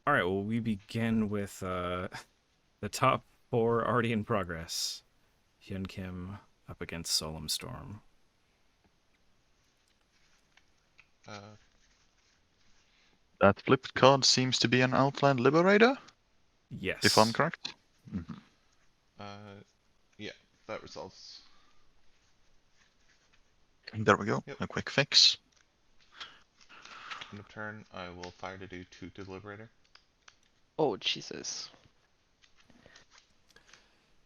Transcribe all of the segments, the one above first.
All right, well, we begin with the top four already in progress. Hyun Kim up against Solemn Storm. Uh, That flipped card seems to be an Outland Liberator, if I'm Yes. correct. Mhm. yeah, that resolves. There we go, Yep. a quick fix. End of turn, I will fire to do 2 Deliberator. Oh, Jesus.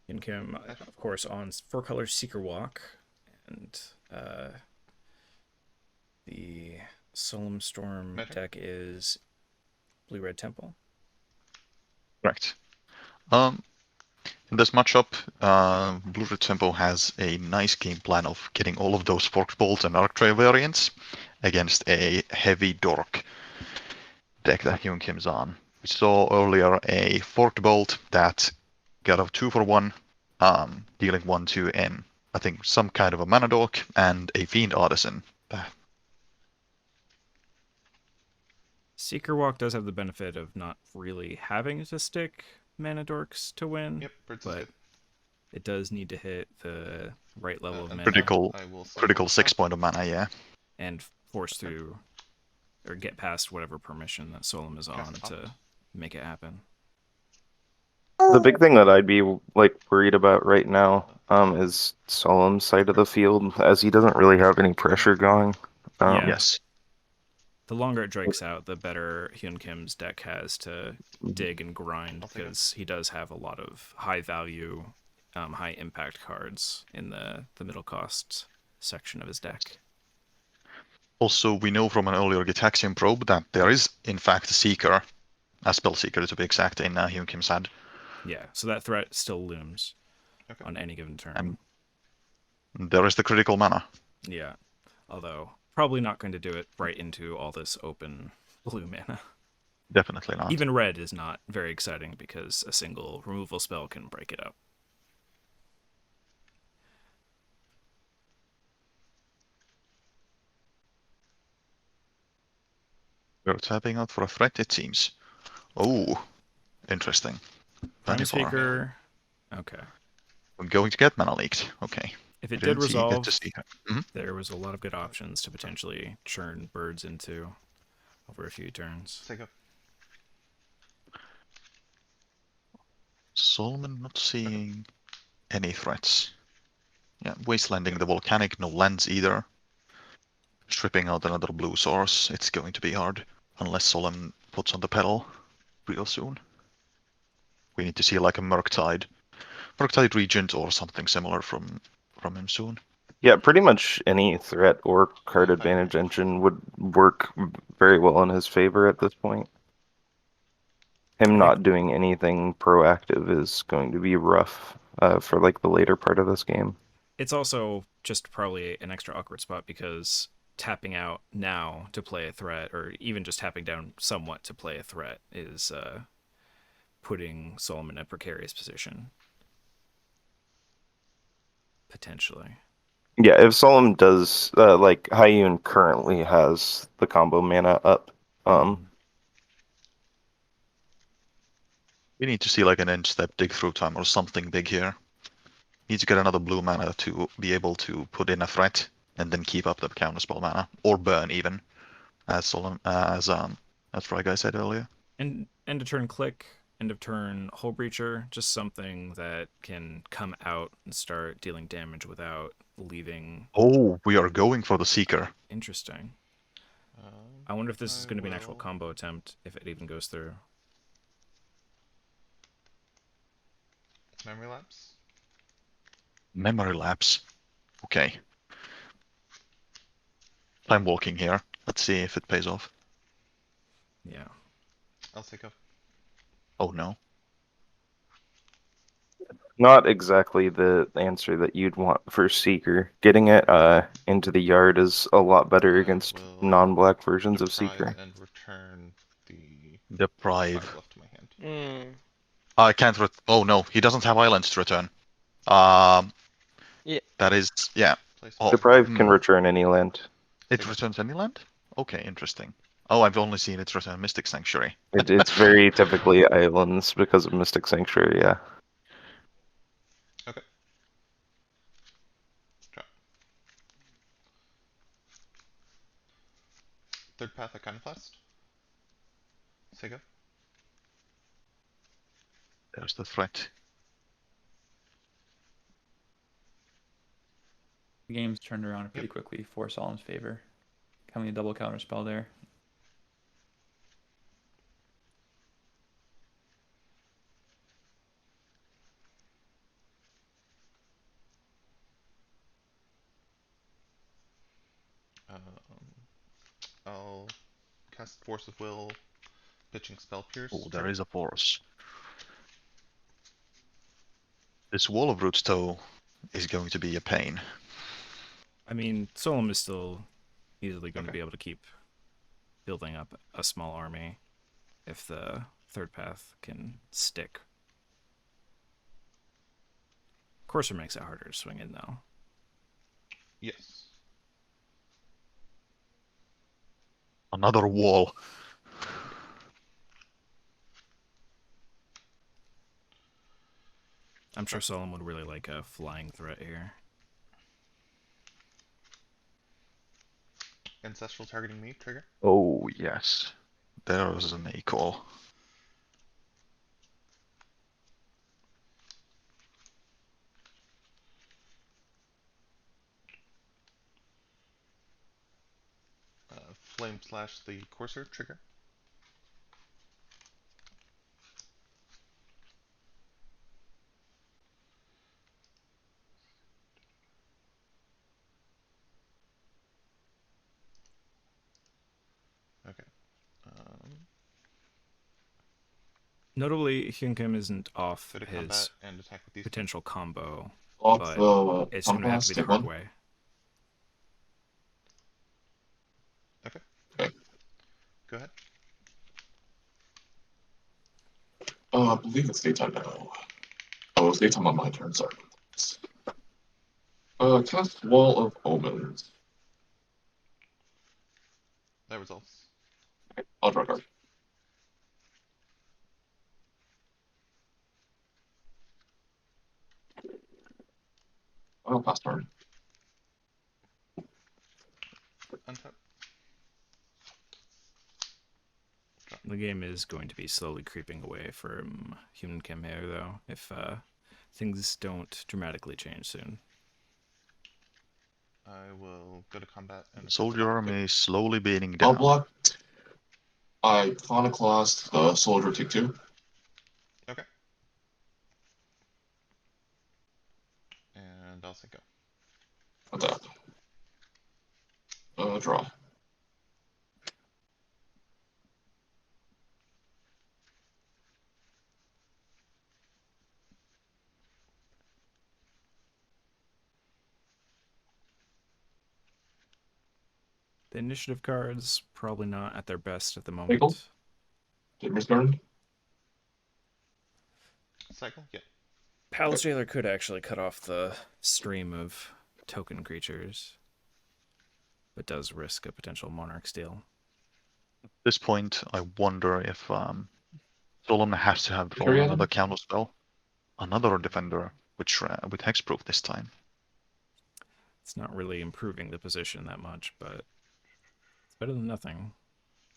Hyun Kim, of course, on four color Seeker Walk. And the Solemn Storm deck is Blue Red Temple. Correct. In this matchup, Blue Red Tempo has a nice game plan of getting all of those Forked Bolt and Arctrail variants against a heavy Dork deck that Hyun Kim's on. We saw earlier a Forked Bolt that got a 2-for-1, dealing 1-2 in, I think, some kind of a Mana Dork, and a Fiend Artisan. Seeker Walk does have the benefit of not really having to stick Mana Dorks to win. Yep, Birds but is good. It does need to hit the right level of mana. Critical 6-point of mana, yeah. And force through or get past whatever permission that Solemn is on to make it happen. The big thing that I'd be worried about right now is Solemn's side of the field, as he doesn't really have any pressure going. Yes. The longer it drags out, the better Hyun Kim's deck has to dig and grind, because he does have a lot of high value, high impact cards in the middle cost section of his deck. Also, we know from an earlier Gitaxian probe that there is, in fact, a Seeker, a Spell Seeker to be exact, in Hyun Kim's hand. Yeah, so that threat still looms on any given turn. And there is the critical mana. Yeah, although probably not going to do it right into all this open blue mana. Definitely not. Even red is not very exciting because a single removal spell can break it up. We're tapping out for a threat, it seems. Oh, interesting. Prime Speaker. Okay. We're going to get mana leaked. Okay. If it did resolve, there was a lot of good options to potentially churn birds into over a few turns. Take up. Solomon not seeing any threats. Yeah, wastelanding the volcanic, no lands either. Stripping out another blue source, it's going to be hard. Unless Solomon puts on the pedal real soon. We need to see like a Murktide Regent or something similar from him soon. Yeah, pretty much any threat or card advantage engine would work very well in his favor at this point. Him not doing anything proactive is going to be rough for like the later part of this game. It's also just probably an extra awkward spot because tapping out now to play a threat, or even just tapping down somewhat to play a threat, is putting Solomon in a precarious position. Potentially. Yeah, if Solomon does, like Hyun currently has the combo mana up. We need to see like an end step dig through time or something big here. Need to get another blue mana to be able to put in a threat and then keep up the counterspell mana, or burn even, as Fry Guy said earlier. And end of turn click, end of turn Hull Breacher, just something that can come out and start dealing damage without leaving. Oh, we are going for the Seeker. Interesting. I wonder if this is going to be an actual combo attempt, if it even goes through. Memory Lapse? Memory Lapse. Okay. Time walking here. Let's see if it pays off. Yeah. I'll take up. Oh no. Not exactly the answer that you'd want for Seeker. Getting it into the yard is a lot better against non-black versions of Seeker. And return the Deprive. left to my hand. I can't. Oh no, he doesn't have islands to return. Yeah. That is, yeah. Deprive can return any land. It returns any land? Okay, interesting. Oh, I've only seen it written Mystic Sanctuary. It's very typically islands because of Mystic Sanctuary, yeah. Okay. Drop. Third path Iconoclast. Sega. There's the threat. The game's turned around pretty quickly for Solemn's favor. Coming a double counter spell there. I'll cast Force of Will, pitching Spell Pierce. Oh, there is a force. This Wall of Roots, though, is going to be a pain. I mean, Solom is still easily going to be able to keep building up a small army if the third path can stick. Courser makes it harder to swing in, though. Yes. Another wall. I'm sure Solom would really like a flying threat here. Ancestral targeting me, trigger. Oh, yes. There's an A-call. Flame Slash the Courser, trigger. Okay. Notably, Hyunkim isn't off Go to his combat and attack with these two. potential combo, Off but the it's going to have to be the take hard one. way. Okay. Okay. Go ahead. I believe it's daytime now. Oh, it's daytime on my turn, sorry. Cast Wall of Omens. That results. I'll draw a card. I'll pass turn. Untap. The game is going to be slowly creeping away from Hyunkim here, though, if things don't dramatically change soon. I will go to combat and Soldier army is slowly beating I'll down. block. Iconoclast the soldier, take 2. Okay. And I'll say go. Attack. Draw. The initiative cards, probably not at their best at the Michael? moment. Dimmer's turn. Cycle? Yeah. Palace Jailer could actually cut off the stream of token creatures, but does risk a potential Monarch steal. At this point, I wonder if Solon has to have drawn Carry another item? counter spell. Another defender, which with hexproof this time. It's not really improving the position that much, but it's better than nothing.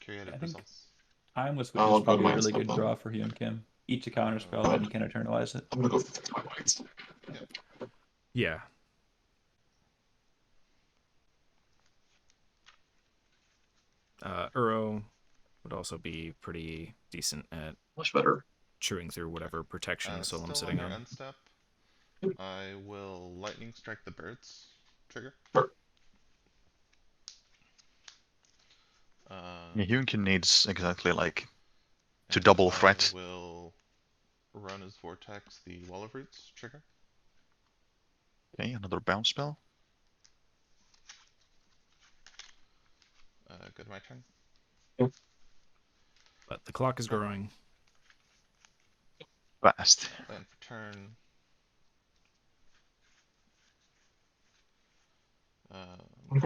Curated I think- results. Time with I'll which is go probably a mine really stuff good then. draw for Hyunkim. Each a counter spell, then you can internalize it. I'm gonna go for my whites. Yeah. Uro would also be pretty decent at Much better. chewing through whatever protection Still Solom's sitting on on. your end step. I will lightning strike the birds. Trigger. Sure. Yeah, Hyunkin needs exactly like to and double I threat. will run as Vortex the Wall of Roots. Trigger. Okay, another bounce spell. Go to my turn. But the clock is growing. Fast. Land for turn. What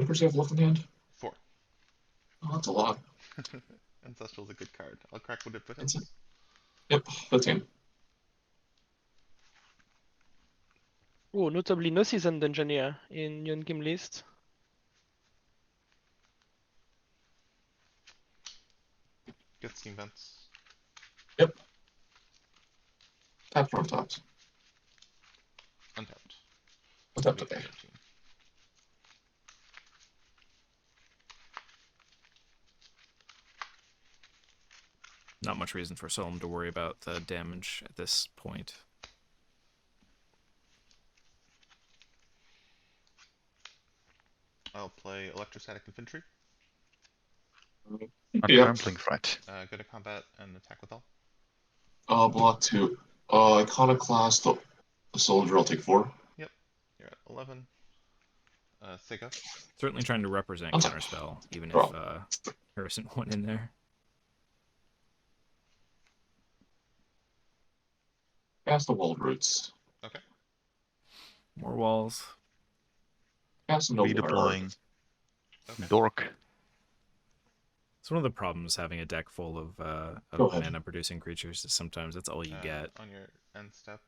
cards do you have left in hand? 4. Oh, that's a lot. Ancestral's a good card. I'll crack what it put That's it. hits. Yep, 15. Oh, notably no seasoned engineer in Hyun Kim list. Get steam vents. Tap from tops. Untapped. Untapped, Make okay. 13. Not much reason for Solemn to worry about the damage at this point. I'll play Electrostatic Infantry. A Yeah. trampling threat. Go to combat and attack with all. Block 2. Iconoclast, the soldier, I'll take 4. You're at 11. Sega. Certainly trying to represent Okay. Counterspell, even Draw. if Harrison went in there. Cast the Walled Roots. Okay. More walls. Cast no Redeploying. Okay. Dork. It's one of the problems having a deck full of Go ahead. mana producing creatures is sometimes that's all you get. On your end step,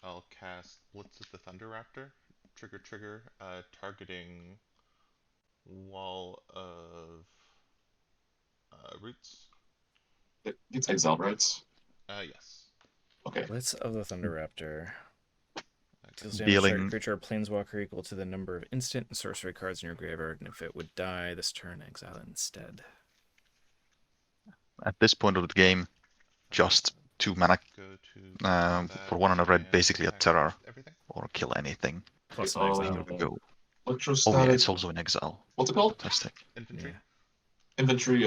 I'll cast Blitz with the Thunder Raptor. Trigger, targeting wall of roots. It's exile, right? Yes. Okay. Blitz of the Thunder Raptor. Deals damage to Dealing- target creature or planeswalker equal to the number of instant and sorcery cards in your graveyard, and if it would die this turn, exile it instead. At this point of the game, just 2 mana Go to for 1 and a red, and basically a attack terror, with everything. or kill anything. Plus an Oh, exile. Here we go. Oh Electrostatic. yeah, it's also in exile. What's it called? Fantastic. Infantry. Yeah. Infantry,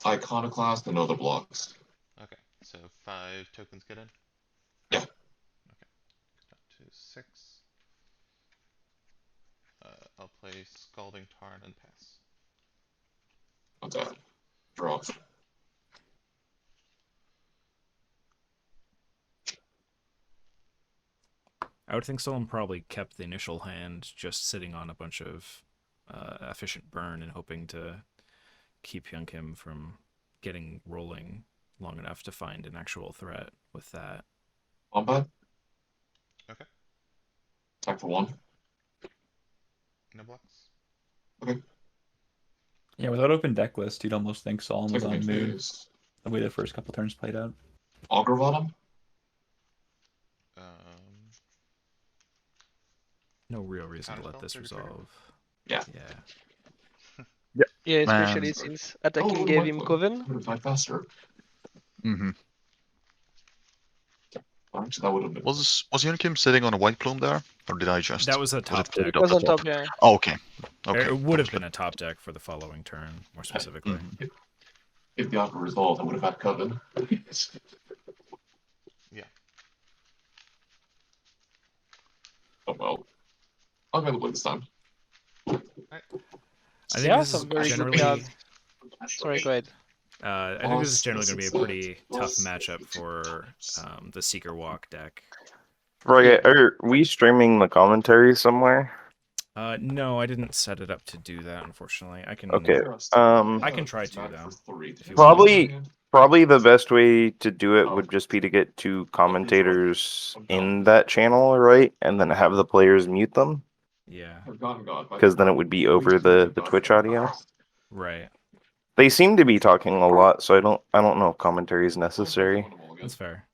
Iconoclast, and other blocks. Okay, so 5 tokens get in? Yeah. Okay, down to 6. I'll play Scalding Tarn and pass. Okay. Draw. I would think someone probably kept the initial hand just sitting on a bunch of efficient burn and hoping to keep Hyun Kim from getting rolling long enough to find an actual threat with that. Combat. Okay. Attack for 1. No blocks. Yeah, without open deck list, you'd almost think Solemn was Second on mood phase. the way the first couple turns played out. Augur Bottom. No real reason to let Counterspell, this trigger. resolve. Yeah. Yeah. Yeah, especially Man. since attacking gave him Coven. 105 faster. Mm-hmm. Actually, that would have been. Was Hyun Kim sitting on a white plume there, or did I just? That was a top pulled deck. up Was the on top, yeah. Oh, okay. Okay. It would have been a top deck for the following turn, more specifically. Mhm. If the Augur resolved, I would have had Coven. Yeah. Oh well. I'll go to win this time. I think Yeah, this is some very good generally. cards. Sorry, go ahead. I think this is generally going to be a pretty tough matchup for the Seeker Walk deck. Right, are we streaming the commentary somewhere? No, I didn't set it up to do that, unfortunately. I can. Okay. I can try to, though, if you Probably- Probably the best way to do it would just be to get 2 commentators in that channel, right? And then have the players mute them, Yeah, because then it would be over the Twitch audio. right. They seem to be talking a lot, so I don't know if commentary is necessary. That's fair.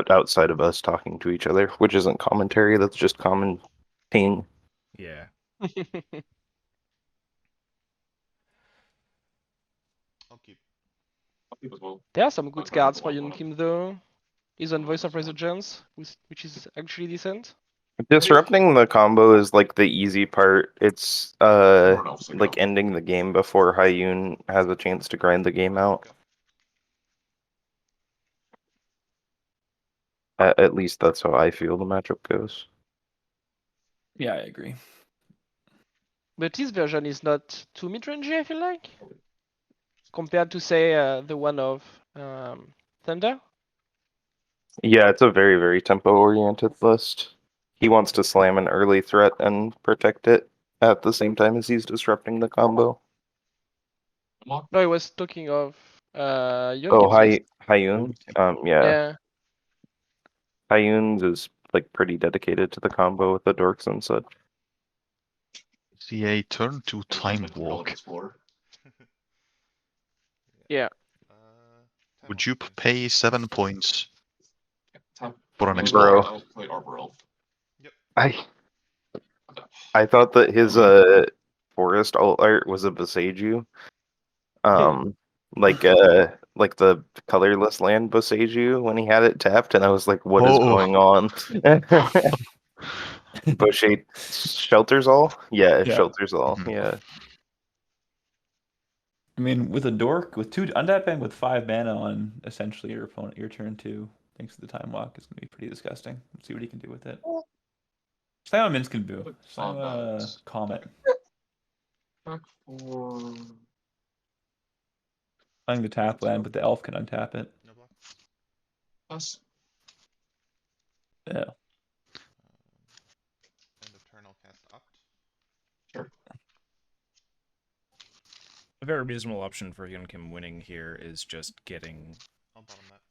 Outside of us talking to each other, which isn't commentary, that's just commenting. Yeah. I'll keep. As well. There are some good cards for Hyun Kim though. He's on Voice of Resurgence, which is actually decent. Disrupting the combo is like the easy part. It's like ending the game before Hyun has a chance to grind the game out. At least that's how I feel the matchup goes. Yeah, I agree. But his version is not too mid-rangey, I feel like. Compared to, say, the one of Thunder. Yeah, it's a very, very tempo-oriented list. He wants to slam an early threat and protect it at the same time as he's disrupting the combo. Unlock. No, I was talking of Oh, Yonkim's list. Hyun. Yeah. Yeah. Hyun's is like pretty dedicated to the combo with the dorks and such. See a turn to time Advancement to Relevant walk. Explorer. Yeah. Time Would Walk you is nice. pay 7 points Tap. for an Mana explorer? Bro. I'll play Arbor Elf. I thought that his forest alt art was a Boseiju. Like the colorless land Boseiju when he had it tapped, and I was like, what is Oh. going on? Boshe shelters all? Yeah, Yeah. shelters all. Mhm. Yeah. I mean, with a dork, with 2 untap and with 5 mana on essentially your opponent, your turn 2, thanks to the time walk, is gonna be pretty disgusting. Let's see what he can do with it. Slam a Minskin Boo. Slam a Comet. Back for. Playing the tap land, but the elf can untap it. No block. Us. Yeah. End of turn, I'll cast Opt. Sure. A very reasonable option for Hyun Kim winning here is just getting I'll bottom that.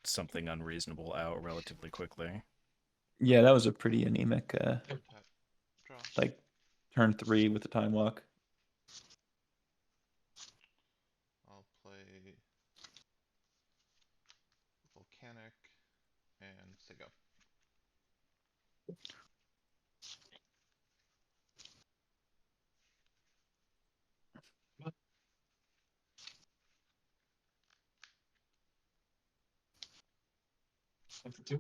something unreasonable out relatively quickly. Yeah, that was a pretty anemic, Tap. Draw. like, turn 3 with the time walk. I'll play Volcanic and say go. Time for 2.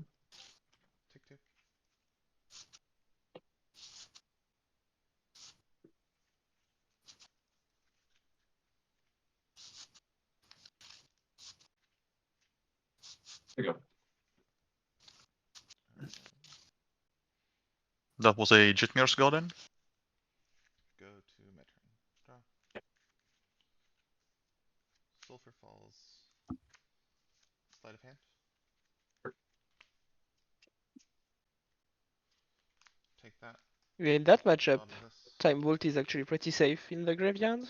Tick tick. There you go. That was a Jitmir's Garden. Go to my turn. Draw. Sulfur Falls. Sleight of hand. Take that. In that matchup, Bottom this. Time Vault is actually pretty safe in the graveyard.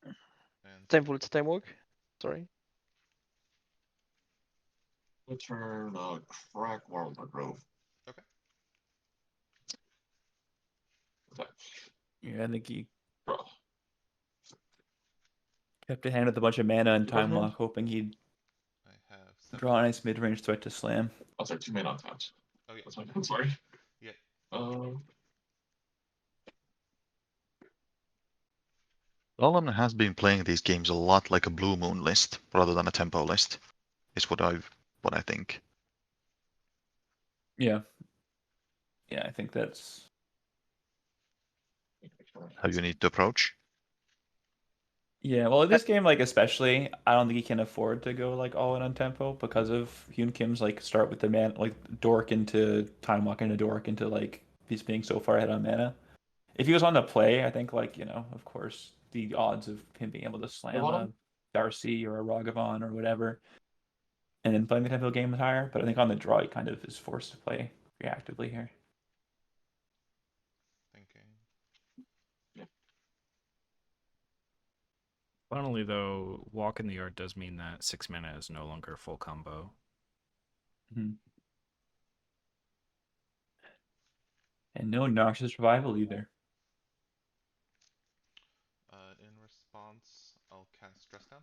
And Time Vault, Time Walk. Sorry. Return Crack Wildwood Grove. Okay. Attack. Yeah, I think he Draw. kept a hand with a bunch of mana and time Mhm. walk, hoping he'd I have 7. draw a nice mid-range threat to slam. Oh, sorry, 2 mana untapped. Oh yeah. That's my. I'm sorry. Yeah. Alan has been playing these games a lot like a Blue Moon list rather than a tempo list. Is what I think. Yeah. Yeah, I think that's... How you need to approach. Yeah, well, this game, like, especially, I don't think he can afford to go, like, all in on tempo because of Hyun Kim's, like, start with the man, like, dork into time walk into dork into, like, he's being so far ahead on mana. If he was on the play, I think, like, you know, of course, the odds of him being able to slam a Darcy or a Ragavan or whatever and then playing the tempo game is higher, but I think on the draw, he kind of is forced to play reactively here. Thinking. Finally, though, Walk in the Yard does mean that 6 mana is no longer full combo. Mm-hmm. And no Noxious Revival either. In response, I'll cast Stress Down.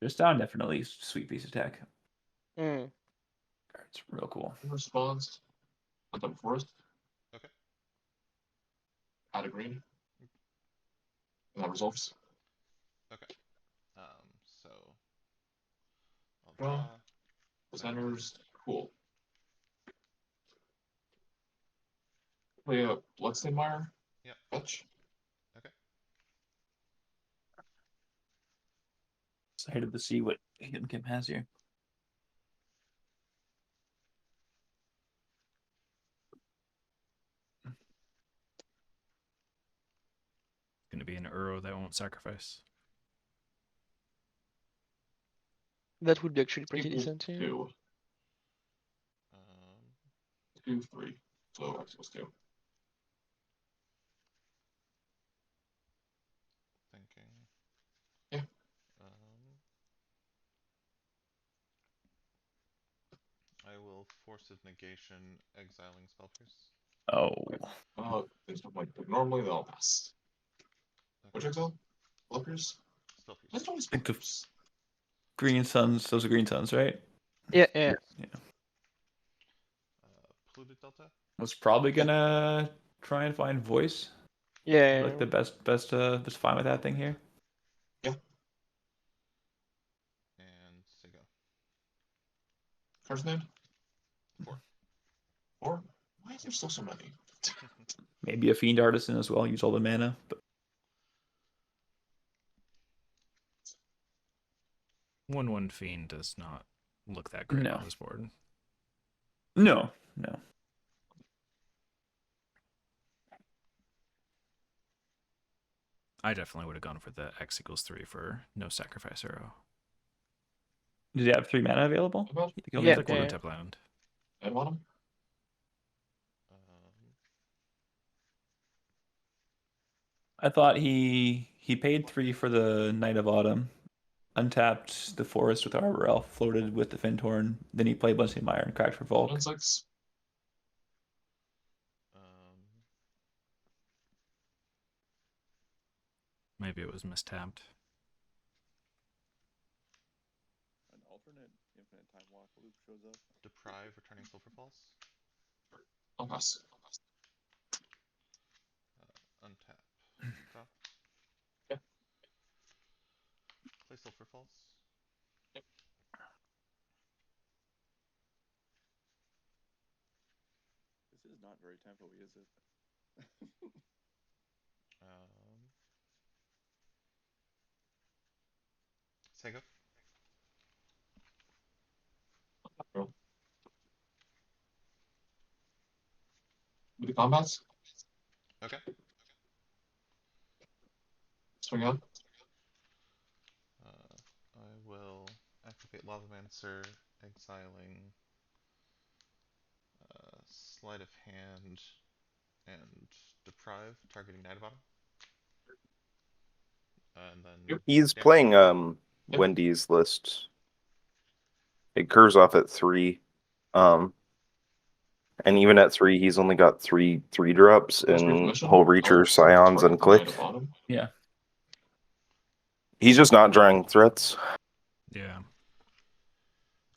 Just down, definitely sweet piece of tech. Mm. It's real cool. In response, untap forest. Okay. Add a green. And that resolves. Okay. So I'll Draw. draw. The centers. Cool. Play a Bloodstained Mire. Yeah. Fetch. Okay. Excited to see what Hyun Kim has here. an Uro that won't sacrifice. That would be actually pretty Equals decent, yeah. 2. Um, 2, 3. So X equals 2. thinking. Yeah. I will force of negation, exiling spell pierce. Things don't like normally they'll pass. Which exile? Blockers? Spell I pierce. don't always Think the- blockers. Green Suns, those are Green Suns, right? Yeah, yeah. Polluted delta. Was probably gonna try and find voice. Yeah. Like the best fine with that thing here. And say go. Cards named? 4. 4? Why is there still so many? Maybe a Fiend Artisan as well. Use all the mana. But 1/1 Fiend does not look that great No. on this board. no. I definitely would have gone for the X equals 3 for no sacrifice Uro. Did he have 3 mana available? About You think he only Yeah, took One one? yeah. tap land. and bottom? I thought he paid 3 for the Knight of Autumn, untapped the Forest with Arbor Elf, floated with the Fintorn, then he played Blessing Mire and cracked for Volk. 1 6. Maybe it was mistapped. An alternate infinite time walk loop shows up. Deprive, returning Sulfur Falls. I'll pass. Untap. Draw. Yeah. Play Sulfur Falls. This is not very tempo-y, is it? Sega. Roll. With the combats? Okay. Swing out. I will activate Lavamancer, exiling Sleight of Hand and Deprive, targeting Knight of Autumn. And then He's damage. playing Yep. Wendy's list. It curves off at 3. And even at 3, he's only got 3 drops in Whole Reacher, Scions, and Click. Yeah. He's just not drawing threats. Yeah.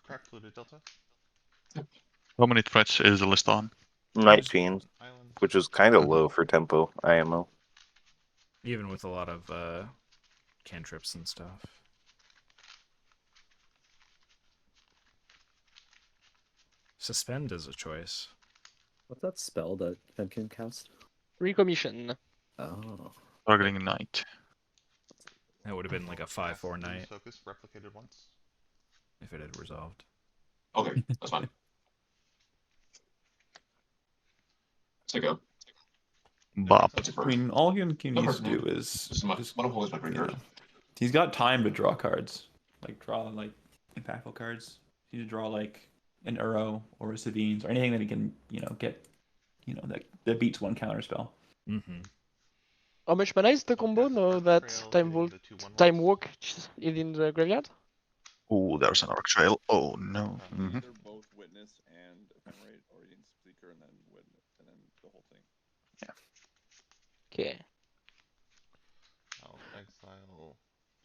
Crack Polluted Delta. How many threats is the list on? 19, Island. which is kind of low for tempo IMO. Even with a lot of cantrips and stuff. Suspend is a choice. What's that spell that Fen can cast? Recommission. Oh. Targeting a knight. That would have been like a 5/4 Lose knight Focus, replicated once. if it had resolved. Okay, that's fine. So go. Bop. That's a I first. mean, all Hyun Kim No needs to hurt, do is This is my just, one of always my you graveyard. know, he's got time to draw cards, like draw like impactful cards. He need to draw like an Uro or a Savines or anything that he can, get, that beats one counter spell. Mm-hmm. How much mana is the I'll combo cast now Arc that Trail, Time hitting Walk, the 2/1 Time ones. Walk is in the graveyard? Oh, there's an arc trail. Oh no. Mhm. Either both Witness and Ephemerate, or in Seeker and then Witness, and then the whole thing. Okay. I'll exile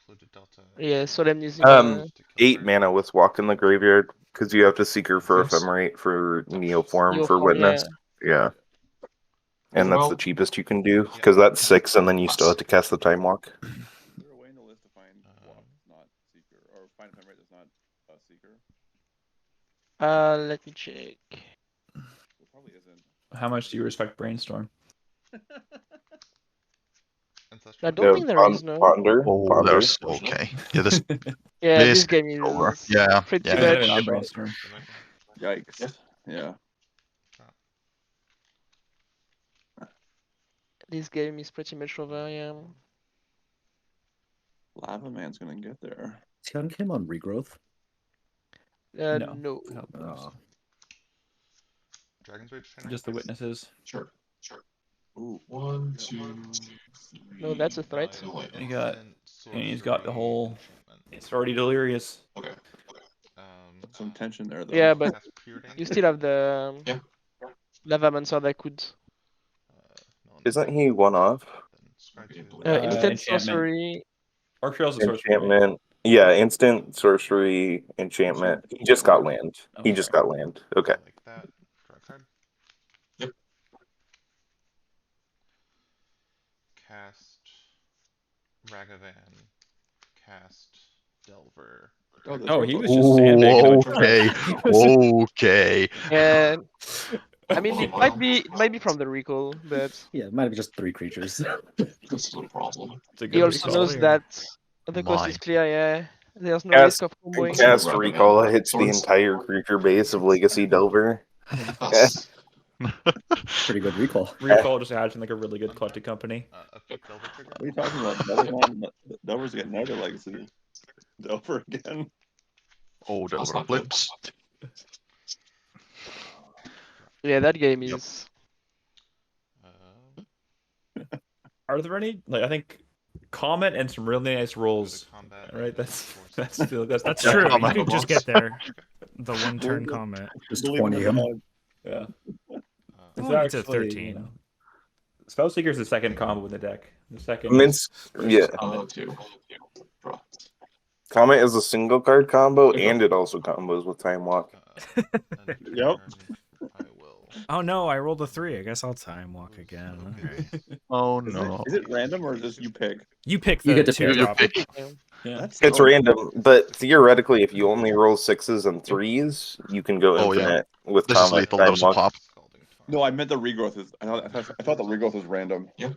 Polluted Delta. Yeah, Solemnism. To kill 8 her. mana with Walk in the Graveyard, because you have to Seeker for Yes. Ephemerate for Neoform for Neoform, Witness. Yeah. And that's Well- the cheapest you can do, because that's 6, and then you still have to cast the Time Walk. Is there a way in the list to find Walk that's not Seeker, or find Ephemerate that's not Seeker? Let me check. There probably isn't. How much do you respect Brainstorm? Ancestral. I don't think there is, no. Ponder. Oh, Ponder. there's okay. Yeah, this Yeah, This this game is over. Yeah, pretty yeah. I haven't much. on Brainstorm. Yikes. Yeah. This game is pretty much over. Yeah. Lava Man's gonna get there. Hyun Kim on regrowth. No. I don't believe so. Dragon's Rage trainer? Just the witnesses. Sure. Ooh, 1, 2, 3. No, that's a threat. You got, Instant, and he's got the sorcery, whole. enchantment. It's already delirious. Okay. Some tension there, though. Yeah, but Cast Preordained. you still have the Yeah. Lava Mancer that could No, Isn't he one off? then Scry 2. instant enchantment. sorcery. Orc Trail's a sorcery. Right? Enchantment. Yeah, instant sorcery, enchantment. He just got land. Oh, He just sorry. got land. Okay. Like that. Draw a card. Yep. Cast Ragavan. Cast Delver. Oh, he was just sandbagging. Ooh, okay. Okay. And I mean, Oh, it wow. might be from the recall, but Yeah, it might be just 3 creatures. That's no problem. It's a he good also recall. knows that the cost is My. clear. Yeah, there's no Cast- risk of comboing. Cast Ragavan. Recall hits the Swords. entire creature base of Legacy Delver. Yes. Pretty good recall. Recall just adds in like a really good collected company. A quick Delver trigger. What are you talking about? Delver's getting another legacy. Delver again. Oh, That's Delver not good. flips. Yeah, that game Yep. is. Are there any? Like, I think Comet and some really nice rolls. Combat. Right, that's That's that's true. You comment could just box. get there. The one turn comment. Just Believe in 20 the him. dog. yeah. It's Well, it's a actually, 13. You know, Spellseeker is the second combo in the deck. The second. Mince, is yeah. Comet. 2. Draw. Comet is a single card combo, and it also combos with Time Walk. Yep. I will. Oh no, I rolled a 3. I guess I'll time walk again. All right. Oh Is no. it random or just you pick? You pick the You get to two pick. You drop. pick. Yeah. That's It's cool. random, but theoretically, if you only roll 6s and 3s, you can go Oh, yeah. infinite with This is Comet. lethal. Time There's a Walk. pop. No, I meant the regrowth is. I thought the regrowth was random. Yeah.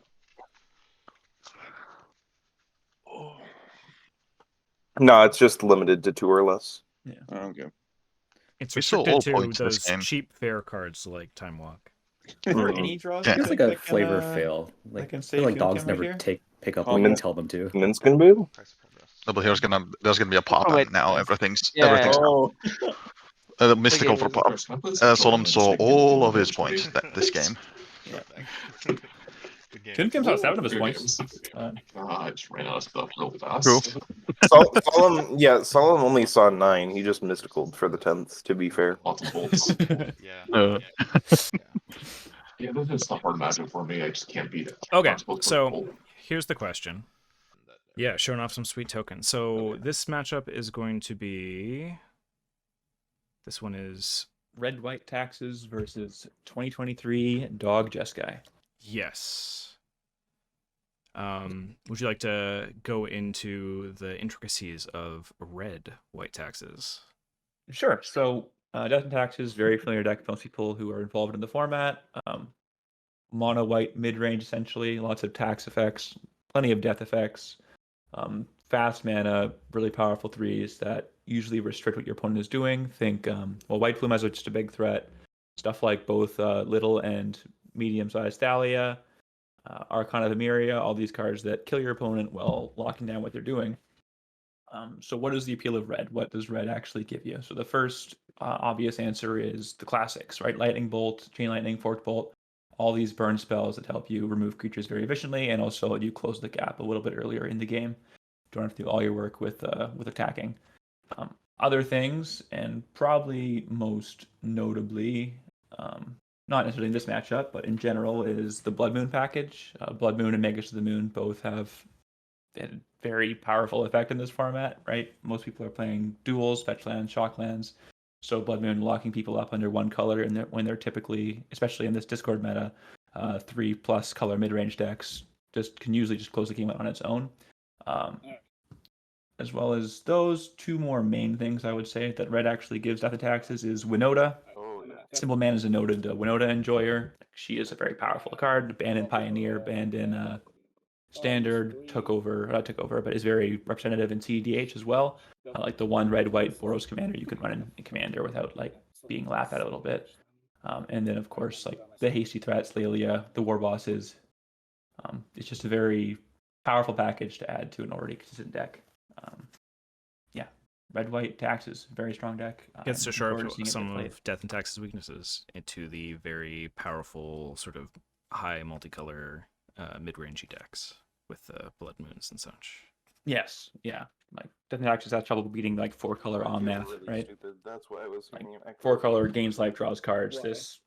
No, it's just limited to 2 or less. Oh, okay. It's We saw restricted all to points in this those game. cheap fair cards like Time Walk. Are there Mhm. any draws? Yeah. you It's like think a that can, flavor fail. Like, can I save feel like Hyun dogs Kim right never here? pick up Common. when you tell them to. Minskin Boo? No, but there's gonna be a pop, Oh, wait. and now everything's Yeah. everything's Oh, mystical game for is- pop. Can I play this control Solomon and saw just make all people of his do points this game. Yeah. Good game. Hyun Kim's on 7 of his Good points. games. Uh, I just ran out of stuff real fast. Cool. Solomon only saw 9. He just mysticaled for the 10th, to be fair. Lots of bolts. Yeah. Uh, Yeah, this is not hard magic for me. I just can't beat it. Okay, I'm supposed to so roll. here's the question. Yeah, showing off some sweet tokens. So this matchup is going to be. This one is Red White Taxes versus 2023 Dog Jeskai. yes. Would you like to go into the intricacies of red white taxes? Sure. So, Death and Taxes, very familiar deck for most people who are involved in the format. Mono white mid range, essentially. Lots of tax effects, plenty of death effects. Fast mana, really powerful 3s that usually restrict what your opponent is doing. Think, White Plume has just a big threat. Stuff like both little and medium-sized Thalia, Archon of Emeria, all these cards that kill your opponent while locking down what they're doing. So what is the appeal of red? What does red actually give you? So the first obvious answer is the classics, right? Lightning Bolt, Chain Lightning, Forked Bolt, all these burn spells that help you remove creatures very efficiently and also let you close the gap a little bit earlier in the game. Don't have to do all your work with attacking. Other things, and probably most notably, not necessarily in this matchup, but in general, is the Blood Moon package. Blood Moon and Magus of the Moon both have a very powerful effect in this format, right? Most people are playing duels, fetch lands, shock lands. So Blood Moon locking people up under one color, and when they're typically, especially in this Discord meta, 3+ color mid-range decks can usually just close the game out on its own. As well as those two more main things I would say that red actually gives Death and Taxes is Winota. Simple Man is a noted Winota enjoyer. She is a very powerful card, banned in Pioneer, banned in Standard, but is very representative in CEDH as well. Like the one red-white Boros commander you can run in Commander without like being laughed at a little bit. And then of course like the hasty threats, Lelia, the war bosses. It's just a very powerful package to add to an already consistent deck. Yeah, red-white taxes, very strong deck. Gets to looking sharp forward to seeing it some get played. of Death and Tax's weaknesses into the very powerful sort of high multicolor mid-rangey decks with Blood Moons and such. Yes, yeah. Like Death and Taxes has trouble beating like 4-color on math, Really right? Stupid. That's why I was Like, thinking 4-color gains life, draws cards. This,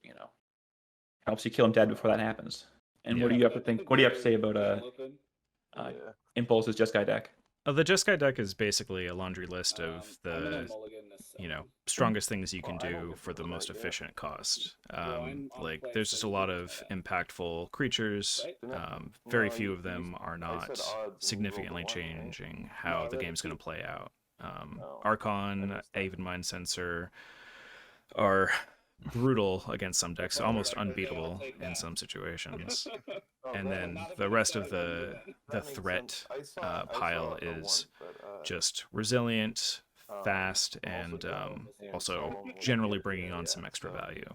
helps you kill him dead before that happens. And what do you have to think? What do you have to say about Impulse's Jeskai deck? The Jeskai deck is basically a laundry list of the, strongest things you can do for the most efficient cost. Like, there's just a lot of impactful creatures. Very few of them are not significantly changing how the game's going to play out. Archon, Avid Mind Sensor are brutal against some decks, almost unbeatable in some situations. And then the rest of the threat pile is just resilient, fast, and also generally bringing on some extra value.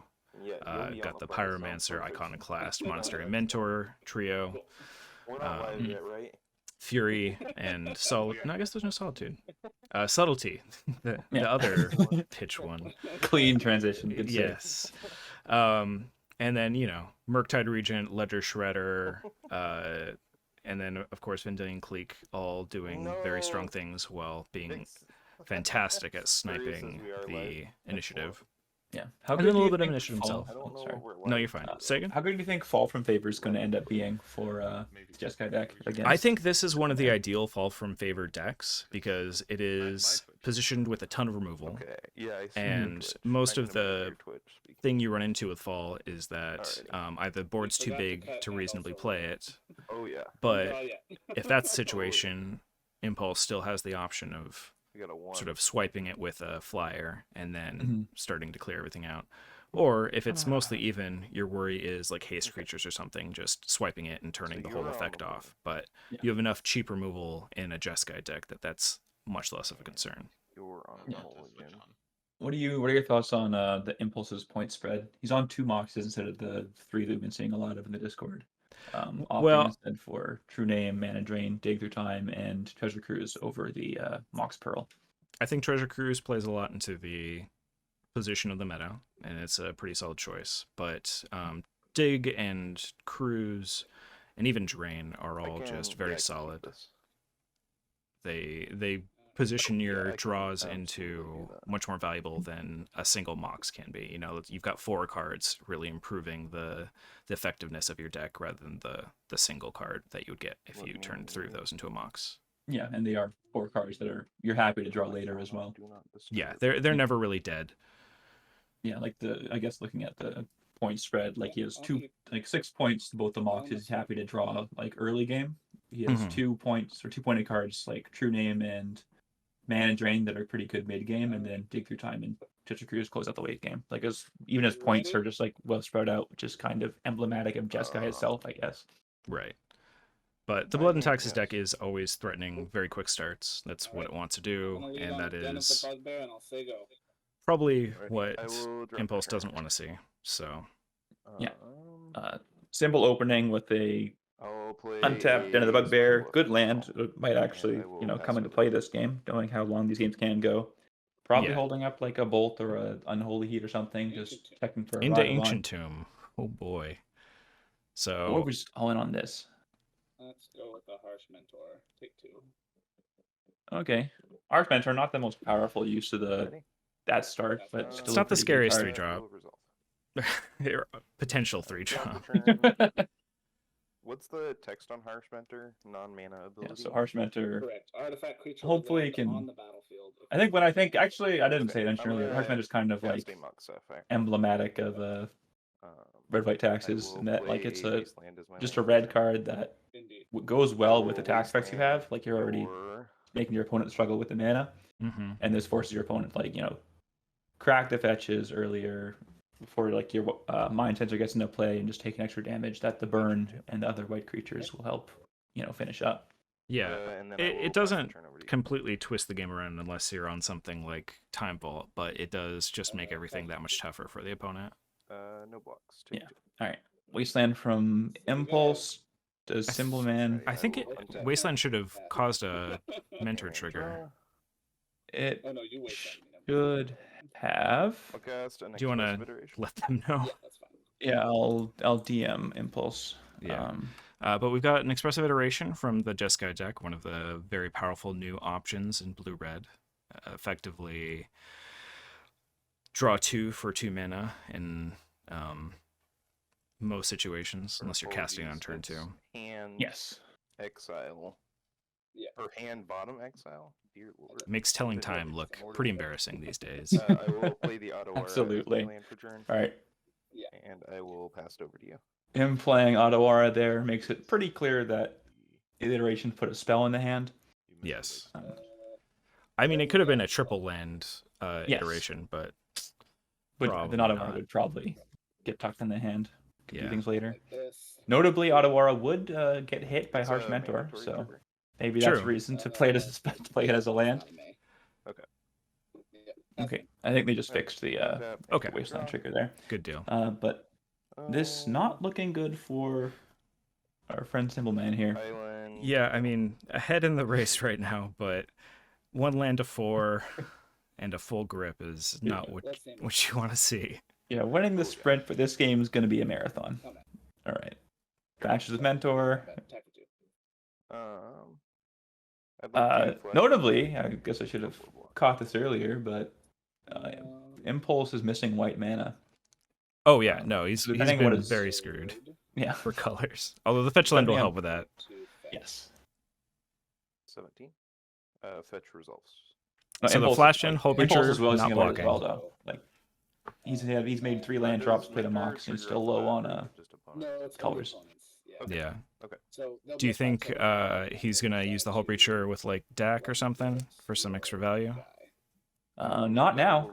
Got the Pyromancer, Iconoclast, Monastery Mentor trio, Fury, and no, I guess there's no Solitude. Subtlety, the other pitch one. Clean transition. Good save. Yes. And then, Murktide Regent, Ledger Shredder, and then, of course, Vendilion Clique, all doing very strong things while being fantastic at sniping the initiative. Yeah. And then a little bit of initiative himself. No, you're fine. Say again? How good do you think Fall from Favor is going to end up being for Jeskai deck against? I think this is one of the ideal Fall from Favor decks because it is positioned with a ton of removal. And most of the thing you run into with Fall is that either the board's too big to reasonably play it. But if that's the situation, Impulse still has the option of sort of swiping it with a flyer and then starting to clear everything out. Or if it's mostly even, your worry is like haste creatures or something, just swiping it and turning the whole effect off. But you have enough cheap removal in a Jeskai deck that's much less of a concern. What are your thoughts on the Impulse's point spread? He's on 2 Moxes instead of the 3 that we've been seeing a lot of in the Discord. Opting instead for True Name, Mana Drain, Dig Through Time, and Treasure Cruise over the Mox Pearl. I think Treasure Cruise plays a lot into the position of the meta, and it's a pretty solid choice. But Dig and Cruise and even Drain are all just very solid. They position your draws into much more valuable than a single Mox can be. You've got 4 cards really improving the effectiveness of your deck rather than the single card that you would get if you turned 3 of those into a Mox. Yeah, and they are 4 cards that you're happy to draw later as well. Yeah, they're never really dead. Yeah, like I guess looking at the point spread, like he has 6 points to both the Moxes. He's happy to draw like early game. He has 2 points or 2-pointed cards like True Name and Mana Drain that are pretty good mid game, and then Dig Through Time and Treasure Cruise close out the late game. Like even his points are just like well spread out, which is kind of emblematic of Jeskai itself, I guess. Right. But the Blood and Taxes deck is always threatening very quick starts. That's what it wants to do, and that is probably what Impulse doesn't want to see. So yeah, simple opening with a untapped Den of the Bugbear, good land. It might actually come into play this game, knowing how long these games can go. Probably holding up like a Bolt or a Unholy Heat or something, just checking for a into Ancient Tomb. Oh boy. So what was all in on this? Let's go with the Harsh Mentor. Take 2. Okay. Harsh Mentor, not the most powerful use of that start, but still it's not the scariest 3-drop. Potential 3-drop. What's the text on Harsh Mentor? Non-mana ability? Yeah, so Harsh Mentor. Correct. Artifact creature hopefully can on the battlefield. Actually, I didn't say it earlier. Harsh Mentor is kind of like emblematic of red-white taxes, and that like it's just a red card that goes well with the tax effects you have. Like you're already making your opponent struggle with the mana, and this forces your opponent like crack the fetches earlier before like your Mind Sensor gets into play and just taking extra damage that the burn and the other white creatures will help finish up. Yeah, it doesn't completely twist the game around unless you're on something like Time Vault, but it does just make everything that much tougher for the opponent. No blocks. Yeah. All right. Wasteland from Impulse. Does Symbol Man? I think Wasteland should have caused a mentor trigger. It Oh no, you waste should have. I'll cast an Do you want to expressive iteration. let them know? Yeah, that's fine. Yeah, I'll DM Impulse. Yeah. But we've got an expressive iteration from the Jeskai deck, one of the very powerful new options in blue-red. Effectively draw 2 for 2 mana in most situations, unless you're casting on turn 2. Hand Yes. exile. Yeah. Or hand bottom exile. Dear Lord. Makes telling time look pretty embarrassing these days. I will play the Ottawa Absolutely. land for turn. All right. Yeah. And I will pass it over to you. Him playing Ottawara there makes it pretty clear that the iteration put a spell in the hand. Yes. I mean, it could have been a triple land Yes. iteration, but the probably Ottawara not. would probably get tucked in the hand. Could do Yeah. things later. Like this. Notably, Ottawara would get hit by It's Harsh a Mentor, mandatory so trigger. maybe that's a True. reason to play it as a land. Okay. Yeah. Okay, I think they just fixed the Okay. Wasteland trigger there. Good deal. But this not looking good for our friend Symbol Man here. Island. Yeah, I mean, ahead in the race right now, but 1 land to 4 and a full grip is not what you want to see. Yeah, winning the sprint for this game is going to be a marathon. Okay. All right. Matches with Mentor. I'd like to flash Notably, I guess I should have caught this earlier, but Impulse is missing white mana. Oh yeah, no, he's depending on what been is- very screwed Yeah. for colors. Although the fetch land will Depending on- help with that. Yes. 17. Fetch resolves. No, So the Impulse- flash in, Hull Impulse Breacher, is well not as well, blocking. though. Like he's made 3 land drops, played a Mox, and he's still low on No, it's colors. opponents. Yeah. Yeah. Okay. So they'll Do you get fine. think So, he's gonna use the Hull Breacher with like DAC or something for some extra value? Not now.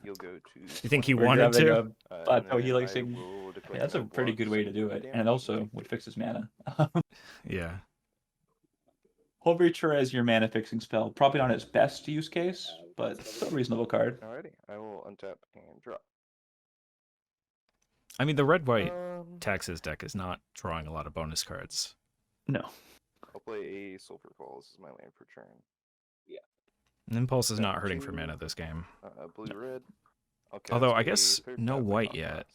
You'll go to. You think he We're wanted grabbing to? a plateau and then helixing. I will declare Yeah, that's a no pretty good blocks way to do it, and it also would fix his mana. Yeah. Hull Breacher as your mana fixing spell, probably not its best use case, but still a reasonable card. Alrighty, I will untap and drop. I mean, the red-white taxes deck is not drawing a lot of bonus cards. No. I'll play a Sulfur Falls as my land for turn. Impulse is not hurting for mana this game. Blue red. Although I guess no white yet,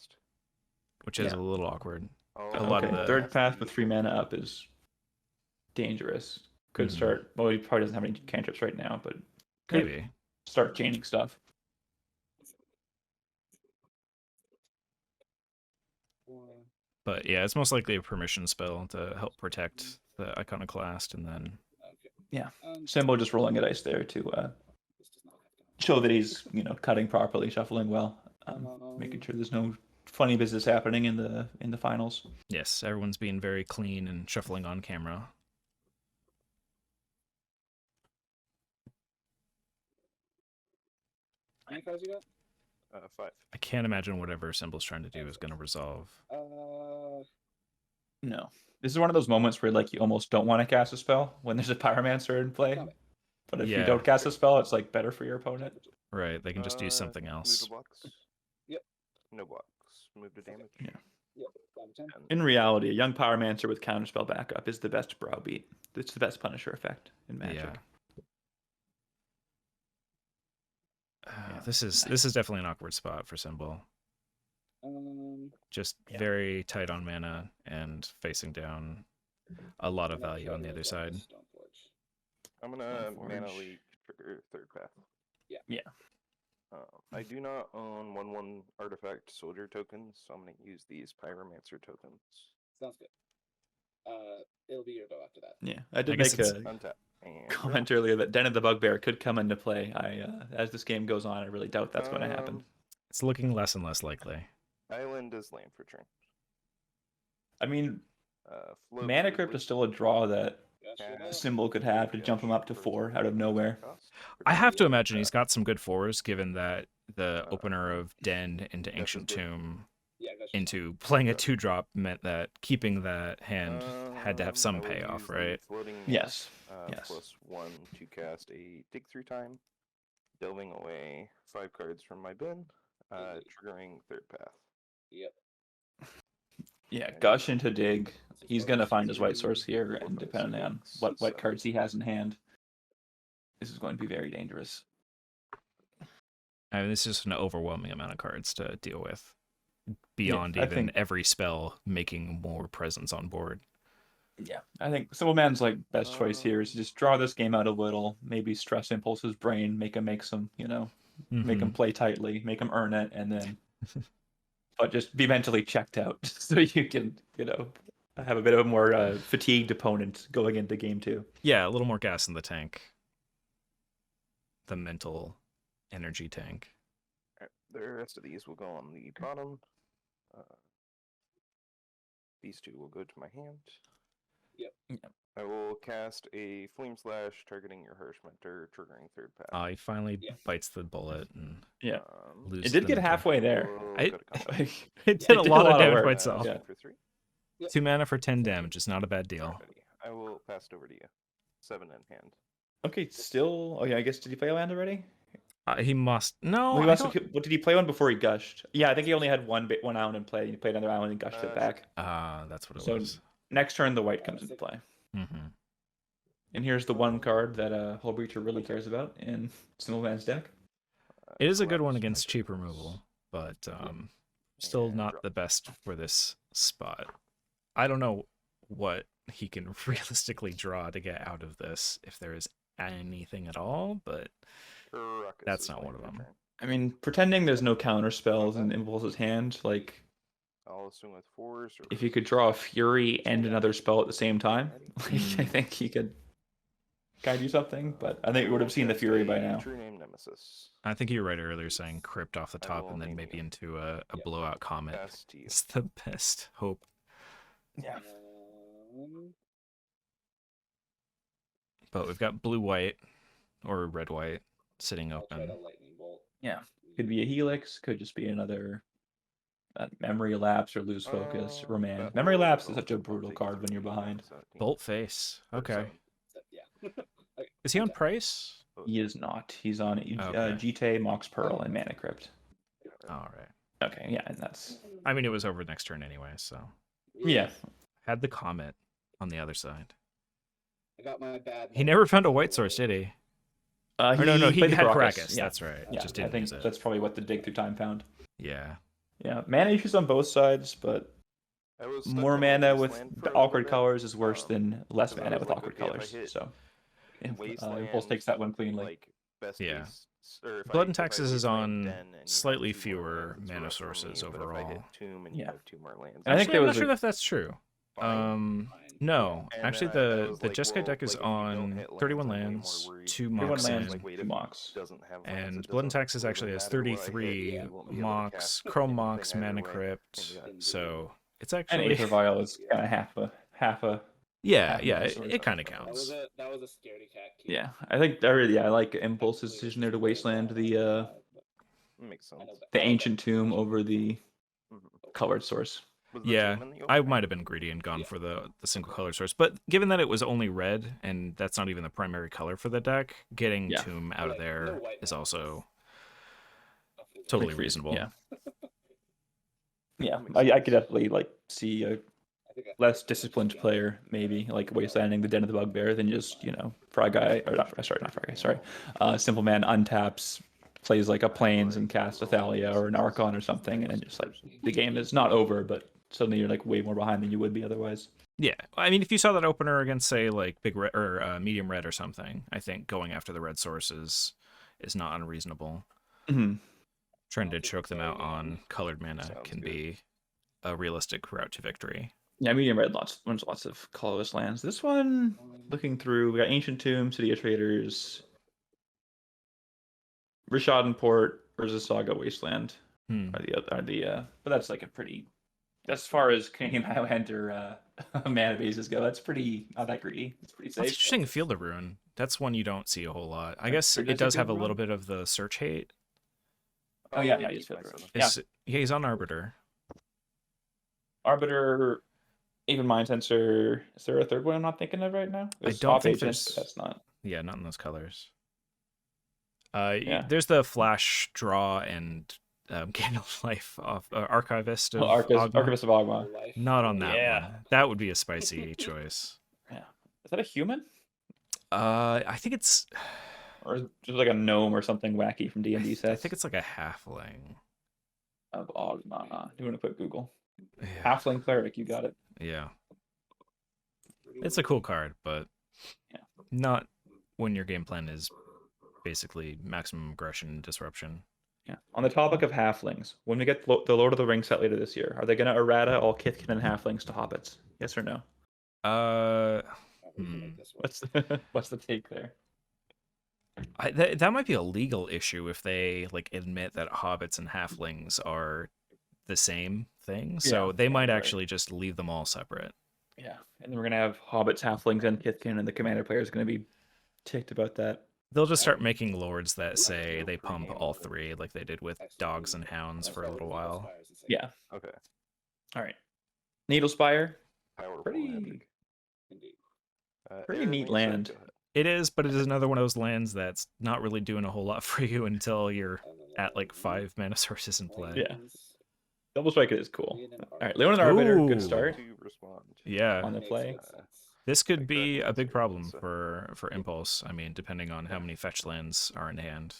which is Yeah. a little awkward. Oh, A lot of Okay, the third path with 3 mana up is dangerous. Could start. Well, he probably doesn't have any cantrips right now, but could Maybe. start chaining stuff. But yeah, it's most likely a permission spell to help protect the Iconoclast, and then Yeah, Symbol just rolling a dice there to show that he's cutting properly, shuffling well, making sure there's no funny business happening in the finals. yes, everyone's being very clean and shuffling on camera. How many cards you got? 5. I can't imagine whatever Symbol's trying to do is going to resolve. No, this is one of those moments where you almost don't want to cast a spell when there's a Pyromancer in play. But if you Yeah. don't cast a spell, it's better for your opponent. Right, they can just do something Move else. to blocks. Yep. No blocks. Move to damage. Yeah. Yep. 10. In reality, a young Pyromancer with counterspell backup is the best browbeat. It's the best Punisher effect in Magic. Yeah. This is definitely an awkward spot for Symbol. Just very tight on mana and facing down a lot of value on the other side. I'm gonna Stoneforge. mana leak trigger third path. Yeah. I do not own 1/1 artifact soldier tokens, so I'm gonna use these pyromancer tokens. Sounds good. It'll be your go after that. Yeah, I did guess make it's a Untap and comment earlier that Den of the Bugbear could come into play. As this game goes on, I really doubt that's going to happen. It's looking less and less likely. Island is land for turn. I mean, Float Mana Blue Crypt Blue. is still a draw that Gotcha. Symbol could have to jump him up to 4 out of nowhere. I have to imagine he's got some good fours, given that the opener of Den into Ancient Tomb Yeah, gotcha. into playing a 2-drop meant that keeping that hand had to have I some will payoff, use the right? Floating Yes. Mist, Yes. +1 to cast a dig through time, delving away 5 cards from my bin, triggering third path. Yep. Yeah, gush into dig. He's gonna find his white source here, and depending on what cards he has in hand, this is going to be very dangerous. I mean, this is just an overwhelming amount of cards to deal with, beyond I even think- every spell making more presence on board. Yeah, I think Simple Man's like best choice here is to just draw this game out a little, maybe stress Impulse's brain, make him make some, make him play tightly, make him earn it, and then, but just be mentally checked out so you can, have a bit of a more fatigued opponent going into game 2. Yeah, a little more gas in the tank. The mental energy tank. The rest of these will go on the bottom. These 2 will go to my hand. Yep. I will cast a Flame Slash targeting your Harsh Mentor, triggering 3rd path. He finally bites the bullet and loses. It did the get mentor. halfway there. It did a lot of damage work. by itself. Yeah. For 3. 2 mana for 10 damage is not a bad deal. I will pass it over to you. 7 in hand. Okay, still. Oh yeah, I guess did he play a land already? He must. No. Well, what did he play one before he gushed? Yeah, I think he only had one island in play. He played another island and gushed it back. That's what it was. Next turn, the white comes into play. Mm-hmm. And here's the one card that Hull Breacher really cares about in Simple Man's deck. It is a good one against cheap removal, but still not the best for this spot. I don't know what he can realistically draw to get out of this, if there is anything at all, but that's not one of them. I mean, pretending there's no counter spells in Impulse's hand, like, I'll assume with 4s. if you could draw a Fury and another spell at the same time, I think he could do something, but I think we would have seen the Fury by now. True name Nemesis. I think you were right earlier saying crypt off the top and then maybe into a blowout comet. It's the best hope. Yeah. But we've got blue-white or red-white sitting open. Yeah. Could be a Helix, could just be another Memory Lapse or Lose Focus, Remand. Memory Lapse is such a brutal card when you're behind. Bolt Face. Okay. Yeah. Is he on price? He is not. He's on GT, Mox Pearl, and Mana Crypt. All right. Okay, yeah, and that's... I mean, it was over next turn anyway, so... Yeah. Had the Comet on the other side. I got my bad. He never found a white source, did he? He had played Caracas. Yeah. That's right. Yeah, Just didn't I think use it. that's probably what the Dig Through Time found. Yeah. Yeah, mana issues on both sides, but more mana with awkward colors is worse than less mana with awkward colors. So, Impulse takes that one cleanly. Yeah. Blood and Taxes is on slightly fewer mana sources overall. Yeah. I think I'm not sure if that's true. No, actually, the Jeskai deck is on 31 lands, 2 Mox, and Blood and Taxes actually has 33 Mox, Chrome Mox, Mana Crypt. So it's actually. And Aether Vial is kind of half a. Yeah, it kind of counts. That was a scaredy cat. Yeah, I think I like Impulse's decision there to wasteland the Ancient Tomb over the colored source. Yeah, I might have been greedy and gone for the single color source, but given that it was only red and that's not even the primary color for the deck, getting Tomb out of there is also totally reasonable. Yeah, I could definitely see a less disciplined player maybe wastelanding the Den of the Bugbear than just Simple Man untaps, plays a Plains and casts a Thalia or an Archon or something, and then just the game is not over, but suddenly you're way more behind than you would be otherwise. Yeah, I mean, if you saw that opener against, say, big red or medium red or something, I think going after the red sources is not unreasonable. Mm-hmm. Trying to choke them out on colored mana can be a realistic route to victory. Yeah, medium red runs lots of colorless lands. This one, looking through, we got Ancient Tomb, City of Traders, Rishadan Port, Urza Saga, Wasteland. But that's a pretty. As far as Canadian Highlander mana bases go, that's pretty not that greedy. It's pretty safe. That's interesting. Field of Ruin. That's one you don't see a whole lot. I guess it does have a little bit of the search hate. Oh yeah, he's Field of Ruin. Yeah, he's on Arbiter. Arbiter, even Mind Sensor. Is there a third one I'm not thinking of right now? I don't think there's. That's not. Yeah, not in those colors. There's the flash draw and gain of life off Archivist of Archivist of Ogma. Not on that Yeah. one. That would be a spicy choice. Yeah. Is that a human? I think it's. Or is it just like a gnome or something wacky from D&D sets? I think it's like a halfling. Of Ogma. You want to put Google? Yeah. Halfling cleric, you got it. Yeah. It's a cool card, but not when your game plan is basically maximum aggression and disruption. Yeah. On the topic of halflings, when we get the Lord of the Rings set later this year, are they going to errata all Kithkin and halflings to hobbits? Yes or no? What's the take there? That might be a legal issue if they like admit that hobbits and halflings are the same thing. So they might actually just leave them all separate. Yeah, and then we're gonna have hobbits, halflings, and Kithkin, and the commander player is gonna be ticked about that. They'll just start making lords that say they pump all three, like they did with dogs and hounds for a little while. Yeah. Okay. All right. Needlespire. Powerful Pretty Aaron, neat what do you say? land. Go ahead. It is, but it is another one of those lands that's not really doing a whole lot for you until you're at like 5 mana sources in play. Yeah. Double Strike is cool. All right, Leonin Arbiter, good start To respond. Yeah. on the play. This could be a big problem for Impulse. I mean, depending on how many fetch lands are in hand.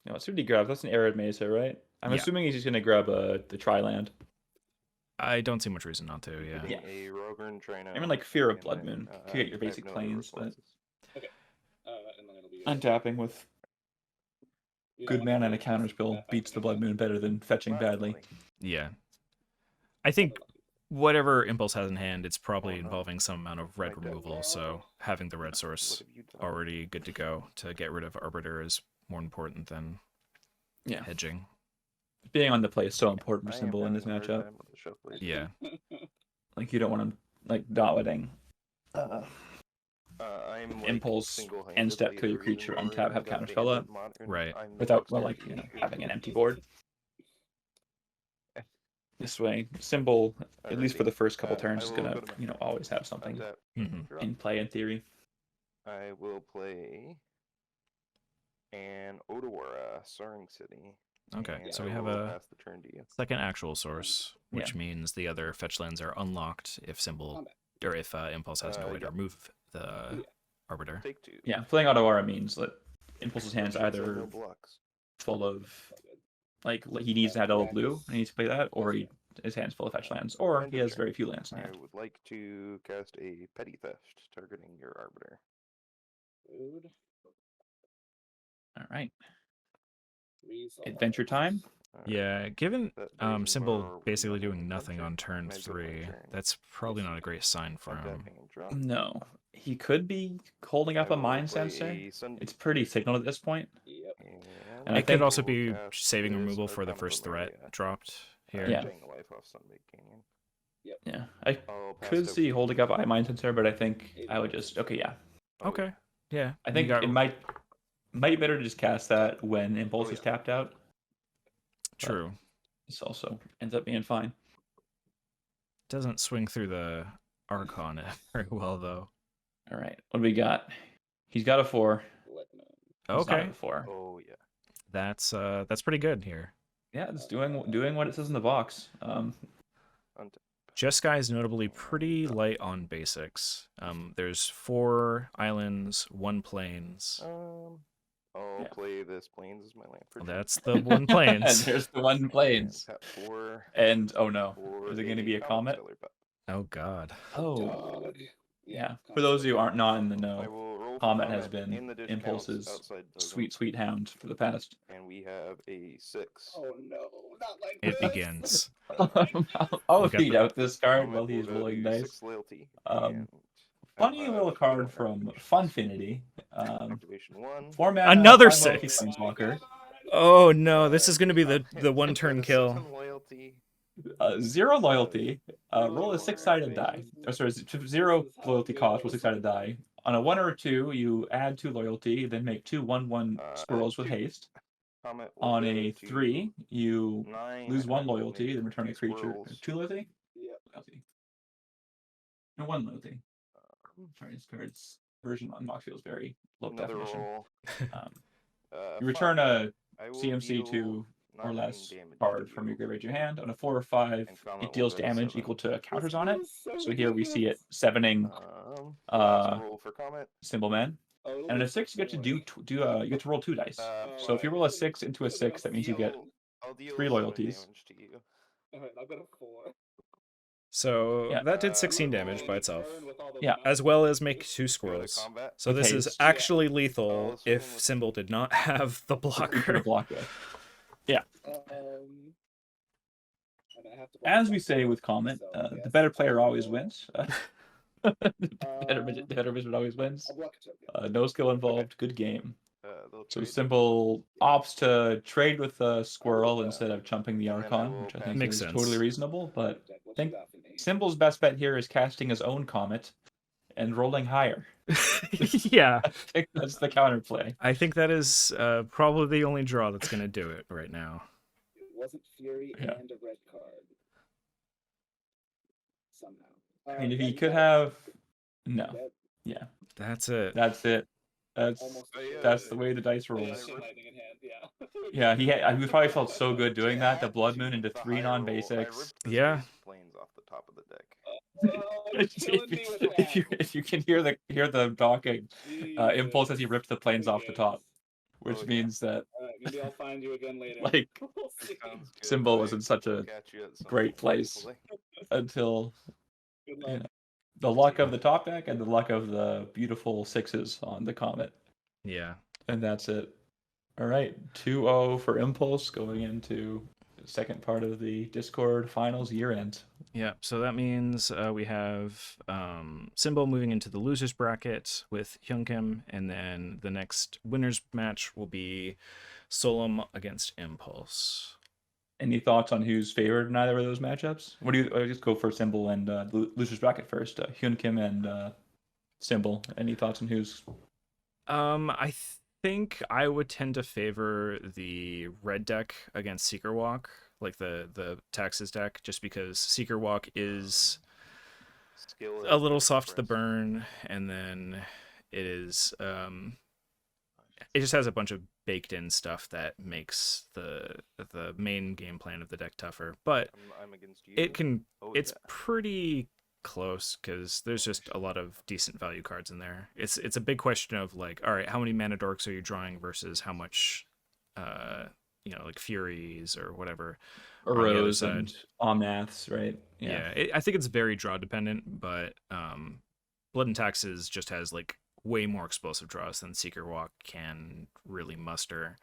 No, what did he grab? That's an Arid Mesa, right? I'm Yeah. assuming he's just gonna grab the Tri-land. I don't see much reason not to, yeah. Yeah. A Rogern Trino. I mean, like Fear of and Blood then, Moon. I You get your have basic no planes, but responses. And then it'll be untapping with good mana and a counter spell beats the Blood Moon better than fetching badly. Yeah. I think whatever Impulse has in hand, it's probably involving some amount of red removal, so having the red source What have you done? already good to go to get rid of Arbiter is more important than Yeah. hedging. Being on the play is so important for I am Symbol in this having a hard matchup. time with the shuffling. Yeah. Like, you don't want him, like, dotting. I'm like Impulse, single-handedly end step, kill your the creature, reason untap, have why counter the spell up. modern- Right. I'm the Without, most well, like, dedicated having an who empty uses board. it. This way, Symbol, at least for the first couple I turns, is will gonna, go to my always have something untap, Mhm. drop. in play in theory. I will play an Odawara, Soaring City. Okay, and so I we have will a pass the turn to you. second actual source, which means the other fetch lands are unlocked if Symbol or if Impulse has no way to yeah. remove the Arbiter. Take two. Yeah, playing Otawara means that Impulse's hand's So either no blocks. full of, like, he needs to have double blue, and he needs to play that, or his hand's full of fetch lands, or End he of has turn. very few lands in I hand. would like to cast a Petty Theft targeting your Arbiter. All right. Resolve. Adventure time. Alright, Yeah, given that brings Symbol our basically one doing nothing adventure. on turn Magic 3, Lantern. that's probably not a great sign for him. Untapping and drop. No, he could be holding up I a will Mind play Sensor. a Sun- It's pretty signaled at this point. Yep. And I It could think- also will be cast saving this removal for the Arcana of first threat Lemuria. dropped here. Yeah. Drain the life off Sunbaked Canyon. Yeah, I I'll pass could it see over. holding up a Mind Sensor, but I think I would just yeah. Okay. Yeah. I you think got- it might be better to just cast that when Impulse is tapped out. True. This also ends up being fine. Doesn't swing through the Archon very well though. All right, what do we got? He's got a 4. He's not Okay. at a 4. Oh yeah. That's pretty good here. Yeah, it's doing what it says in the box. Jeskai is notably pretty light on basics. There's 4 islands, 1 plains. I'll play this Plains as my land for turn. That's the 1 plains. And there's the 1 plains. Tap 4 And oh no, for is it going to be a comet? Stellar Pup. Oh god. Oh, Dog. yeah. For those of you who aren't not in the I know, will roll for Comet has in been the discounts Impulse's outside Dozen, sweet hound for the past. And we have a 6. Oh no, not like It this. begins. I'll Look at feed the- out this card Comet while he's will rolling do dice. 6 loyalty. Um, and Funny have little card from Funfinity. Activation 1. 4 mana. Another 5 loyalty 6. Planeswalker. Oh no, this is going to be the 1 turn kill. 7 loyalty. 0 loyalty. Roll a 6-sided die. Or sorry, 0 loyalty cost. Roll 6-sided die. On a 1 or a 2, you add 2 loyalty, then make 2 1/1 squirrels with 2. haste. Comet will On go a to 3, you 9, lose and 1 I will loyalty, make then return a 3 creature. squirrels. 2 loyalty? Yep. Loyalty. No, 1 loyalty. Sorry, this card's version unlock feels very low Another definition. roll. Um, you return a I will CMC deal to or less card from your graveyard to your hand. On a 4 or 5, it deals damage equal to counters on it. So here we see it 7ing Symbol Man. And on a 6, you get to you get to roll 2 dice. So if you roll a 6 into a 6, that means you get 3 loyalties. Alright, I've got a 4. So Yeah. that did 16 damage by itself. Yeah. As well as make 2 squirrels. So this is actually lethal if Symbol did not have the blocker. Yeah. As we say with Comet, the better player always wins. The better wizard always wins. No skill involved, good game. So Symbol opts to trade with the squirrel instead of chumping the Archon, which I think Makes is sense. totally reasonable, but I think Symbol's best bet here is casting his own Comet and rolling higher. Yeah. I think that's the counterplay. I think that is probably the only draw that's going to do it right now. It wasn't Fury and a red card. Somehow. I mean, if he could have... No. Yeah. That's it. That's it. That's the way the dice rolls. Yeah, he probably felt so good doing that. The Blood Moon into 3 non-basics. Yeah. Planes off the top of the deck. If you can hear the docking, Impulse as he ripped the planes off the top, which means that maybe I'll find you again later. like Symbol was in such a great place until the luck of the top deck and the luck of the beautiful 6s on the Comet. Yeah. And that's it. All right, 2-0 for Impulse going into the second part of the Discord finals year end. Yeah, so that means we have Symbol moving into the losers bracket with Hyunkim, and then the next winners match will be Solom against Impulse. Any thoughts on who's favored in either of those matchups? What do you just go for Symbol and losers bracket first? Hyunkim and Symbol. Any thoughts on who's? I think I would tend to favor the red deck against Seeker Walk, like the Taxes deck, just because Seeker Walk is a little soft to the burn, and then it is it just has a bunch of baked in stuff that makes the main game plan of the deck tougher. But it's pretty close because there's just a lot of decent value cards in there. It's a big question of like, all right, how many mana dorks are you drawing versus how much like Furies or whatever. Rose and Omnaths, right? Yeah, I think it's very draw dependent, but Blood and Taxes just has like way more explosive draws than Seeker Walk can really muster,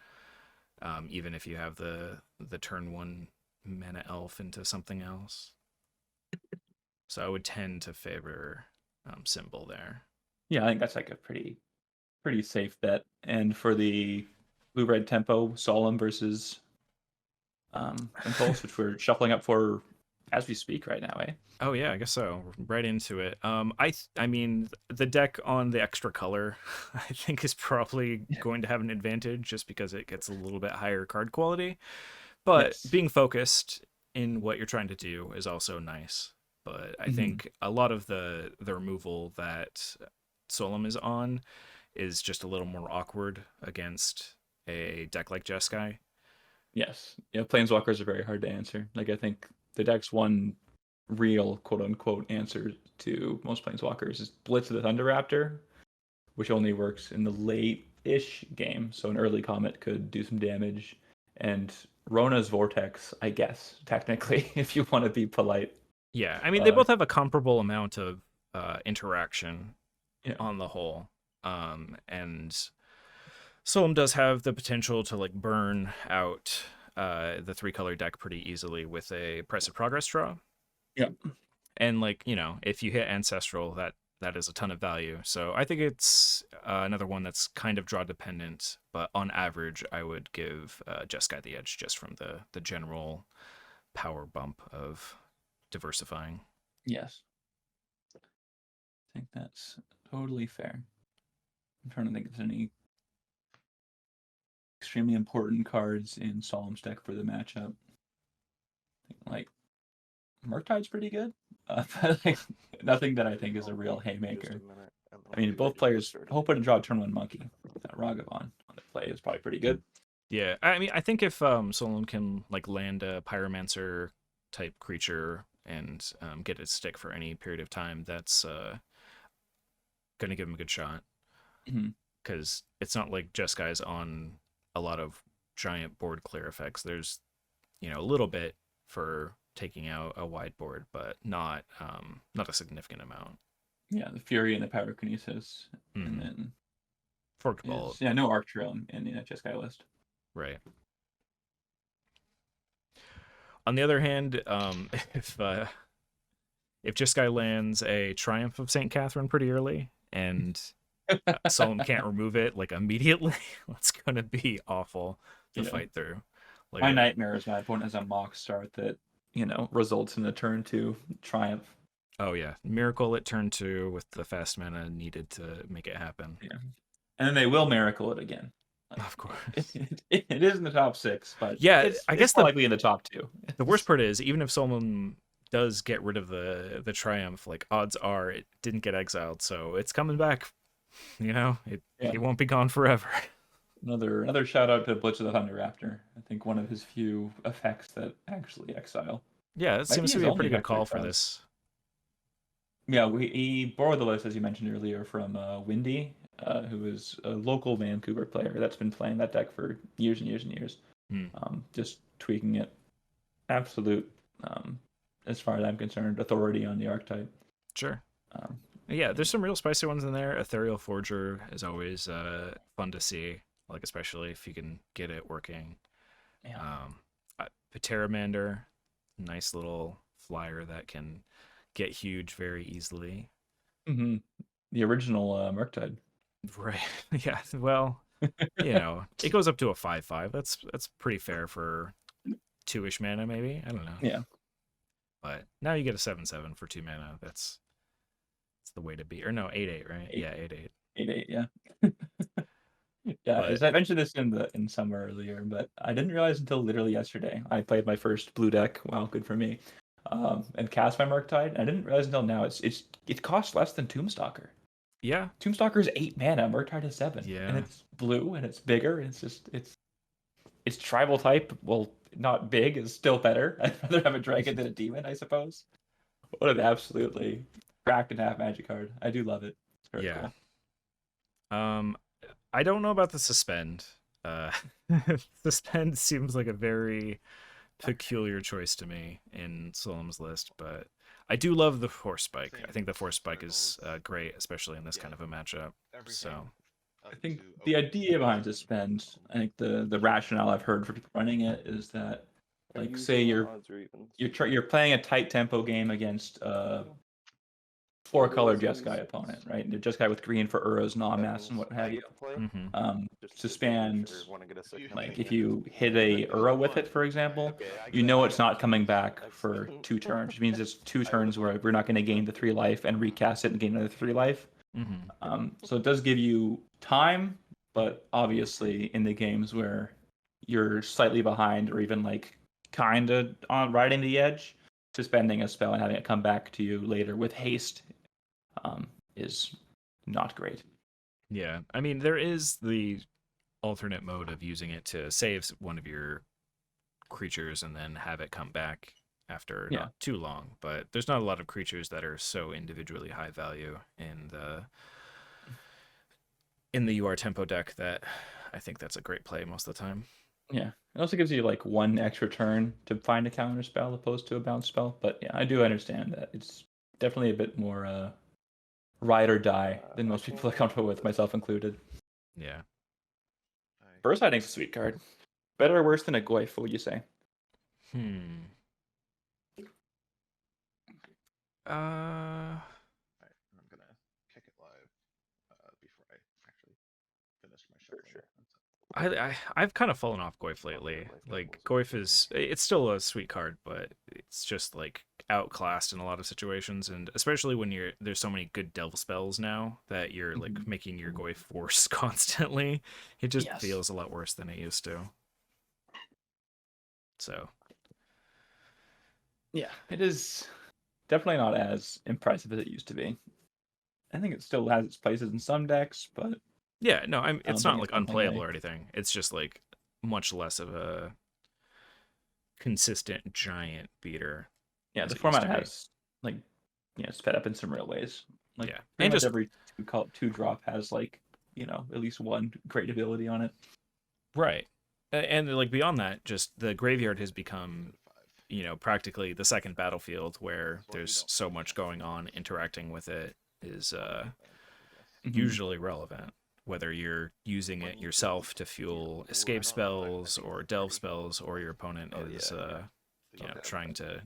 even if you have the turn 1 mana elf into something else. So I would tend to favor Symbol there. Yeah, I think that's like a pretty safe bet. And for the blue-red tempo, Solemn versus Impulse, which we're shuffling up for as we speak right now, eh? Oh yeah, I guess so. Right into it. I mean, the deck on the extra color, I think, is probably going to have an advantage just because it gets a little bit higher card quality. But being focused in what you're trying to do is also nice. But I think a lot of the removal that Solom is on is just a little more awkward against a deck like Jeskai. Yes. Yeah, Planeswalkers are very hard to answer. Like, I think the deck's one real quote-unquote answer to most Planeswalkers is Blitz of the Thunder Raptor, which only works in the late-ish game. So an early Comet could do some damage. And Rona's Vortex, I guess, technically, if you want to be polite. Yeah, I mean, they both have a comparable amount of interaction on the whole. And Solom does have the potential to like burn out the 3-color deck pretty easily with a Price of Progress draw. Yeah. And like, if you hit Ancestral, that is a ton of value. So I think it's another one that's kind of draw dependent, but on average, I would give Jeskai the edge just from the general power bump of diversifying. Yes. I think that's totally fair. I'm trying to think if there's any extremely important cards in Solemn's deck for the matchup. Like, Murktide's pretty good, but like, nothing that I think is a real haymaker. I mean, both players hoping to draw a turn 1 monkey. Ragavan on the play is probably pretty good. Yeah, I mean, I think if Solon can like land a pyromancer type creature and get its stick for any period of time, that's gonna give him a good shot. Because it's not like Jeskai on a lot of giant board clear effects. There's a little bit for taking out a wide board, but not a significant amount. Yeah, the Fury and the Pyrokinesis, and then Forked Ball. Yeah, no Arc Trail in the Jeskai list. Right. On the other hand, if Jeskai lands a Triumph of St. Catherine pretty early and Solon can't remove it like immediately, it's gonna be awful to fight through. Like, my nightmare is my opponent has a mock start that results in a turn 2 Triumph. Oh yeah, Miracle at turn 2 with the fast mana needed to make it happen. Yeah, and then they will Miracle it again. Of course, it is in the top 6, but yeah, I guess likely in the top 2. The worst part is, even if Solon does get rid of the Triumph, like odds are it didn't get exiled, so it's coming back. It won't be gone forever. Another shout out to Blitz of the Thunder Raptor. I think one of his few effects that actually exile. Yeah, it seems to be a pretty good call for this. Yeah, he borrowed the list, as you mentioned earlier, from Windy, who is a local Vancouver player that's been playing that deck for years and years and years. Just tweaking it. Absolute, as far as I'm concerned, authority on the archetype. Sure. Yeah, there's some real spicy ones in there. Ethereal Forger is always fun to see, like especially if you can get it working. Yeah. Pteramander, nice little flyer that can get huge very easily. The original Murktide. Right. Yeah. Well, it goes up to a 5/5. That's pretty fair for 2-ish mana, maybe. I don't know. Yeah. But now you get a 7/7 for 2 mana. That's the way to be. Or no, 8/8, right? 8. Yeah, 8/8. 8/8, yeah. Yeah, as I mentioned this in summer earlier, but I didn't realize until literally yesterday. I played my first blue deck. Wow, good for me. And cast my Murktide. And I didn't realize until now it costs less than Tombstalker. Yeah. Tombstalker is 8 mana. Murktide is 7. Yeah. And it's blue and it's bigger. And it's tribal type. Well, not big is still better. I'd rather have a dragon than a demon, I suppose. What an absolutely cracked in half magic card. I do love it. It's very cool. I don't know about the suspend. Suspend seems like a very peculiar choice to me in Solom's list, but I do love the Force Spike. I think the Force Spike is great, especially in this kind of a matchup. So I think the idea behind suspend, I think the rationale I've heard for people running it is that, like, say you're playing a tight tempo game against 4-color Jeskai opponent, right? The Jeskai with green for Uros, Namas, and what have you. Suspend, like if you hit a Uro with it, for example, it's not coming back for 2 turns, which means it's 2 turns where we're not going to gain the 3 life and recast it and gain another 3 life. So it does give you time, but obviously in the games where you're slightly behind or even like kind of on riding the edge, suspending a spell and having it come back to you later with haste is not great. Yeah, I mean, there is the alternate mode of using it to save one of your creatures and then have it come back after not too long, but there's not a lot of creatures that are so individually high value in the UR tempo deck that I think that's a great play most of the time. Yeah, it also gives you like 1 extra turn to find a counter spell opposed to a bounce spell, but yeah, I do understand that it's definitely a bit more ride or die than most people are comfortable with, myself included. Yeah. Burst Hiding's a sweet card. Better or worse than a Goyf, what would you say? I'm gonna kick it live before I actually finish my shuffling. I've kind of fallen off Goyf lately. Like, Goyf it's still a sweet card, but it's just like outclassed in a lot of situations, and especially when there's so many good delve spells now that you're like making your Goyf worse constantly. It just feels a lot worse than it used to. So yeah, it is definitely not as impressive as it used to be. I think it still has its places in some decks, but yeah, no, it's not like unplayable or anything. It's just like much less of a consistent giant beater. Yeah, as the it used format to be. has like sped up in some real ways. Like Yeah. pretty And much just every two drop has like at least one great ability on it. right. And like beyond that, just the graveyard has become practically the second battlefield where there's so much going on. Interacting with it is usually relevant, whether you're using it yourself to fuel escape spells or delve spells, or your opponent is trying to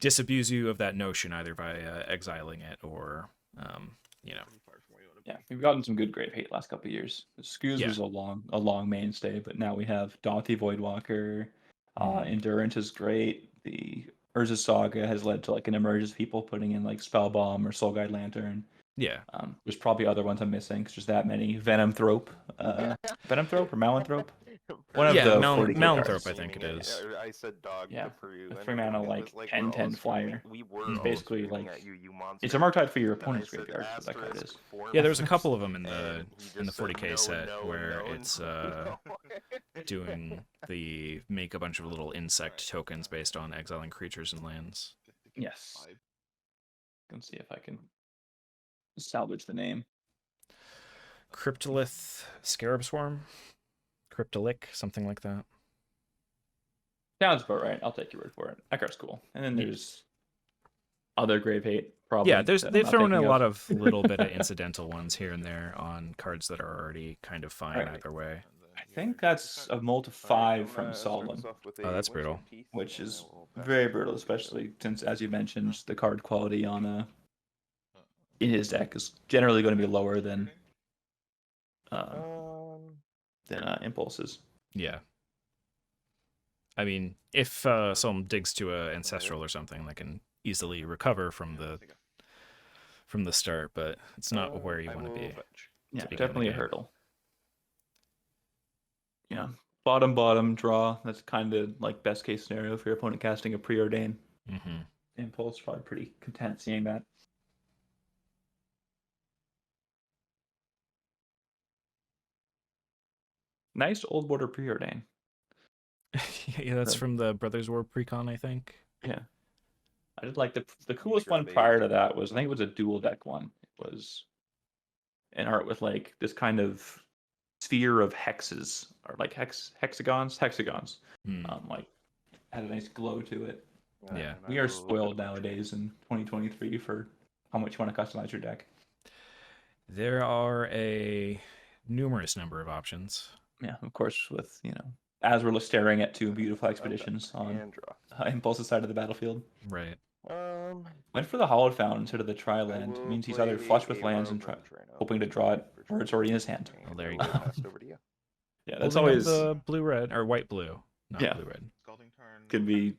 disabuse you of that notion either by exiling it or Yeah, we've gotten some good grave hate last couple of years. Scoos Yeah. was a long mainstay, but now we have Daunte Voidwalker. Endurance is great. The Urza Saga has led to like an emergence of people putting in like Spellbomb or Soul Guide Lantern. Yeah. There's probably other ones I'm missing because there's that many. Venomthrope. Venomthrope or Malanthrope? One of the 40K Malanthrope, cards. I think it is. I said dog. Yeah, for you. a And 3-mana it like was like 10/10 flyer. We were It's all basically screaming like at you it's a Murktide for your And I opponent's said graveyard. That card asterisk is. for Yeah, there's a months, couple of them in and the he just 40K said, set no, where no, it's no. doing the make a bunch of little insect tokens based on exiling creatures and lands. Yes. Let's see if I can salvage the name. Cryptolith Scarab Swarm? Cryptolic, something like that. Sounds about right. I'll take your word for it. That card's cool. And then there's other grave hate. Probably. Yeah, that I'm they've not thrown in a thinking lot of little bit of incidental ones here and there on cards that are already kind of fine Right. either way. I think that's a multi 5 from Solon, Oh, that's brutal. which is very brutal, especially since, as you mentioned, the card quality on in his deck is generally going to be lower than Impulses. Yeah. I mean, if someone digs to a ancestral or something, they can easily recover from the start, but it's not where you want to be. Yeah, begin the definitely a game. hurdle. Yeah, bottom draw. That's kind of like best case scenario for your opponent casting a preordain. Mm-hmm. Impulse probably pretty content seeing that. Nice old border preordain. Yeah, that's from the Brothers War Precon, I think. Yeah. I did like the coolest one prior to that was, I think it was a dual deck one. It was an art with like this kind of sphere of hexes, or like hexagons. Like had a nice glow to it. Yeah. We are spoiled nowadays in 2023 for how much you want to customize your deck. There are a numerous number of options. Yeah, of course, with as we're staring at two beautiful expeditions on Impulse's side of the battlefield. Right. Went for the Hollowed Fountain instead of the Tri-land. It means he's either flush with lands and hoping to draw it, or it's already in his hand. Well, there you go. Yeah, that's Holding always up the blue-red, or white-blue, not Yeah. blue-red. could be.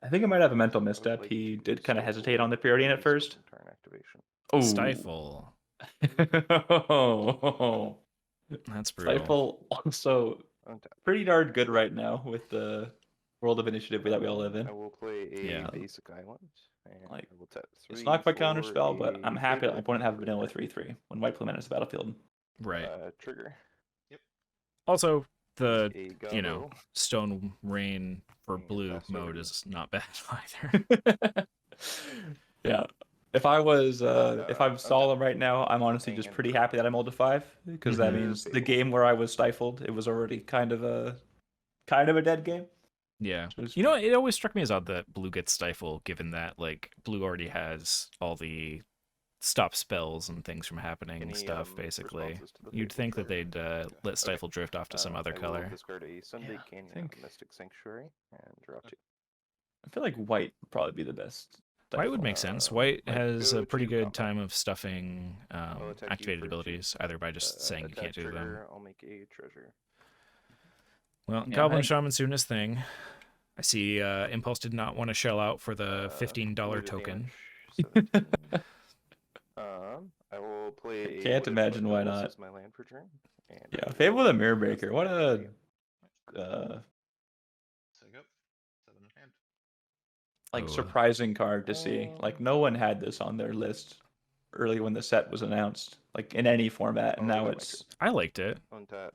I think it might have a mental misstep. He did kind of hesitate on the Preordain at first. Oh, Stifle. That's brutal. Stifle also pretty darn good right now with the world of initiative that we all live in. I will play a Yeah. basic island. And Like, I will tap It's 3 not quite for counterspell, but I'm a happy that my favorite opponent have a vanilla creature. 3/3 when white blue enters the battlefield. Right. Trigger. Also, the A gumbo. Stone Rain for Yeah, blue that's mode already- is not bad either. Yeah. If I was if I'm Solemn right now, I'm honestly just pretty happy that I'm old to 5, because that Mhm. means the game where I was stifled, it was already kind of a dead game. Yeah. So it's- You know, it always struck me as odd that blue gets stifle, given that like blue already has all the stop spells and things from happening and Any, stuff. Basically, responses to the you'd favorite think that card? they'd let stifle drift off to some other I will color. discard a Sunday Yeah, I Canyon think- Mystic Sanctuary and draw 2. I feel like white would probably be the best. White would stifle. make sense. White like, has a go pretty to good combat. time of stuffing I'll attack you activated for abilities, 2. either by just saying you Attack can't do them. trigger, I'll make a treasure. Well, Yeah, Goblin I- Shaman's doing his thing. I see Impulse did not want to shell out for the $15 Blue to token. damage, 17. I will play. a Can't What If imagine Blood why Devils not. as my land per turn. And I Yeah, will Fable the Mirror cast Breaker. the What Mirror a Breaker. So go. 7 in hand. Oh, surprising card to see. Like, no one had this on their list early when the set was announced, like in any format, and Oh, now my it's I liked it. Untap.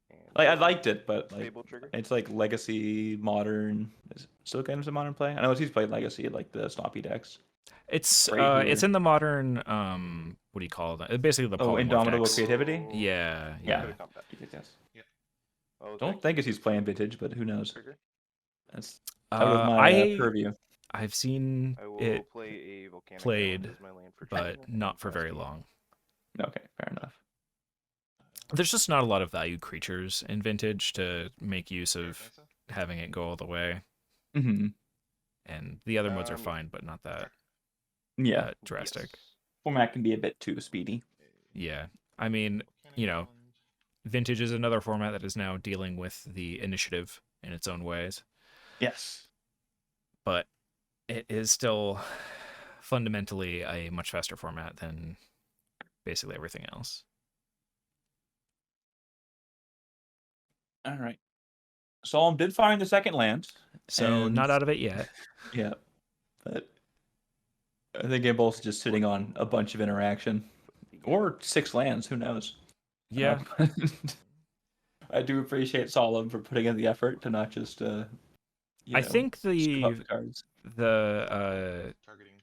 And Like I liked it, but like Fable trigger. it's like Legacy, Modern. Is it still games of Modern play? I know he's played Legacy, like the Stompy decks. It's Right it's here. in the modern what do you call it? Basically the polymorph Indomitable decks. Creativity. Yeah. Yeah. Combat. Yes. Yep. Oh, Don't think he's playing Vintage, but who knows? Trigger. That's out of my I purview. I've seen I will it play a volcanic played, island as my land for but turn, not and for cast very a- long. Okay, fair enough. There's just not a lot of valued creatures in Vintage to make use of having it go all the way. Mm-hmm. And the other modes are fine, but not that Yeah. drastic. Yes. Format can be a bit too speedy. Yeah. I mean, you know, Vintage is another format that is now dealing with the initiative in its own ways. Yes. But it is still fundamentally a much faster format than basically everything else. All right. Solemn did find the second land. So and- not out of it yet. Yeah. But I think Impulse is just sitting on a bunch of interaction. Or 6 lands, who knows? Yeah. I do appreciate Solemn for putting in the effort to not just I think scoop up the cards. the Targeting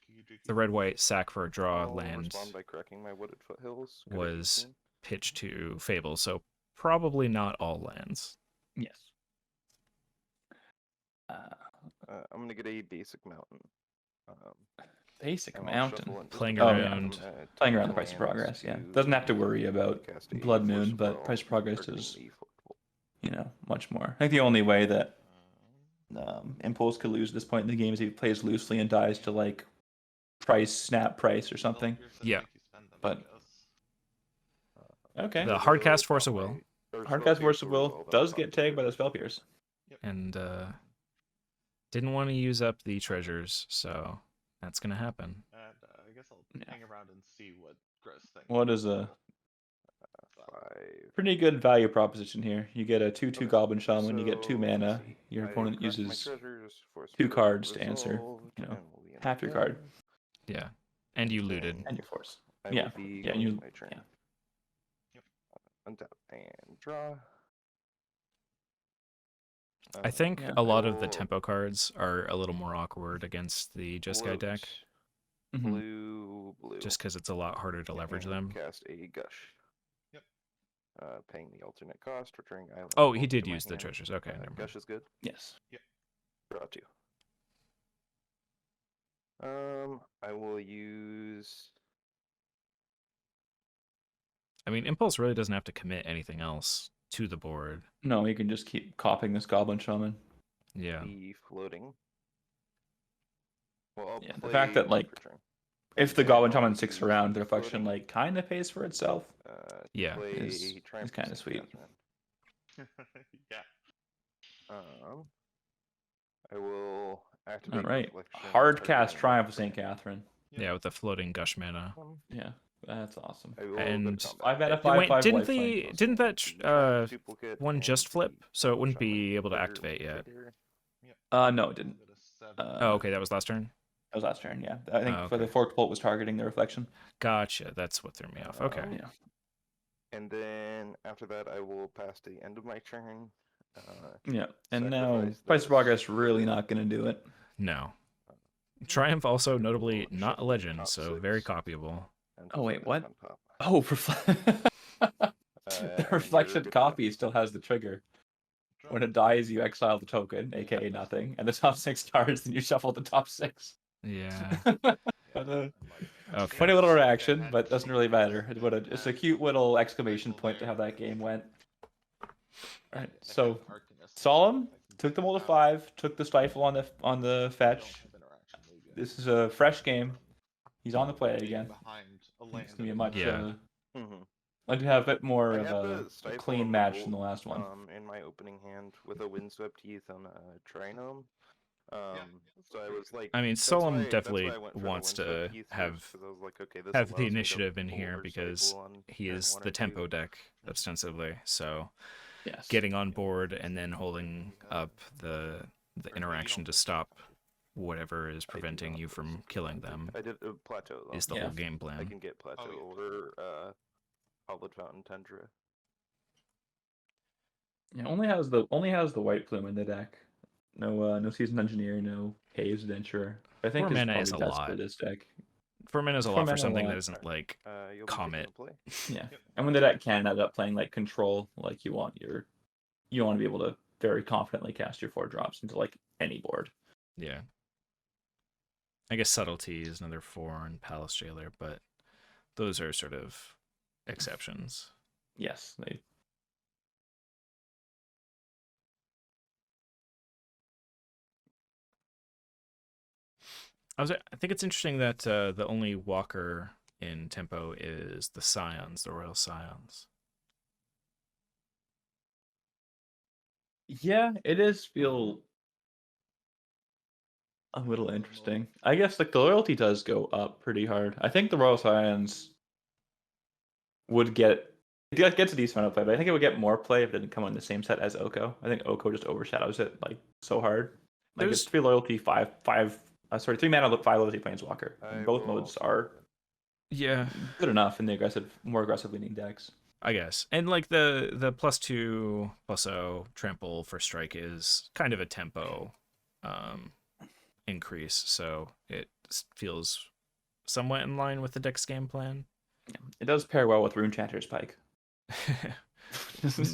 red white sack for a draw I'll land respond by correcting my wooded foothills. Go to was 18. pitched to Fable, so probably not all lands. Yes. I'm gonna get a basic mountain. Basic and I'll mountain. shuffle into Playing the bottom, around. Playing around tap the Price of Progress, lands yeah. to Doesn't have to worry about cast a Blood force Moon, but spell, Price of Progress targeting is, the football. you know, much more. I think the only way that Impulse could lose at this point in the game is if he plays loosely and dies to like snap price or something. Yeah. But okay. The hardcast Force of Will. Hardcast Force of Will does get tagged by the Spell Pierce. And didn't want to use up the treasures, so that's gonna happen. And I guess I'll hang around and see what Gross thinks. What is a 5. pretty good value proposition here? You get a 2/2 Goblin Shaman, you get 2 So, mana. let's see. Your I opponent craft my uses treasures, force 2 field cards to answer, resolved, you know, and we'll be in half your the card. game. Yeah. And you looted. And your force. I Yeah. will be Yeah, going you to my turn. yeah. Untap and draw. I think Yeah. a lot of the will tempo cards are a little more awkward against the Jeskai deck, Mhm. Blue. just because it's a lot harder to leverage and them. Cast a gush. Yep. Paying the alternate cost, returning island. Oh, he gold did to my use the hand. treasures. Okay, never mind. Gush is good. Yes. Draw 2. I will use. I mean, Impulse really doesn't have to commit anything else to the board. No, you can just keep copying this Goblin Shaman. Yeah. The floating. Well, I'll Yeah, the play fact that, like, return. If the And Goblin I'll Shaman sticks use around, the the reflection floating, like kind of pays for itself. Yeah. play Is Triumph kinda of sweet. Yeah. I will activate. All right. Reflection, Hard target cast island Triumph of for St. mana. Catherine. Yeah, with the floating gush mana. Yeah, that's awesome. I will go to And combat. I've had a Wait, 5/5 didn't lifelink. didn't that Triumph duplicate one and just flip? the So it wouldn't Shaman be able to trigger activate yet. trigger. No, it didn't. Oh, okay, that was last turn. That was last turn, yeah. I think Oh, for the okay. Forked Bolt was targeting the reflection. Gotcha. That's what threw me off. Okay. Yeah. And then after that, I will pass to the end of my turn. Yeah. And now Sacrifice Price this. of Progress really not going to do it. No. Triumph also notably will not a shuffle legend, top so 6. very copyable. And Oh, wait, put what? on top. Oh, and the then reflection you're copy still has the trigger. When it dies, you exile the token, aka nothing, and the top 6 cards, then you shuffle the top 6. Yeah. Okay. Okay. Funny little reaction, but doesn't really matter. It's a cute little exclamation point to how that game went. Alright, so Solemn took the mold of 5, took the stifle on the fetch. This is a fresh game. He's on the play again. It's gonna be a much Yeah. like to have a bit more I of have a the stifle clean of the match bolt, than the last one. In my opening hand with a windswept heath on a trinome. So I was like, I mean, that's Solemn why I definitely went for the wants to windswept heath have first, 'cause I was like, okay, this have the allows me to initiative in here over because stifle on he turn is 1 the or 2. tempo deck ostensibly. So Yes. getting on board and then holding up the interaction to stop whatever is preventing you from killing them I did a plateau though. is the Yeah. whole game I plan. can get plateau or Hollowed Fountain Tundra. Yeah, only has the white plume in the deck. No seasoned engineer, no Caves Adventurer. I think 4 is mana is probably a best lot. for this deck. 4 mana is a 4 lot for mana something lot. that isn't like You'll Comet. be taking a play. Yeah, and when the deck can end up playing like control, like you want to be able to very confidently cast your 4 drops into like any board. Yeah. I guess Subtlety is another 4 and Palace Jailer, but those are sort of exceptions. Yes, they. I think it's interesting that the only walker in Tempo is the Scions, the Royal Scions. Yeah, it is feel a little interesting. I guess like the loyalty does go up pretty hard. I think the Royal Scions would get a decent amount of play, but I think it would get more play if it didn't come in the same set as Oko. I think Oko just overshadows it like so hard. Like it's 3 loyalty, 3 mana, 5 loyalty planeswalker. And both modes are good enough in the more aggressive leaning decks. I guess. And like the +2/+0 trample for strike is kind of a tempo increase, so it feels somewhat in line with the deck's game plan. Yeah. It does pair well with Rune Chanter's Pike.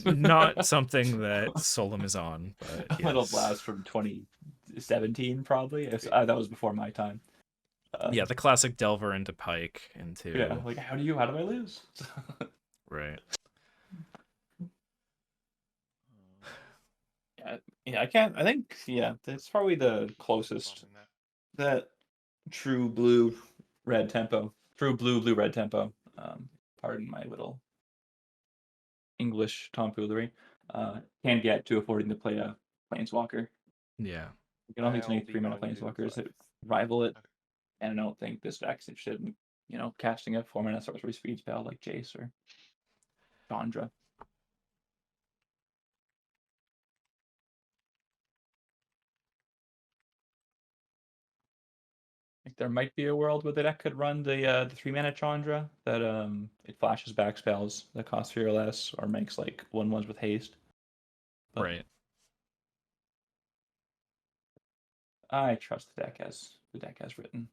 Not something that Solom is on, but yes. Little blast from 2017 probably. That was before my time. Yeah, the classic Delver into Pike into. Yeah, like how do I lose? Right. Yeah, I can't. I think that's probably the closest that true blue-red tempo, true blue-red tempo. Pardon my little English tomfoolery. Can get to affording to play a planeswalker. Yeah. You can only think 3 mana planeswalkers that rival it, and I don't think this deck's interested in casting a 4 mana sorcery speed spell like Jace or Chandra. There might be a world where the deck could run the 3 mana Chandra that it flashes back spells that cost 3 or less, or makes like 1/1s with haste. But right. I trust the deck as written.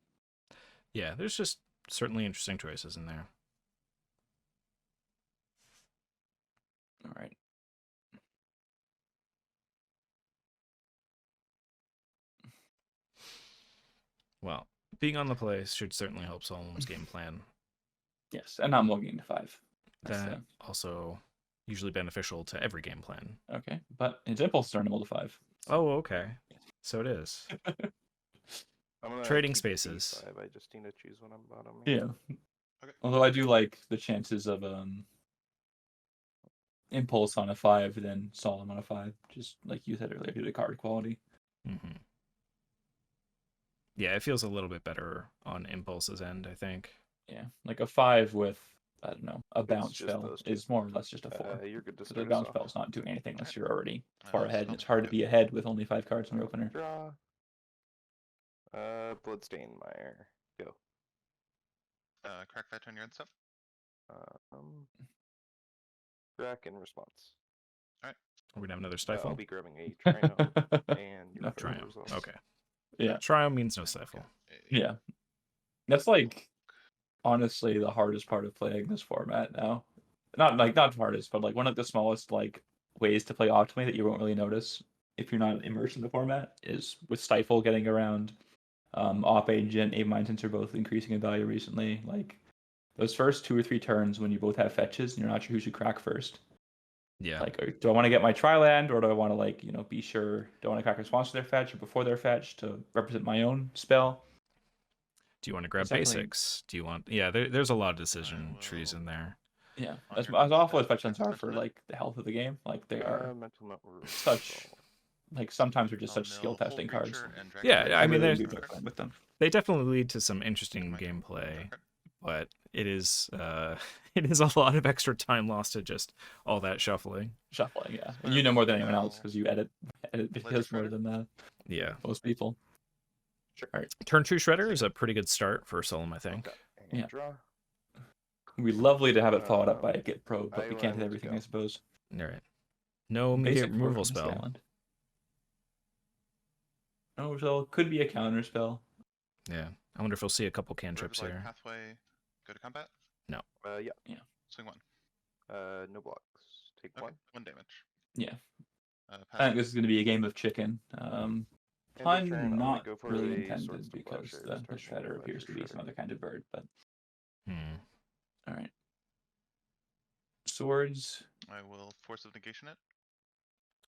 Yeah, there's just certainly interesting choices in there. All right. Well, being on the play should certainly help Solom's game plan. Yes, and I'm logging into 5. That also usually beneficial to every game plan. Okay, but his impulses are to 5. Oh, okay. So it is. Trading spaces. I just need to choose when I'm bottom. Yeah. Okay. Although I do like the chances of impulse on a 5 than Solemn on a 5, just like you said earlier, due to card quality. Mm-hmm. Yeah, it feels a little bit better on Impulse's end, I think. Yeah, like a 5 with, I don't know, a bounce spell is more or less just a 4. You're good to so start the bounce off. spell's not doing anything unless you're already far ahead, and it's hard to be ahead with only 5 cards in your opener. Draw. Bloodstainmire. Go. Crack that on your end stuff. Crack in response. Alright. We're gonna have another Stifle? I'll be grabbing a Triumph and no Triumph. Okay. Yeah. Triumph means no Stifle. Yeah. That's like honestly the hardest part of playing this format now. Not hardest, but like one of the smallest like ways to play optimally that you won't really notice if you're not immersed in the format is with Stifle getting around. Op Agent, Ape Mind Sensor both increasing in value recently. Like those first 2 or 3 turns when you both have fetches and you're not sure who should crack first. Yeah. Like, do I want to get my Tri-land, or do I want to be sure? Do I want to crack a response to their fetch or before their fetch to represent my own spell? Do you want to grab basics? Do you want? Yeah, there's a lot of decision trees in there. Yeah, as awful as fetch lands are for like the health of the game, like they are such. Like sometimes they're just such skill testing cards. Yeah, I mean, with them. They definitely lead to some interesting gameplay, but it is a lot of extra time lost to just all that shuffling. Yeah. And you know more than anyone else because you edit videos more than most people. Sure. All right. Turn 2 Shredder is a pretty good start for Solom, I think. Yeah. We'd lovely to have it followed up by a Get Probe, but we can't hit everything, I suppose. All right. No immediate Basic removal Fortress spell. Island. Oh, so could be a counter spell. Yeah. I wonder if we'll see a couple River's cantrips Light here. Pathway, go to combat? No. Yeah. Swing 1. No blocks. Take Okay, 1. 1 damage. Yeah. I Pass think this is going to be a game of chicken. End of Pun turn, I'm gonna not go for really a intended Swords to because Plowshares, the targeting shredder Ledger appears to be some Shredder. other kind of bird, but Hmm. all right. Swords. I will Force of Negation it.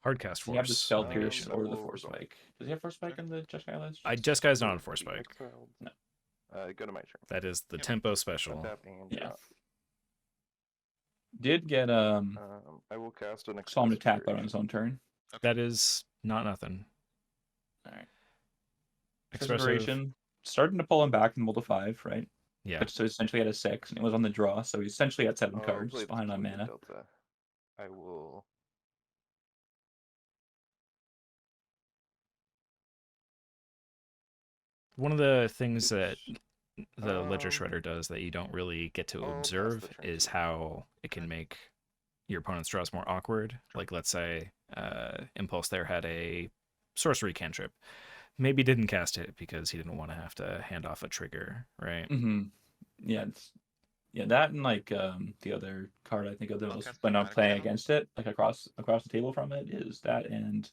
Hardcast Do you have the Force. Spell Pierce Negation. or the will Force resolve. Spike? Does he have Force Spike in the Jeskai list? Jeskai's not on Force Be Spike. exiled. No. Go to my turn. That is the Yep. tempo special. Untap and Yeah. drop. Did get I will cast an Solemn to Express tap out on Fury. his own turn. That is not nothing. All right. Expressive. Desperation. Starting to pull him back from to 5, right? Yeah. But so essentially at a 6, and it was on the draw, so he's essentially at 7 I'll cards play the behind on Fleeting mana. Delta. I will. One of the things that the Ledger Shredder does that you don't really get to I'll pass observe the turn is to you. how it can make your opponent's draws more awkward. Like, let's say Impulse there had a sorcery cantrip. Maybe didn't cast it because he didn't want to have to hand off a trigger, right? Mm-hmm. Yeah, that and like the other card I think of the most cast when I'm Dramatic playing Channel. against it, like across the table from it, is that and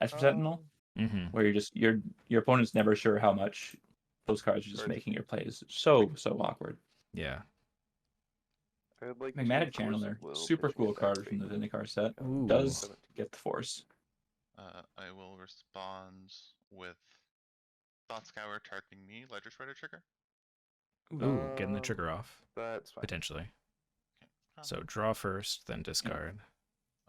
Esper Sentinel, Mm-hmm. where you're just your opponent's never sure how much those cards are just Cards. making your plays so awkward. Yeah. I would like Magmatic to Force Channeler, of Will, super pitching cool it back card to from the Bateman. Zendikar set. Ooh. Does 17. get the force. I will respond with Thought Scour targeting me, Ledger Shredder trigger. Ooh, getting the trigger off, That's fine. potentially. Oh, So draw first, then discard.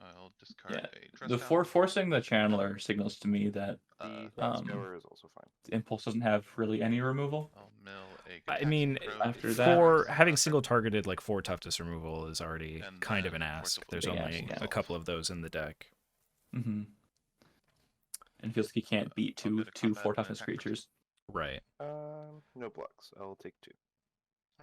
I'll discard Yeah, a Dress the Down. forcing the Channeler signals to me that The Thought um, Scour is also fine. Impulse doesn't have really any removal. I'll mill a I Gataxian mean, Crow after to that- for Force having Scour. single targeted like 4 toughness removal is already And kind of then an Force ask. of Will There's Big only ask, yeah. a couple of those in the deck. Mm-hmm. And it feels like he can't beat I'll go to two combat 4 and toughness attack first. creatures. Right. No blocks. I'll take 2.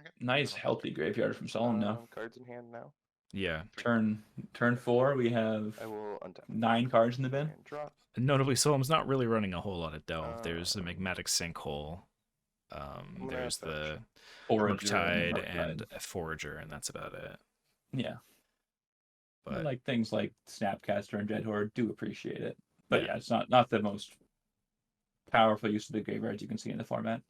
Okay. Nice, Then I'll healthy graveyard from Solemn now. Cards in hand now. Yeah. Turn 4, we have I will untap 9 cards in the bin. and drop. Notably, Solemn's not really running a whole lot of delve. There's a Um, magmatic sinkhole. gonna There's fetch. the Forager Murktide and and a Forager, and that's about it. yeah. But Like things like Snapcaster and Dread Horde do appreciate it. But Yeah. yeah, it's not the most powerful use of the graveyards you can see in the format.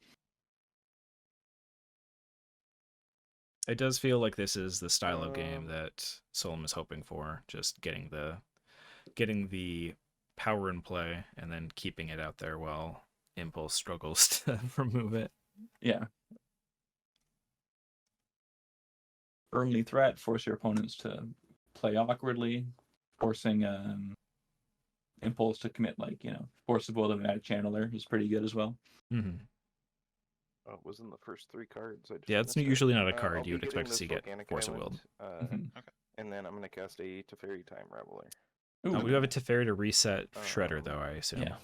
it does feel like this is the style of game Um, that Solemn is hoping for, just getting the power in play and then keeping it out there while Impulse struggles to remove it. Yeah. Early threat, force your opponents to play awkwardly, forcing Impulse to commit Force of Will of Magmatic Channeler is pretty good as well. Mm-hmm. Oh, it was in the first 3 cards. I just Yeah, it's missed it. usually not a I'll card you be would expect to getting see this get Volcanic Force of Island, Willed. Mhm. and then I'm going to cast a Teferi Time Reveler. Ooh, We have a Teferi to reset Shredder, Um, though, I assume. yeah.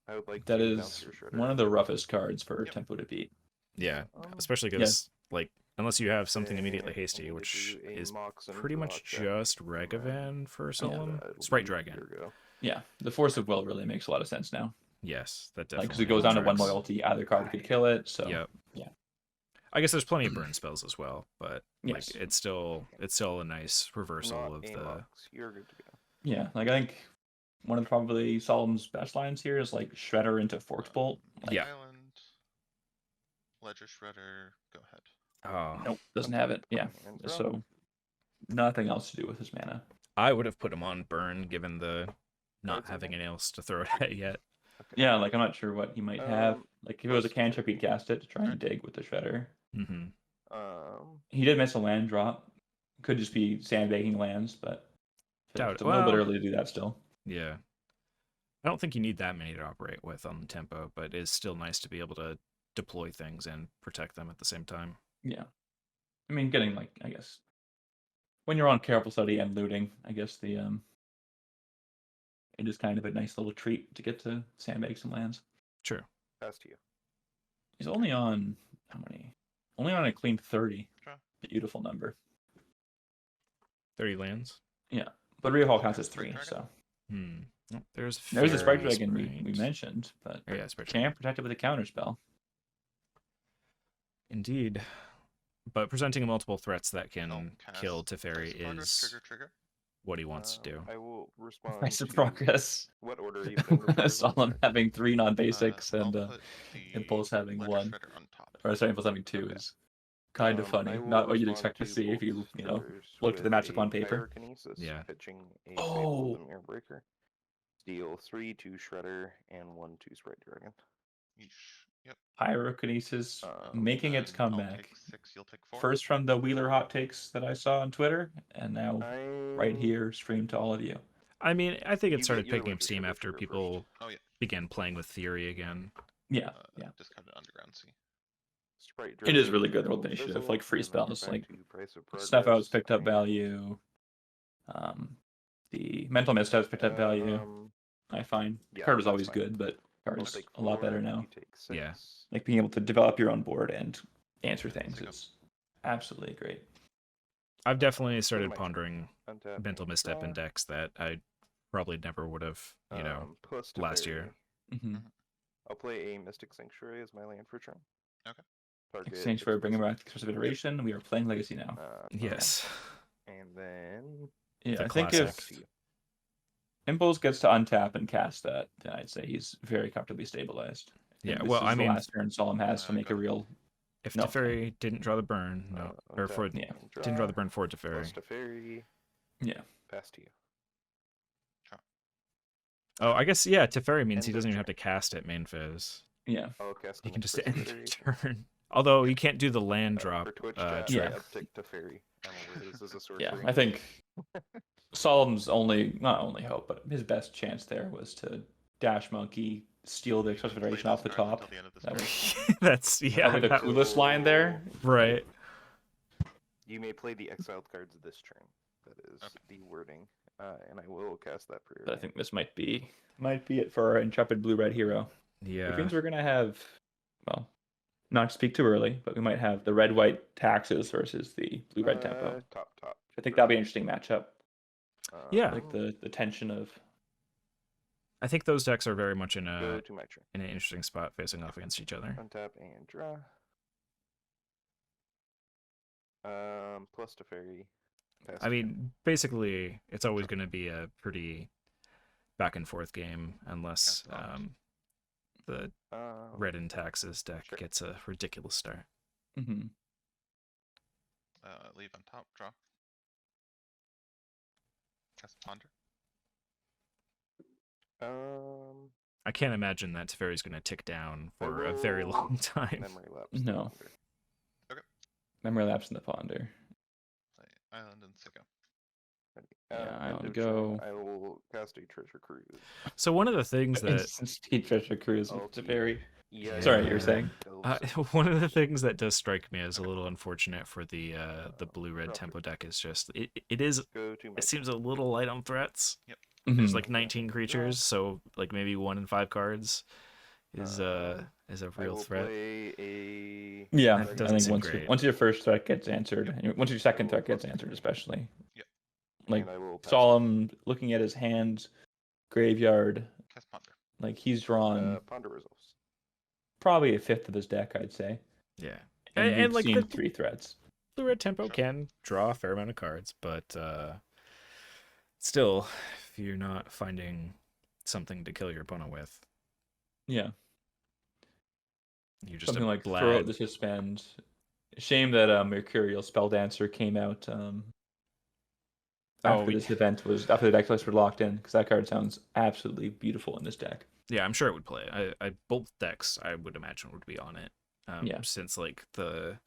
I would like That to is bounce your Shredder. one of the roughest cards for Yep. tempo to beat. Yeah, Um, especially because, like, unless you have something immediately then I hasty, need to which do a is Moxen pretty draw much check, just and then Regavan for Solemn. it'll Sprite be Dragon. your go. Yeah, the Force of Will really makes a lot of sense now. Yes, that Like, definitely. because it goes down to 1 tracks. loyalty, either card could kill it. So Yep. yeah. I guess there's plenty of burn spells as well, but Yes. like it's still a nice reversal Not of a the. Mox. You're good to go. Yeah, like I think one of probably Solemn's best lines here is like Shredder into Forks Bolt. Like, Yeah. Island, Ledger Shredder, go ahead. Oh, Nope, doesn't have it. Yeah, And draw. so nothing else to do with his mana. I would have put him on burn given the not Cards in having hand. anything else to throw at yet. Okay. Yeah, like I'm not sure what he might have. Like if it was a Force- cantrip, he'd cast it to try and dig with the Shredder. Mm-hmm. He did miss a land drop. Could just be sandbagging lands, but Doubt it's it. a little bit Well- early to do that still. Yeah. I don't think you need that many to operate with on the tempo, but it's still nice to be able to deploy things and protect them at the same time. Yeah, I mean, getting like I guess when you're on careful study and looting, I guess the it is kind of a nice little treat to get to sandbag some lands. True. Pass to you. He's only on how many? Only on a clean 30. Sure. Beautiful number. 30 lands. But reroll counts as 3, so. There's There's the Sprite Fairy Dragon we Sprite. mentioned, but Oh, yeah, Sprite can't protect it with a counter spell. Indeed. But presenting multiple threats that can cast kill Teferi Ice Progress, is trigger, trigger. what he wants to do. I will respond. Nice of to progress. What order are you putting the triggers in? Solemn having 3 non-basics I'll and put the Impulse having Ledger 1. Shredder on top. Or sorry, Impulse having 2 is kind of I funny. will Not what you'd respond expect to see if you, both you know, triggers looked at the with matchup a on paper. Pyrokinesis, Yeah. pitching a Oh. Fable of the Mirror Breaker. Deal 3 to Shredder and 1 to Sprite Dragon. Yeesh. Yep. Pyrokinesis making its Then I'll comeback. take 6, you'll take 4. First from the Wheeler hot takes that I saw on Twitter, and now right here streamed to all of you. I mean, I think it You started get your picking up Ledger steam Shredder after trigger people Oh, yeah. began playing with Theory again. Yeah, Discarded Underground Sea. Sprite it is Dragon really good deals rolled initiative, Fizzle, like free and then we're spells, back like to Price of Snuff Out's Progress, picked up and, value. The Mental Missteps picked up value. I find yeah, card was that's always fine. good, but card I'll is take a lot 4, better now. you take 6. Yeah. Like being able to develop your own board and answer things Take 'em. is absolutely great. I've definitely Go to started my turn. pondering Untap mental and misstep in draw. decks that I probably never would have, you know, Plus last Teferi. year. Mm-hmm. I'll play a Mystic Sanctuary as my land for turn. Okay. Target Exchange for bringing expensive. back expressive iteration. We are playing Legacy now. Yes. And then Yeah, The I think classic. if Impulse gets to untap and cast that, then I'd say he's very comfortably stabilized. Yeah, This well, is I the mean, last turn Solemn has to make a real. if No. Teferi didn't draw the burn, no, or untap for and didn't draw the burn for Plus Teferi. Teferi. Yeah. Pass to you. Oh, I guess yeah. Teferi means he End of doesn't even have turn. to cast it main phase. Yeah. I'll cast He an can just Expressive end the Iteration. turn. Although you can't do the land drop For Twitch chat, trick. I uptick Teferi. I'm aware this is a sorcery. Yeah, I think Solemn's not only hope, but his best chance there was to Dash Monkey, steal the expressive Play iteration off the those cards top. until the end of this That turn. was That's yeah. probably the that- coolest line there. right. You may play the exiled cards this turn. That is the wording. And I will cast that prayer. But I think this might be it for our intrepid blue-red hero. Yeah. Which means we're gonna have, well, not to speak too early, but we might have the red-white taxes versus the blue-red tempo. Top. I think that'll be an interesting matchup. Yeah. Like the tension of. I think those decks are very much in Go to my turn. an interesting spot facing off against each other. Untap and draw. Plus Teferi. Pass I to you. mean, basically, it's always going to be a pretty back and forth game unless the red and taxes deck sure. gets a ridiculous start. Mm-hmm. Leave on top, draw. Cast Ponder. I can't imagine that Teferi's going to tick down I for a very will long time. Memory lapse. No. Okay. Memory lapse in the ponder. Play Island and Sicko. Yeah, I end would of go- turn, I will cast a Treasure Cruise. So one of the things that Instant speed treasure cruise Oh, with Teferi. Yeah. Sorry, you were saying? one of the things that does strike me as a little unfortunate for the blue-red tempo deck is just it seems a little light on threats. Yep. There's Mhm. like 19 creatures, so like maybe 1 in 5 cards is a real threat. Yeah, That I doesn't think seem great. once your first threat gets answered, and once your second threat gets answered, especially. Yep. Like And I will pass Solemn looking at his hand, graveyard, Cast Ponder. like he's drawn Ponder resolves. probably a fifth of his deck, I'd say. Yeah. And, And we've like seen the 3 threats. blue-red tempo Sure. can draw a fair amount of cards, but still, if you're not finding something to kill your opponent with, Yeah. you're just Something a like blad. throw out the suspend. Shame that Mercurial Spelldancer came out after this event after the deck lists were locked in, because that card sounds absolutely beautiful in this deck. Yeah, I'm sure it would play. I both decks I would imagine would be on it. Yeah. Since like the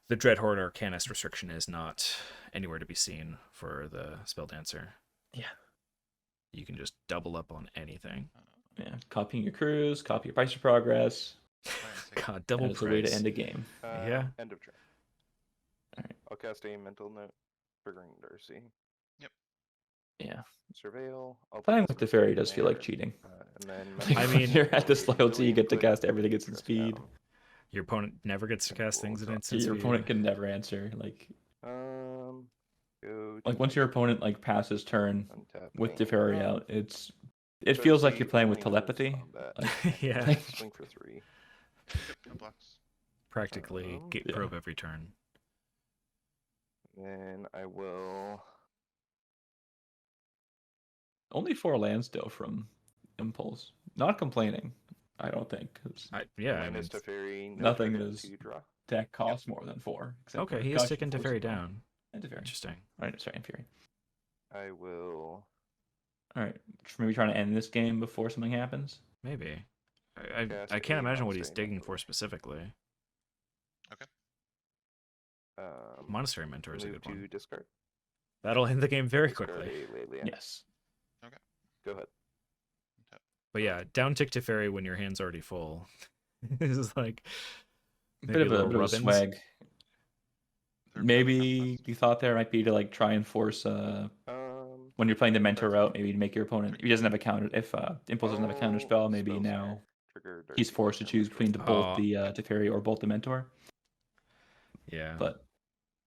Dreadhorde Arcanist restriction is not anywhere to be seen for the Spelldancer. Yeah. You can just double up on anything. Yeah, copying your cruise, copy your price of progress. God, double That is the way to price. end a game. Yeah. End of turn. Alright. I'll cast a mental note, triggering Darcy. Yeah. Surveil. I'll Playing put with the Darcy fairy in does feel like there, cheating. And then I When mean- you're at this loyalty, you get to Million cast click, everything at instant press speed. down. Your opponent never gets to cast things at instant Your speed. opponent can never answer. Like, Go Like once your opponent like passes turn untap with main Teferi drop. out, it feels like you're playing with 20 moves telepathy. combat. Like, Yeah. like, Swing for 3. Yep, no blocks. Practically gate yeah. probe every turn. Then I will. only 4 lands though from Impulse. Not complaining, I don't think. 'Cause I mean, Minus Teferi, no nothing trigger is- to draw. deck costs more than 4. Except okay, for he is Gotcha taking Force Teferi as well. down. And Teferi. Interesting. Alright, sorry, and Fury. I will. Alright, maybe trying to end this game before something happens. Maybe. Cast I can't a imagine what he's Monastery digging Mentor. for specifically. Monastery Mentor is a Move good to one. discard. That'll end the game very Discard quickly. a Leyland. Yes. Go ahead. But yeah, down tick Teferi when your hand's already full. This is like Bit of a little swag. They're better Maybe than the thought there might be to like try and force when you're playing the mentor route, maybe to make your opponent, if he doesn't have a counter, if Impulse doesn't have a counter spell, maybe Spell now Snare. Trigger he's Dark forced to Beam choose Damage. between both the Teferi or both the mentor. Yeah. But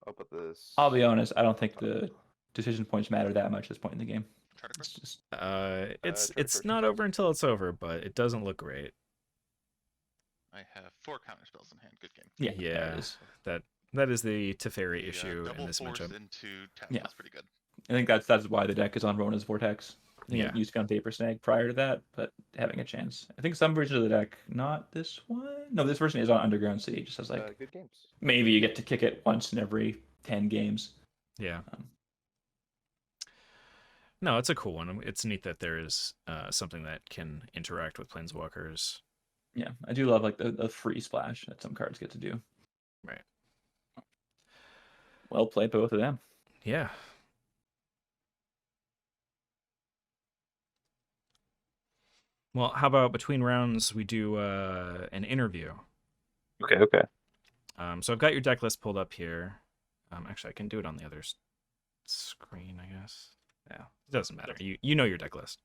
I'll put this. I'll be honest, I don't think the decision points matter that much at this point in the game. Try to It's just It's try first. not over until it's over, but it doesn't look great. I have 4 counter spells in hand. Good game. yeah, Yeah. that is. That is the Teferi The, issue in double this force matchup. into 10 Yeah. was pretty good. I think that's why the deck is on Rona's Vortex. I think Yeah. it used to be on Vapor Snag prior to that, but having a chance. I think some versions of the deck, not this one. No, this version is on Underground City. It just has like Good games. maybe you get to kick it once in every 10 games. Yeah. Um, No, it's a cool one. It's neat that there is something that can interact with Planeswalkers. Yeah, I do love like the free splash that some cards get to do. Right. Well played, both of them. Yeah. Well, how about between rounds we do an interview? Okay. So I've got your deck list pulled up here. Actually, I can do it on the other screen, I guess. Yeah, it doesn't matter. You know your deck list.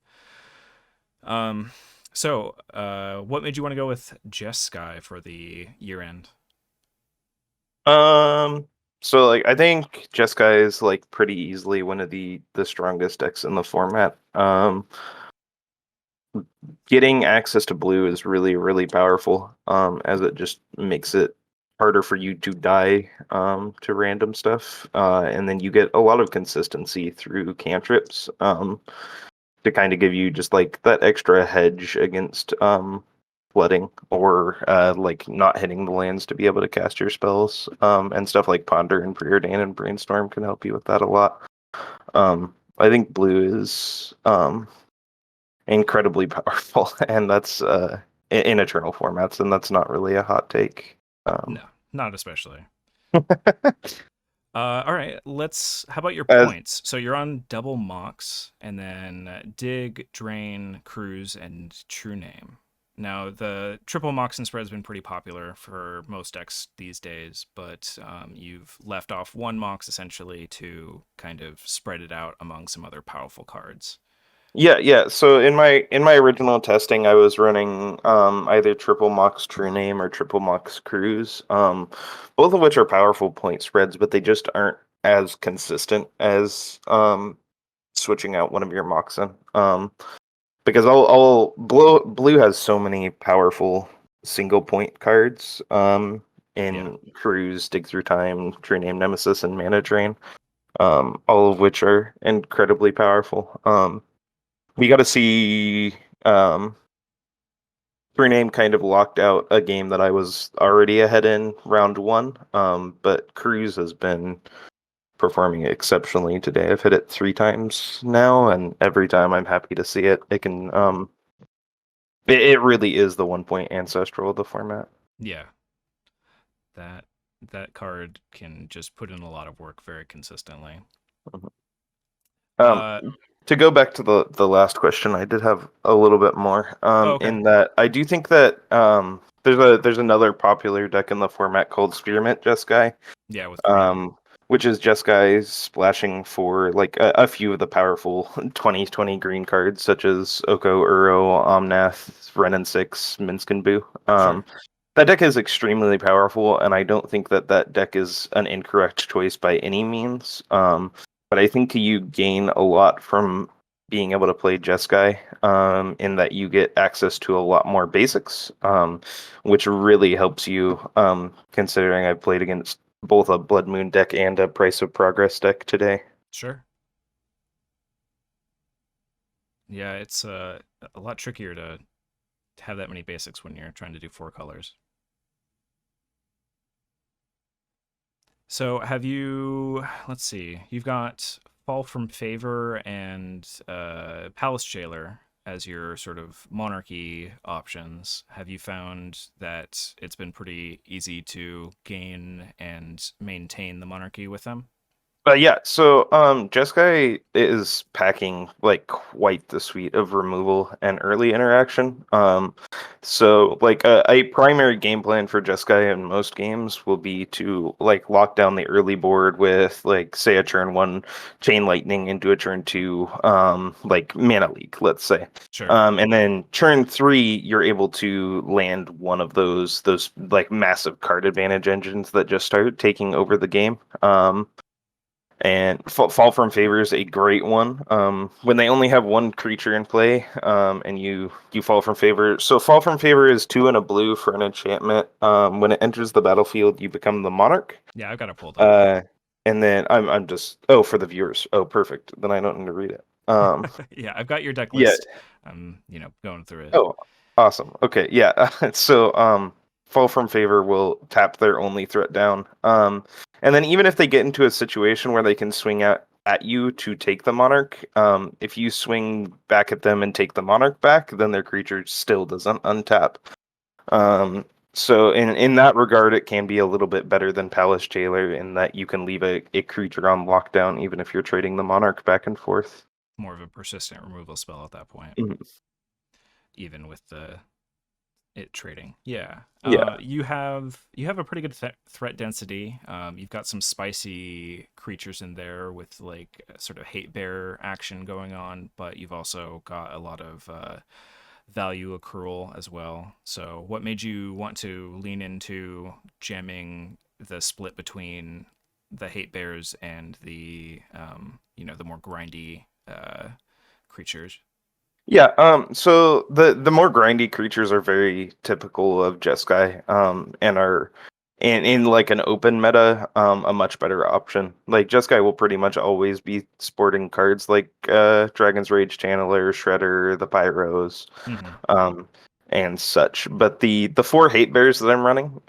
So what made you want to go with Jeskai for the year end? So like I think Jeskai is like pretty easily one of the strongest decks in the format. Getting access to blue is really, really powerful. As it just makes it harder for you to die to random stuff. And then you get a lot of consistency through cantrips to kind of give you just like that extra hedge against flooding or like not hitting the lands to be able to cast your spells. And stuff like Ponder and Preordain and Brainstorm can help you with that a lot. I think blue is incredibly powerful, and that's in Eternal formats, and that's not really a hot take. No, not especially. All right, how about your points? So you're on double Mox, and then Dig, Drain, Cruise, and True Name. Now, the triple Moxen spread has been pretty popular for most decks these days, but you've left off one Mox essentially to kind of spread it out among some other powerful cards. Yeah. So in my original testing, I was running either triple Mox True Name or triple Mox Cruise, both of which are powerful point spreads, but they just aren't as consistent as switching out one of your Moxen. Because blue has so many powerful single point cards in Cruise, Dig Through Time, True Name Nemesis, and Mana Drain, all of which are incredibly powerful. We got to see True Name kind of locked out a game that I was already ahead in round 1, but Cruise has been performing exceptionally today. I've hit it 3 times now, and every time I'm happy to see it. It can it really is the 1-point ancestral of the format. Yeah. That card can just put in a lot of work very consistently. To go back to the last question, I did have a little bit more. Okay. In that I do think that there's another popular deck in the format called Spearmint Jeskai. Yeah, with which is Jeskai splashing for like a few of the powerful 20/20 green cards such as Oko, Uro, Omnath, Ren and 6, Minsk and Boo. Sure. That deck is extremely powerful, and I don't think that deck is an incorrect choice by any means. but I think you gain a lot from being able to play Jeskai, in that you get access to a lot more basics, which really helps you, considering I played against both a Blood Moon deck and a Price of Progress deck today. Sure. Yeah, it's a lot trickier to have that many basics when you're trying to do 4 colors. So have you, let's see, you've got Fall from Favor and Palace Jailer as your sort of monarchy options. Have you found that it's been pretty easy to gain and maintain the monarchy with them? Yeah, so Jeskai is packing like quite the suite of removal and early interaction. So like a primary game plan for Jeskai in most games will be to like lock down the early board with like say a turn 1 Chain Lightning into a turn 2 like Mana Leak, let's say. Sure. And then turn 3 you're able to land one of those like massive card advantage engines that just start taking over the game. And Fall from Favor is a great one. When they only have 1 creature in play, and you Fall from Favor. So Fall from Favor is 2 and a blue for an enchantment. When it enters the battlefield, you become the monarch. Yeah, I've got it pulled up. And then I'm just for the viewers. Oh, perfect. Then I don't need to read it. Yeah, I've got your deck list. Yeah. I'm going through it. Oh, awesome. Okay, yeah. So Fall from Favor will tap their only threat down. And then even if they get into a situation where they can swing out at you to take the monarch, if you swing back at them and take the monarch back, then their creature still doesn't untap. So in that regard, it can be a little bit better than Palace Jailer in that you can leave a creature on lockdown even if you're trading the monarch back and forth. More of a persistent removal spell at that point. Mm-hmm. Even with it trading. Yeah. Yeah. You have a pretty good threat density. You've got some spicy creatures in there with like sort of hate bear action going on, but you've also got a lot of value accrual as well. So what made you want to lean into jamming the split between the hate bears and the the more grindy creatures? Yeah, so the more grindy creatures are very typical of Jeskai, and are in like an open meta, a much better option. Like Jeskai will pretty much always be sporting cards like Dragon's Rage Channeler, Shredder, the Pyros, and such. But the 4 hate bears that I'm running,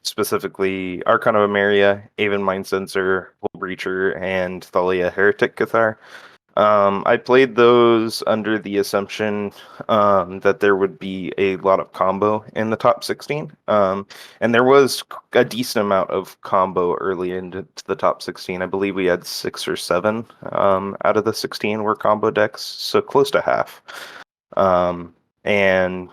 specifically Archon of Emeria, Aven Mind Sensor, Hull Breacher, and Thalia Heretic Cathar. I played those under the assumption that there would be a lot of combo in the top 16. And there was a decent amount of combo early into the top 16. I believe we had 6 or 7 out of the 16 were combo decks, so close to half. And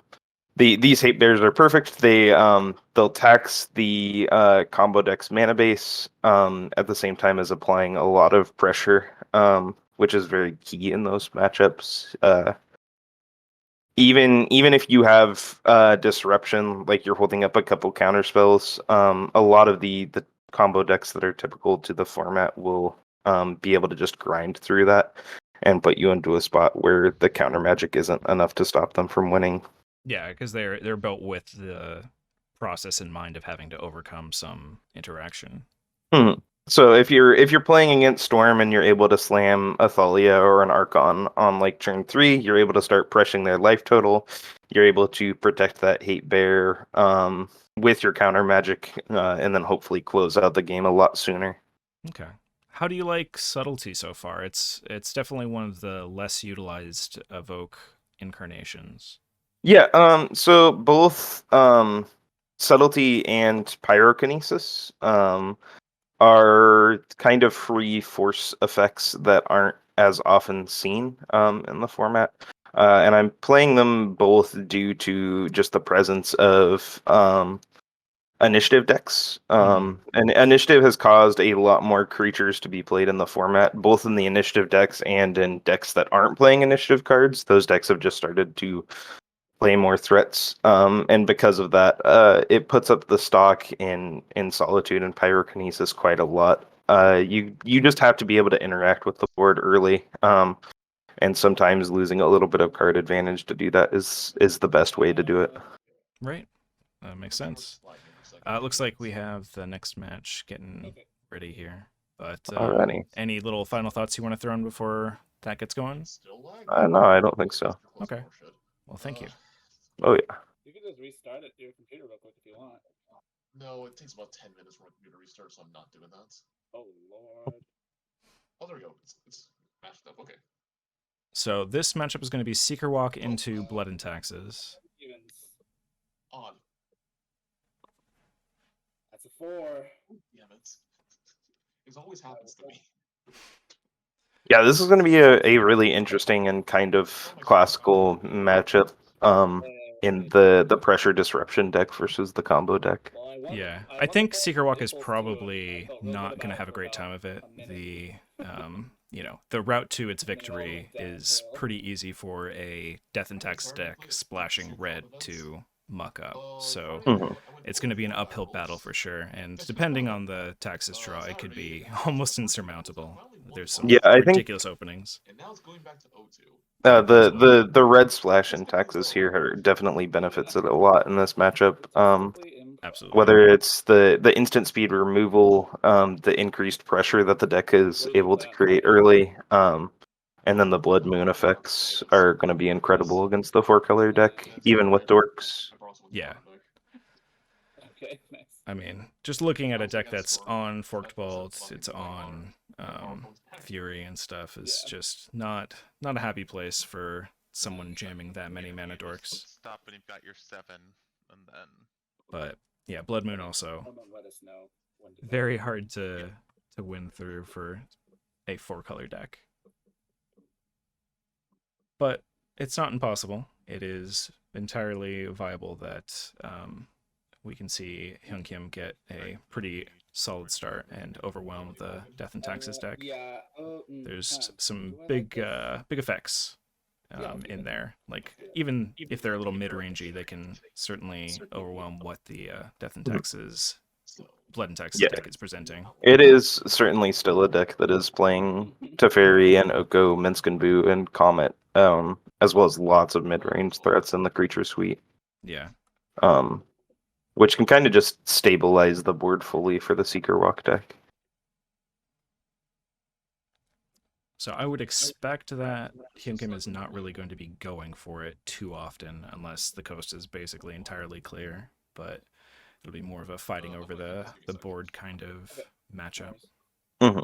these hate bears are perfect. They'll tax the combo deck's mana base at the same time as applying a lot of pressure, which is very key in those matchups. Even if you have disruption, like you're holding up a couple counter spells, a lot of the combo decks that are typical to the format will be able to just grind through that and put you into a spot where the counter magic isn't enough to stop them from winning. Yeah, because they're built with the process in mind of having to overcome some interaction. So if you're playing against Storm and you're able to slam a Thalia or an Archon on like turn 3, you're able to start pressing their life total. You're able to protect that hate bear with your counter magic, and then hopefully close out the game a lot sooner. Okay. How do you like Subtlety so far? It's definitely one of the less utilized Evoke incarnations. Yeah, so both Subtlety and Pyrokinesis are kind of free force effects that aren't as often seen in the format. And I'm playing them both due to just the presence of initiative decks. And initiative has caused a lot more creatures to be played in the format, both in the initiative decks and in decks that aren't playing initiative cards. Those decks have just started to play more threats, and because of that, it puts up the stock in Solitude and Pyrokinesis quite a lot. You just have to be able to interact with the board early. And sometimes losing a little bit of card advantage to do that is the best way to do it. Right. That makes sense. It looks like we have the next match getting ready here. But Alrighty. any little final thoughts you want to throw in before that gets going? No, I don't think so. Okay. Well, thank you. Oh yeah. You can just restart it, your computer real quick if you want. No, it takes about 10 minutes for my computer to restart, so I'm not doing that. Oh lord. Oh, there we go. It's matched up. Okay. So this matchup is going to be Seeker Walk into Blood and Taxes. Odd. That's a 4. Damn it. It always happens to me. Yeah, this is going to be a really interesting and kind of classical matchup in the pressure disruption deck versus the combo deck. Yeah, I think Seeker Walk is probably not going to have a great time of it. The the route to its victory is pretty easy for a Death and Tax deck splashing red to muck up. So it's going to be an uphill battle for sure. And depending on the Taxes draw, it could be almost insurmountable. There's some ridiculous openings. And now it's going back to O2. The red splash in Texas here definitely benefits it a lot in this matchup. Absolutely. Whether it's the instant speed removal, the increased pressure that the deck is able to create early, and then the Blood Moon effects are going to be incredible against the 4-color deck, even with dorks. Yeah. Okay, nice. I mean, just looking at a deck that's on Forked Vault, it's on Fury and stuff is just not a happy place for someone jamming that many mana dorks. Stop when you've got your 7, and then. But yeah, Blood Moon also Let us know when to very hard to win through for a 4-color deck. But it's not impossible. It is entirely viable that we can see Hyun Kim get a pretty solid start and overwhelm the Death and Taxes deck. Yeah. There's some big effects in there. Like, even if they're a little mid-rangey, they can certainly overwhelm what the Death and Taxes, Blood and Taxes deck is presenting. It is certainly still a deck that is playing Teferi and Oko, Minsk and Boo, and Comet, as well as lots of mid-range threats in the creature suite. Yeah. Which can kind of just stabilize the board fully for the Seeker Walk deck. So I would expect that Hyun Kim is not really going to be going for it too often unless the coast is basically entirely clear, but it'll be more of a fighting over the board kind of matchup. Mm-hmm.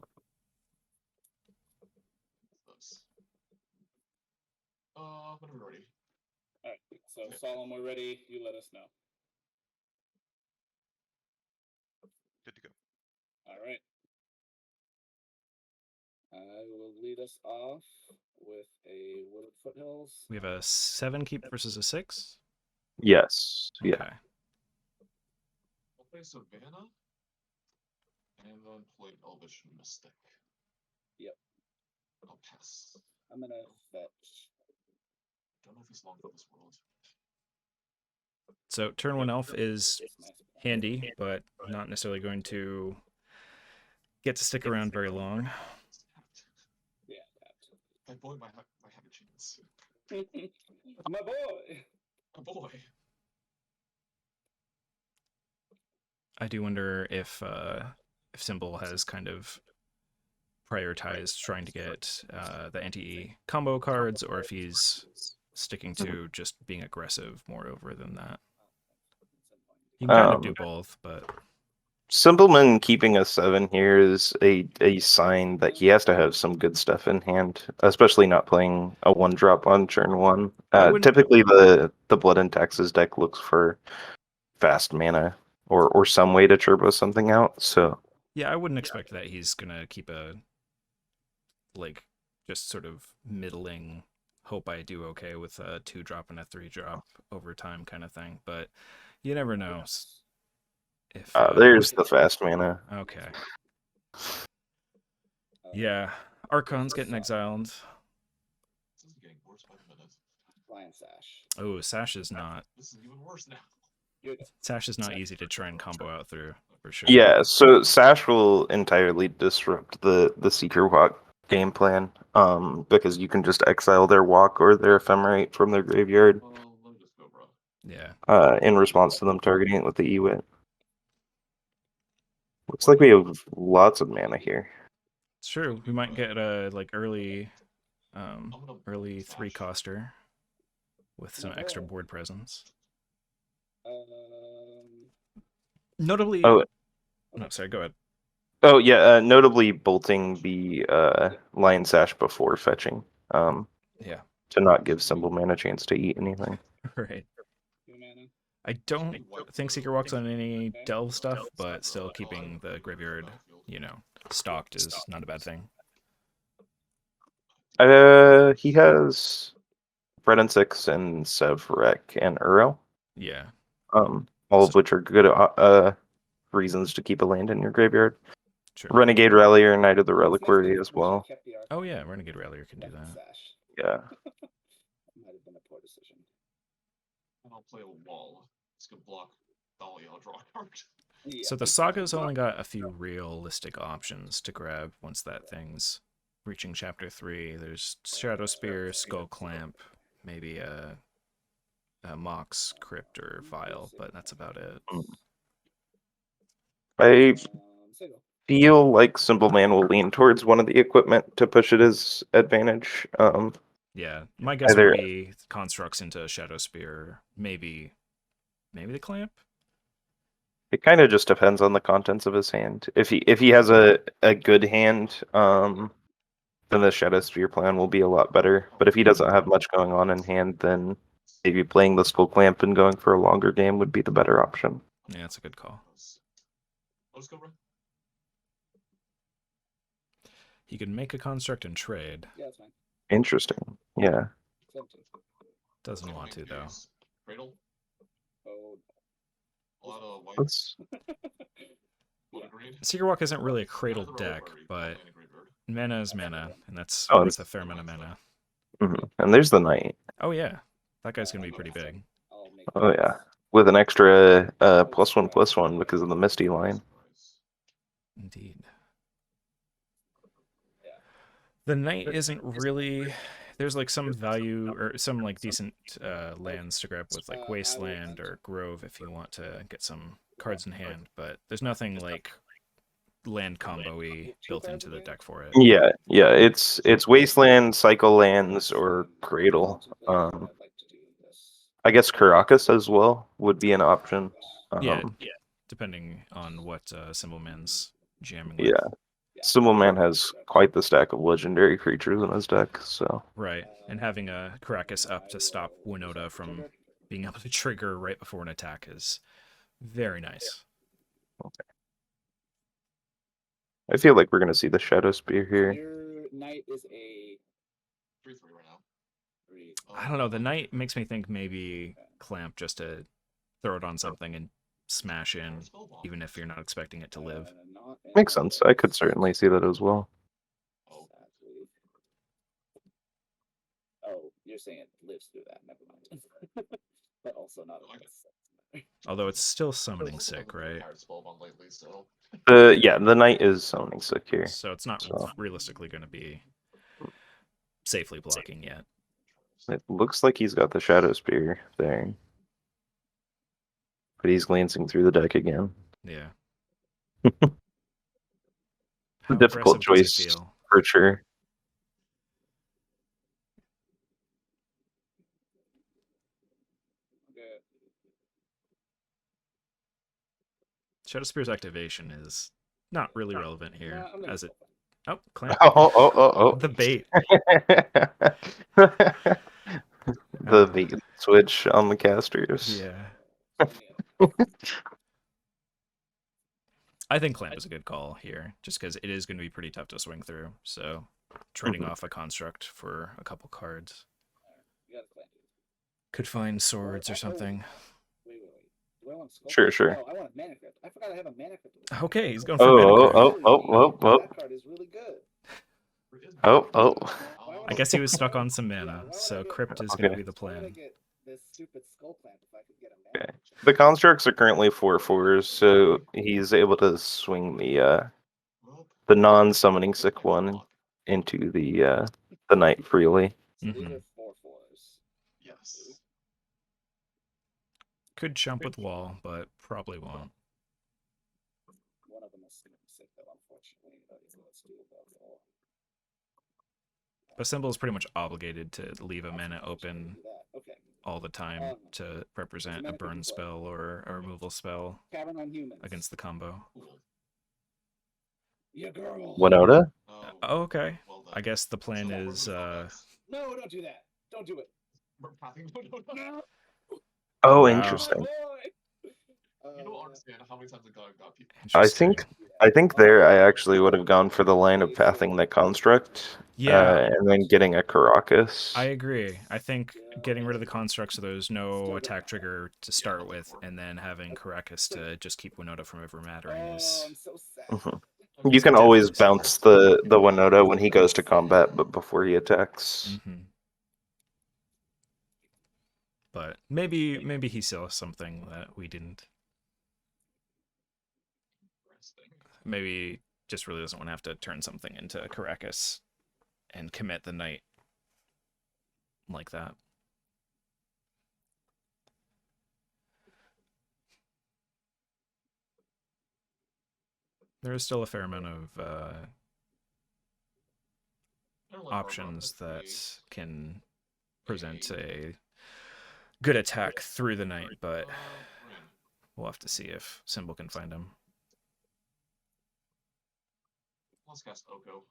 When we're ready. Alright, so Solemn, we're ready. You let us know. Good to go. Alright. I will lead us off with a Wooded Foothills. We have a 7 keep versus a 6? Yes. Yeah. Okay. I'll play Savannah and then play Elvish Mystic. Yep. I'll pass. I'm gonna fetch. Don't know if he's long for this world. So turn 1 elf is handy, but not necessarily going to get to stick around very long. Yeah, My boy might have a chance. my boy! My boy! I do wonder if Symbol has kind of prioritized trying to get the anti combo cards, or if he's sticking to just being aggressive moreover than that. You can kind of do both, but Simpleman keeping a 7 here is a sign that he has to have some good stuff in hand, especially not playing a 1-drop on turn 1. Typically, the Blood and Taxes deck looks for fast mana or some way to turbo something out. So yeah, I wouldn't expect that he's gonna keep a just sort of middling, hope I do okay with a 2-drop and a 3-drop over time kind of thing, but you never know. If there's the fast mana. Okay. Yeah, Archon's getting exiled. Flying Sash. Oh, Sash is not. This is even worse now. Sash is not easy to try and combo out through, for sure. Yeah, so Sash will entirely disrupt the Seeker Walk game plan, because you can just exile their walk or their ephemerate from their graveyard. Yeah. In response to them targeting it with the Ewit. Looks like we have lots of mana here. It's true. We might get a like early 3-coster with some extra board presence. Notably. Oh, no, sorry. Go ahead. Oh yeah, notably bolting the Lion Sash before fetching. Yeah. To not give Symbol Man a chance to eat anything. Right. I don't think Seeker Walk's on any delve stuff, but still keeping the graveyard, stocked is not a bad thing. He has Red and 6 and Sevrek and Uro. Yeah. All of which are good reasons to keep a land in your graveyard. Sure. Renegade Rallier, Knight of the Reliquary as well. Oh yeah, Renegade Rallier can do that. Yeah. Might have been a poor decision. I'll play a wall. It's gonna block Dahlia, I'll draw a card. So the Saga's only got a few realistic options to grab once that thing's reaching chapter 3. There's Shadow Spear, Skull Clamp, maybe a Mox, Crypt, or Vial, but that's about it. I feel like Simple Man will lean towards one of the equipment to push it as advantage. Yeah, my guess would be constructs into Shadow Spear, maybe the Clamp. It kind of just depends on the contents of his hand. If he has a good hand, then the Shadow Spear plan will be a lot better. But if he doesn't have much going on in hand, then maybe playing the Skull Clamp and going for a longer game would be the better option. Yeah, that's a good call. Let's go, bro. He could make a construct and trade. Yeah, that's fine. Interesting. Yeah. Doesn't want to though. Cradle. Oh. A lot of white. Let's... Seeker Walk isn't really a cradle deck, but mana is mana, and that's Oh, worth a fair amount of mana. And there's the Knight. Oh yeah, that guy's gonna be pretty big. Oh yeah, with an extra +1/+1 because of the Misty line. Indeed. The Knight isn't really. There's like some value or some like decent lands to grab with like Wasteland or Grove if you want to get some cards in hand, but there's nothing like land combo-y built into the deck for it. Yeah, it's Wasteland, Cycle Lands, or Cradle. I guess Caracas as well would be an option. Yeah, depending on what Symbol Man's jamming with. Yeah. Symbol Man has quite the stack of legendary creatures in his deck, so. Right, and having a Caracas up to stop Winota from being able to trigger right before an attack is very nice. Okay. I feel like we're going to see the Shadow Spear here. Your Knight is a 3/3 right now. I don't know, the Knight makes me think maybe Clamp just to throw it on something and smash in, even if you're not expecting it to live. Makes sense. I could certainly see that as well. Oh, you're saying it lives through that. Never mind. But also not. Although it's still summoning sick, right? Yeah, the Knight is summoning sick here. So it's not realistically going to be safely blocking yet. It looks like he's got the Shadow Spear there. But he's glancing through the deck again. Yeah. Difficult choice for sure. Shadow Spear's activation is not really relevant here, as it. Oh, Clamp. Oh. The bait. The bait switch on the casters. Yeah. I think Clamp is a good call here, just because it is going to be pretty tough to swing through. So, trading off a construct for a couple cards. Could find swords or something. Sure. Oh, I want a mana crypt. I forgot I have a mana crypt. Okay, he's going for mana crypt. Oh. That card is really good. Oh. I guess he was stuck on some mana, so crypt is going to be the plan. This stupid Skull Clamp if I could get a mana Okay. The constructs are currently 4/4s, so he's able to swing the non-summoning sick one into the knight freely. So these Mhm. are 4/4s. Yes. Could jump with wall, but probably won't. One of them is sick though, unfortunately. So let's do about all. But Symbol is pretty much obligated to leave a mana Unfortunately, open do that. Okay. all the time to represent a mana burn could be spell or a removal spell Cavern on humans. against the combo. Cool. Yeah, girl. Winota? Oh, okay. Well done. I guess the plan So, is No, don't do that. Don't do it. we're pathing. No. Oh, Wow. interesting. My boy. You don't understand how many times I got people. Interesting. I think there I actually would have gone for the line of pathing the construct. Yeah. And then getting a Caracas. I agree. I think getting rid of the construct so there's no attack trigger to start with, and then having Caracas to just keep Winota from ever mattering is. I'm so sad. Mm-hmm. You can always bounce the Winota when he goes to combat, but before he attacks. Mm-hmm. But maybe he saw something that we didn't. Maybe just really doesn't want to have to turn something into Caracas and commit the knight like that. There is still a fair amount of options that can present a good attack through the night, but we'll have to see if Symbol can find him. Let's cast Oko.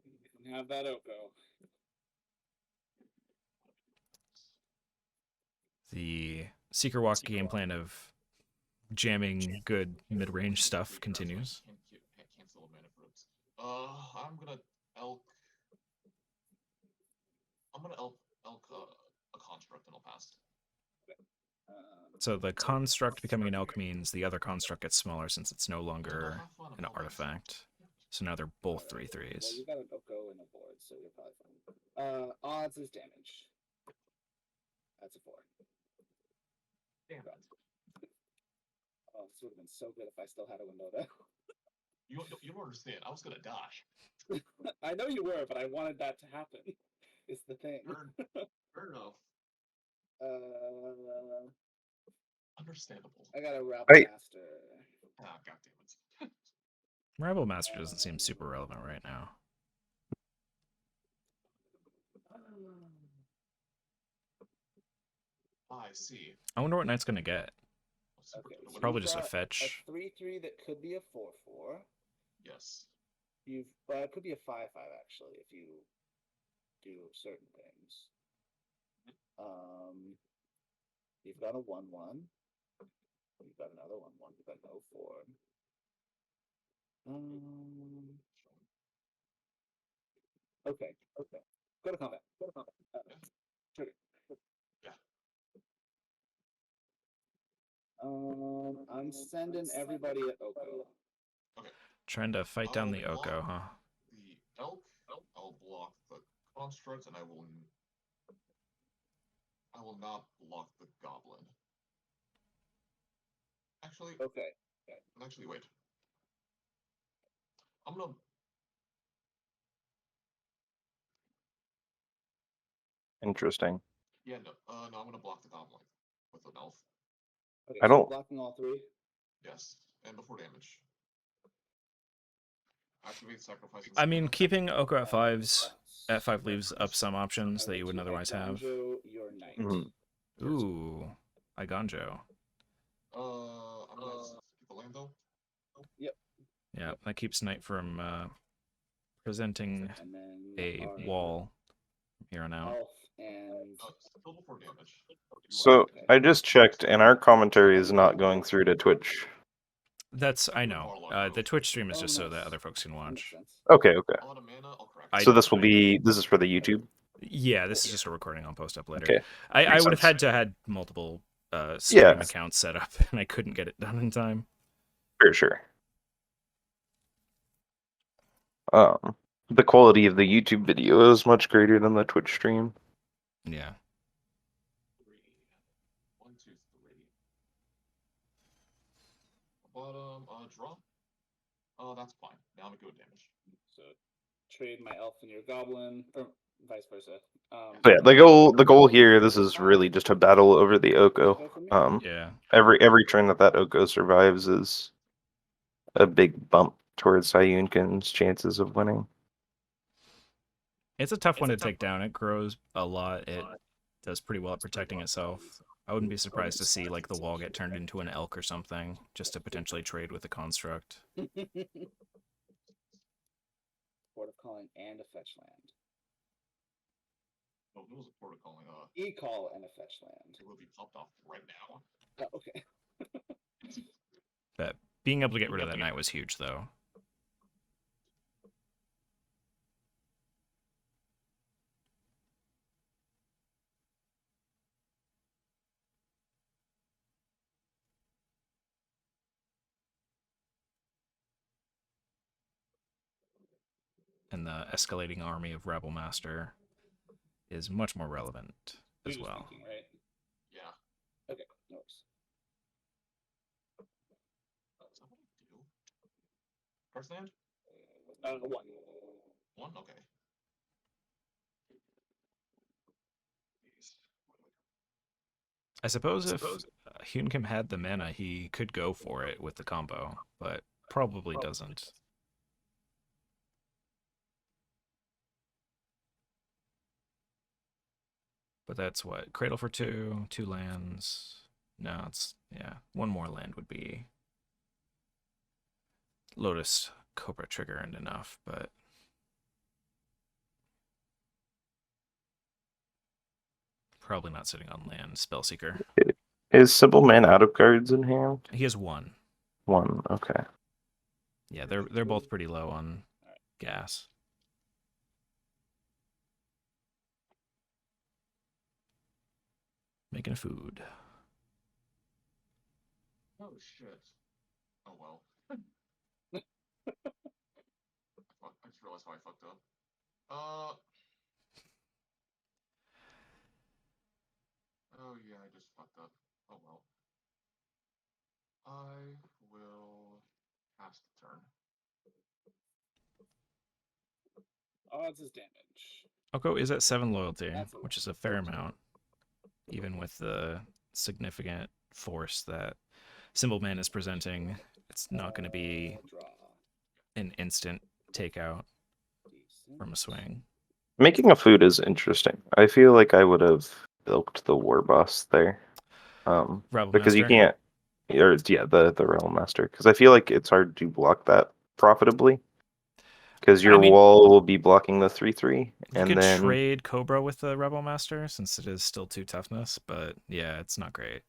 You can have that Oko. The Seeker Walk game plan of jamming good mid-range stuff continues. Cancel a mana fruits. I'm gonna elk a construct and I'll pass. So the construct becoming an elk means the other construct gets smaller since it's no longer an artifact. So now they're both 3/3s. Well, you got an Oko in the board, so you're probably fine. Odds is damage. That's a 4. Damn it. Oh, this would have been so good if I still had a Winota. You don't understand. I was gonna die. I know you were, but I wanted that to happen. Is the thing. Fair enough. Understandable. I got a Rabble Hey. Master. Ah, goddammit. Rabble Master doesn't seem super relevant right now. I see. I wonder what Knight's gonna get. Okay, so Probably you've just a got fetch. A 3/3 that could be a 4/4. Yes. It could be a 5/5 actually if you do certain things. You've got a 1/1. You've got another 1/1. You've got no 4. Okay. Go to combat. Trigger. Yeah. I'm sending everybody at Oko. Okay. Trying to fight down the Oko, huh? The elk. I'll block the construct, and I will not block the goblin. Actually. Okay. Actually, wait. I'm gonna. Interesting. Yeah, no, I'm gonna block the goblin with an elf. Okay, I so don't- blocking all 3. Yes, and before damage. Activate sacrificing. I mean, keeping Oko at 5s at 5 leaves up some options that you wouldn't otherwise have. Your knight. Mm-hmm. Ooh, Iganjo. I'm gonna keep the land though. Yep. Yeah, that keeps Knight from presenting And then a our wall from here on out. elf and Still before damage. So I just checked, and our commentary is not going through to Twitch. I know. The Twitch stream is just so that other folks can watch. Okay. I'll add a mana, I'll correct. So this is for the YouTube. Yeah, this is just a recording I'll post up later. Okay. I would have had to had multiple stream accounts set up, and I couldn't get it done in time. For sure. The quality of the YouTube video is much greater than the Twitch stream. Yeah. Oh, that's fine. Now I'm good damage. So trade my elf and your goblin, or vice versa. So yeah, the goal here, this is really just a battle over the Oko. Yeah. Every turn that Oko survives is a big bump towards Sayunkin's chances of winning. It's a tough one to take down. It grows a lot. It does pretty well at protecting itself. I wouldn't be surprised to see like the wall get turned into an elk or something, just to potentially trade with the construct. Port of Calling and a fetch land. Oh, there was a port of calling. E-call and a fetch land. It will be popped off right now. Oh, okay. But being able to get rid of that knight was huge, though. And the escalating army of Rebel Master is much more relevant as well. Thinking, right? Yeah. Okay, no worries. Is that what I do? First land? One. One? Okay. I suppose if Hyunkim had the mana, he could go for it with the combo, but probably doesn't. But that's what? Cradle for 2, 2 lands. No, it's, yeah, one more land would be Lotus Cobra trigger and enough, but probably not sitting on land. Spellseeker. Is Simple Man out of cards in hand? He has one. One, okay. Yeah, they're both pretty low on gas. Making food. Oh shit. Oh well. I just realized how I fucked up. Oh yeah, I just fucked up. Oh well. I will pass the turn. Odds is damage. Oko is at 7 loyalty, which is a fair amount, even with the significant force that Symbol Man is presenting. It's not going to be an instant takeout from a swing. Making a food is interesting. I feel like I would have bilked the War Boss there. Rebel because you Master? can't, or yeah, the Realm Master. Because I feel like it's hard to block that profitably. Because your wall will be blocking the 3/3, You and could then trade Cobra with the Rebel Master since it is still 2 toughness, but yeah, it's not great.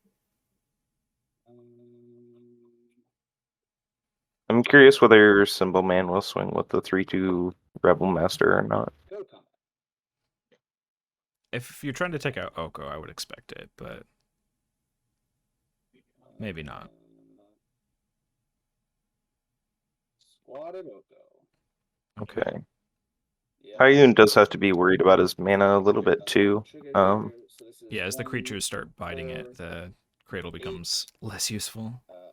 I'm curious whether Symbol Man will swing with the 3/2 Rebel Master or not. If you're trying to take out Oko, I would expect it, but maybe not. Squatted Oko. Okay. Hyun does have to be worried about his mana a little bit too. Yeah, as the creatures start biting it, the cradle becomes less useful. 11.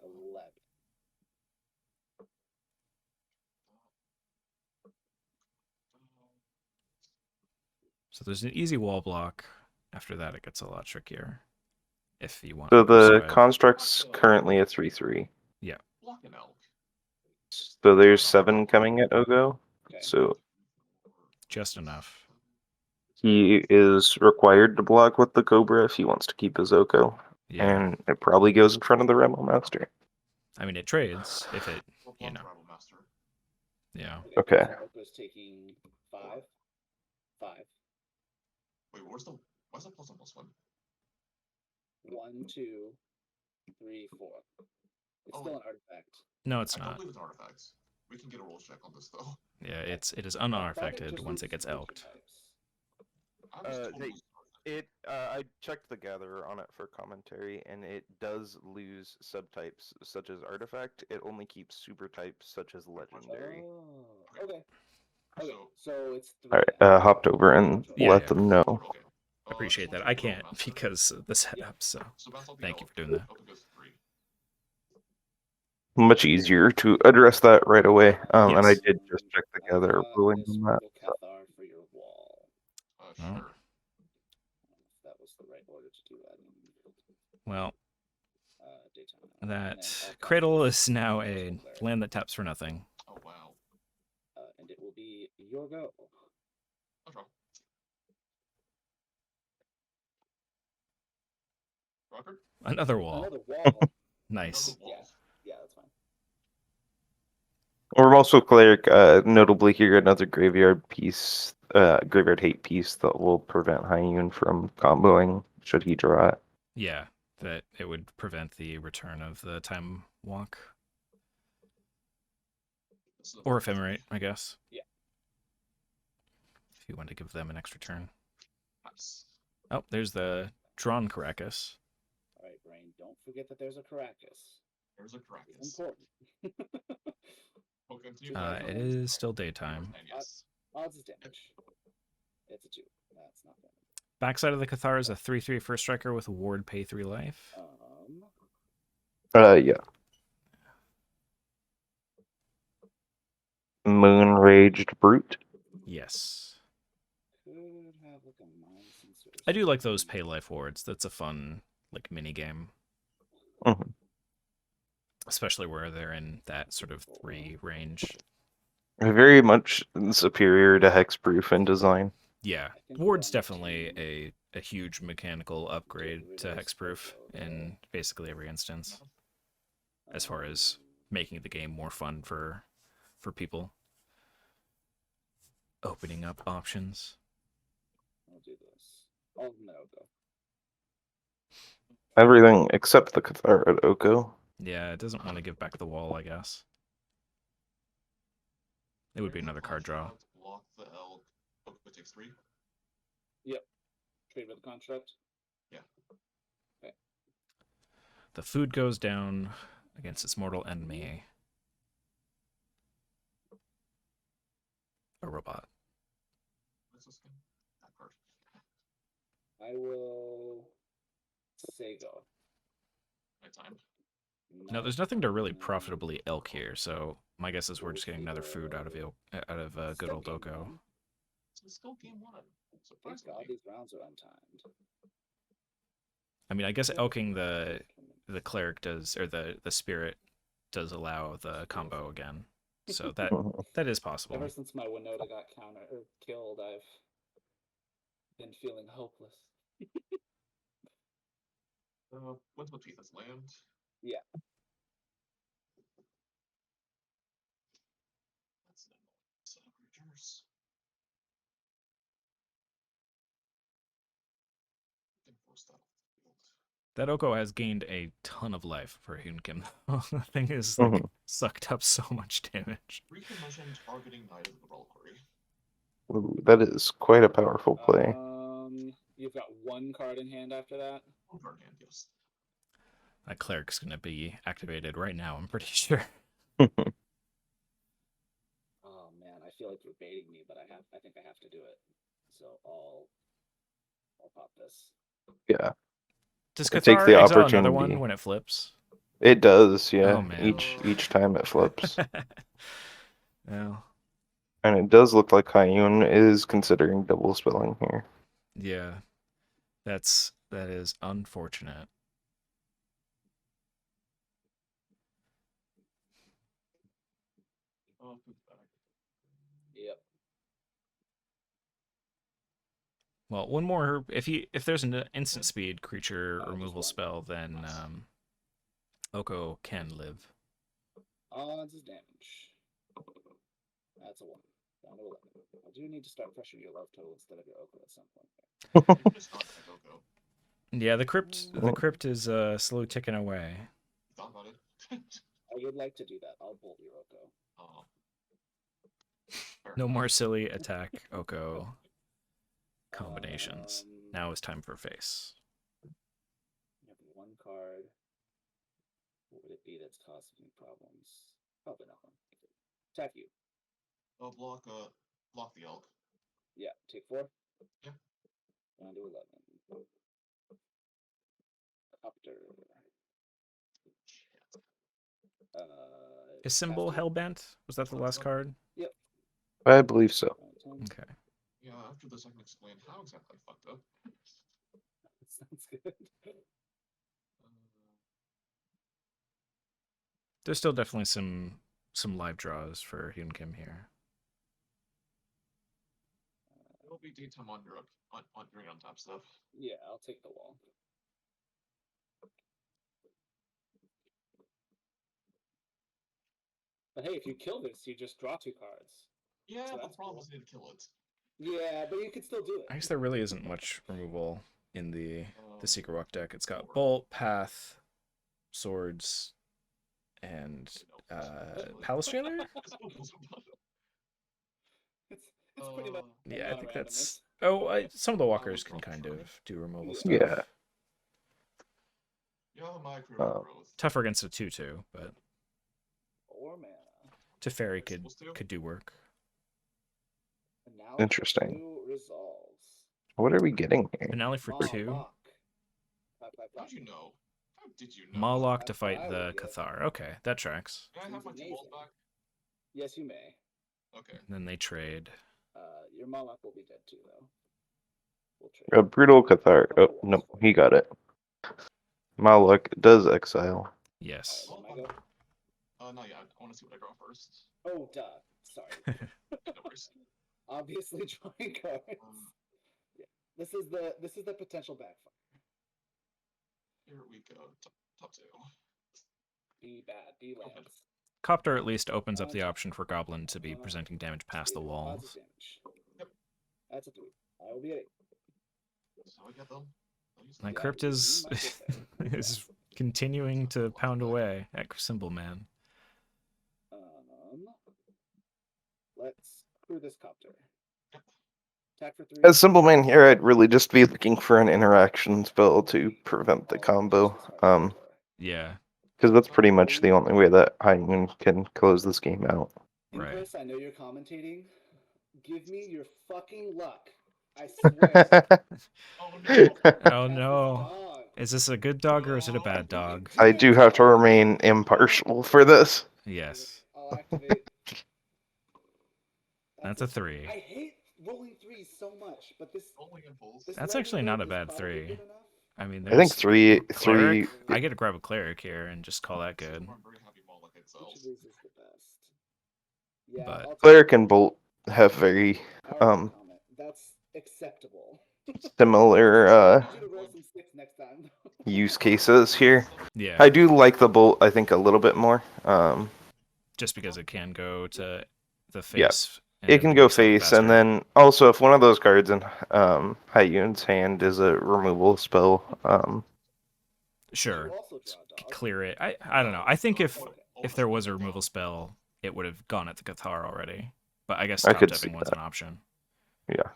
So there's an easy wall block. After that, it gets a lot trickier. If you want. So to the survive. construct's currently a 3/3. Yeah. So there's 7 coming at Ogo. So just enough. He is required to block with the Cobra if he wants to keep his Oko. Yeah. And it probably goes in front of the Rebel Master. I mean, it trades if it, you know. Yeah. Okay. So Oko's taking 5. 5. Wait, what's the +1/+1? 1, 2, 3, 4. It's still an artifact. No, it's I not. don't believe it's artifacts. We can get a roll check on this though. Yeah, it is unartifacted once it gets elked. I checked the Gatherer on it for commentary, and it does lose subtypes such as artifact. It only keeps super types such as legendary. Oh, okay. Okay, so it's 3. Alright, hopped over and let them know. Appreciate that. I can't because of the setup, so thank you for doing that. much easier to address that right away. And I Yes. did just check the gather ruling on that. So. Cathar for your wall. Sure. That was the right order to do that. Well, Daytime. that Cradle is now a land that taps for nothing. Oh wow. And it will be your go. Okay. Rocker? Another wall. Another wall. Nice. Another wall. Yeah, that's fine. Or also cleric, notably here another graveyard piece, graveyard hate piece that will prevent Hyun from comboing should he draw it. Yeah, that it would prevent the return of the time walk. Or ephemerate, I guess. Yeah. If you want to give them an extra turn. Nice. Oh, there's the drawn Caracas. All right, Brain. Don't forget that there's a Caracas. There's a It's Caracas. important. Okay, It is still daytime. And yes. Odds is damage. It's a 2. That's not bad. Backside of the Cathar is a 3/3 first striker with ward pay 3 life. Yeah. Moon Raged Brute. Yes. Could have like a mind sensor. I do like those pay life wards. That's a fun like mini game. Mhm. Especially where they're in that sort of 3 range. Very much superior to Hexproof in design. Yeah, ward's definitely a huge mechanical upgrade to Hexproof in basically every instance. As far as making the game more fun for people. Opening up options. I'll do this. Oh no, go. Everything except the Cathar at Oko. Yeah, it doesn't want to give back the wall, I guess. It would be another card draw. Block the elk. It takes 3. Yep. Trade with the construct. Yeah. Okay. The food goes down against its mortal enemy. A robot. What's this again? That card. I will say go. Nighttime. No, there's nothing to really profitably elk here, so my guess is we're just getting another food out of good old Oko. So it's still game 1. Thank God these rounds are untimed. I mean, I guess elking the cleric does, or the spirit does allow the combo again, so that is possible. Ever since my Winota got killed, I've been feeling hopeless. What's with Teeth land? Yeah. That's an annoying set of creatures. Can force that off the field. That Oko has gained a ton of life for Hyunkim. The thing is like sucked up so much damage. Recommission targeting Knight of the Reliquary. Ooh, that is quite a powerful play. You've got 1 card in hand after that? 1 card in hand, yes. That cleric's gonna be activated right now, I'm pretty sure. Oh man, I feel like you're baiting me, but I think I have to do it. So I'll pop this. Yeah. Does Take Cathar the exile another opportunity. one when it flips? It does, yeah. Oh, man. Each time it flips. Well. And it does look like Hyun is considering double spelling here. Yeah. That is unfortunate. Yep. Well, one more. If there's an instant speed creature removal spell, then Oko can live. Odds is damage. That's a 1. Down to 11. I do need to start pressuring your love total instead of your Oko at some point. Just not like Oko. Yeah, the crypt is slowly ticking away. Thought about it. I would like to do that. I'll bolt your Oko. Oh. No more silly attack Oko combinations. Now it's time for face. You have 1 card. What would it be that's causing me problems? Probably nothing. Attack you. Oh, block the elk. Yeah, take 4. Yeah. Down to 11. Copter. Is Symbol Cast 2. Hellbent? Was that the last card? Yep. I believe so. Okay. Yeah, after this I can explain how exactly I fucked up. Sounds good. There's still definitely some live draws for Hyun Kim here. It'll be daytime on green on top stuff. Yeah, I'll take the wall. But hey, if you kill this, you just draw 2 cards. Yeah, So the that's problem cool. is I need to kill it. Yeah, but you could still do it. I guess there really isn't much removal in the Secret Walk deck. It's got Bolt, Path, Swords, and Palace Jailer? It's pretty much Yeah, I think that's... Oh, some of the walkers can kind of do removal stuff. Yeah. Tougher against a 2/2, but 4 mana. Teferi could do work. Interesting. Resolves. What are we getting here? Finale for 2. How'd you know? How did you know? Mawlock to fight the Cathar. Okay, that tracks. Can I have my 2 balls back? Yes, you may. Okay. And then they trade. Your Mawlock will be dead too, though. We'll trade. A brutal Cathar. Oh, no, he got it. Mawlock does exile. Yes. Not yet. I want to see what I draw first. Oh, duh. Sorry. No worries. Obviously drawing cards. Yeah. This is the potential backfire. Here we go. Top 2. Be bad. Be lands. Copter at least opens up the option for Goblin to be presenting damage past the walls. Yep. That's a 3. I will be 8. So I get them. And Crypt is is continuing to pound away at Symbol Man. Let's crew this copter. Attack for 3. As Symbol Man here, I'd really just be looking for an interaction spell to prevent the combo. Yeah. Because that's pretty much the only way that Highlander can close this game out. Right. Chris, I know you're commentating. Give me your fucking luck. I swear. Oh no. Is this a good dog or is it a bad dog? I do have to remain impartial for this. Yes. I'll activate. That's a 3. I hate rolling 3s so much, but this. That's actually not a bad 3. I mean, I think three. I get to grab a cleric here and just call that good. Which of these is the best? Yeah, But Cleric and Bolt have very that's acceptable. similar use cases here. Yeah. I do like the Bolt, I think, a little bit more. Just because it can go to the face. Yeah. It can go face, and then also if one of those cards in Hyun's hand is a removal spell, sure, clear it. I don't know. I think if there was a removal spell, it would have gone at the Cathar already. But I guess top stepping one's an option. Yeah.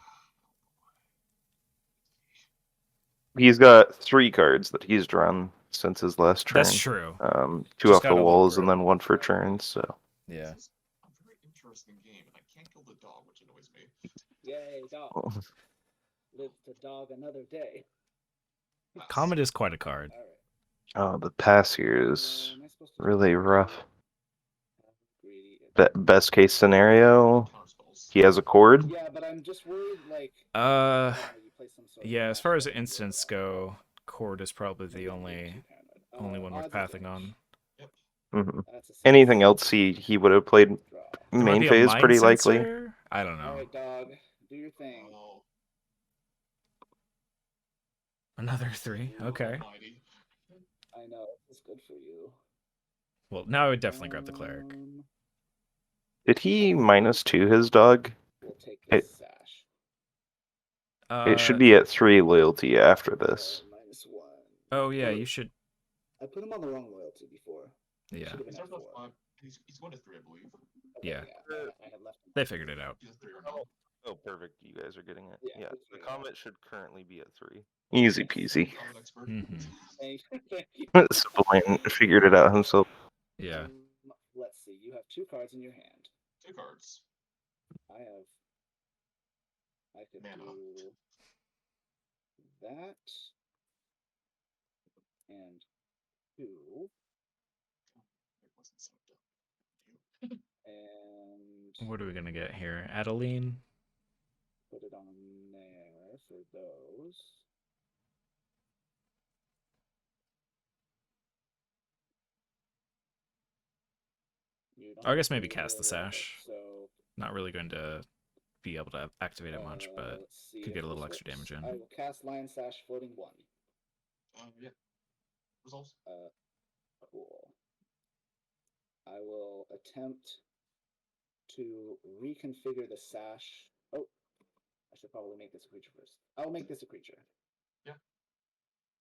He's got 3 cards that he's drawn since his last turn. That's true. 2 off the walls and then 1 for turns. So. Yeah. Interesting game, and I can't kill the dog, which annoys me. Yay, dog. Live to dog another day. Comet is quite a card. Oh, the pass here is really rough. Best case scenario, he has a cord. Yeah, but I'm just worried, like. Yeah, as far as instants go, cord is probably the only one worth pathing on. Mm-hmm. Anything else he would have played main phase pretty likely. I don't know. Alright, dog, do your thing. Another 3. Okay. I know it's good for you. Well, now I would definitely grab the cleric. Did he -2 his dog? We'll take this sash. It should be at 3 loyalty after this. -1. Oh yeah, you should. I put him on the wrong loyalty before. Yeah. He's going to 3, I believe. Yeah. I had left him. They figured it out. Oh, perfect. You guys are getting it. Yeah, the Comet should currently be at 3. Easy peasy. Thank you. Simple Man figured it out himself. Yeah. Let's see. You have 2 cards in your hand. 2 cards. I could do that and 2. What are we gonna get here? Adeline? Put it on there for those. I guess maybe cast the sash. Not really going to be able to activate it much, but could get a little extra damage in. I will cast Lion Sash floating 1. Yeah. Resolves. Cool. I will attempt to reconfigure the sash. Oh, I should probably make this a creature first. I'll make this a creature. Yeah.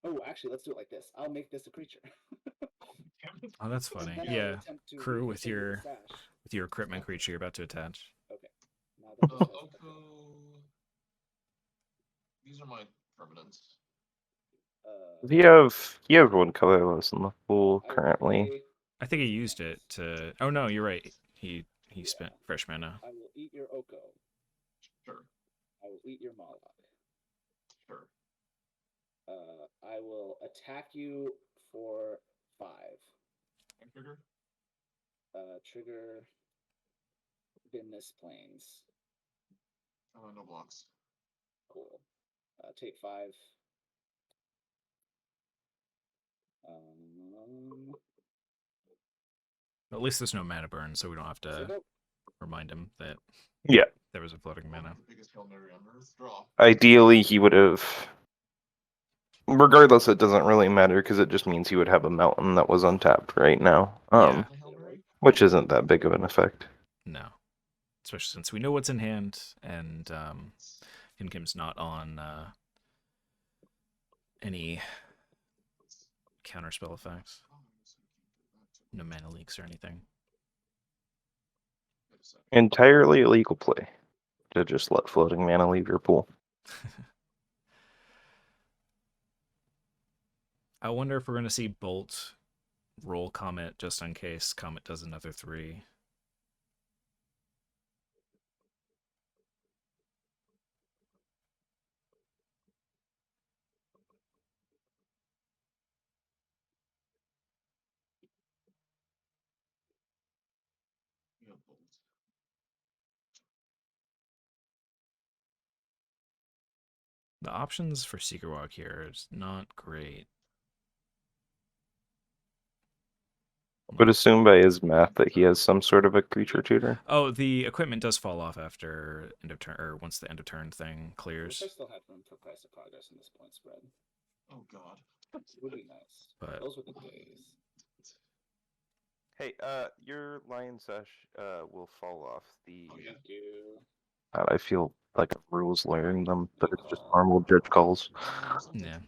Oh, actually, let's do it like this. I'll make this a creature. Oh, that's funny. And then Yeah, I'll attempt to crew with reconfigure the your sash. equipment creature you're about to attach. Okay. Now that Oko. These are my permanents. You have one colorless in the pool currently. I think he used it to. Oh no, you're right. He spent fresh mana. I will eat your Oko. Sure. I will eat your Moloch. Sure. I will attack you for 5. And trigger? Trigger Business Planes. No blocks. Cool. Take 5. At least there's no mana burn, so we don't have to remind him that there was a floating mana. The biggest Hail Mary on Earth. Draw. Ideally, he would have. Regardless, it doesn't really matter because it just means he would have a mountain that was untapped right now. Which isn't that big of an effect. No. Especially since we know what's in hand, and Hinkim's not on any counterspell effects. No mana leaks or anything. Entirely illegal play to just let floating mana leave your pool. I wonder if we're going to see Bolt roll Comet just in case Comet does another 3. The options for Seeker Walk here is not great. Would assume by his math that he has some sort of a creature tutor. Oh, the equipment does fall off after end of turn, or once the end of turn thing clears. I still had room for price of progress in this point spread. Oh god. Would be nice. But those were the days. Hey, your Lion Sash will fall off the. Oh, thank you. I feel like I'm rules learning them, but it's just normal judge calls. Yeah.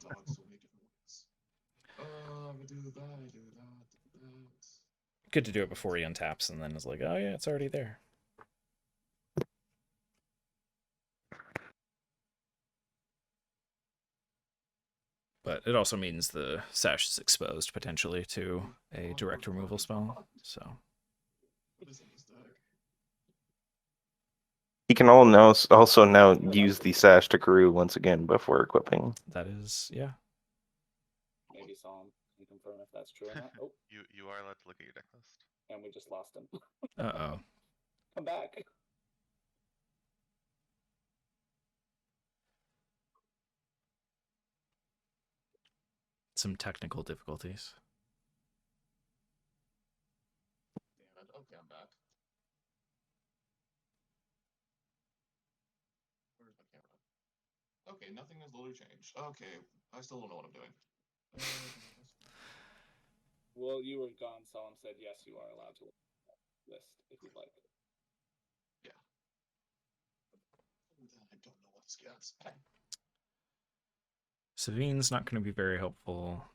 Good to do it before he untaps and then is like, oh yeah, it's already there. But it also means the sash is exposed potentially to a direct removal spell. So He can also now use the sash to crew once again before equipping. that is, yeah. Maybe Psalm can confirm if that's true or not. Oh, You are allowed to look at your deck list. and we just lost him. Uh-oh. Come back. Some technical difficulties. Damn it. Okay, I'm back. Where's my camera? Okay, nothing has literally changed. Okay, I still don't know what I'm doing. Well, you were gone. Solemn said yes, you are allowed to list if you'd like. Yeah. I don't know what this gets. Savine's not going to be very helpful.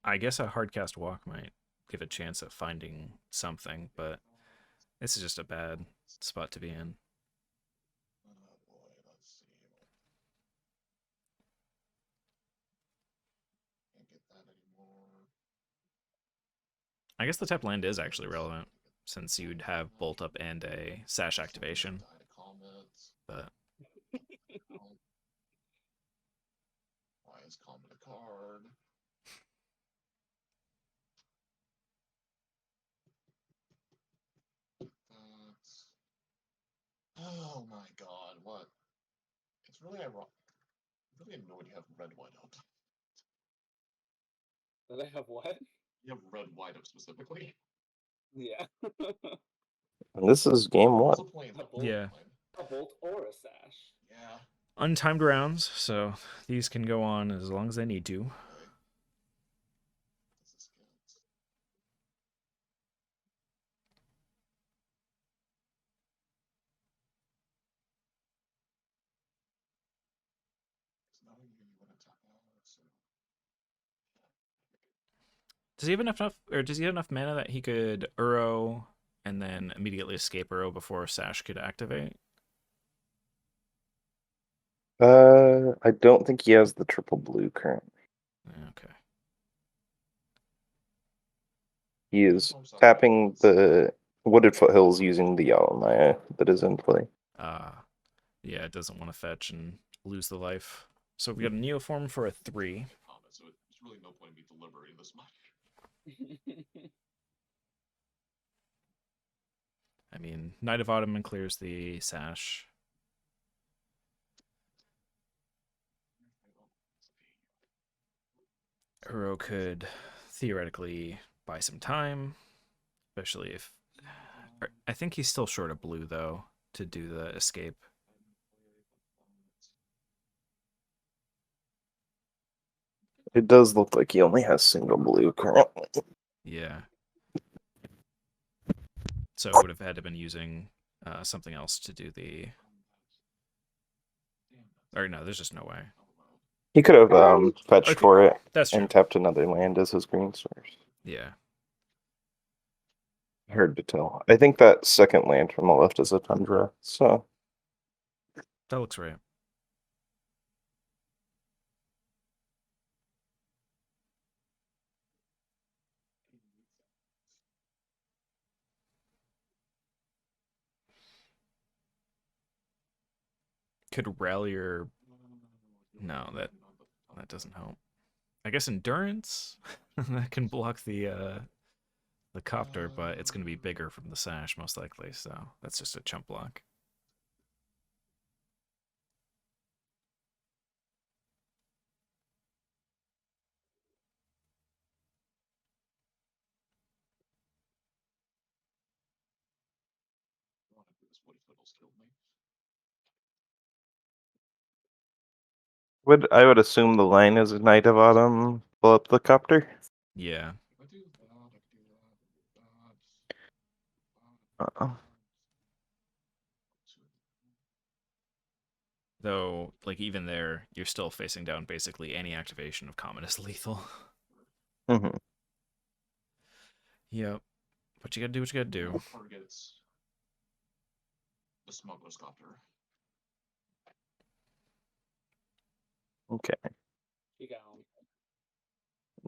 I guess a hardcast walk might give a chance at finding something, but this is just a bad spot to be in. Oh boy, let's see. Can't get that anymore. I guess the tap land is actually relevant, since you'd have Bolt Up and a Sash activation. But why is Comet a card? really ironic. Really annoyed you have red whiteout. Did I have what? You have red whiteout specifically. Yeah. And this is game one. A bolt, Yeah. A bolt or a sash. Yeah. Untimed rounds, so these can go on as long as they need to. Okay. This is good. Now you want to tap out, so. Does he have enough, or does he have enough mana that he could Uro and then immediately escape Uro before Sash could activate? I don't think he has the triple blue currently. Okay. He is tapping the Wooded Foothills using the Maya that is in play. Yeah, it doesn't want to fetch and lose the life. So we got a Neoform for a 3. So there's really no point in me deliberating this much. I mean, Knight of Ottoman clears the Sash. Uro could theoretically buy some time, especially if... I think he's still short of blue, though, to do the escape. It does look like he only has single blue currently. Yeah. So it would have had to been using something else to do the... Or no, there's just no way. He could have fetched for it That's and tapped another land as his green source. Yeah. Hard to tell. I think that second land from the left is a Tundra, so... That looks right. Could Rallier... No, that doesn't help. I guess Endurance? That can block the Copter, but it's going to be bigger from the Sash, most likely, so that's just a chump block. I would assume the line is a Knight of Autumn, pull up the Copter? Yeah. Though, like, even there, you're still facing down basically any activation of common is lethal. Mm-hmm. Yep. But you gotta do what you gotta do. Targets the smuggler's copter. Okay. You go.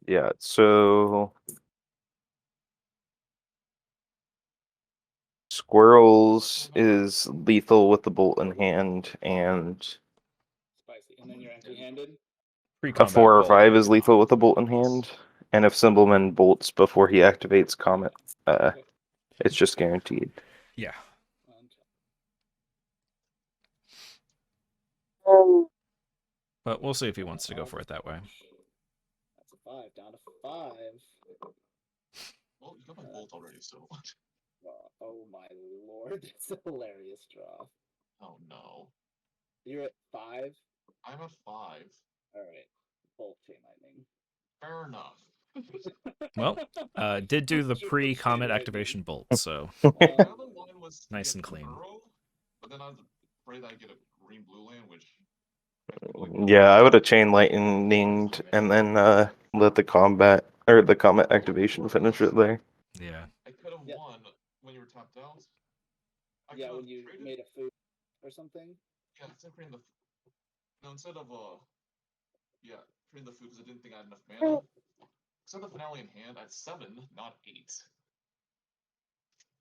Yeah, so... Squirrels is lethal with the bolt in hand, and... Spicy. And then you're empty-handed? A 4 or 5 is lethal with a bolt in hand, and if Symbolman bolts before he activates Comet, it's just guaranteed. Yeah. But we'll see if he wants to go for it that way. That's a 5, down to 5. Well, you got my bolt already, so... Oh my lord, that's a hilarious draw. Oh no. You're at 5? I'm at 5. Alright. Bolt chain lightning. Fair enough. Well, did do the pre-Comet activation bolt, so nice and clean. But then I was afraid I'd get a green-blue land, which... Yeah, I would have chain lightninged and then let the Comet activation finish it there. Yeah. I could have won when you were tapped out. Yeah, when you made a food or something? Yeah, instead of creating the... No, instead of, creating the food because I didn't think I had enough mana. Instead of the finale in hand, I had 7, not 8.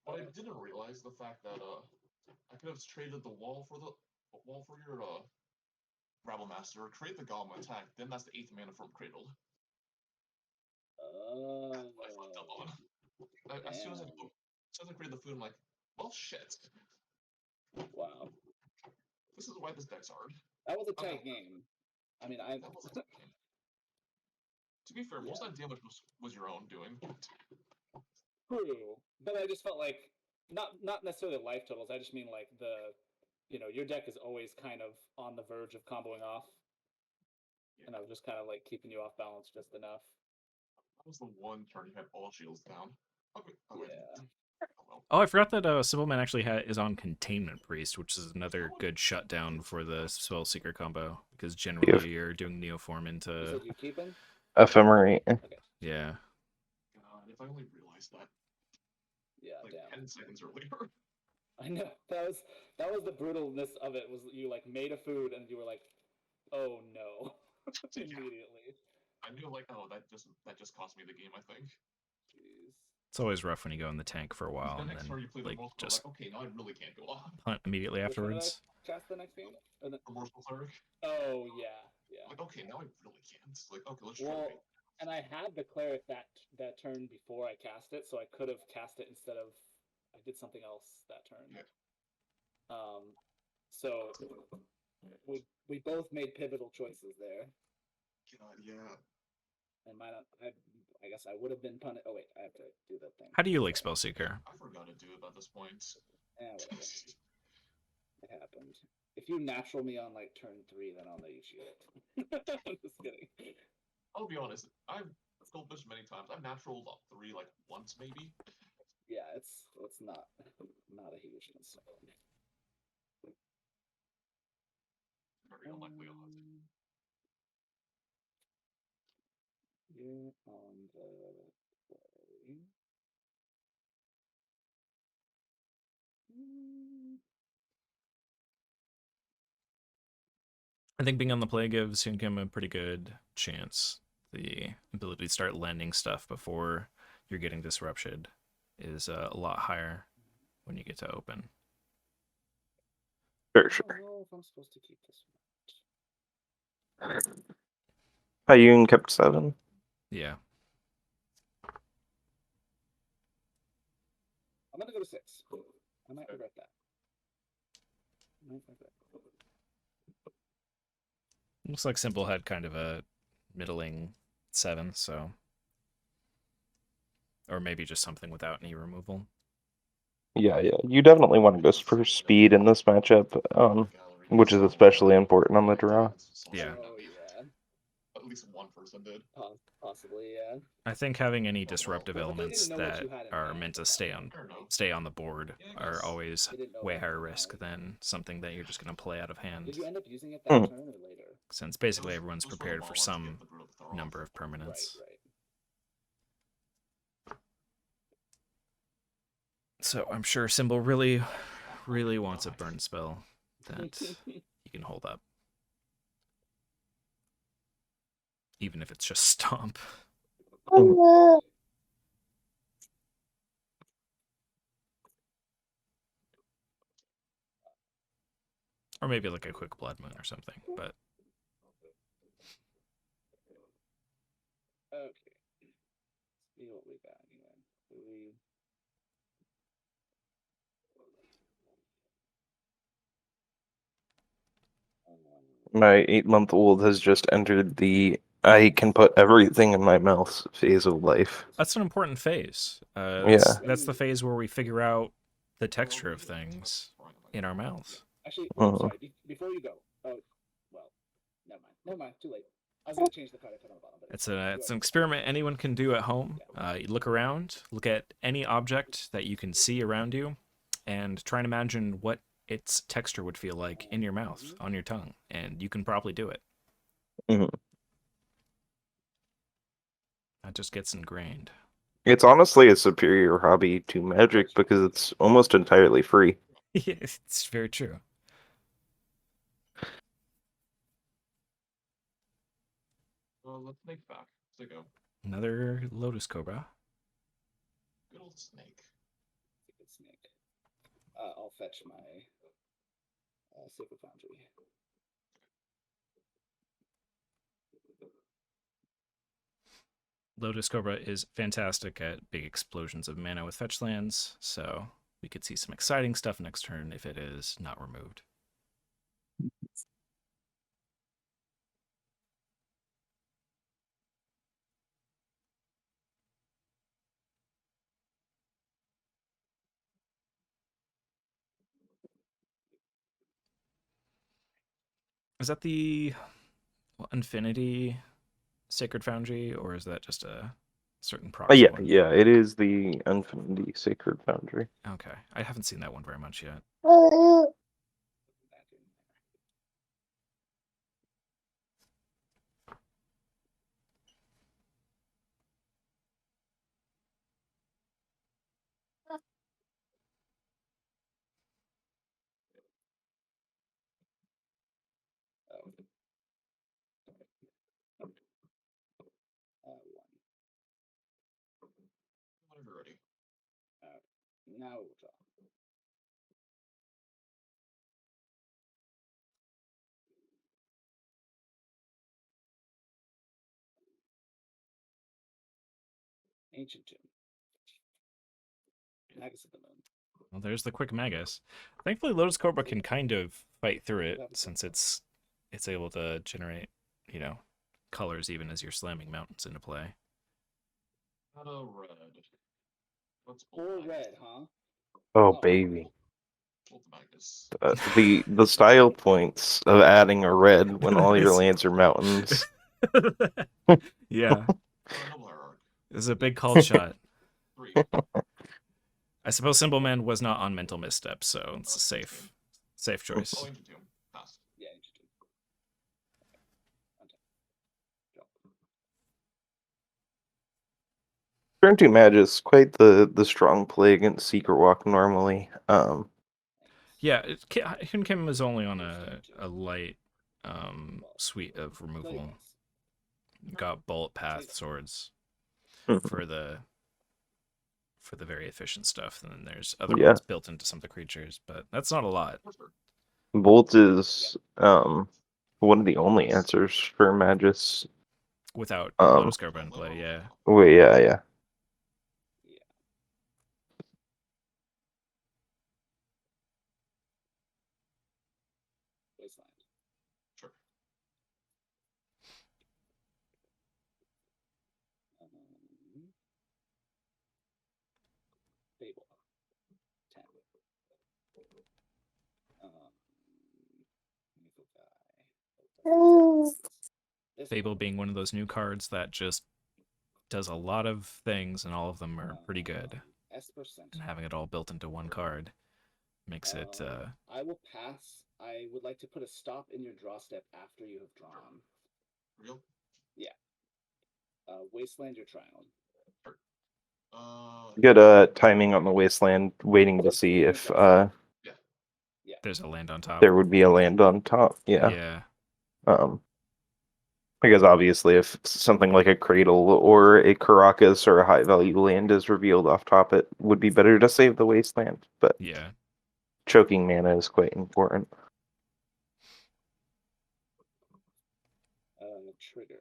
But I didn't realize the fact that, I could have traded the wall for your, Rabble Master, create the Golem attack, then that's the 8th mana from Cradled. I fucked up on. As soon as I created the food, I'm like, well, shit. Wow. This is why this deck's hard. That was a tight game. I mean, I. To be fair, most of that damage was your own doing. True, but I just felt like not necessarily life totals. I just mean like your deck is always kind of on the verge of comboing off, and I was just kind of like keeping you off balance just enough. That was the one turn you had all shields down. Okay. Yeah. Oh, I forgot that Simpleman actually is on Containment Priest, which is another good shutdown for the Spellseeker combo, because generally you're doing Neoform into... You said you keep him? Ephemerate. Okay. Yeah. God, if I only realized that. Yeah, like damn. 10 seconds earlier. I know. That was the brutalness of it, was you like made a food and you were like, oh no. Immediately. I knew like, oh, that just cost me the game, I think. Jeez. It's always rough when you go in the tank for a while and then like just okay, now I really can't go on. hunt immediately afterwards. Cast the next game? Remorseful Cleric. Oh yeah. Like, okay, now I really can't. Like, okay, let's Well, try. and I had the cleric that turn before I cast it, so I could have cast it instead of I did something else that turn. Yeah. So we both made pivotal choices there. God, yeah. And I guess I would have been punished. Oh wait, I have to do that thing. How do you like Spellseeker? I forgot to do it at this point. Yeah, whatever. It happened. If you natural me on like turn 3, then I'll let you shoot it. I'm just kidding. I'll be honest. I've goldfish many times. I've naturaled 3 like once maybe. Yeah, it's not a huge concern. Very unlikely odds. You're on the play. I think being on the play gives Hyunkim a pretty good chance. The ability to start landing stuff before you're getting disrupted is a lot higher when you get to open. Sure. I don't know if I'm supposed to keep this one. Hyun kept 7. Yeah. I'm gonna go to 6. I might regret that. Looks like Simple had kind of a middling 7, so... Or maybe just something without any removal. Yeah. You definitely want to go for speed in this matchup, which is especially important on the draw. Yeah. Oh, yeah. At least one person did. Possibly, yeah. I think having any disruptive elements know what that you had in are mind. meant to stay on the board are always way higher risk than something that you're just going to play out of hand. Did you end up using it that turn or later? Since basically everyone's prepared for some number of permanents. Right. So I'm sure Symbol really, really wants a burn spell that he can hold up. Even if it's just Stomp. Or maybe like a quick Blood Moon or something, but... Okay. See what we got here. My 8-month-old has just entered the I can put everything in my mouth phase of life. That's an important phase. Yeah. That's the phase where we figure out the texture of things in our mouths. Actually, sorry, before you go. Oh, well, never mind. Too late. I was going to change the card I put on the bottom. But It's an experiment anyone can do at home. You look around, look at any object that you can see around you, and try and imagine what its texture would feel like in your mouth, on your tongue, and you can probably do it. That just gets ingrained. It's honestly a superior hobby to Magic because it's almost entirely free. Yeah, it's very true. Let's snake back. So go. Another Lotus Cobra. Good old snake. Good snake. I'll fetch my Sacred Foundry. Lotus Cobra is fantastic at big explosions of mana with fetch lands, so we could see some exciting stuff next turn if it is not removed. Is that the Infinity Sacred Foundry, or is that just a certain proxy Yeah, one? yeah, it is the Infinity Sacred Foundry. Okay, I haven't seen that one very much yet. Whenever you're ready. Now we'll draw. Ancient Tomb. Magus of the Moon. Well, there's the quick Magus. Thankfully, Lotus Cobra can kind of fight through it since it's able to generate, colors even as you're slamming mountains into play. Got a red. What's Four red, huh? Oh, baby. Bolt Magus. The style points of adding a red when all your lands are mountains. Yeah. Noble Hierarch. This is a big called shot. 3. I suppose Symbol Man was not on Mental Misstep, so it's a safe choice. Oh, Ancient Tomb. Pass. Yeah, Ancient Tomb. Turn 2 Magus, quite the strong play against Secret Walk normally. Yeah, Hyun Kim is only on a light suite of removal. Got Bullet Path swords for the very efficient stuff, and then there's other ones built into some of the creatures, but that's not a lot. Bolt is one of the only answers for Magus. Without Lotus Cobra in play, yeah. Wait, yeah. Wasteland. Sure. Fable. 10. Fable being one of those new cards that just does a lot of things, and all of them are pretty good. And having it all built into one card makes it... I will pass. I would like to put a stop in your draw step after you have drawn. Real? Yeah. Wasteland your Triumph. Good timing on the Wasteland, waiting to see if there's a land on top. There would be a land on top, Yeah. Because obviously if something like a Cradle or a Caracas or a high value land is revealed off top, it would be better to save the Wasteland. But yeah, choking mana is quite important. Trigger.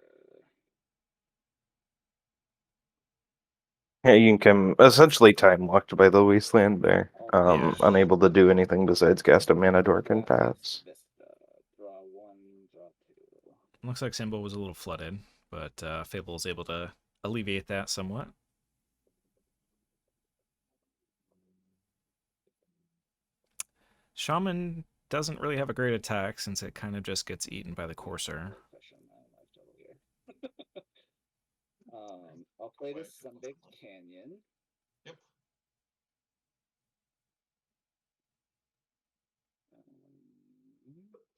Yeah, you can essentially time locked by the Wasteland there. Yeah. Unable to do anything besides cast a mana dork and pass. Draw 1, draw 2. Looks like Symbol was a little flooded, but Fable is able to alleviate that somewhat. Shaman doesn't really have a great attack since it kind of just gets eaten by the Courser. I'll play this Sunbig Canyon. Yep.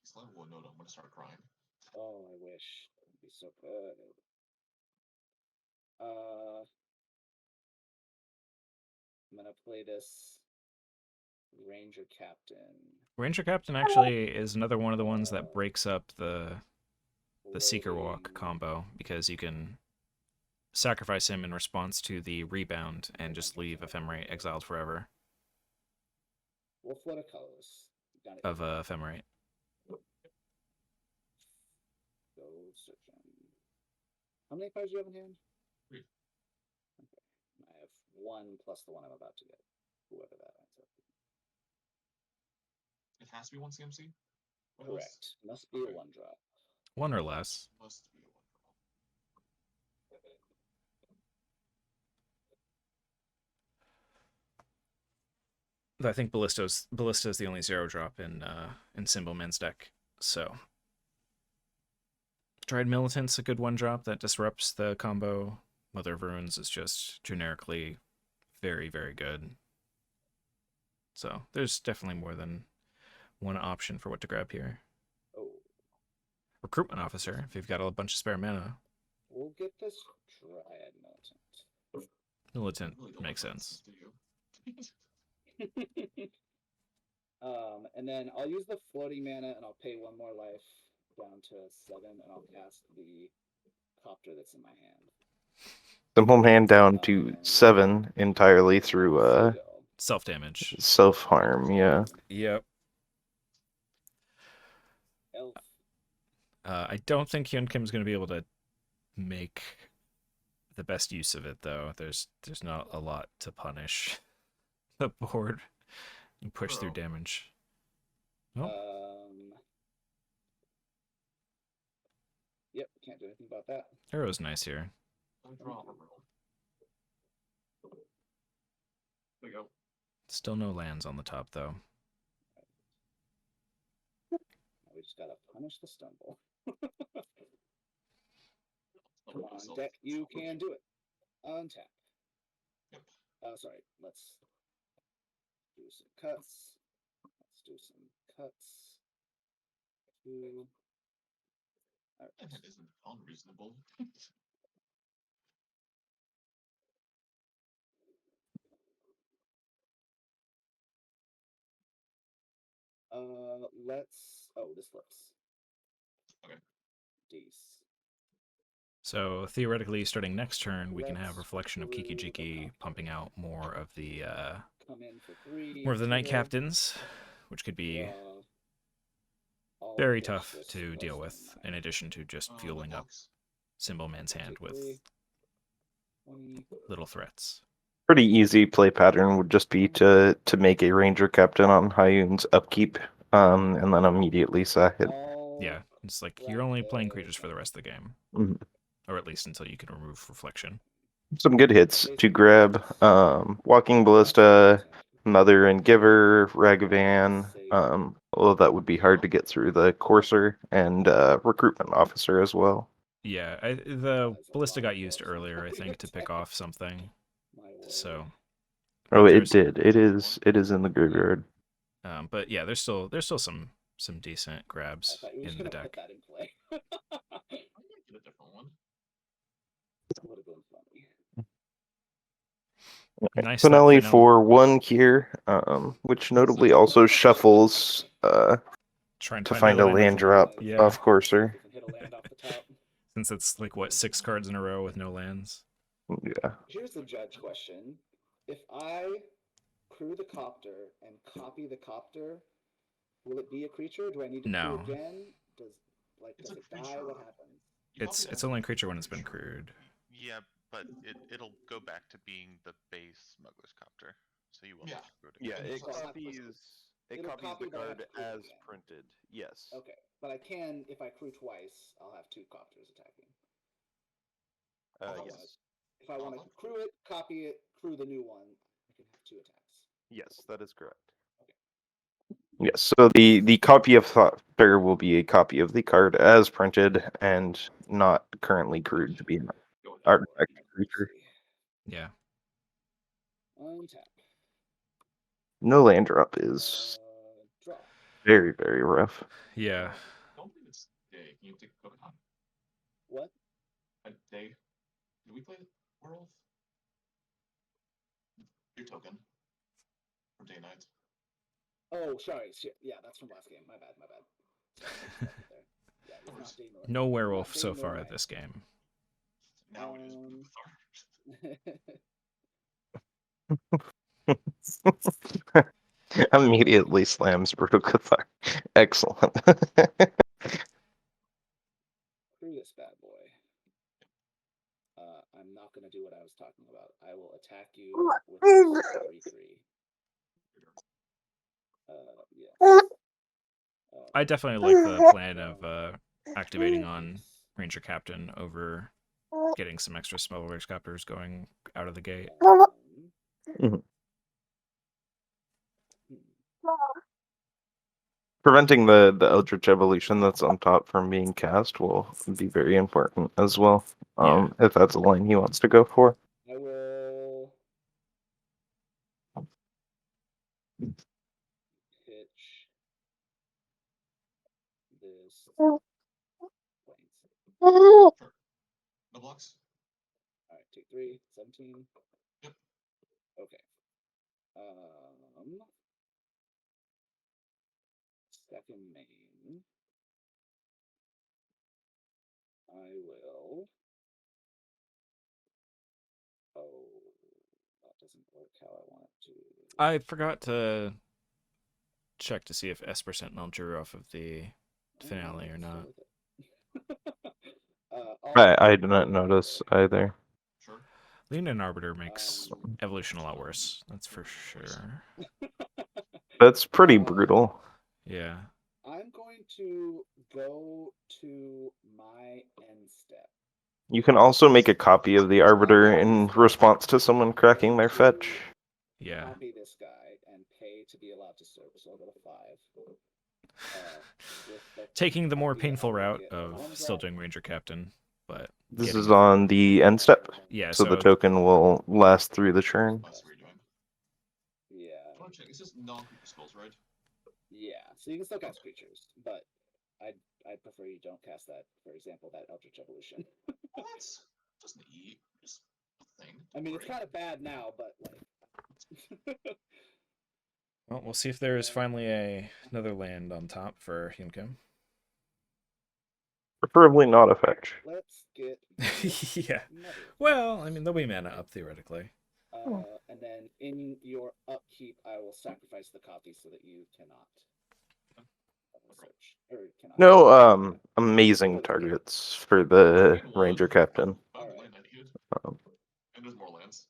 Slam will note I'm gonna start crying. Oh, I wish. It'd be so good. I'm gonna play this Ranger Captain. Ranger Captain actually is another one of the ones that breaks up the Seeker Walk combo, because you can sacrifice him in response to the rebound and just leave Ephemerate exiled forever. We'll flood a colors. Of Ephemerate. Go searching. How many cards do you have in hand? 3. Okay. I have 1 plus the one I'm about to get. Whoever that ends up. It has to be 1 CMC? Correct. Must be a 1 drop. 1 or less. Must be a 1 drop. I think Ballista is the only 0 drop in Symbol Man's deck, so Dried Militant's a good one drop that disrupts the combo. Mother of Runes is just generically very, very good. So there's definitely more than one option for what to grab here. Oh, Recruitment Officer, if you've got a bunch of spare mana. we'll get this Dryad Militant. Militant Really don't makes want sense. nonsense, do you? And then I'll use the floating mana and I'll pay one more life down to 7 and I'll cast the copter that's in my hand. Simple hand down to 7 entirely through Self-damage. self-harm, yeah. Yep. Elf. I don't think Hyun Kim's going to be able to make the best use of it, though. There's not a lot to punish the board and push through damage. Oh. Yep, can't do anything about that. Arrow's nice here. There we go. Still no lands on the top, though. We just gotta punish the stumble. Come on, deck, you can do it. Untap. Yep. Sorry, let's do some cuts. Let's do some cuts. Two. All right. That isn't unreasonable. Let's. Oh, this flips. Okay. Dece. So theoretically, starting next turn, we can have Reflection of Kiki-Jiki pumping out more of the Night Captains, which could be very tough to deal with, in addition to just fueling up Symbol Man's hand with little threats. Pretty easy play pattern would just be to make a Ranger Captain on Hyun's upkeep, and then immediately sack it. Yeah, it's like you're only playing creatures for the rest of the game. Mm-hmm. Or at least until you can remove Reflection. Some good hits to grab. Walking Ballista, Mother and Giver, Ragavan. Although that would be hard to get through the Courser, and Recruitment Officer as well. Yeah, the Ballista got used earlier, I think, to pick off something. So. Oh, it did. It is in the graveyard. But yeah, there's still some decent grabs in the deck. Put that in play. I might get a different one. Would have been funny. Nice Finale for 1 here, which notably also shuffles to find a land drop off Courser. Since it's like, what, 6 cards in a row with no lands? Yeah. Here's the judge question. If I crew the copter and copy the copter, will it be a creature? Do I need to crew again? Does it die? What happens? It's only a creature when it's been crewed. Yeah, but it'll go back to being the base Smuggler's Copter, so you won't have to crew it again. Yeah, it copies the card as printed. Yes. Okay, but I can, if I crew twice, I'll have 2 copters attacking. Yes. If I want to crew it, copy it, crew the new one, I can have 2 attacks. Yes, that is correct. Okay. Yes, so the copy of Thopter will be a copy of the card as printed and not currently crewed to be an artifact creature. Yeah. Untap. No land drop is very, very rough. Yeah. Don't believe it's day. Can you take a Pokemon? What? A day. Did we play Werewolf? Your token. For day night. Oh, sorry. Yeah, that's from last game. My bad. Yeah, it's not day nor No werewolf so far at this game. Now we just Immediately slams Brutal Cathar. Excellent. Crew this bad boy. I'm not going to do what I was talking about. I will attack you with 3/3. Yeah. I definitely like the plan of activating on Ranger Captain over getting some extra Smuggler's Copters going out of the gate. Preventing the Eldritch Evolution that's on top from being cast will be very important as well. If that's a line he wants to go for. I will pitch this. Sure. No blocks? Alright, take 3, 17. Yep. Okay. Second main. I will. Oh, that doesn't work how I want it to. I forgot to check to see if Esper Sentinel drew off of the finale or not. I did not notice either. Sure. Lean Arbiter makes evolution a lot worse. That's for sure. That's pretty brutal. Yeah. I'm going to go to my end step. You can also make a copy of the Arbiter in response to someone cracking their fetch. Yeah. Copy this guy and pay to be allowed to serve. So I'll go to 5. Taking the more painful route of still doing Ranger Captain, but This is on the end step. Yeah, so the token will last through the turn. Yeah. I want to check. It's just non-creature spells, right? Yeah. So you can still cast creatures, but I'd prefer you don't cast that. For example, that Eldritch Evolution. Well, that's just neat. Just a thing. I mean, it's kind of bad now, but like. Well, we'll see if there is finally another land on top for Hyunkim. Preferably not a fetch. Let's get. Yeah. Well, I mean, there'll be mana up theoretically. And then in your upkeep, I will sacrifice the copy so that you cannot. Search, or cannot. No, amazing targets for the Ranger Captain. And there's more lands.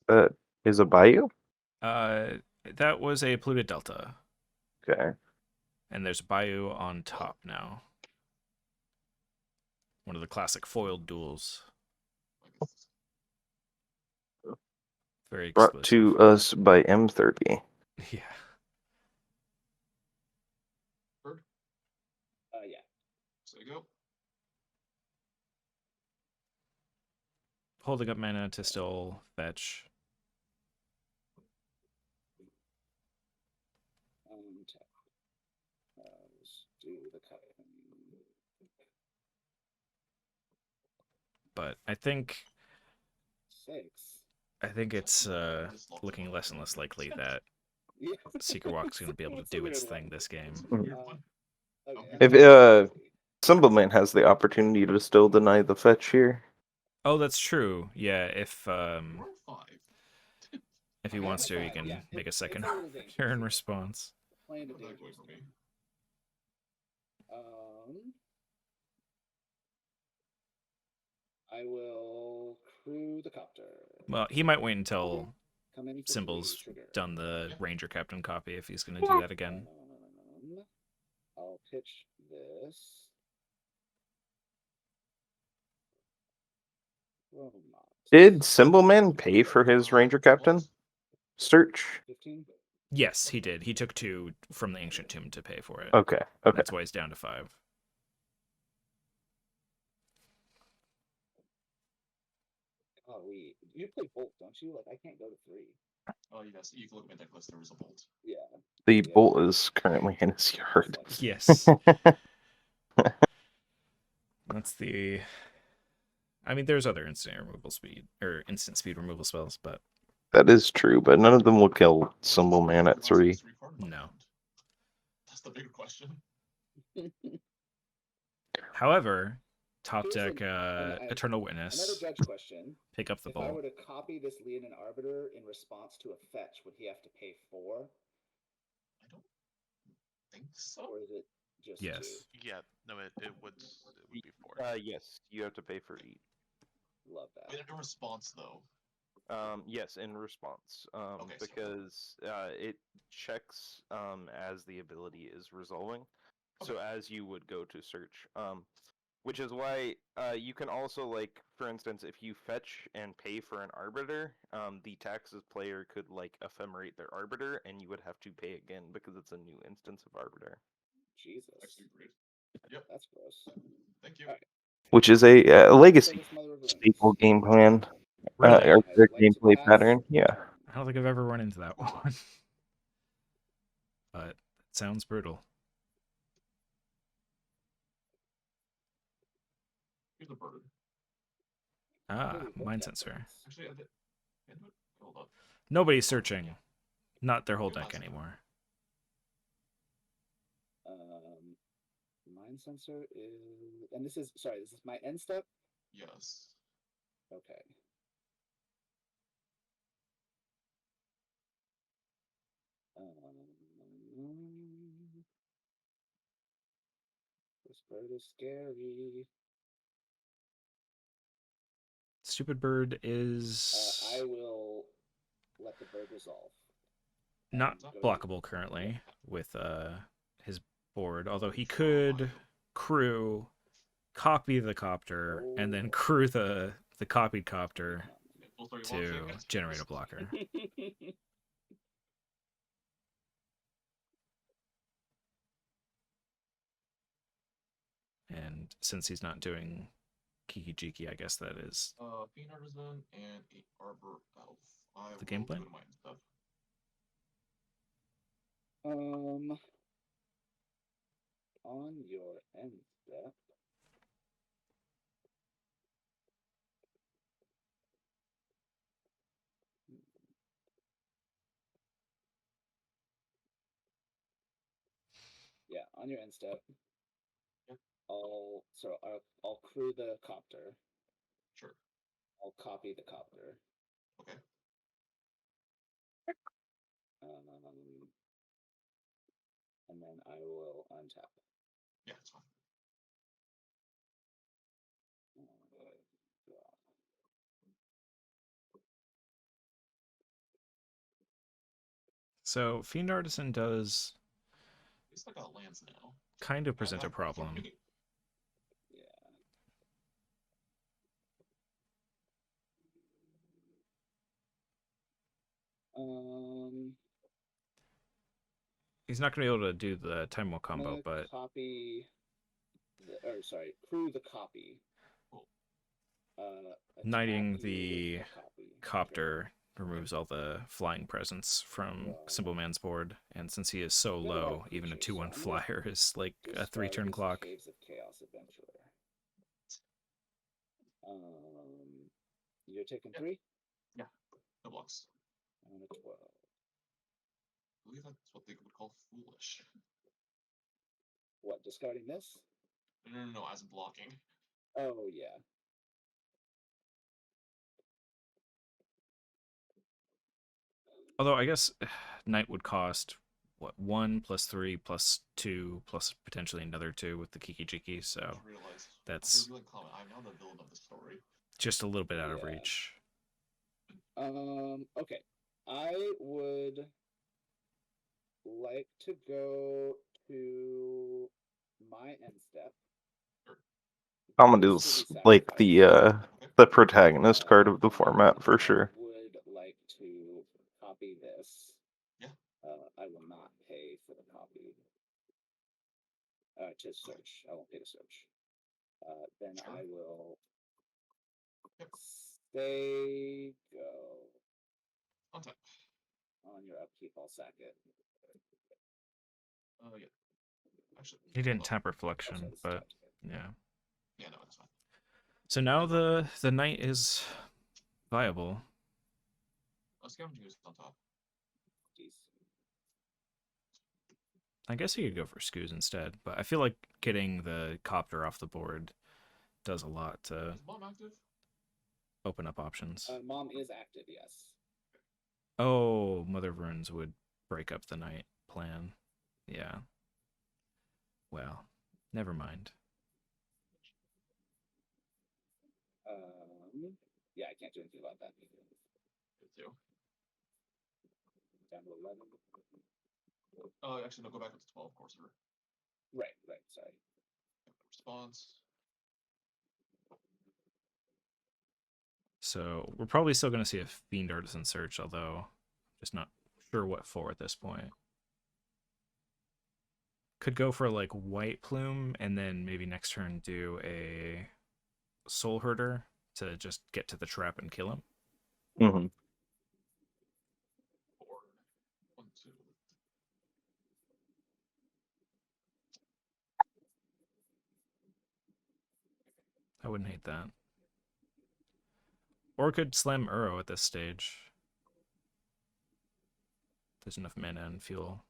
Is a Bayou? That was a polluted delta. Okay. And there's Bayou on top now. One of the classic foiled duels. Very exclusive. Brought to us by M30. Yeah. Bird? Yeah. So you go. Holding up mana to still fetch. Do the cut. But I think 6. I think it's looking less and less likely that Seeker Walk's going to be able to do its thing this game. If Symbolman has the opportunity to still deny the fetch here. Oh, that's true. Yeah, if he wants to, he can make a second turn response. I will crew the copter. Well, he might wait until Symbol's done the Ranger Captain copy if he's going to do that again. I'll pitch this. Did Symbolman pay for his Ranger Captain search? 15? Yes, he did. He took 2 from the Ancient Tomb to pay for it. Okay. That's why he's down to 5. Oh, wait. You play Bolt, don't you? Like, I can't go to 3. Oh, yes. You can look at my deck list. There is a Bolt. Yeah. The Bolt is currently in his yard. Yes. That's the... I mean, there's other instant speed removal spells, but... That is true, but none of them will kill Symbolman at 3. No. That's the bigger question. However, top deck Eternal Witness. Another judge question. Pick up the If I ball. were to copy this Leonin Arbiter in response to a fetch, would he have to pay 4? I don't think so. Or is it just Yes. 2? Yeah, no, it would be 4. Yes, you have to pay for each. Love that. Wait, in response, though. Yes, in response. Okay, because it checks as the ability is resolving. Okay. So as you would go to search. Which is why you can also, like, for instance, if you fetch and pay for an Arbiter, the Taxes player could, like, ephemerate their Arbiter, and you would have to pay again because it's a new instance of Arbiter. Jesus. Actually, great. Yep. That's gross. Thank you. Alright. Which is a legacy This Mother of Runes. staple game plan. Really? Or I'd their like to gameplay pass pattern. the Yeah. turn. I don't think I've ever run into that one. But it sounds brutal. Here's a bird. Ah, Ooh, both mind got sensor. birds. Actually, I did. Hold up. Nobody's searching. Not their whole Your deck mind sensor. anymore. Mind sensor is, and this is sorry. This is my end step. Yes. Okay. This bird is scary. Stupid bird is I will let the bird resolve. not And go to- blockable currently with his board, although he could crew, copy the copter, and then crew the copied copter to generate a blocker. And since he's not doing Kiki Jiki, I guess that is Fiend Artisan and a Arbor Elf. I the game plan. Go to my stuff. On your end step. Yeah, on your end step. Yeah. I'll crew the copter. Sure. I'll copy the copter. Okay. And then I will untap. Yeah, it's fine. So Fiend Artisan does It's like got lands now. kind of present a problem. He's not going to be able to do the time wheel combo, but copy, crew the copy. knighting the copter removes all the flying presence from Simple Man's board, and since he is so low, even a 2/1 flyer is like a 3-turn clock. Caves of Chaos Adventurer. You're taking 3? Yeah, no blocks. On a 12. I believe that's what they would call foolish. What, discarding this? No, as blocking. Oh, yeah. Although I guess Knight would cost, what, 1 plus 3 plus 2 plus potentially another 2 with the Kiki Jiki, so that's I'm now the villain of the story. just a little bit out of reach. Okay. I would like to go to my end step. Amadeus like the protagonist card of the format for sure. Would like to copy this. Yeah. I will not pay for the copy. To search. I won't pay to search. Then sure. I will say go. On top. On your upkeep, I'll sack it. Yeah. Actually, he didn't tap Reflection, but yeah. Yeah, no, it's fine. So now the knight is viable. Scavenging is on top. Jeez. I guess he could go for Scoos instead, but I feel like getting the copter off the board does a lot to is Mom active? Open up options. Mom is active, yes. Oh, Mother of Runes would break up the knight plan. Yeah. Well, never mind. Yeah, I can't do anything about that. Good too. Down to 11. Oh, actually, no, go back up to 12, of course. Right, sorry. Response. So we're probably still going to see a Fiend Artisan search, although just not sure what for at this point. Could go for like White Plume and then maybe next turn do a Soul Herder to just get to the trap and kill him. Mm-hmm. 4, 1, 2. I wouldn't hate that. Or could slam Uro at this stage. There's enough mana and fuel.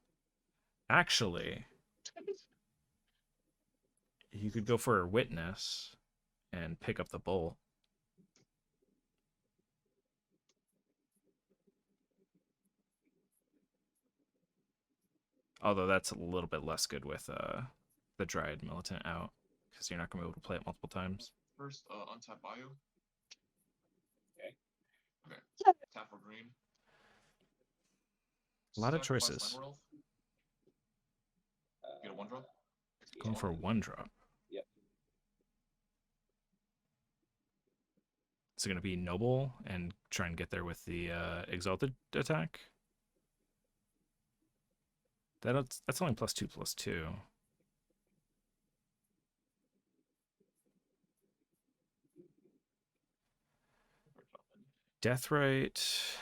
Actually, you could go for a Witness and pick up the bolt. Although that's a little bit less good with the Dryad Militant out, because you're not going to be able to play it multiple times. First, untap Bayou. Okay. Okay. Tap for green. A lot of Sacrifice choices. Slammer Elf. Get a 1-drop. Going for 1-drop. Yep. Is it going to be Noble and try and get there with the Exalted attack? That's only +2/+2. Deathrite.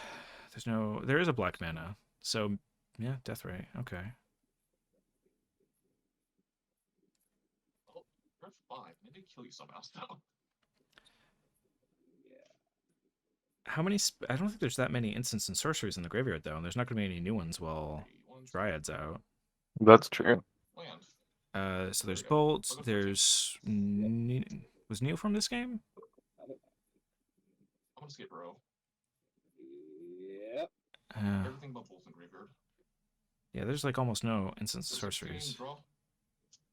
There is a black mana. So yeah, Deathrite. Okay. Oh, you're at 5. Maybe kill you somehow. So. How many? I don't think there's that many instants and sorceries in the graveyard though, and there's not going to be any new ones while Dryad's out. That's true. Land. So there's Bolt. There's was Neil from this game? I'm gonna skip Row. Yep. Everything but Bolt and graveyard. Yeah, there's like almost no instants and sorceries. Draw.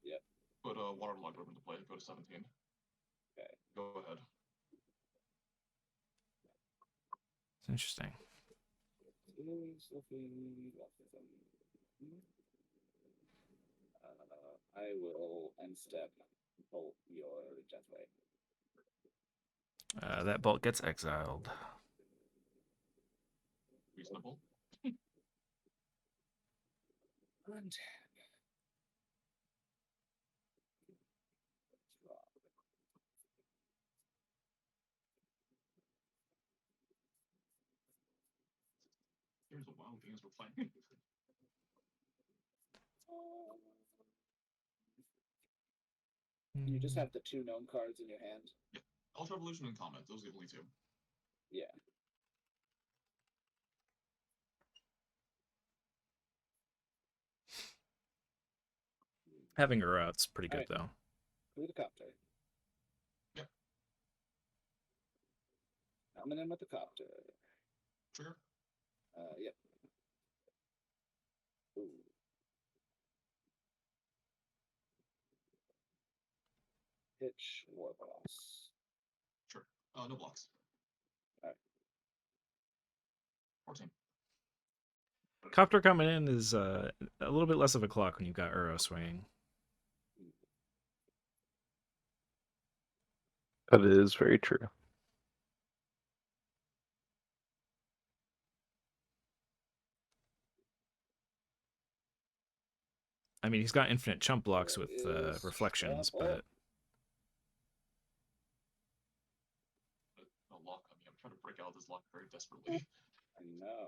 Yep. Put Waterlogged River into play. Go to 17. Okay. Go ahead. It's interesting. I will end step bolt your Deathrite. That Bolt gets exiled. Reasonable. Untap. Here's the wild games we're playing. You just have the 2 known cards in your hand. Yep. Ultra Evolution and Comet. Those are the only 2. Yeah. Having her out's pretty good though. Who the copter? Yep. Coming in with the copter. Trigger. Yep. Ooh. Pitch Warboss. Sure. No blocks. Alright. 14. Copter coming in is a little bit less of a clock when you've got Uro swinging. That is very true. I mean, he's got infinite chump blocks with reflections, but No lock on me. I'm trying to break out this lock very desperately. I know.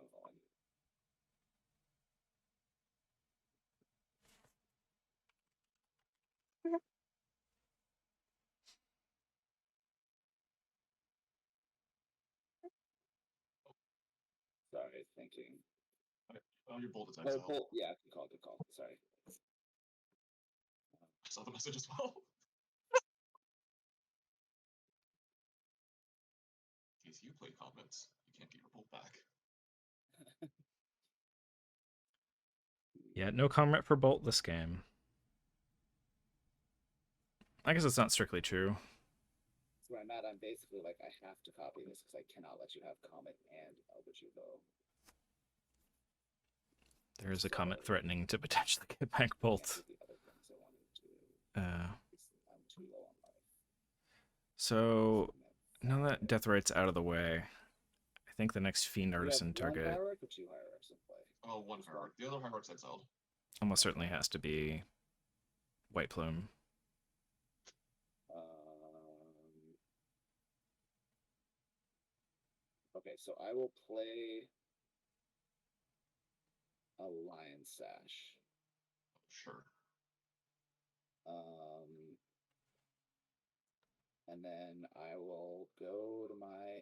Sorry, thinking. Oh, your Bolt is Oh, exiled. Bolt. Yeah, good call. Sorry. I saw the message as well. In case you play comments, you can't get your Bolt back. yeah, no comment for Bolt this game. I guess it's not strictly true. That's where I'm at. I'm basically like, I have to copy this because I cannot let you have Comet and Eldritch Evo. There is a comment threatening to potentially get back Bolt. So now that Deathrite's out of the way, I think the next Fiend Artisan target One Hierarch or 2 Hierarchs in play? Oh, one Hierarch. The other Hierarch's exiled. almost certainly has to be White Plume. Okay, so I will play a Lion Sash. Sure. And then I will go to my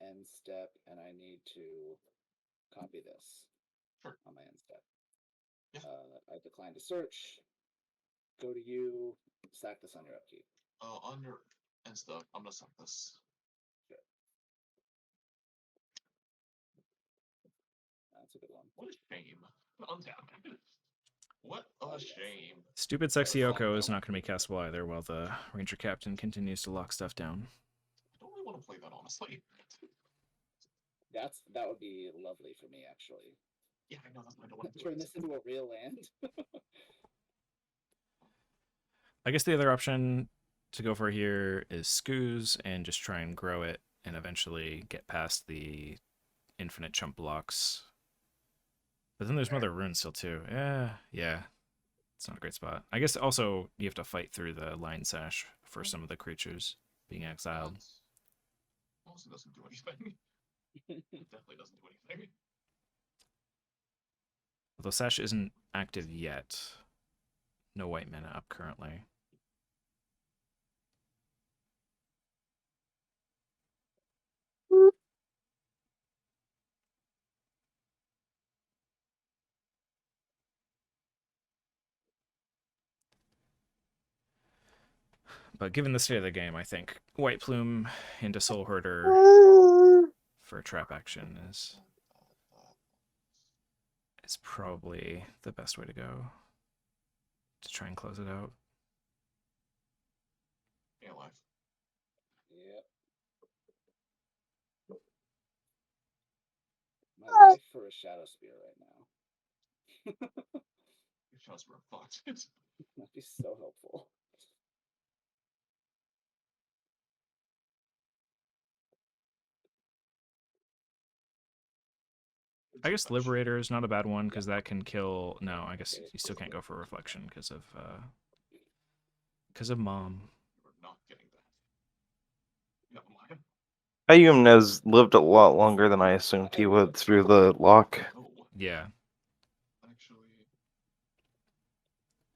end step, and I need to copy this on my end step. Yeah. I decline to search. Go to you. Sack this on your upkeep. On your end step, I'm gonna sack this. Sure. That's a good one. What a shame. Untap. What a shame. Stupid Sexy Yoko is not going to be castable either while the Ranger Captain continues to lock stuff down. I don't really want to play that, honestly. That would be lovely for me, actually. Yeah, I know, that's why I don't want to do Turn it. this into a real land. I guess the other option to go for here is Scoos and just try and grow it and eventually get past the infinite chump blocks. But then there's Mother Rune still too. Yeah. It's not a great spot. I guess also you have to fight through the Lion Sash for some of the creatures being exiled. Also doesn't do anything. It definitely doesn't do anything. Although Sash isn't active yet. No white mana up currently. But given the state of the game, I think White Plume into Soul Herder for trap action is probably the best way to go to try and close it out. Yeah, life. Yep. My life for a Shadow Spear right now. Your shots were fucked. That'd be so helpful. I guess Liberator is not a bad one because that can kill. No, I guess you still can't go for Reflection because of Mom. You're not getting that. Yeah, Ayumnez lived a lot longer than I assumed he would through the lock. Oh. Yeah. Actually.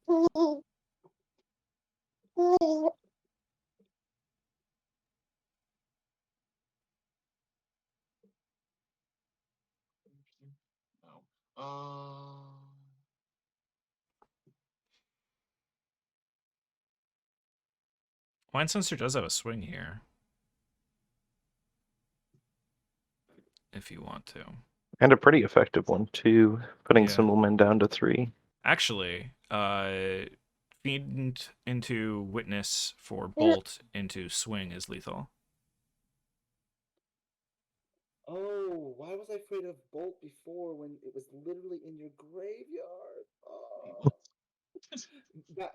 No. Wine Sensor does have a swing here. If you want to. And a pretty effective one, too. Putting Symbolman down to 3. Actually, feed into Witness for Bolt into Swing is lethal. Oh, why was I afraid of Bolt before when it was literally in your graveyard? Oh. That,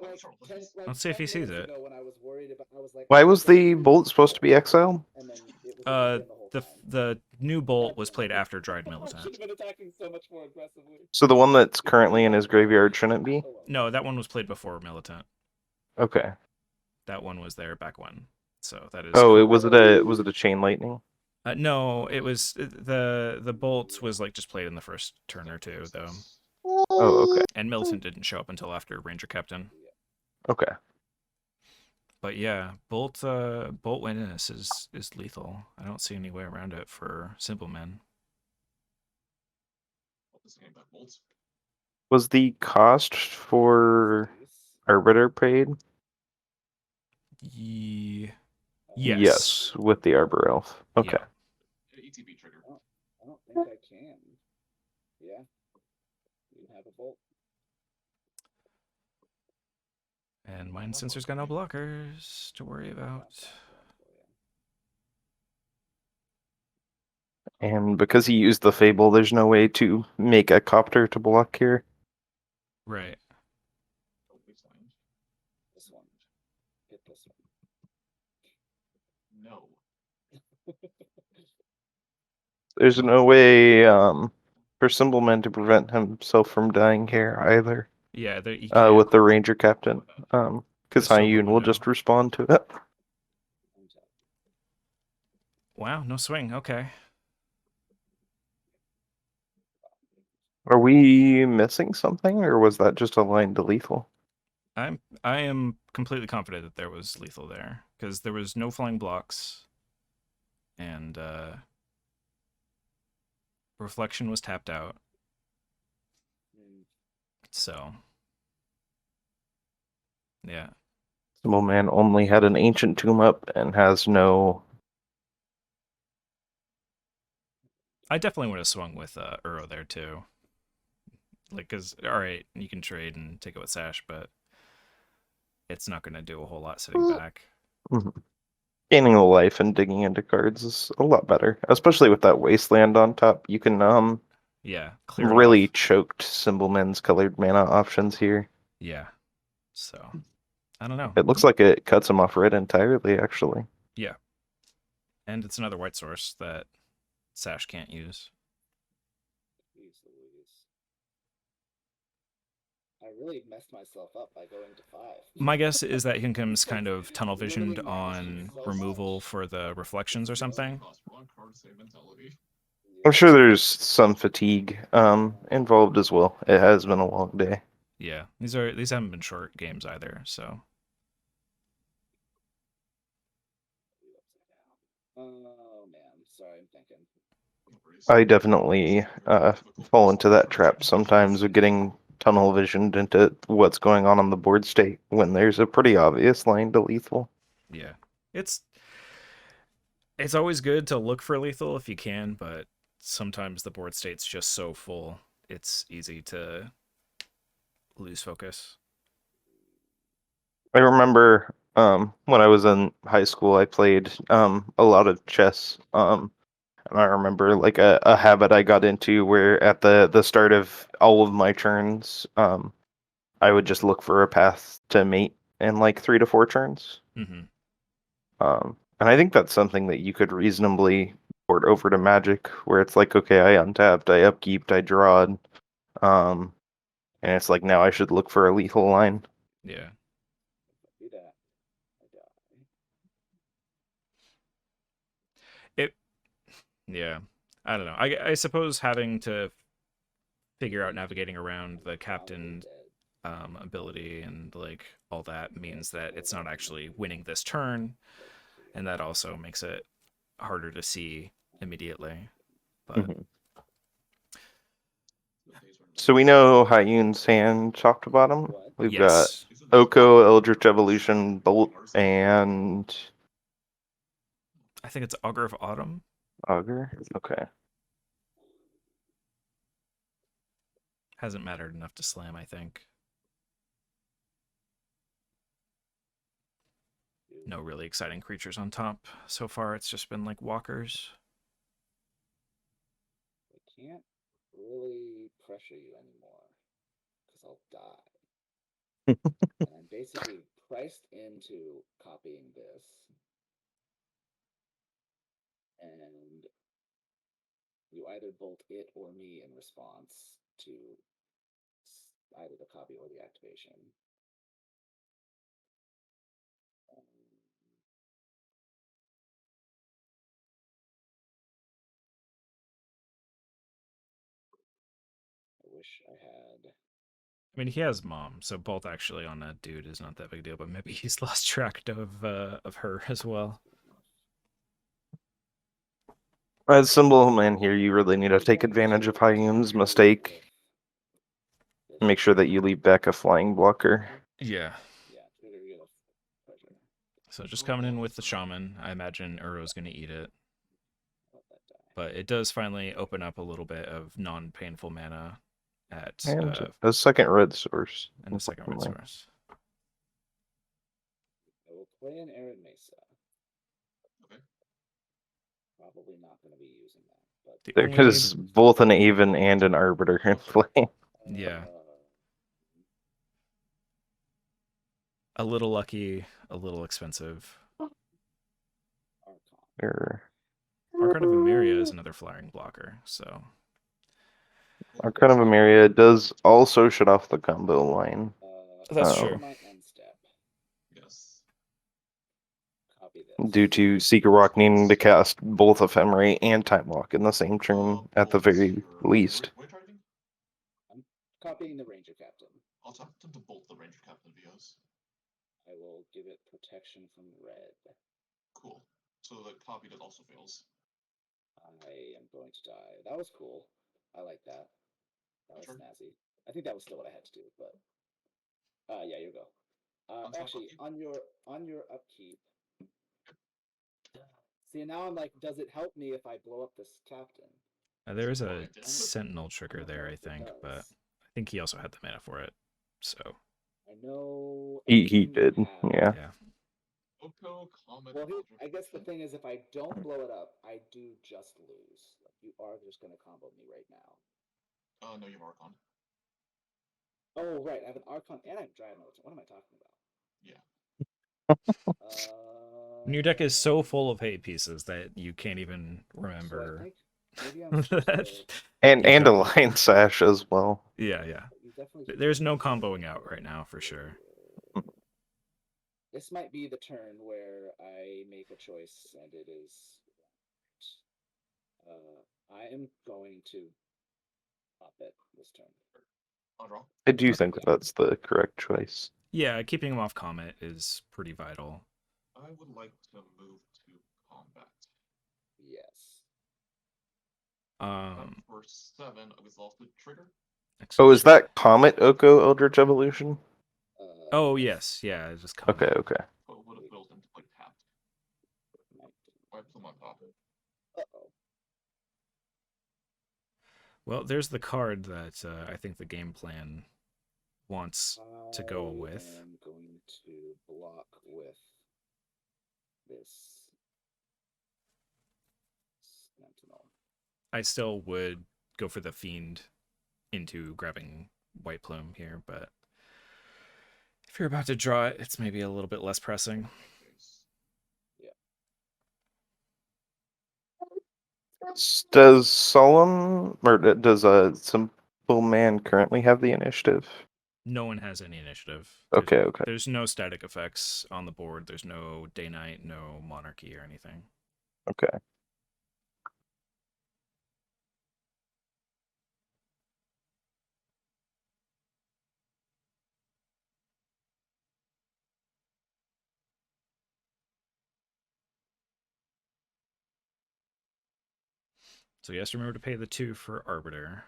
Let's see if he sees it. when I was worried about, I was like, Why was the Bolt supposed to be exiled? And then it was the new Bolt was played after Dried Militant. Should have been attacking so much more aggressively. So the one that's currently in his graveyard shouldn't be? No, that one was played before Militant. Okay. That one was there back when. So that is. Oh, was it a Chain Lightning? No, it was the Bolt was like just played in the first turn or two though. Oh, okay. And Militant didn't show up until after Ranger Captain. Okay. But yeah, Bolt Witness is lethal. I don't see any way around it for simple men. Was the cost for Arbiter paid? Yes. Yes, with the Arbor Elf. Okay. Yeah. ETB trigger. I don't think I can. Yeah. You have a Bolt. And Mind Sensor's got no blockers to worry about. And because he used the Fable, there's no way to make a Copter to block here. Right. This one. Get this one. No. There's no way for Symbolman to prevent himself from dying here either. Yeah, you can't. With the Ranger Captain. Because There's still the Hyun will window. just respond to it. Wow, no swing. Okay. Are we missing something, or was that just a line to lethal? I am completely confident that there was lethal there because there was no flying blocks, and reflection was tapped out. So, yeah. Simple Man only had an ancient tomb up and has no. I definitely would have swung with Uro there too. Like, cause all right, you can trade and take it with Sash, but it's not going to do a whole lot sitting back. Gaining a life and digging into cards is a lot better, especially with that wasteland on top. You can yeah, clear it really off. choked Symbolman's colored mana options here. Yeah, so I don't know. It looks like it cuts him off red entirely, actually. Yeah, and it's another white source that Sash can't use. I really messed myself up by going to 5. My guess is that Hinkham's kind of tunnel visioned on removal for the reflections or something. I'm sure there's some fatigue involved as well. It has been a long day. Yeah, these haven't been short games either, so. Oh man, sorry, I'm thinking. I definitely fall into that trap sometimes of getting tunnel visioned into what's going on the board state when there's a pretty obvious line to lethal. Yeah, it's always good to look for lethal if you can, but sometimes the board state's just so full, it's easy to lose focus. I remember when I was in high school, I played a lot of chess. And I remember like a habit I got into where at the start of all of my turns, I would just look for a path to mate in like 3 to 4 turns. Mm-hmm. And I think that's something that you could reasonably port over to Magic, where it's like, okay, I untapped, I upkeeped, I drawed, and it's like now I should look for a lethal line. Yeah. Yeah, I don't know. I suppose having to figure out navigating around the captain ability and like all that means that it's not actually winning this turn, and that also makes it harder to see immediately. But so we know Hyun's hand top to bottom. We've got Oko, Eldritch Evolution, Bolt, and I think it's Augur of Autumn. Augur? Okay. Hasn't mattered enough to slam, I think. No really exciting creatures on top. So far, it's just been like walkers. I can't really pressure you anymore, because I'll die. And I'm basically priced into copying this. And you either bolt it or me in response to either the copy or the activation. I wish I had. I mean, he has mom, so bolt actually on that dude is not that big a deal. But maybe he's lost track of her as well. As Symbolman here, you really need to take advantage of Hyun's mistake. Make sure that you leave back a flying blocker. Yeah. So just coming in with the shaman, I imagine Uro's going to eat it. But it does finally open up a little bit of non-painful mana at and a second red source. And a second red source. I will play an Arid Mesa. Okay. Probably not going to be using that. But because both an Aven and an Arbiter in play. Yeah. A little lucky, a little expensive. Archon of Emeria is another flying blocker, so Arcana of Emeria does also shut off the combo line. That's true. My end step. Yes. Copy this. Due to Seeker Rock needing to cast both Ephemerate and Time Walk in the same turn at the very least. What are you targeting? I'm copying the Ranger Captain. I'll attempt to bolt the Ranger Captain VOs. I will give it protection from red. Cool. So the copy that also fails. I am going to die. That was cool. I like that. That was Sure. snazzy. I think that was still what I had to do, but yeah, you go. Actually, upkeep? on your upkeep. See, now I'm like, does it help me if I blow up this captain? There is a Sentinel trigger there, I think, but I think he also had the mana for it. So I know He did, yeah. Oko, Comet, well, I guess the thing is, if I don't blow it up, I do just lose. Like, you are just going to combo me right now. No, you have Archon. Oh, right. I have an Archon and I have Dryad Militant. What am I talking about? Yeah. Your deck is so full of hate pieces that you can't even remember. So maybe I'm supposed to... And a line sash as well. Yeah. There's no comboing out right now for sure. This might be the turn where I make a choice, and it is. I am going to pop it this turn. I'll draw. I do think that's the correct choice. Yeah, keeping him off Comet is pretty vital. I would like to move to combat. Yes. For 7 with also trigger. Oh, is that Comet Oko Eldritch Evolution? Oh yes, yeah, just Comet. Okay. But would have built into like tapped. Wipe them on top. Well, there's the card that I think the game plan wants to go with. I'm going to block with this Sentinel. I still would go for the Fiend into grabbing White Plume here, but if you're about to draw it, it's maybe a little bit less pressing. Does Solemn, or does a Simple Man currently have the initiative? No one has any initiative. Okay. There's no static effects on the board. There's no Day-Night, no Monarchy or anything. Okay. So you have to remember to pay the 2 for Arbiter.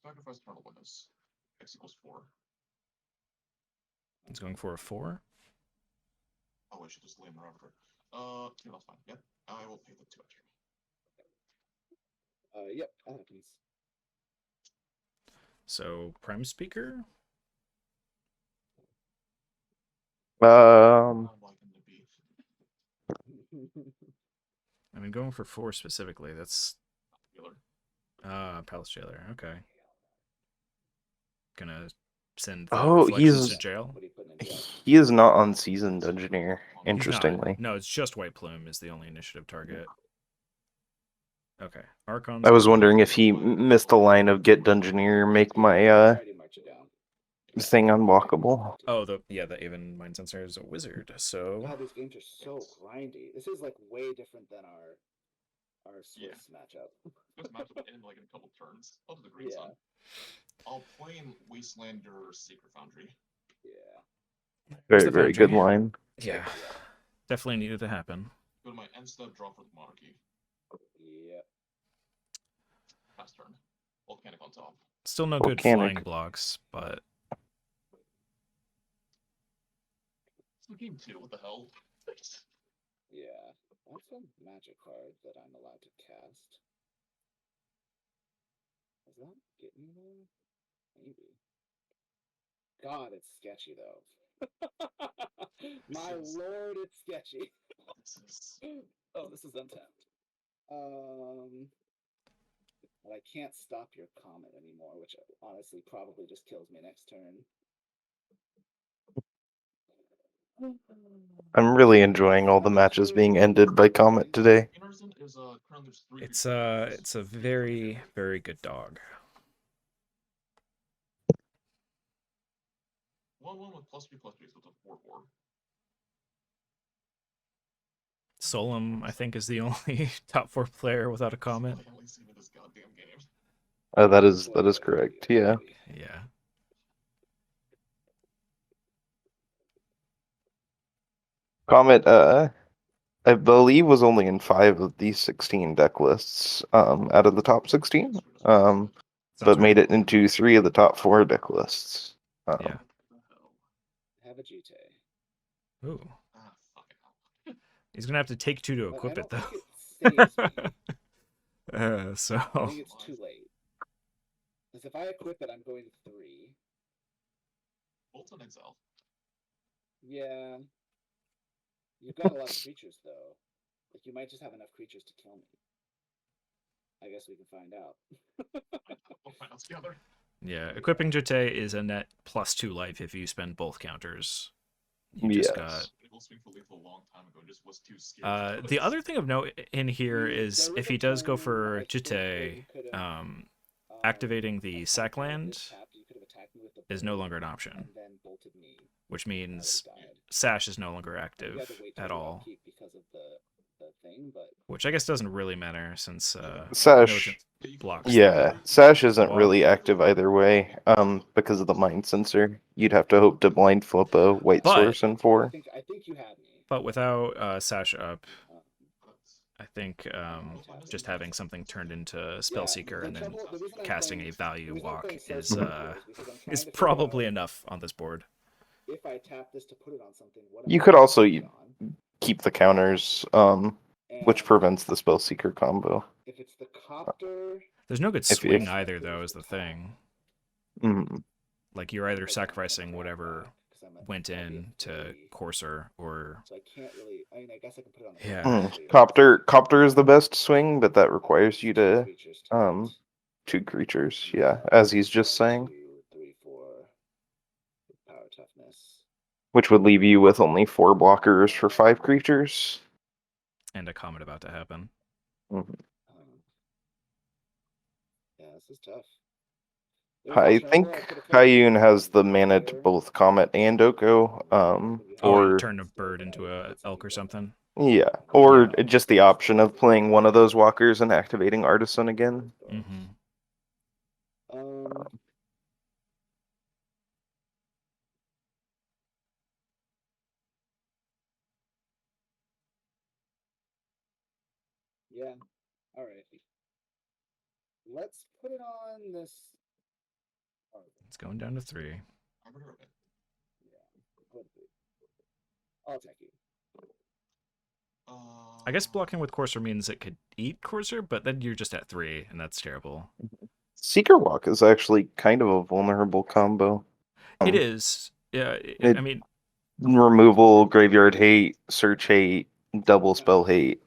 Sacrifice Eternal Witness. X equals 4. It's going for a 4. Oh, I should just lay in the Arbiter. Yeah, that's fine. Yep, I will pay the 2 extra. Yep, that happens. So Prime Speaker. I mean, going for 4 specifically. That's Palace Jailer. Okay. Gonna send the reflections to jail. He is not on Seasoned Engineer, interestingly. No, it's just White Plume is the only initiative target. Okay. Archon's I was wondering if he missed the line of get Dungeoneer, make my thing unwalkable. Oh, the Aven Mind Sensor is a wizard, so God, these games are so grindy. This is like way different than our Swiss matchup. Swiss matchup in like a couple turns. I'll do the Green Sun. I'll play in Wastelander Secret Foundry. Yeah. Very good line. Yeah. Definitely needed to happen. Go to my end step, draw for the Monarchy. Yep. Pass turn. Volcanic on top. Still no good flying blocks, but it's game 2, what the hell? Yeah. That's a magic card that I'm allowed to cast. Does that get me there? Maybe. God, it's sketchy though. My lord, it's sketchy. Oh, this is untapped. But I can't stop your Comet anymore, which honestly probably just kills me next turn. I'm really enjoying all the matches being ended by Comet today. It's a very, very good dog. 1-1 with +3/+3 with a 4/4. Solum, I think, is the only top 4 player without a comment. That is correct. Yeah. Yeah. Comet, I believe was only in 5 of these 16 deck lists, out of the top 16. But made it into 3 of the top 4 deck lists. Yeah. Have a GT. Ooh. He's gonna have to take 2 to equip it, though. So. I think it's too late. Because if I equip it, I'm going 3. Bolton Exile. Yeah. You've got a lot of creatures, though. Like, you might just have enough creatures to kill me. I guess we can find out. We'll find out together. Yeah, equipping Jete is a net +2 life if you spend both counters. You just got. The other thing of note in here is if he does go for Jete, activating the sack land is no longer an option, which means Sash is no longer active at all. Which I guess doesn't really matter since Sash blocks. Yeah, Sash isn't really active either way, because of the mind sensor. You'd have to hope to blind flip a white source in 4. I think you have me. But without Sash up, I think just having something turned into Spellseeker and then casting a value walk is probably enough on this board. If I tap this to put it on something, what You could also keep the counters, which prevents the Spellseeker combo. If it's the copter, there's no good swing either, though, is the thing. Mm. Like, you're either sacrificing whatever went in to Courser, or... So I can't really... I mean, I guess I can put it on the... Yeah. Copter is the best swing, but that requires you to... 2 creatures, yeah, as he's just saying. 3, 4... Power toughness. Which would leave you with only 4 blockers for 5 creatures. And a comet about to happen. Mm-hmm. Yeah, this is tough. I think Kayun has the mana to both Comet and Oko. You turn a bird into a elk or something? Yeah, or just the option of playing one of those walkers and activating Artisan again. Mm-hmm. Yeah, alright. Let's put it on this... It's going down to 3. Yeah, I'll attack you. I guess blocking with Courser means it could eat Courser, but then you're just at 3, and that's terrible. Seeker Walk is actually kind of a vulnerable combo. It is. Yeah, I mean... Removal, Graveyard Hate, Search Hate, Double Spell Hate.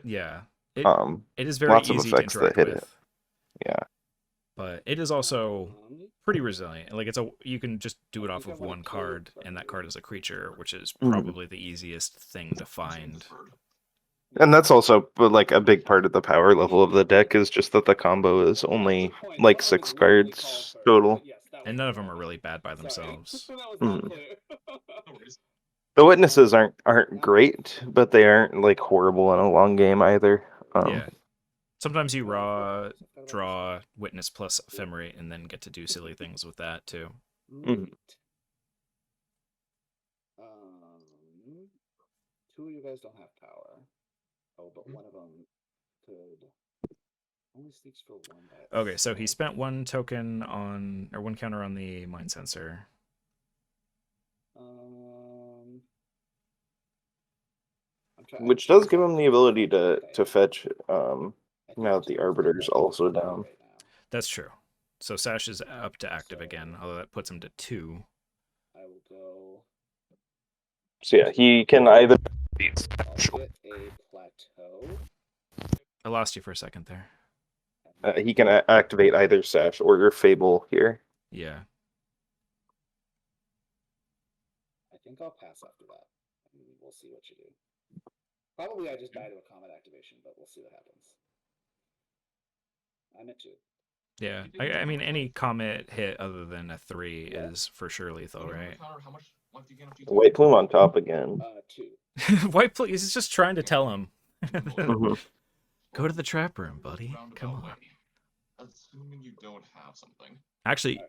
Yeah. It is very lots easy of effects to interact that hit with. it. Yeah. But it is also pretty resilient. Like, you can just do it off of 1 card, and that card is a creature, which is probably the easiest thing to find. And that's also like a big part of the power level of the deck is just that the combo is only like 6 cards total. And none of them are really bad by themselves. The witnesses aren't great, but they aren't like horrible in a long game either. Yeah. Sometimes you draw Witness plus Ephemerate and then get to do silly things with that too. Two of you guys don't have power. Oh, but one of them could. Only sneaks for 1 by Okay, so he spent 1 token on, or 1 counter on the Mind Sensor. Which does give him the ability to fetch now that the Arbiter's also down. That's true. So Sash is up to active again, although that puts him to 2. I will go. So yeah, he can either Get a plateau. I lost you for a second there. He can activate either Sash or your Fable here. Yeah. I think I'll pass after that. we'll see what you do. Probably I just die to a comet activation, but we'll see what happens. I'm at 2. Yeah, I mean, any comet hit other than a 3 is for sure lethal, right? White plume on top again. 2. White plume is just trying to tell him. Mhm. Go to the trap room, buddy. Come on. Assuming you don't have something. Actually,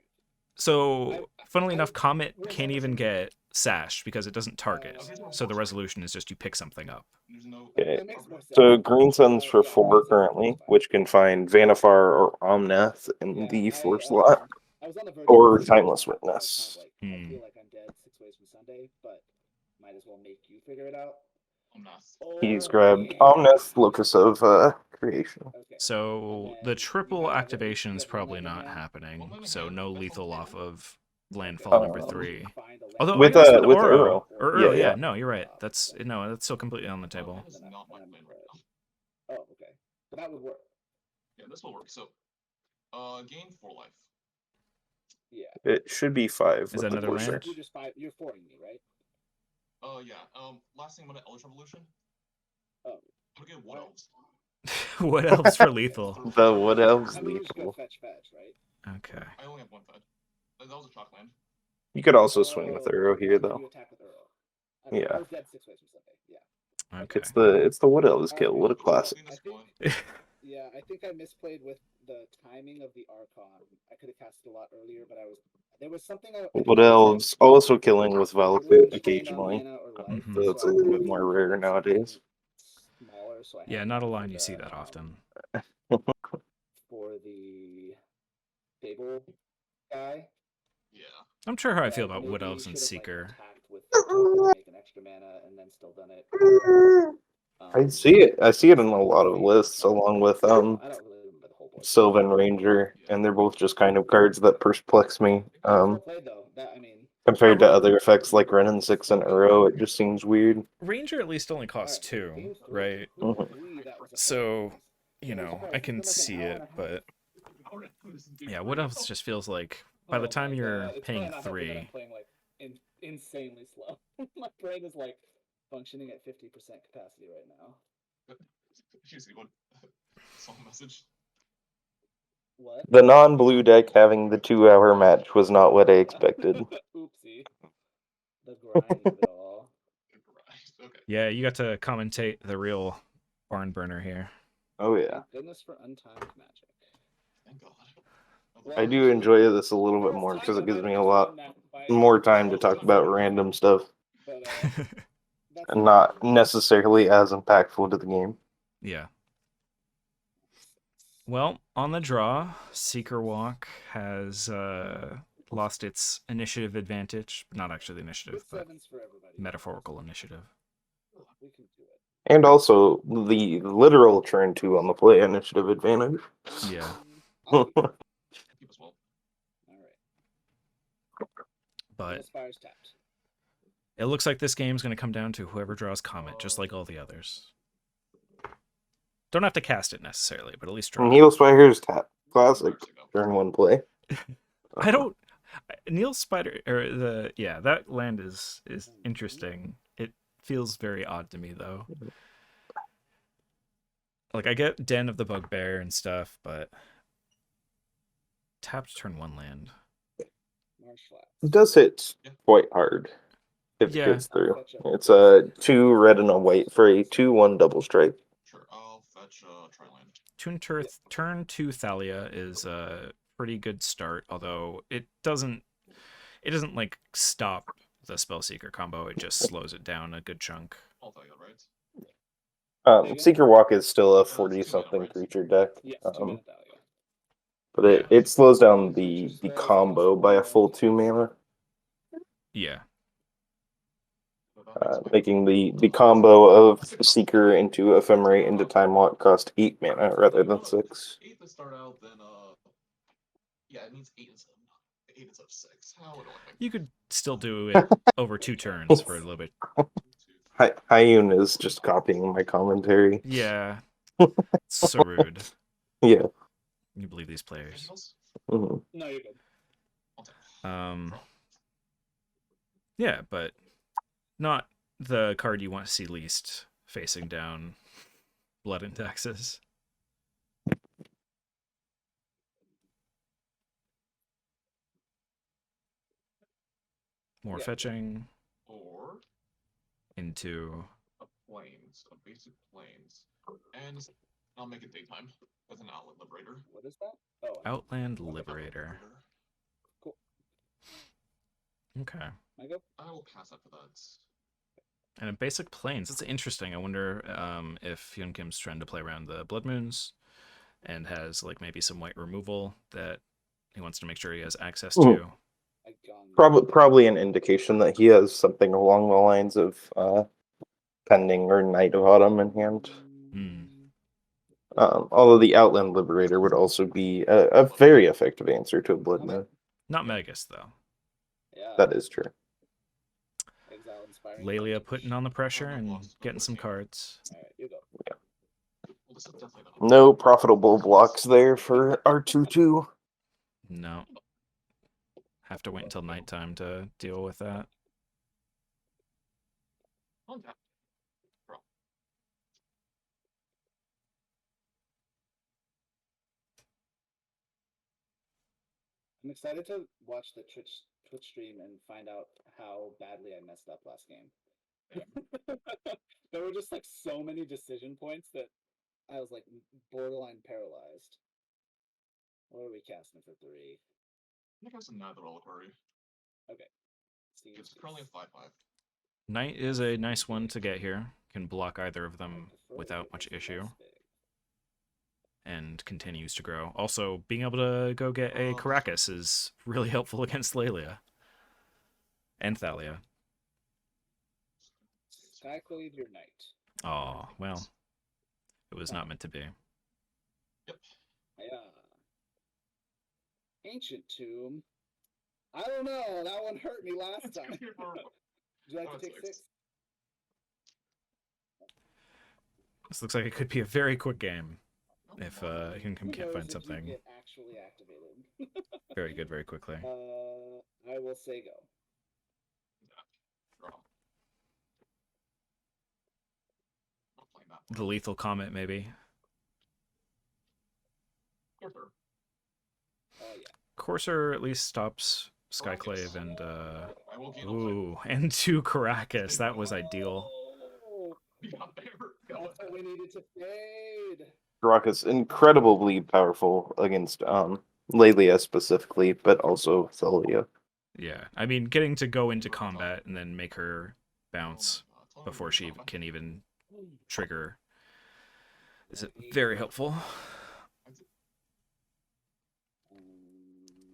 so funnily enough, comet can't even get sash because it doesn't target. So the resolution is just you pick something up. Okay. So green sun's for 4 currently, which can find Vanifar or Omnath in the 4 slot. Or Timeless Witness. I feel like I'm dead 6 ways from Sunday, but might as well make you figure it out. He's grabbed Omnath, Locus of Creation. So the triple activation's probably not happening. So no lethal off of landfall number 3. Although with I guess with Uro. Or Uro, Yeah. no, you're right. That's still completely on the table. Oh, okay. But that would work. Yeah, this will work. So, gain 4 life. Yeah. It should be 5. Is that another closer. land? You're just 5. You're 4ing me, right? Yeah. Last thing, I'm gonna Eldritch Revolution. Oh. I'll get Wood Elves. What else for lethal? The Wood Elves I mean, you just go lethal. fetch, right? Okay. I only have 1 fed. That was a chalk land. You could also swing with Uro here, though. You attack with Uro. I mean, Yeah. I was dead 6 ways from Sunday. Yeah. Okay. It's the Wood Elves kill. What a classic. Yeah, I think I misplayed with the timing of the Archon. I could have casted a lot earlier, but there was something. Wood Elves also killing with Valakut occasionally. Mana or life, Mhm. So it's a little bit more rare nowadays. Smaller, so I Yeah, had not a to line for you see the, that often. For the Fable guy. Yeah. I'm sure how I feel But about Wood maybe Elves and should've, like, Seeker. attacked with to make an extra mana and then still done it. I see it. I see it in a lot of lists, along with I don't really remember the whole board. Sylvan Ranger, and they're both just kind of cards that perplex me. Well played though. That, I mean, Compared to other effects like Ren and 6 and Uro, it just seems weird. Ranger at least only costs 2, right? So, you know, I can see it, but yeah, Wood Elves just feels like by the time you're paying 3. I'm playing like insanely slow. My brain is like functioning at 50% capacity right now. Excuse me, what? Song message. What? The non-blue deck having the 2-hour match was not what I expected. Oopsie. The grind of it all. Okay. Yeah, you got to commentate the real barn burner here. Oh yeah. Thank goodness for untimed magic. Thank God. I do enjoy this a little bit more because it gives me a lot more time to talk about random stuff. But, And not necessarily as impactful to the game. Yeah. Well, on the draw, Seeker Walk has lost its initiative advantage. Not actually the initiative, but metaphorical initiative. We can do it. And also the literal turn 2 on the play initiative advantage. Yeah. Keep us well. But Spire's tapped. it looks like this game's going to come down to whoever draws Comet, just like all the others. Don't have to cast it necessarily, but at least draw. Neil Spider's tap. Classic. Turn 1 play. I don't... Neil Spider... that land is interesting. It feels very odd to me, though. Like, I get Den of the Bugbear and stuff, but... Tapped turn 1 land. It does hit quite hard if it gets through. It's a 2 red and a white for a 2/1 double strike. Sure, I'll fetch Triland. Turn 2 Thalia is a pretty good start, although it doesn't like stop the Spellseeker combo. It just slows it down a good chunk. All Thalia, right? Seeker Walk is still a 40-something creature deck. But it slows down the combo by a full 2 mana. Yeah. Making the combo of Seeker into Ephemerate into Time Walk cost 8 mana rather than 6. 8 to start out, then yeah, it means 8 instead of 6. How annoying. You could still do it over 2 turns for a little bit. Hyun is just copying my commentary. Yeah. So rude. Yeah. Can you believe these players? Mm-hmm. No, you're good. Yeah, but not the card you want to see least facing down blood indexes. More fetching. Or into a plains, a basic plains, and I'll make it daytime with an outlet liberator. What is that? Oh, Outland Liberator. Cool. Okay. I will pass after that. And a basic plains. That's interesting. I wonder if Hyun Kim's trying to play around the Blood Moons and has like maybe some white removal that he wants to make sure he has access to. Probably an indication that he has something along the lines of Pending or Knight of Autumn in hand. Although the Outland Liberator would also be a very effective answer to a Blood Moon. Not Magus, though. Yeah. That is true. Exile Inspiring. Lelia putting on the pressure and getting some cards. Alright, you go. Yeah. Well, this is definitely not No profitable blocks there for R22. No. Have to wait until nighttime to deal with that. I'm excited to watch the Twitch stream and find out how badly I messed up last game. There were just like so many decision points that I was like borderline paralyzed. What are we casting for 3? I think I was a neither reliquary. Okay. It's currently a 5/5. Knight is a nice one to get here. Can block either of them without much issue. And continues to grow. Also, being able to go get a Caracas is really helpful against Lelia. And Thalia. Skyclave your knight. Oh, well. It was not meant to be. Yep. Yeah. Ancient Tomb. I don't know. That one hurt me last time. Would you like to take 6? This looks like it could be a very quick game. If Hyun Kim can't find something get actually activated. very good very quickly. I will say go. The Lethal Comet, maybe. Courser at least stops Skyclave and ooh, and 2 Caracas. That was ideal. That's what we needed to fade. Caracas incredibly powerful against Lelia specifically, but also Thalia. Yeah, I mean, getting to go into combat and then make her bounce before she can even trigger is very helpful.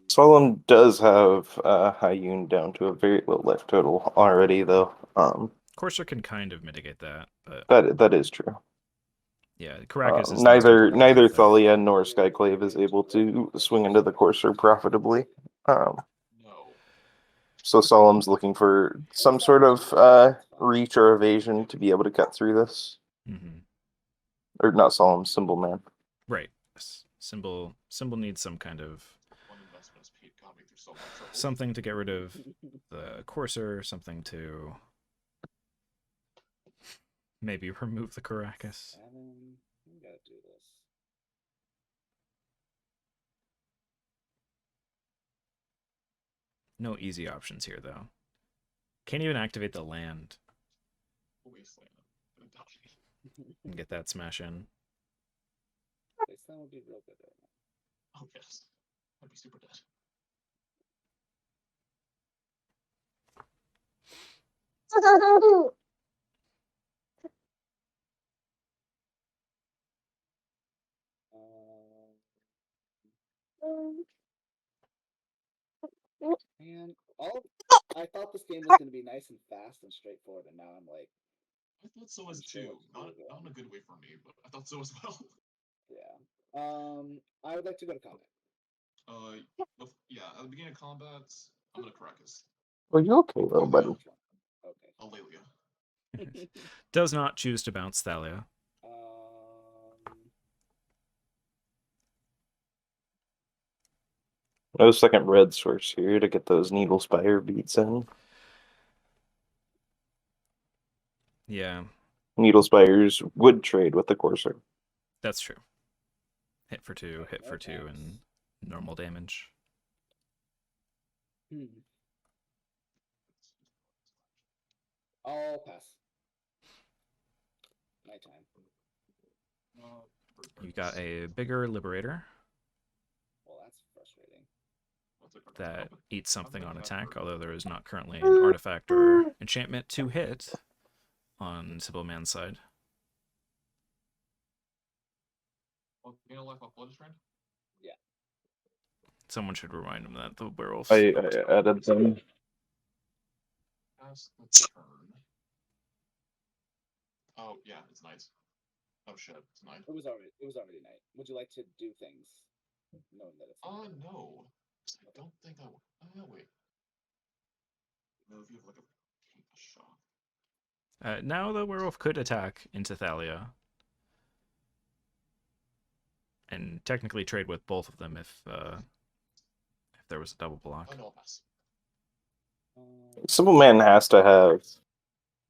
Solemn does have Hyun down to a very low life total already, though. Courser can kind of mitigate that, but that is true. Yeah, Caracas is neither Thalia nor Skyclave is able to swing into the Courser profitably. So Solemn's looking for some sort of reach or evasion to be able to cut through this. Mm-hmm. Or not Solemn, Symbol Man. Right. Symbol needs some kind of something to get rid of the Courser, something to maybe remove the Caracas. We gotta do this. No easy options here, though. Can't even activate the land. And get that smash in. Wasteland would be real good right now. Oh, yes. I'd be super dead. Man, I thought this game was going to be nice and fast and straightforward, and now I'm like... I thought so as too. Not in a good way for me, but I thought so as well. Yeah. I would like to go to combat. Yeah, at the beginning of combat, I'm going to Caracas. Are you okay, little buddy? Okay. Alelia. Does not choose to bounce Thalia. No second red source here to get those Needle Spire beats in. Yeah, Needle Spires would trade with the Courser. that's true. Hit for 2, hit for 2, and normal damage. I'll pass. My time. You got a bigger Liberator Well, that's frustrating. that eats something on attack, although there is not currently an artifact or enchantment to hit on Simple Man's side. Yeah. Someone should remind him that the werewolf. I added them. Pass the turn. Oh yeah, it's night. Oh shit, it's night. It was already night. Would you like to do things knowing that it's night? No. I don't think I would. Oh wait. No, if you have like a shot. Now the werewolf could attack into Thalia. And technically trade with both of them if there was a double block. Oh no, I'll pass. Simple Man has to have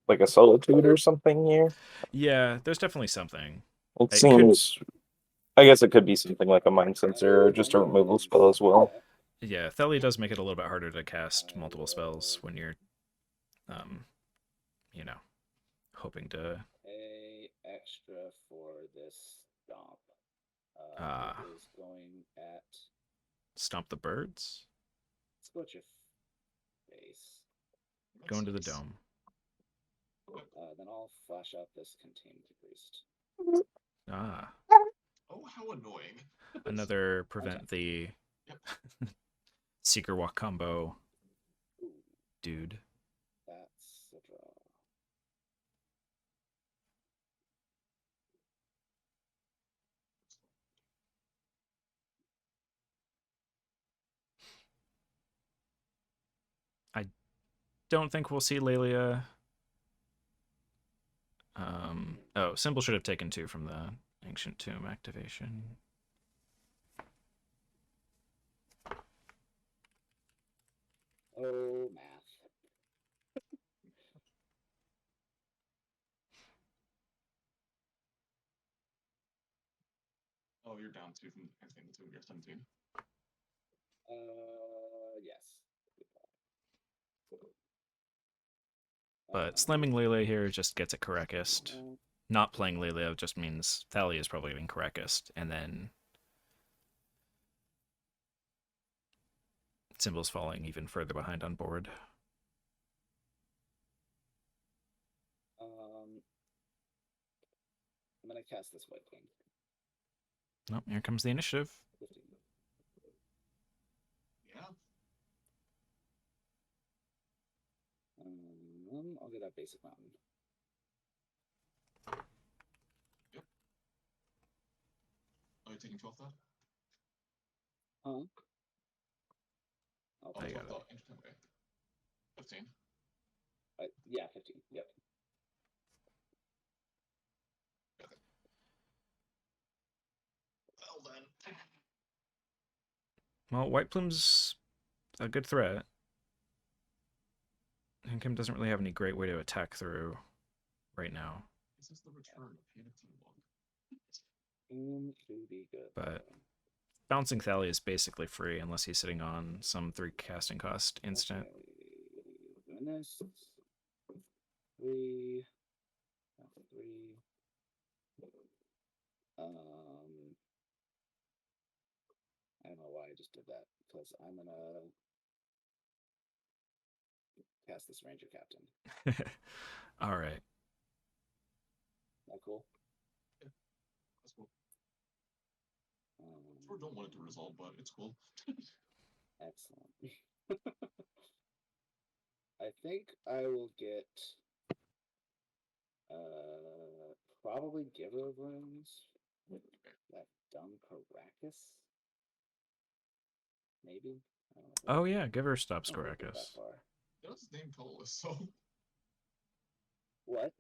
like a Solitude or something here. Yeah, there's definitely something. It seems. I guess it could be something like a Mind Sensor or just a removal spell as well. Yeah, Thalia does make it a little bit harder to cast multiple spells when you're, you know, hoping to. A extra for this stomp. It is going at. Stomp the birds? Let's go at your face. Go into the dome. Then I'll flash out this Contained Priest. Oh, how annoying. Another prevent the Seeker Walk combo. Dude. That's a draw. I don't think we'll see Lelia. Oh, Symbol should have taken 2 from the Ancient Tomb activation. Oh, math. Oh, you're down 2 from anything to you're 17. Yes. But slamming Lele here just gets it Karekist. Not playing Lele just means Thalia is probably getting Karekist, and then Symbol's falling even further behind on board. I'm gonna cast this White King. Oh, here comes the initiative. 15. Yeah. I'll get that basic mountain. Yep. Are you taking 12 that? Huh? Oh, 12 thought. Interesting. Okay. 15. Yeah, 15. Yep. Okay. Well then. Well, White Plume's a good threat. Hinkham doesn't really have any great way to attack through right now. This is the return of Panic Should be good. But bouncing Thalia is basically free unless he's sitting on some 3 casting cost instant. Okay. Doing this. 3. 3. I don't know why I just did that, because I'm gonna cast this Ranger Captain. All right. That cool? Yeah, that's cool. Sure don't want it to resolve, but it's cool. Excellent. I think I will get probably Giver of Runes. That dumb Caracas. Maybe. I don't know. Oh yeah, Giver stops I don't think Caracas. that far. It does name colorless, so What?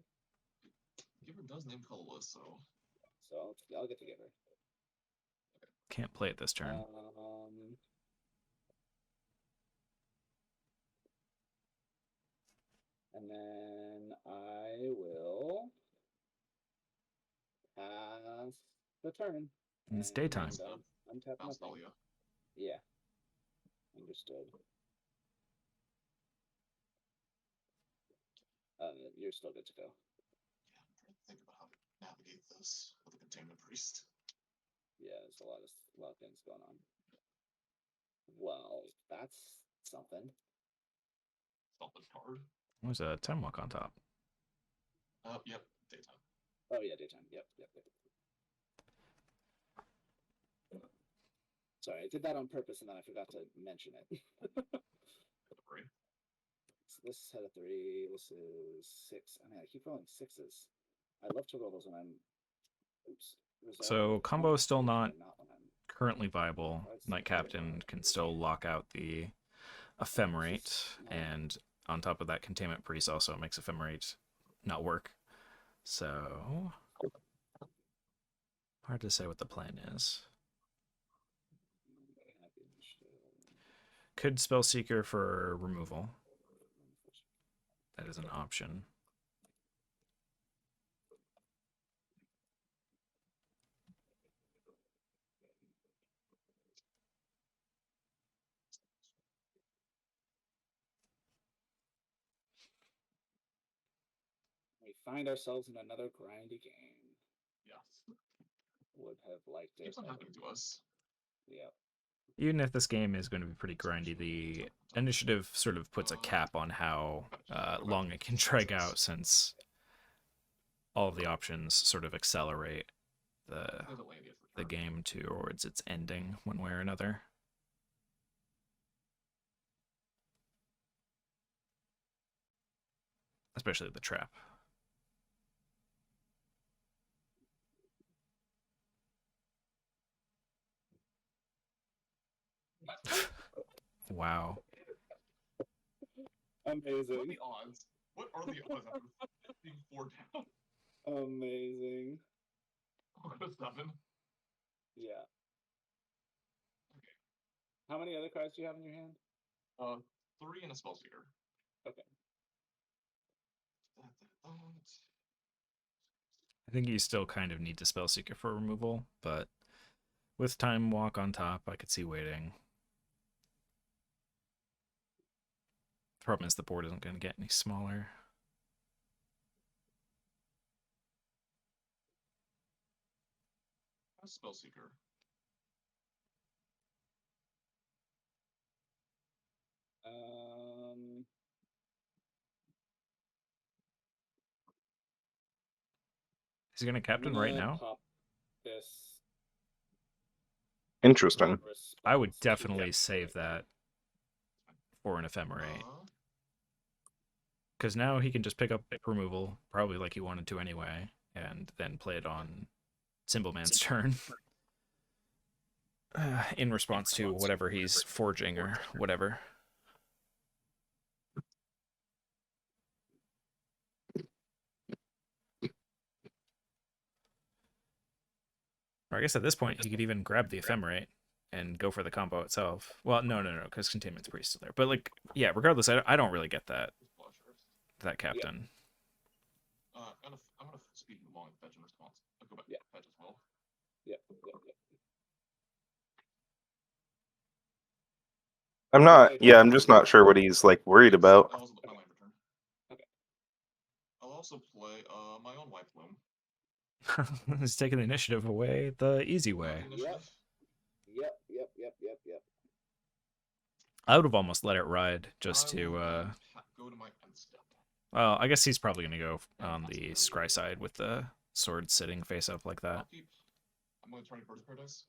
Giver does name colorless, so I'll get the Giver. Can't play it this turn. And then I will the turn. It's and daytime. Untap Bounce nothing. Dahlia. Yeah. Understood. You're still good to go. Yeah, I'm trying to think about how to navigate this with a containment priest. Yeah, there's a lot of things going on. Well, that's something. Something hard. There's a time walk on top. Yep, daytime. Oh yeah, daytime. Yep. Sorry, I did that on purpose and then I forgot to mention it. So this had a 3. This is 6. I mean, I keep rolling 6s. I love to roll those when I'm. Oops. So combo is still not currently viable. Knight Captain can still lock out the Ephemerate, and on top of that, Containment Priest also makes Ephemerate not work. So hard to say what the plan is. Could Spellseeker for removal. That is an option. We find ourselves in another grindy game. Yes. Would have liked it. Keeps on happening to us. Yep. Even if this game is going to be pretty grindy, the initiative sort of puts a cap on how long it can drag out, since all of the options sort of accelerate the game towards its ending one way or another. Especially the trap. Wow. Amazing. What are the odds? What are the odds after being 4 down? Amazing. Oh, that's 7. Yeah. Okay. How many other cards do you have in your hand? 3 and a Spellseeker. Okay. I think you still kind of need to Spellseeker for removal, but with Time Walk on top, I could see waiting. The problem is the board isn't going to get any smaller. Spellseeker. Is he going to Captain right now? Pop this. Interesting. I would definitely save that for an Ephemerate. Because now he can just pick up removal, probably like he wanted to anyway, and then play it on Symbolman's turn. In response to whatever he's forging or whatever. Or I guess at this point, he could even grab the Ephemerate and go for the combo itself. Well, no, because Containment's Priest still there. But, like, yeah, regardless, I don't really get that Captain. I'm gonna speed move on and fetch in response. I'll go back fetch as well. Yep. I'm just not sure what he's, like, worried about. I'll also my land return. Okay. I'll also play my own White Plume. He's taking the initiative away the easy way. Yep. I would have almost let it ride just to... go to my end step. Well, I guess he's probably going to go on the scry side with the sword sitting face up like that. I'm going to turn Birds of Paradise.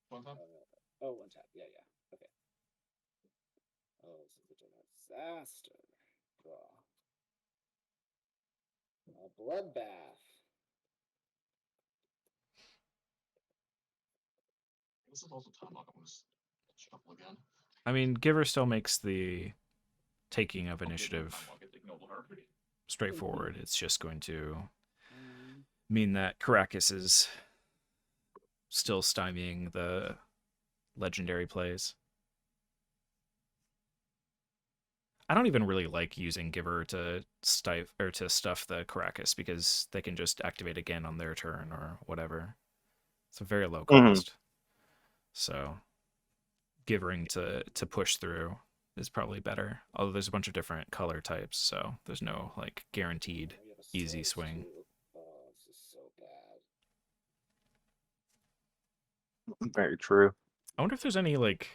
One tap? One tap. Yeah. Okay. Oh, this is a disaster. Draw. A bloodbath. This is also time lock. I'm going to shuffle again. I mean, Giver still makes the taking of initiative straightforward. It's just going to mean that Caracas is still stymieing the legendary plays. I don't even really like using Giver to stuff the Caracas because they can just activate again on their turn or whatever. It's a very low cost. So Givering to push through is probably better. Although there's a bunch of different color types, so there's no like guaranteed easy swing. Oh, this is so bad. Very true. I wonder if there's any like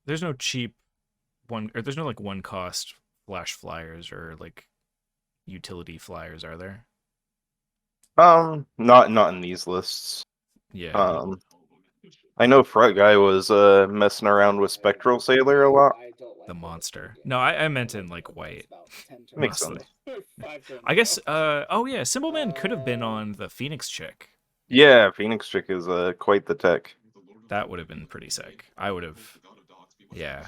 there's no cheap one or there's no like one cost flash flyers or like utility flyers, are there? Not in these lists. Yeah. I know Front Guy was messing around with Spectral Sailor a lot. The monster. No, I meant in like white. Makes Mostly. sense. I guess oh yeah, Symbol Man could have been on the Phoenix chick. Yeah, Phoenix Chick is quite the tech. That would have been pretty sick. I would have yeah.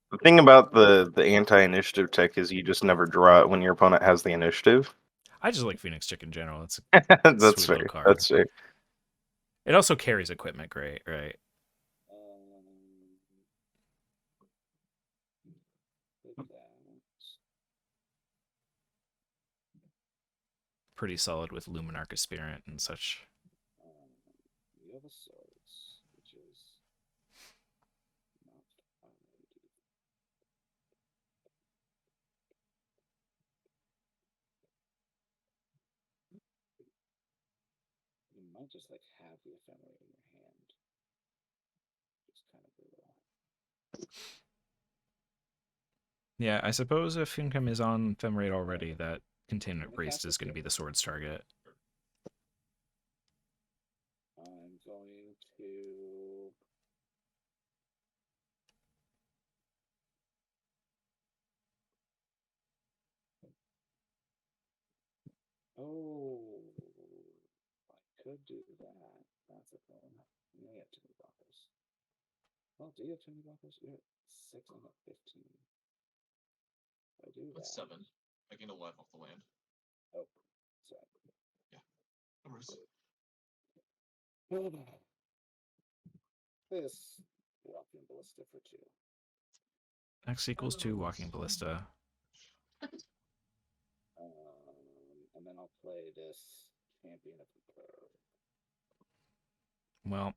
The thing about the anti-initiative tech is you just never draw it when your opponent has the initiative. I just like Phoenix Chick in general. It's That's sweet fair. little card. That's fair. It also carries equipment great, right? Pretty solid with Luminarch Aspirant and such. The other swords, which is not you might just like have the ephemerate in your hand. It's kind of brutal. Yeah, I suppose if Income is on Ephemerate already, that Containment Priest is going to be the sword's target. I'm going to oh, I could do that. That's a thing. You may have too many blockers. Well, do you have too many blockers? You're at 6 and at 15. I do that. That's 7. I gain a life off the land. Oh, sorry. Yeah. No worries. This walking ballista for 2. X equals 2 walking ballista. And then I'll play this champion of the curve. Well,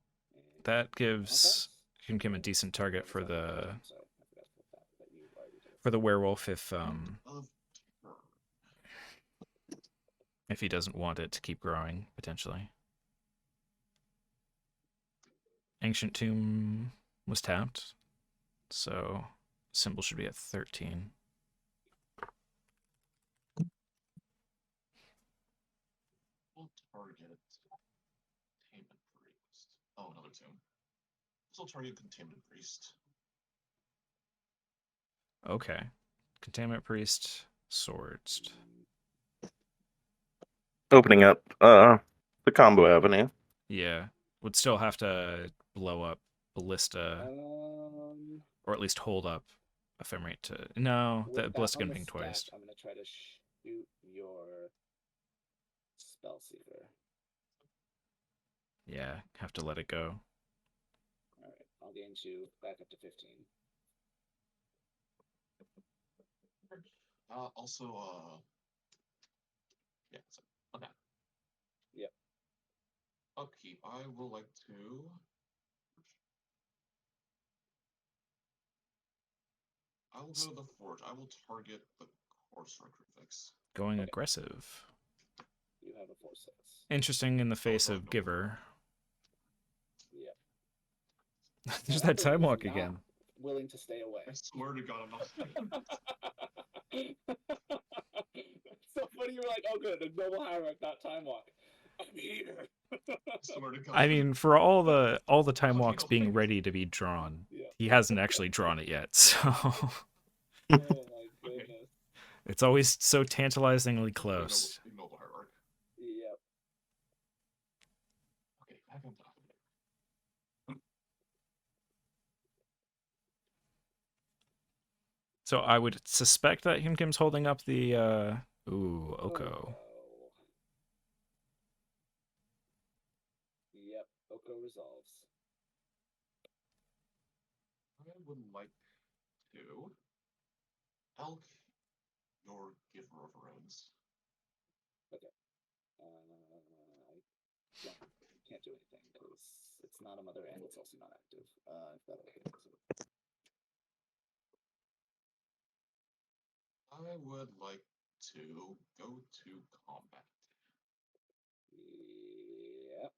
that gives Kim a decent target for the werewolf if he doesn't want it to keep growing potentially. Ancient Tomb was tapped, so symbol should be at 13. We'll target Containment Priest. Oh, another tomb. We'll target Containment Priest. Okay. Containment Priest, swords. Opening up the combo avenue. Yeah. Would still have to blow up Ballista, or at least hold up Ephemerate to... No, the Ballista can ping twice. I'm going to try to shoot your Spellseeker. Yeah, have to let it go. Alright, I'll gain 2, back up to 15. Yeah, so, okay. Yep. Upkeep, I will like to... I will go to the Forge. I will target the Courser Crucifix. Going aggressive. You have a 4/6. Interesting in the face of Giver. Yep. There's that time walk again. Willing to stay away. I swear to God, I'm not. So funny, you were like, oh good, a noble hierarch, not time walk. I'm here. Swear to God. I mean, for all the time walks being ready to be drawn, Yeah. he hasn't actually drawn it yet, so Oh my goodness. it's always so tantalizingly close. Big noble hierarch. Yep. Okay, back on top. So I would suspect that Himkim's holding up the Oko. Yep, Oko resolves. I would like 2. Elk, your giver of runes. Okay. I can't do anything because it's not a mother and it's also not active. If that okay. I would like to go to combat. Yep.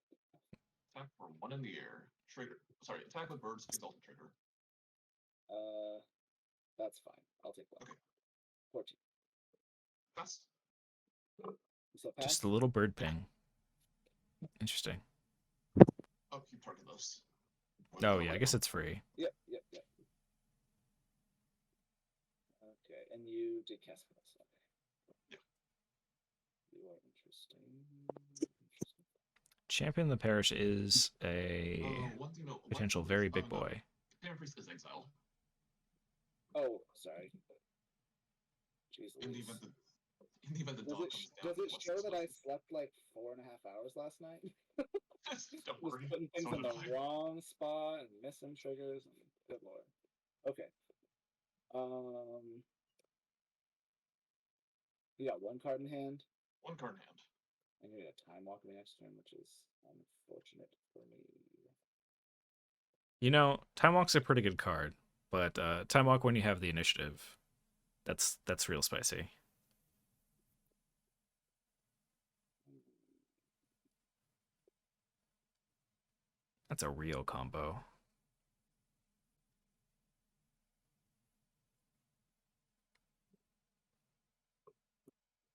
Attack for 1 in the air. Trigger. Sorry, attack with birds, exalted trigger. That's fine. I'll take that. Okay. 14. Pass. So pass. Just a little bird ping. Interesting. I'll keep targeting those. Oh yeah, I guess it's free. Yep. Okay, and you did cast spells. Yeah. You are interesting. Champion of the Parish is a One thing to note, potential very big boy. Champion Priest is exiled. Oh, sorry. Jeez In the Louise. event the dog comes down. Does it show that I slept like 4.5 hours last night? Don't Was worry. putting things So in did the I. wrong spot and missing triggers. And good lord. Okay. You got 1 card in hand. 1 card in hand. And you get a time walk in the next turn, which is unfortunate for me. You know, Time Walk's a pretty good card, but Time Walk when you have the initiative, that's real spicy. That's a real combo.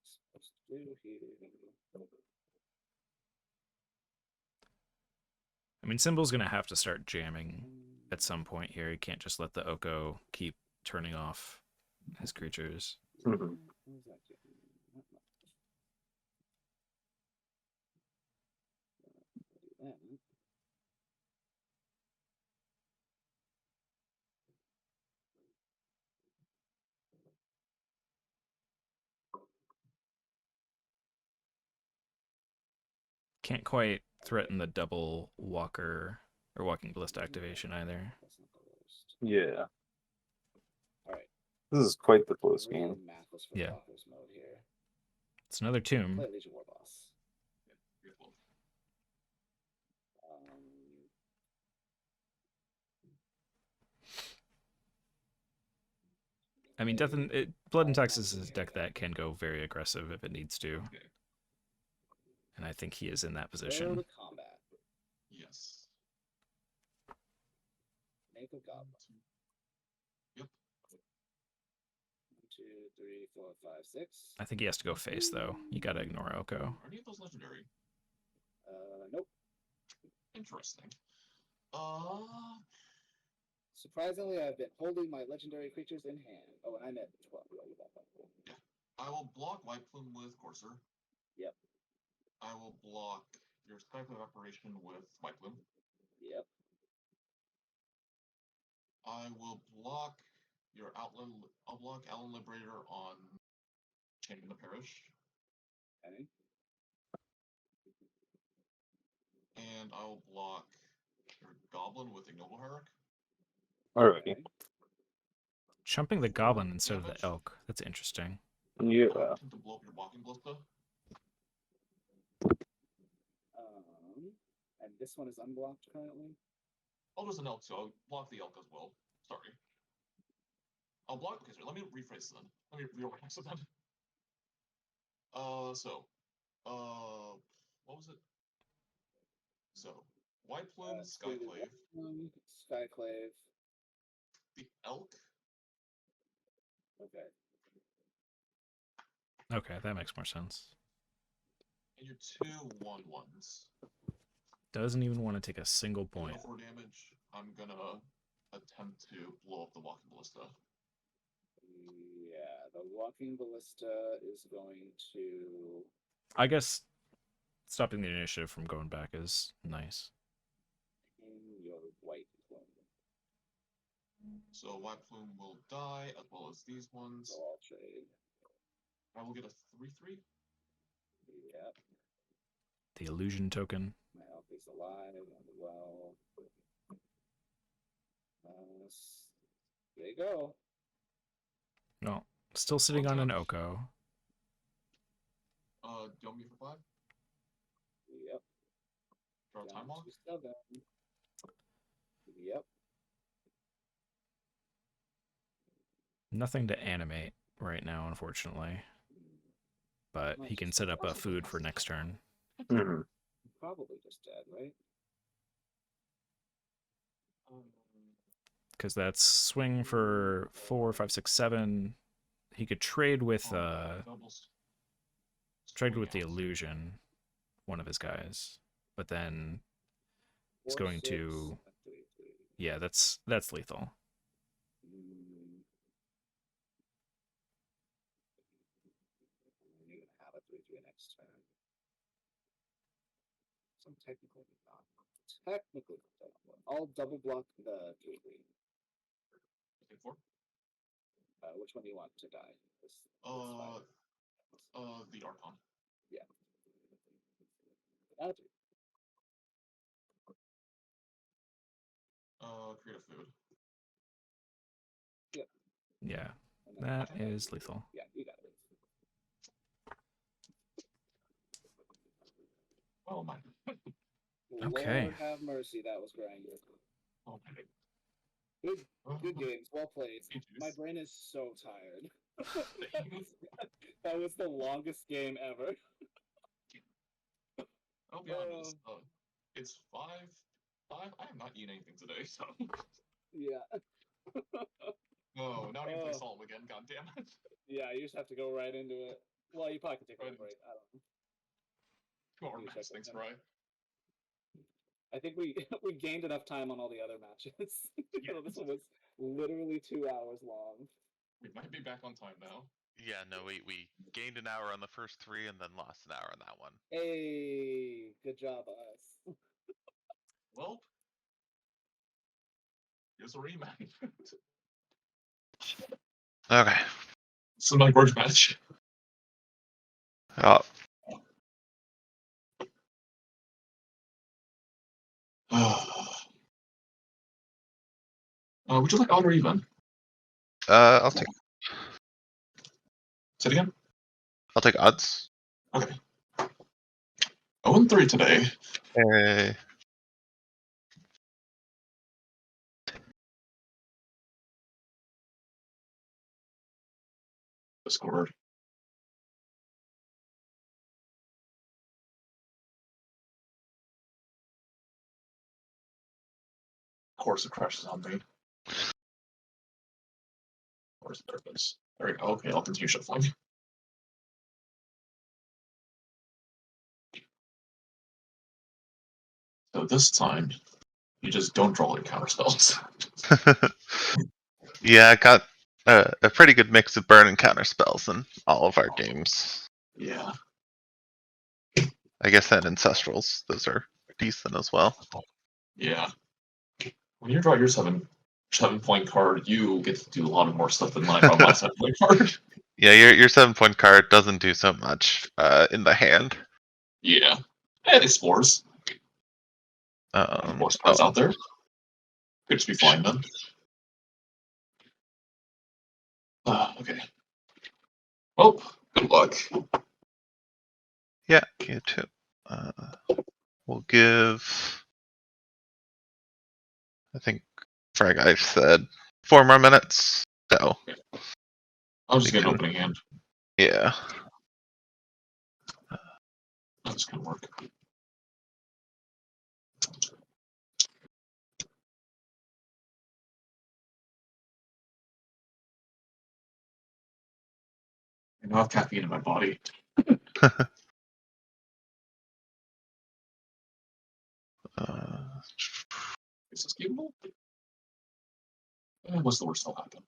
Supposed to do here. I mean, Symbol's going to have to start jamming at some point here. He can't just let the Oko keep turning off his creatures. What was that doing? Not much. Do that. Can't quite threaten the double Walker or Walking Ballista activation either. That's not the worst. Yeah. Alright. This is quite the close Really game. mathless for Yeah. Walker's mode here. It's another tomb. Play Legion War Boss. Beautiful. I mean, Blood and Texas is a deck that can go very aggressive if it needs to. Okay. And I think he is in that Go position. to combat. Yes. Make a goblin. Yep. 1, 2, 3, 4, 5, 6. I think he has to go face, though. You gotta ignore Oko. Are any of those legendary? Nope. Interesting. Surprisingly, I've been holding my legendary creatures in hand. Oh, and I'm at 12. Yeah. I will block White Plume with Courser. Yep. I will block your Skyclave Operation with White Plume. Yep. I will block your Outland. I'll block Outland Liberator on Champion of the Parish. Okay. And I will block your Goblin with Ignoble Hierarch. Alrighty. Okay. Chumping the Goblin instead of the Elk. That's interesting. Yeah. I intend to blow up your Walking Ballista. And this one is unblocked currently. I'll just an Elk, so I'll block the Elk as well. Sorry. I'll block. Okay, sorry. Let me rephrase this then. Let me reorganize it then. What was it? So, White Plume, Skyclave. Skyclave. The Elk. Okay. Okay, that makes more sense. And your 2 1/1s. Doesn't even want to take a single point. 4 damage. I'm gonna attempt to blow up the Walking Ballista. Yeah, the Walking Ballista is going to. I guess stopping the initiative from going back is nice. In your White Plume. So White Plume will die, as well as these ones. So I'll trade. I will get a 3/3. Yep. The illusion token. My elk is alive and well. There you go. Still sitting on an Oko. Do you want me for 5? Yep. Draw Down time lock? to 7. Yep. Nothing to animate right now, unfortunately. But he can set up a food for next turn. Mhm. Probably just dead, right? Because that's swing for 4, 5, 6, 7. He could trade with the illusion, one of his guys. But then he's 4, going 6, to 3, 3. yeah, that's lethal. You're gonna have a 3/3 next turn. So technically not. Technically not. I'll double block the 3/3. Take 4? Which one do you want to die? This The Archon. Yeah. Add a 3. Create a food. Yep. Yeah, that is lethal. Yeah, you got it. Oh my. Okay. Lord have mercy, that was grinded. Oh my. Good games, well played. My brain is so tired. That was the longest game ever. I'll be honest. It's 5. I have not eaten anything today, so. Yeah. No, now I need to play Solemn again. God damn it. Yeah, you just have to go right into it. Well, you probably can take a break. I don't know. 2 hour match, thanks, Bri. I think we gained enough time on all the other matches. So this one was literally 2 hours long. We might be back on time now. Yeah, no, we gained an hour on the first 3 and then lost an hour on that one. Hey, good job, us. Well, here's a rematch. Okay. This is my grudge match. Oh, Would you like odd or even? I'll take Say it again? I'll take odds. Okay. 0-3 today. Hey. Discord. Of course it crashes on me. Of course there it is. There we go. Okay, I'll continue shuffling. So this time, you just don't draw your counter spells. Yeah, I got a pretty good mix of burn and counter spells in all of our games. Yeah. I guess that Ancestrals, those are decent as well. Yeah. When you draw your 7-point card, you get to do a lot of more stuff than when I draw my 7-point card. Yeah, your 7-point card doesn't do so much in the hand. Yeah. And it's spores. More spores out there. Could just be flying then. Okay. Well, good luck. Yeah, you too. We'll give. I think Frag I've said 4 more minutes. So. I'll just get an opening hand. Yeah. That's gonna work. I now have caffeine in my body. Is this capable? What's the worst that'll happen?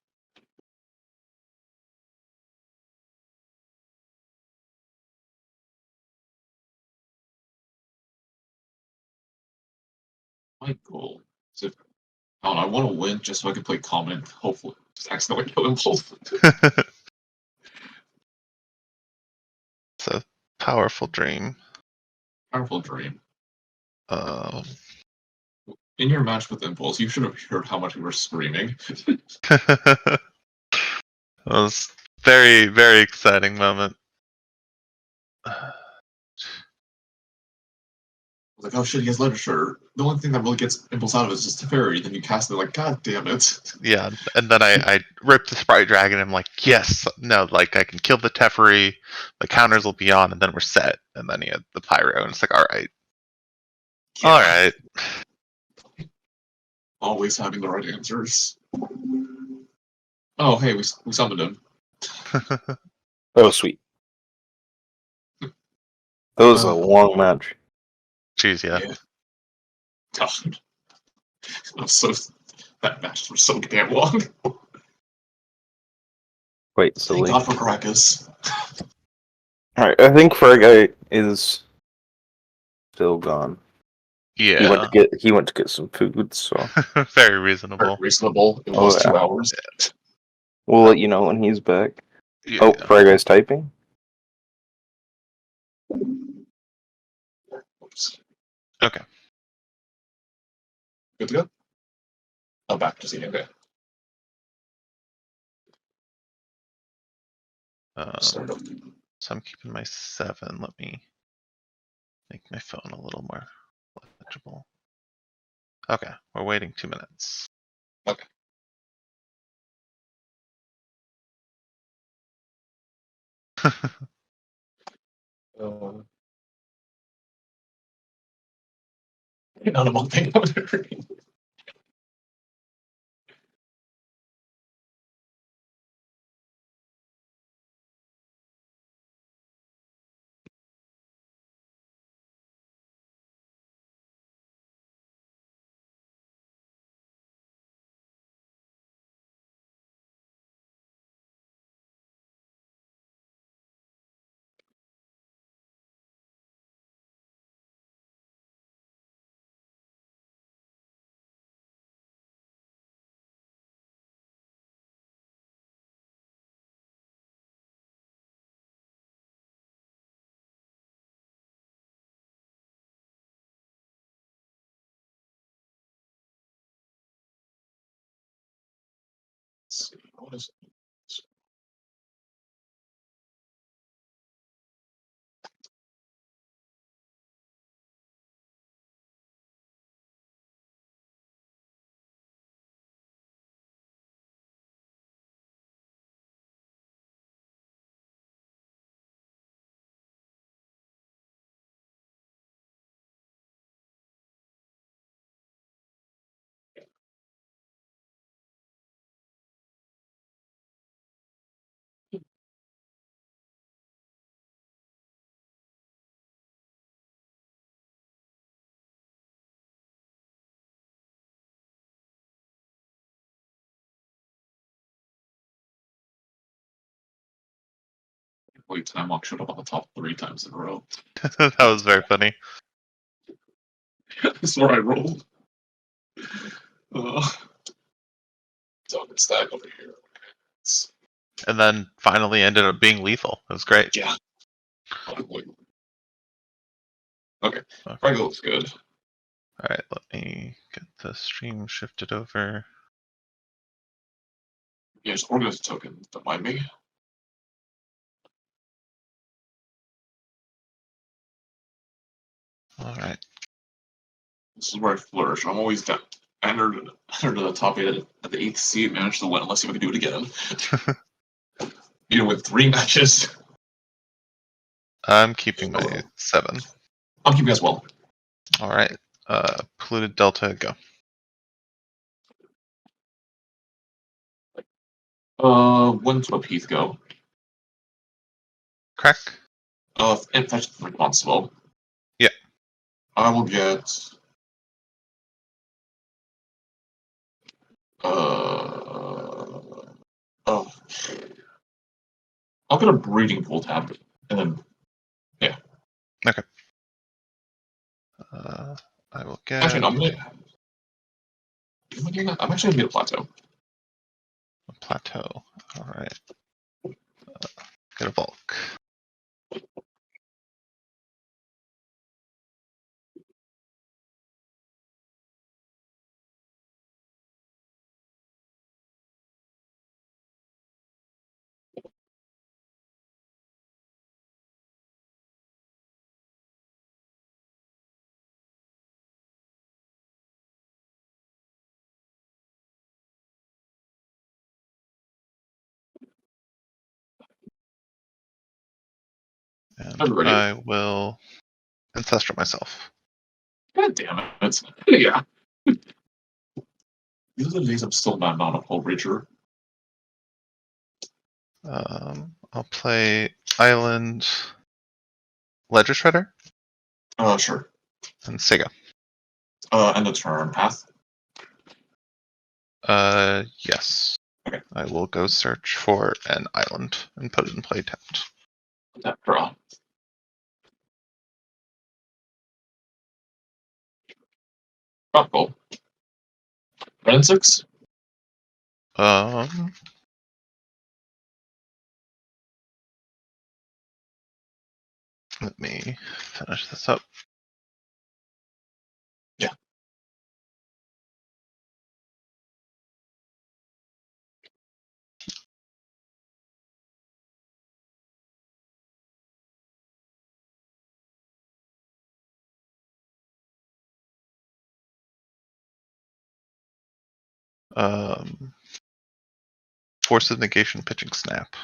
My goal is if I want to win just so I can play common, hopefully just accidentally kill Impulse. It's a powerful dream. Powerful dream. Um, In your match with Impulse, you should have heard how much we were screaming. I was Very, very exciting moment. Like, oh shit, he has literature. The only thing that really gets impulse out of it is just Teferi. Then you cast it, like, god damn it. Yeah, and then I ripped the Sprite Dragon. And I'm like, yes, no, like I can kill the Teferi, the counters will be on, and then we're set. And then he had the Pyro, and it's like, all right, Yeah. all right. Always having the right answers. Oh, hey, we summoned him. Oh, sweet. That was a long match. Jeez, yeah. God. That match was so damn long. Quite Thank silly. God for Caracas. Alright, I think Fergie is still gone. Yeah. He went to get some food, so Very reasonable. Very reasonable. It was 2 hours. we'll let you know when he's back. Yeah. Oh, Fergie's typing. Oops. Okay. Good to go? Oh, back to see. Okay. So I'm keeping my 7. Let me make my phone a little more legible. Okay, we're waiting 2 minutes. Okay. Not a month thing. Let's see. What is it? Wait, time walk showed up on the top 3 times in a row. That was very funny. That's where I rolled. Don't stack over here. And then finally ended up being lethal. It was great. Yeah. Okay. Franco looks good. Alright, let me get the stream shifted over. Yeah, just organize a token. Don't mind me. Alright. This is where I flourish. I'm always down. I entered to the top 8 at the 8th seed, managed to win. Let's see if I can do it again. You win 3 matches. I'm keeping my 7. I'm keeping as well. Alright. Polluted Delta, go. When to a Heath go? Crack. And fetch the responsible. Yeah. I will get. Oh. I'll get a breeding pool tab, and then. Yeah. Okay. I will get. Actually, no, I'm actually gonna get a plateau. A plateau. Alright. Get a bulk. I'm And ready. I will Ancestral myself. God damn it. Yeah. These are the days I'm still not on a whole Rager. I'll play Island Ledger Shredder Sure. and Sega. End of turn. Path. Yes. Okay. I will go search for an island and put it in play tapped. That draw. Tropical. Red and 6. Let me finish this up. Yeah. Force of negation, pitching snap.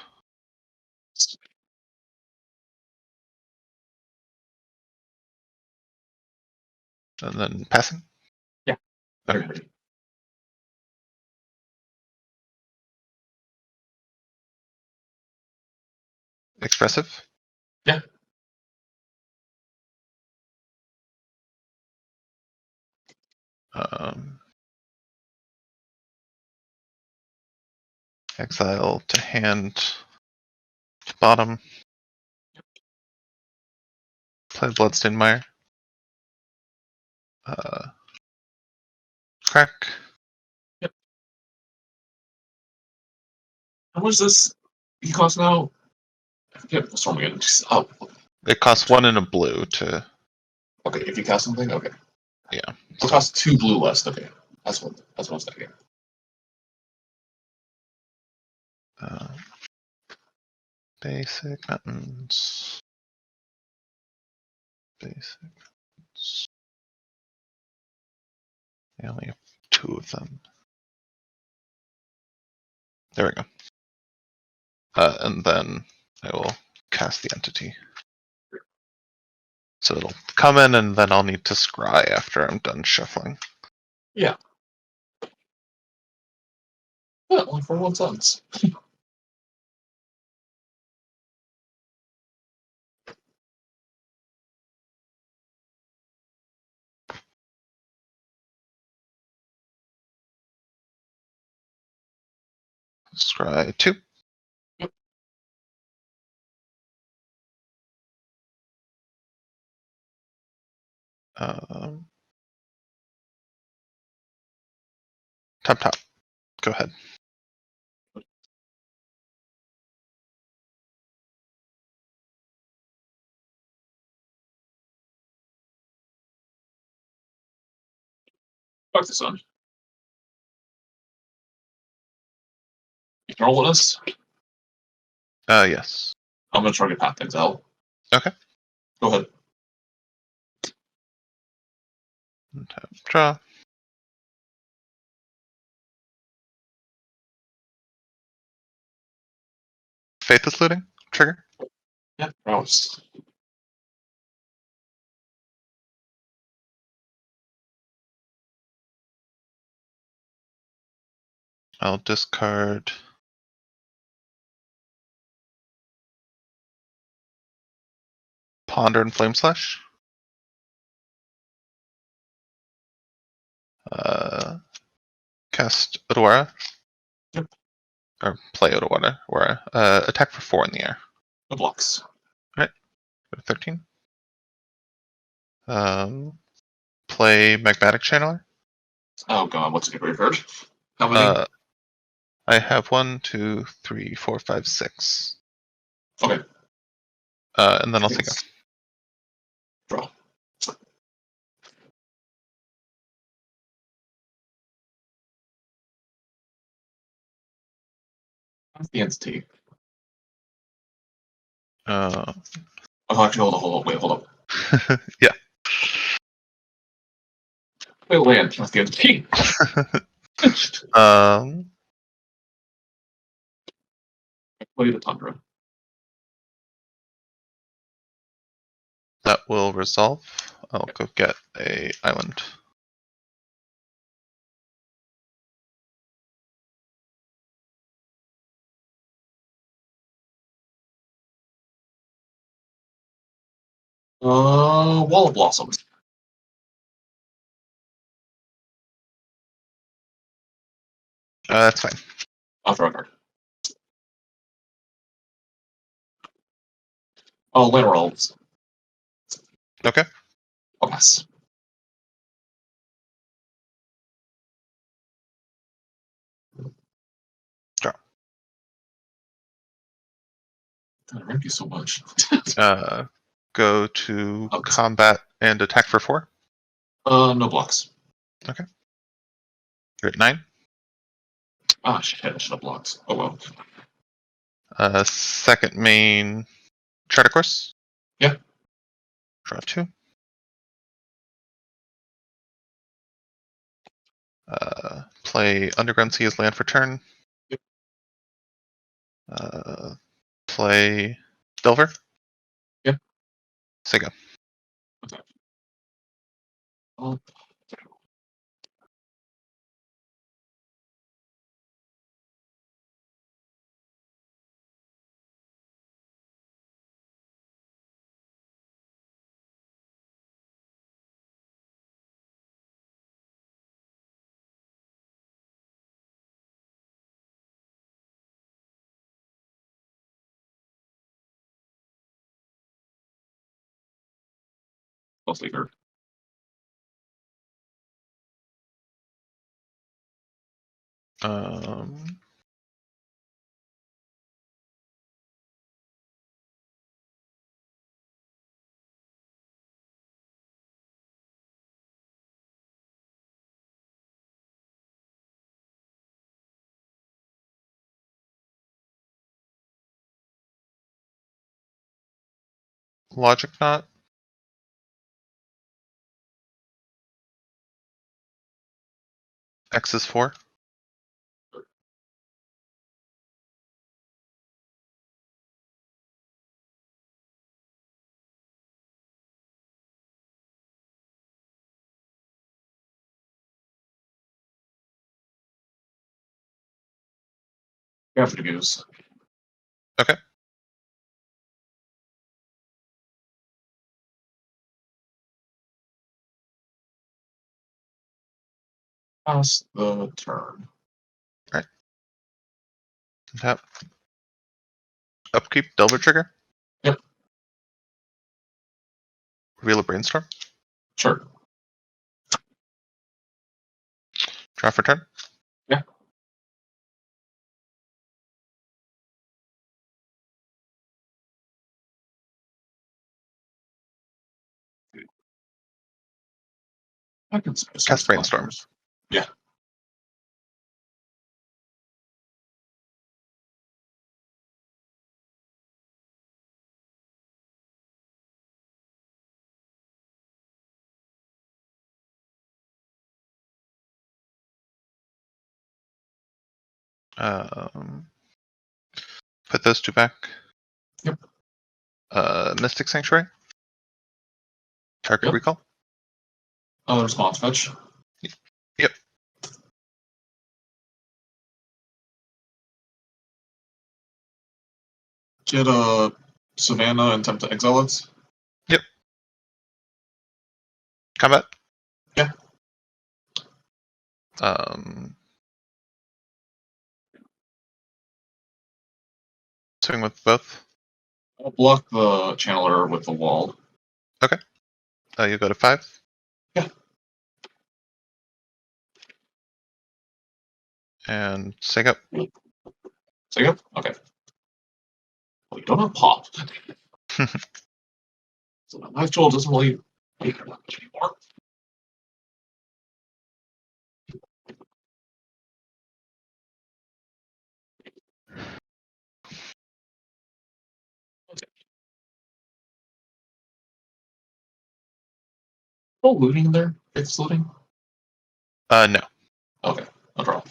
And then passing? Yeah. Okay. Ready. Expressive? Yeah. Exile to hand to bottom. Play Bloodstained Mire. Crack. Yep. How much does this he cost now? I forget the storm again. Just, It costs 1 and a blue to. Okay, if you cast something, okay. Yeah. So it costs 2 blue less. Okay. That's what I was thinking. Basic mountains. Basic mountains. I only have 2 of them. There we go. And then I will cast the entity. So it'll come in and then I'll need to scry after I'm done shuffling. Yeah. Yeah, only for 1 sentence. Scry 2. Yep. Top. Go ahead. Fuck this one. Eternal Witness. Yes. I'm gonna try to path things out. Okay. Go ahead. Tap, draw. Faithless Looting. Trigger. Yeah, prowess. I'll discard Ponder and Flame Slash. Cast Odawara. Yep. Or play Odawara. Attack for 4 in the air. No blocks. Alright. Go to 13. Play Magmatic Channeler. Oh god, what's a good card? How many? I have 1, 2, 3, 4, 5, 6. Okay. And then I'll take a draw. That's the entity. Oh, actually, hold on. Wait, hold up. yeah. Wait, land. That's the entity. Play the Tundra. That will resolve. I'll go get a island. Wall of Blossoms. That's fine. I'll throw a card. Oh, Land Realms. Okay. I'll pass. Draw. God, I rank you so much. Go to Oh. combat and attack for 4. No blocks. Okay. You're at 9. Ah, shit, I should have blocked. Oh well. Second main charter course. Yeah. Draw 2. Play Underground Sea as land for turn. Yep. Play Delver. Yep. Say go. Okay. Oh. Mostly her. Logic Knot. X is 4. Careful to use. Okay. Pass the turn. Tap. Upkeep Delver trigger. Yep. Reveal a Brainstorm. Sure. Draw for turn. Yeah. I can Cast Brainstorm. Yeah. Put those 2 back. Yep. Mystic Sanctuary. Target Yep. recall. Response fetch. Yep. Get a Savannah and attempt to exile it. Yep. Combat. Yeah. Swing with both. I'll block the channeler with the wall. Okay. You go to 5. Yeah. And sing up. Say go? Okay. Well, you don't have pop. So my knife tool doesn't really make that much anymore. Okay. Oh, looting in there? It's looting? No. Okay, I'll draw.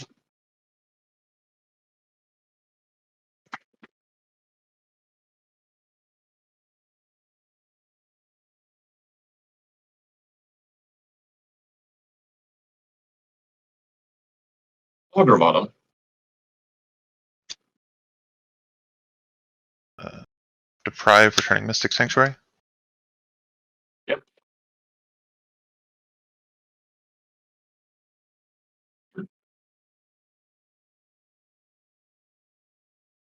Auger bottom. Deprive, returning Mystic Sanctuary. Yep. Is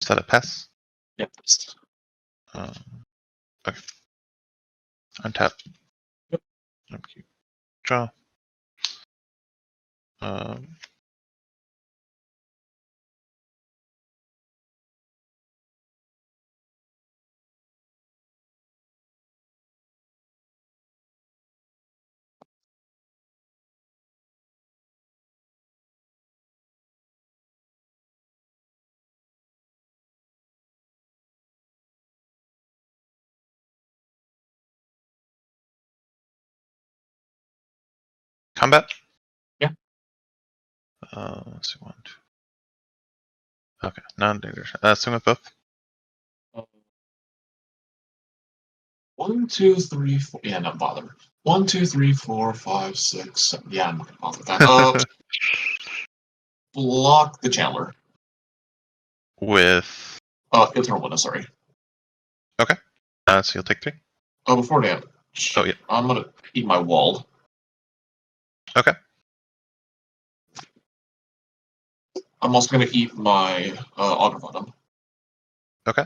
that a pass? Yep. Okay. Untap. Yep. Okay. Draw. Combat? Yeah. Let's see, 1, 2. Okay, non-dangerous. Swing with both. 1, 2, 3, 4. Yeah, not bother. 1, 2, 3, 4, 5, 6, 7. Yeah, I'm not gonna bother with that. Block the Chandler. With. Eternal Witness, sorry. Okay. So you'll take 3. Oh, before that. Oh, yeah. I'm gonna eat my wall. Okay. I'm also gonna eat my Auger bottom. Okay.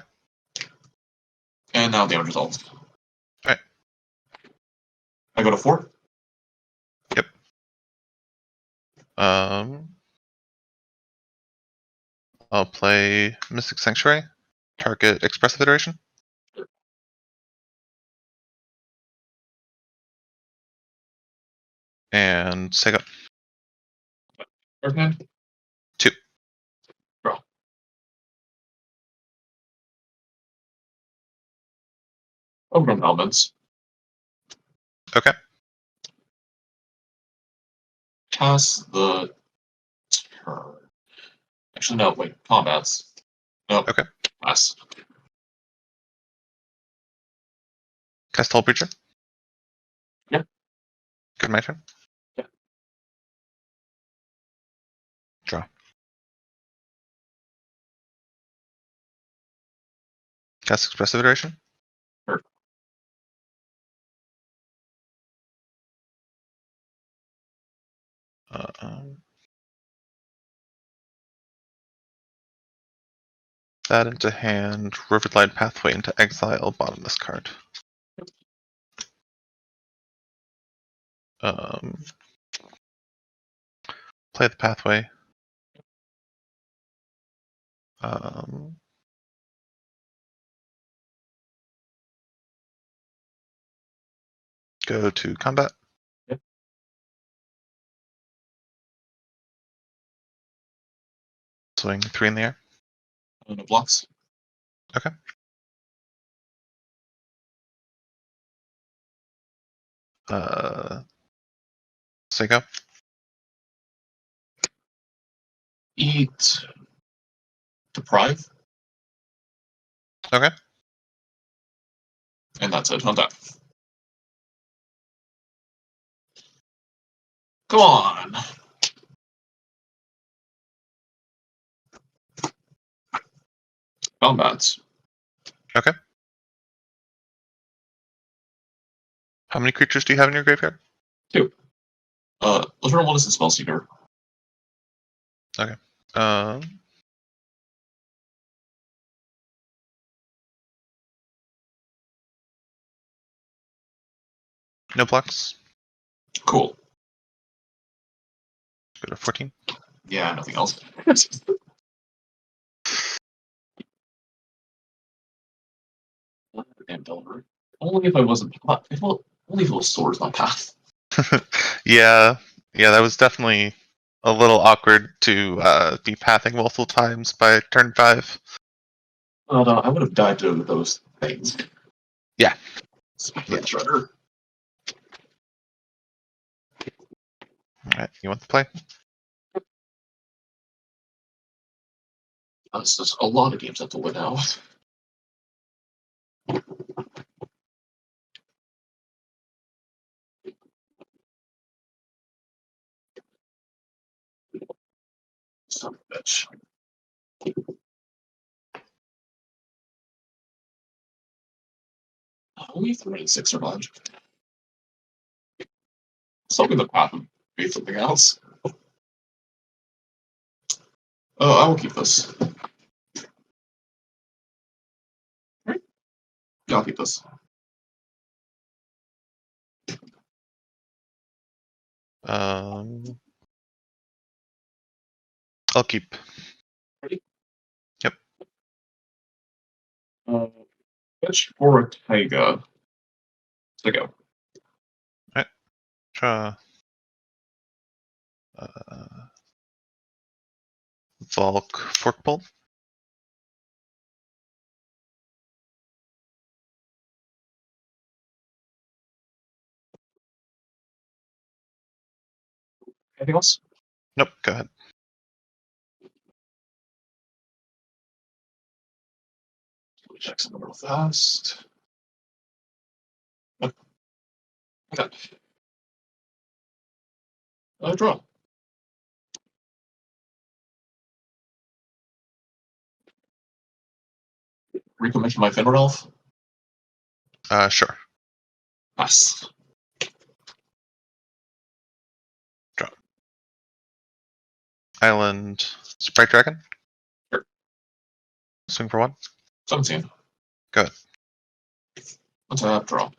And now damage resolves. Alright. I go to 4. Yep. I'll play Mystic Sanctuary. Target Expressive Iteration. And Sega. First hand. 2. Draw. Overgrown Elements. Okay. Pass the turn. Actually, no, wait. Combats. Nope. Okay. Pass. Cast Hull Breacher. Yeah. Good, my turn. Yeah. Draw. Cast Expressive Iteration. Sure. That into hand. Riverglide Pathway into exile. Bottomless card. Play the pathway. Go to combat. Yep. Swing 3 in the air. And it blocks. Okay. Sego. Eat. Deprive. Okay. And that's it. On that. Come on. Combats. Okay. How many creatures do you have in your graveyard? 2. Eternal Witness and Spellseeker. Okay. No blocks. Cool. Go to 14. Yeah, nothing else. Damn Delver. Only if I wasn't. Only if it was swords, not path. Yeah, that was definitely a little awkward to be pathing multiple times by turn 5. Well, no, I would have died to those things. Yeah. Spectre Shredder. Alright, you want the play? That's just a lot of games I have to win now. Bitch. We 3 and 6 are fine. Something the path would be something else. Oh, I will keep this. Right? Yeah, I'll keep this. I'll keep. Ready? Yep. Bitch for a Taiga. To go. Alright. Draw. Volk Forkbolt. Anything else? Nope, go ahead. Let me check something real fast. Okay. Draw. Recommission my Fenrir Elf? Sure. Pass. Draw. Island Sprite Dragon. Sure. Swing for 1. 17. Go ahead. Untap, draw.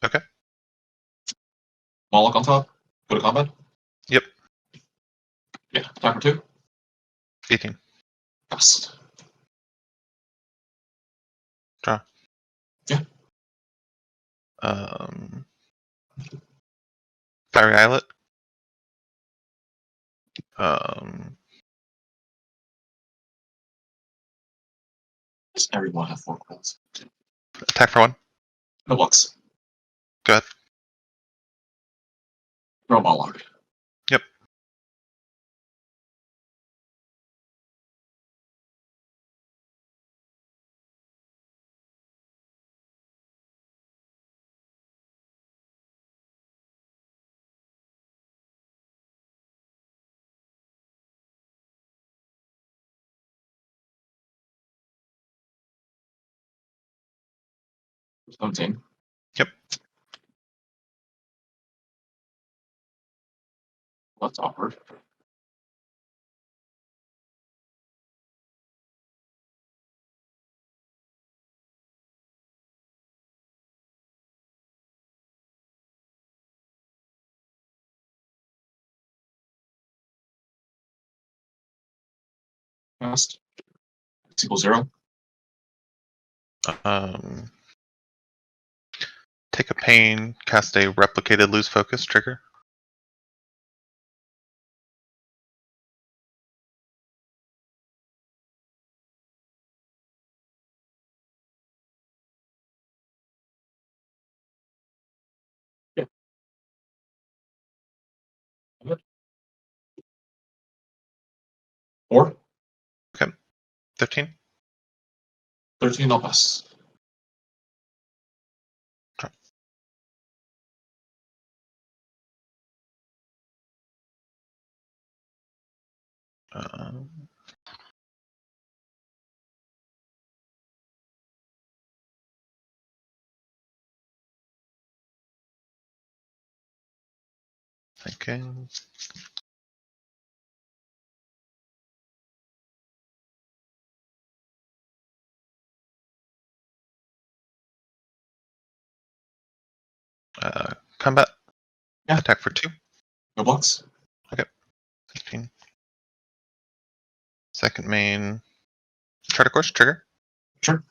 Okay. Moloch on top. Go to combat. Yep. Yeah, attack for 2. 18. Pass. Draw. Yeah. Fiery Islet. Does everyone have 4 quills? Attack for 1. No blocks. Go ahead. Draw Moloch. Yep. Seventeen. Yep. That's awkward. Cast. X equals 0. Take a pain, cast a replicated lose focus trigger. Yeah. 4. Okay. 15. 13, I'll pass. Drop. Thinking. Combat. Yeah. Attack for 2. No blocks. Okay. 15. Second main. Charter course trigger. Sure.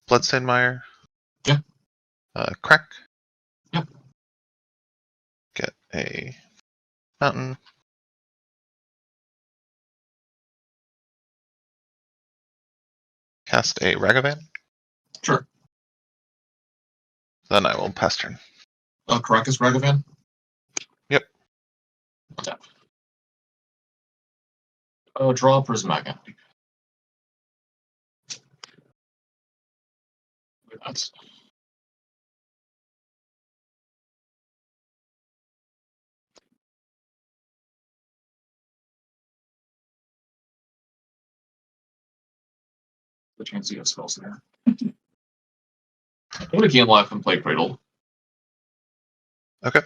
Bloodstained Mire. Yeah. Crack. Yep. Get a Mountain. Cast a Ragavan. Sure. Then I will pass turn. Caracas Ragavan? Yep. Untap. Draw Prismatic Entity. That's the chance you have spells there. I'm gonna gain life and play Cradle. Okay.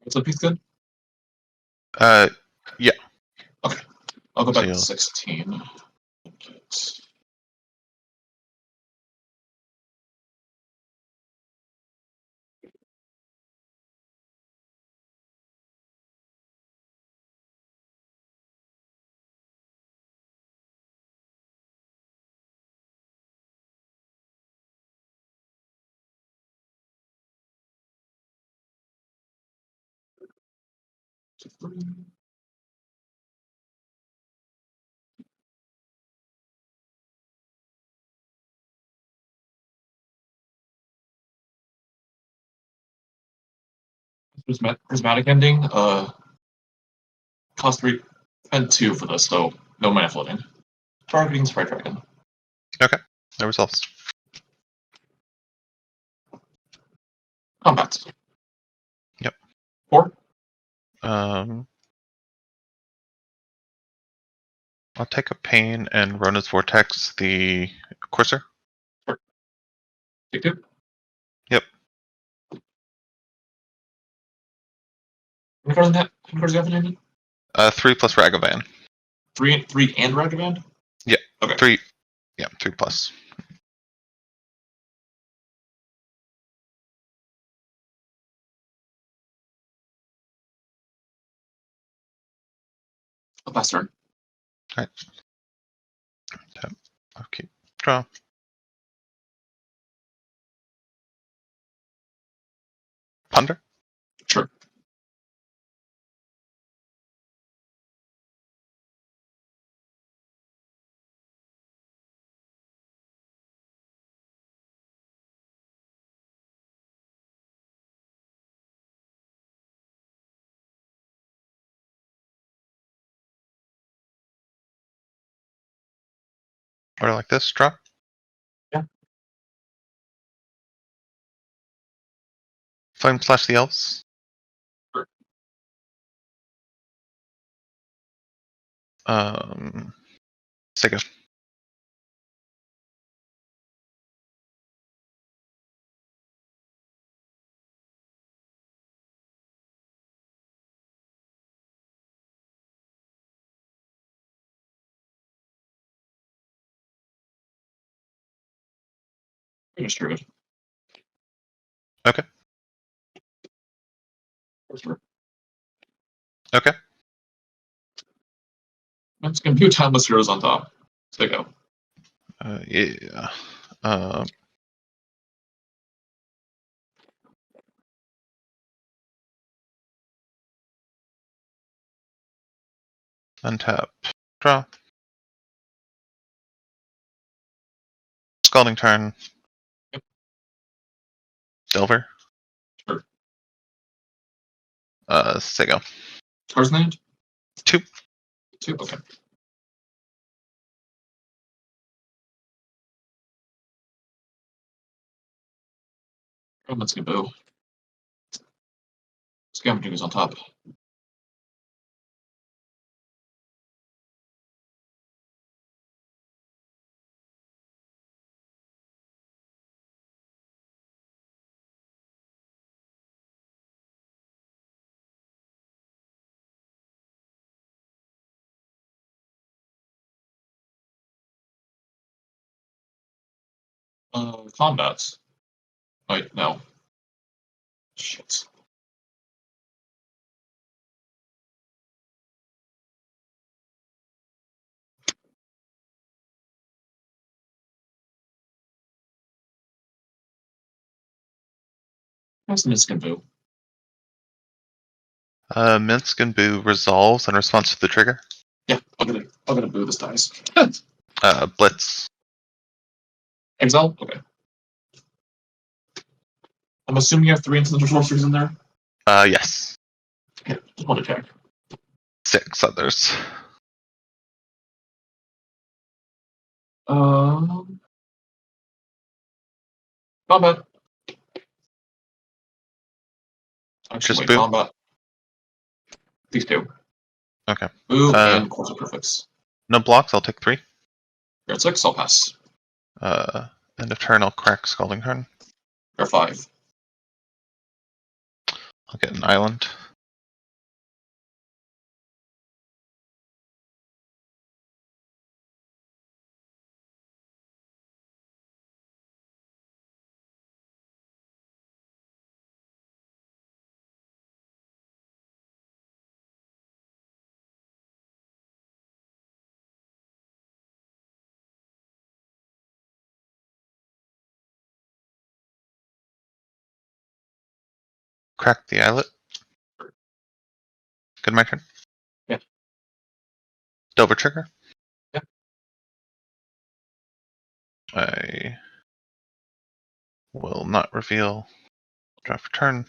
What's up, Heath? Good? Yeah. Okay. I'll go back to So 16. Prismatic Ending, cost 3 and 2 for this, so no mana floating. Targeting Sprite Dragon. Okay. No results. Combat. Yep. 4. I'll take a pain and Rona's Vortex the Courser. Sure. Take 2. Yep. How many cards do you have in hand? 3 plus Ragavan. 3 and Ragavan? Yeah. Okay. 3. Yeah, 3 plus. I'll pass turn. Alright. Tap. Okay. Draw. Ponder. Sure. Or like this. Draw. Yeah. Flame Slash the Elves. Sure. Sega. You're screwed. Okay. Sure. Okay. It's gonna be Timeless Heroes on top. So there you go. Yeah. Untap. Draw. Scalding Turn. Yep. Delver. Sure. Sego. Cards in hand? 2. 2, okay. Let's get Boo. Scavenging is on top. Combats. Wait, no. Shit. That's Minsk and Boo. Minsk and Boo resolves in response to the trigger. Yeah, I'm gonna boo this dice. Blitz. Exile? Okay. I'm assuming you have 3 incidental sorceries in there? Yes. Okay, just one attack. 6 others. Combat. Actually, Just wait, Boo? combat. These 2. Okay. Boo and Course of Perfects. No blocks, I'll take 3. You're at 6, I'll pass. End of turn, I'll crack Scalding Turn. You're at 5. I'll get an island. Crack the islet. Good, my turn. Yeah. Double trigger. Yeah. I will not reveal draft return.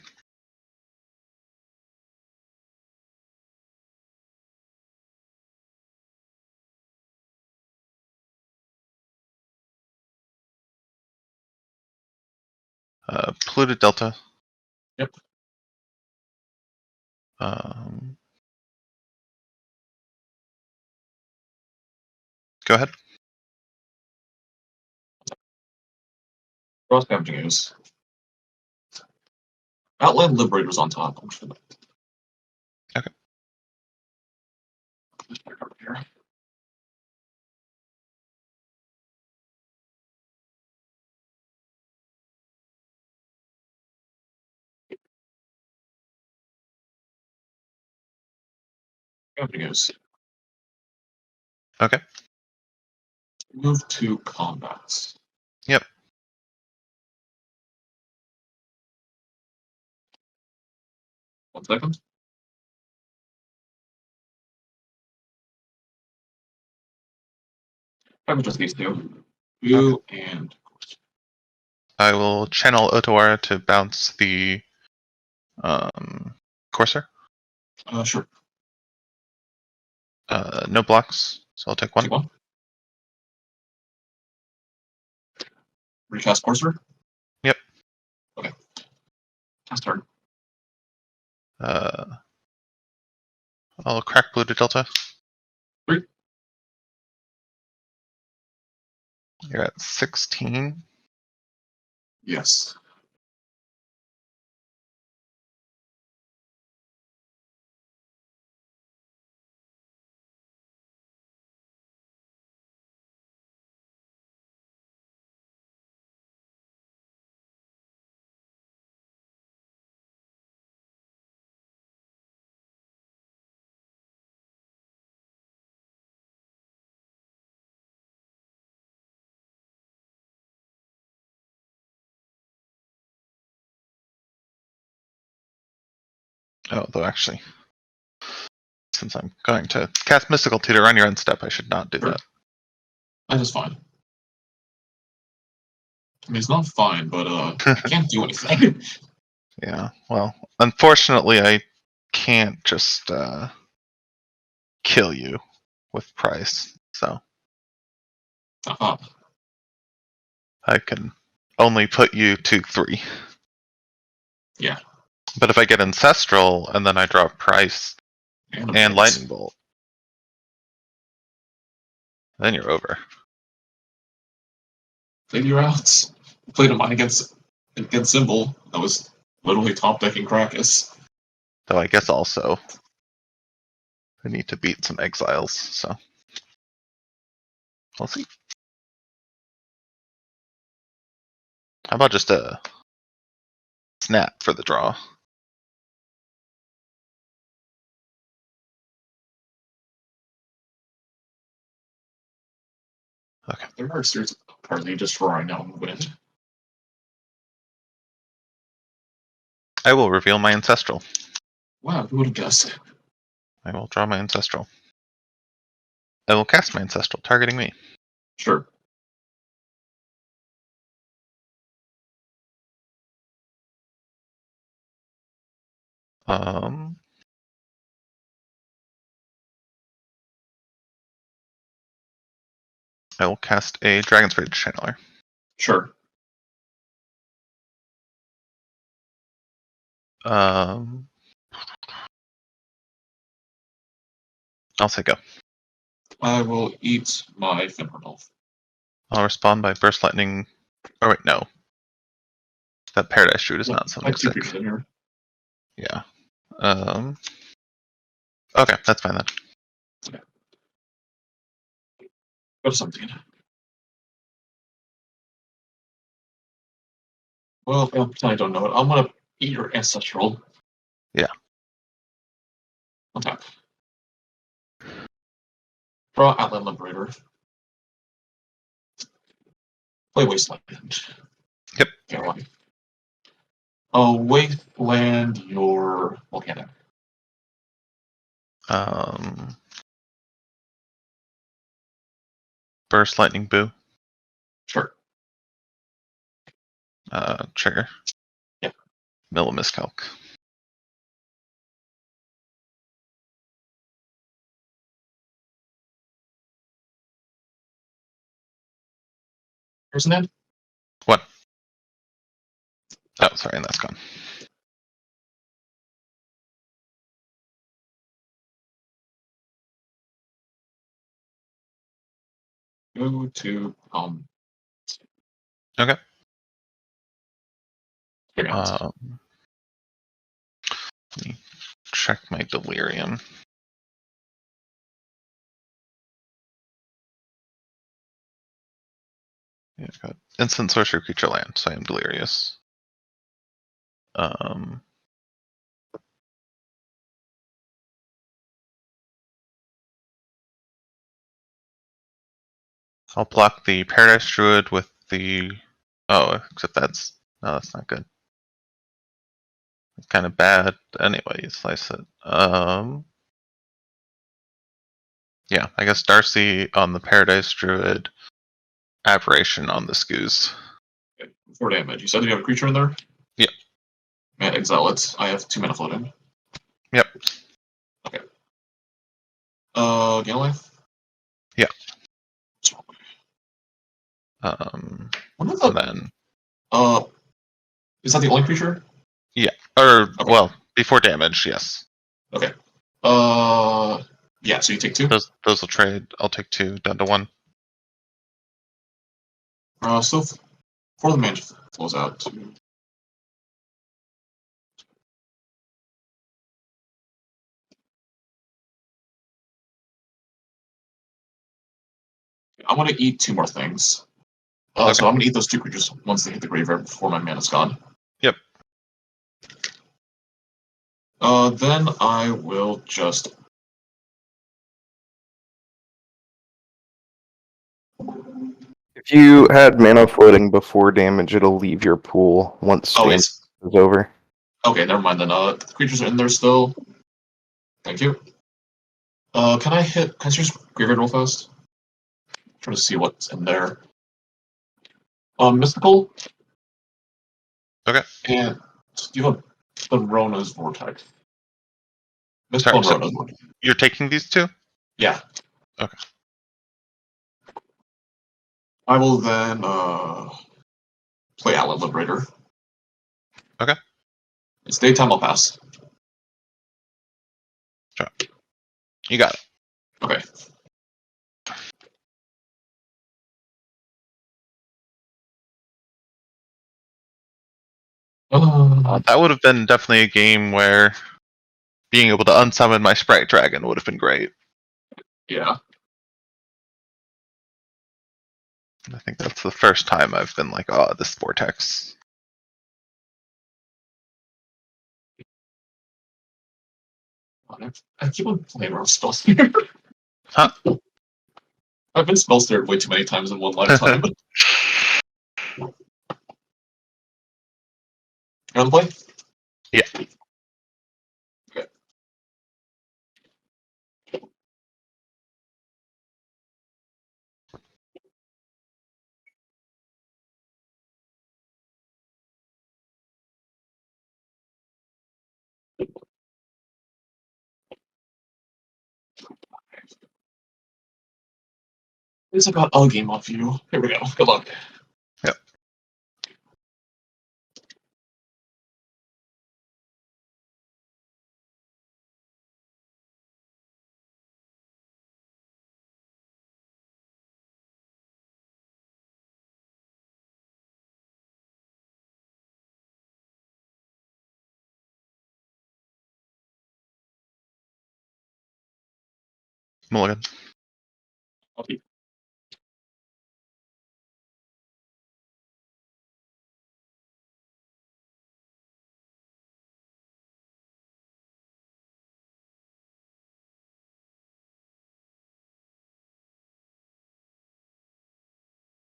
Polluted Delta. Yep. Go ahead. Cross damaging is. Outland Liberator's on top. I'm sure that. Okay. Here. Damaging is. Okay. Move to combats. Yep. One second. I would just these 2. Boo and I will channel Otawara to bounce the Courser. sure. No blocks, so I'll take 1. Take 1. Recast Courser? Yep. Okay. Cast turn. I'll crack Polluted Delta. 3. You're at 16. Yes. Oh, though actually, since I'm going to cast Mystical Tutor on your end step, I should not do Sure. that. That is fine. I mean, it's not fine, but I can't do anything. Yeah, well, unfortunately, I can't just kill you with Price, so I can only put you to 3. Yeah. But if I get Ancestral and then I drop Price and Lightning Bolt, then you're over. Figure out. Played a mine against Symbol. That was literally top decking Krakus. Though I guess also I need to beat some exiles, so we'll see. How about just a snap for the draw? Okay. There are a series of cards that you just draw right now and win. I will reveal my ancestral. Wow, who would have guessed? I will draw my ancestral. I will cast my ancestral, targeting me. Sure. I will cast a Dragon's Rage Channeler. Sure. I'll say go. I will eat my Finhorn Elf. I'll respond by Burst Lightning. Oh wait, no. That Paradise Druid is not something I have two sick. creatures in here. Yeah. Okay, that's fine then. Okay. Go to something. Well, I don't know it. I'm gonna eat your ancestral. Yeah. On tap. Draw Outland Liberator. Play Wasteland. Yep. Okay, why? Oh, Wasteland your volcanic. Burst Lightning Boo. Sure. Trigger. Yep. Mill Miscalc. Person end? What? Oh, sorry, and that's gone. Go to Okay. Let me check my delirium. Yeah, got instant sorcery creature land, so I am delirious. I'll block the Paradise Druid with the. Oh, except that's not good. It's kind of bad anyway. You slice it. Yeah, I guess Darcy on the Paradise Druid, Aberration on the Scoos. 4 damage. You said you have a creature in there? Yep. Man, exile it. I have 2 mana floating. Yep. Okay. Gain life? Yeah. And then. Is that the only creature? Yeah. Or okay. Well, before damage, yes. Okay. Yeah. So you take 2. Those will trade. I'll take 2 down to 1. So for the mana flows out. I want to eat 2 more things. Okay. So I'm gonna eat those 2 creatures once they hit the graveyard before my mana's gone. Yep. Then I will just. If you had mana floating before damage, it'll leave your pool once damage is over. Okay, never mind then. The creatures are in there still. Thank you. Can I just graveyard real fast? Trying to see what's in there. Mystical. Okay. And you have the Rona's Vortex. Mystical Sorry, and Rona's Vortex. You're taking these 2? Yeah. Okay. I will then play Outlet Liberator. Okay. It's daytime, I'll pass. Sure. You got it. Okay. That would have been definitely a game where being able to unsummon my Sprite Dragon would have been great. Yeah. I think that's the first time I've been like, oh, this vortex. I keep on playing around spell snare. Huh? I've been spell snared way too many times in one lifetime. Round play? Yeah. Okay. It's about a game off you. Here we go. Good luck. Yep. Mulligan. Okay.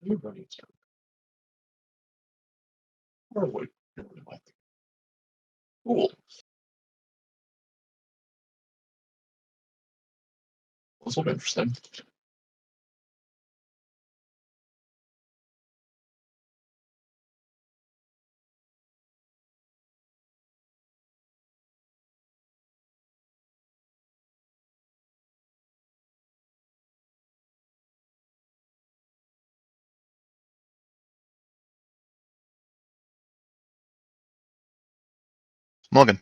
You're running. Oh, wait. Cool. This will be interesting. Mulligan.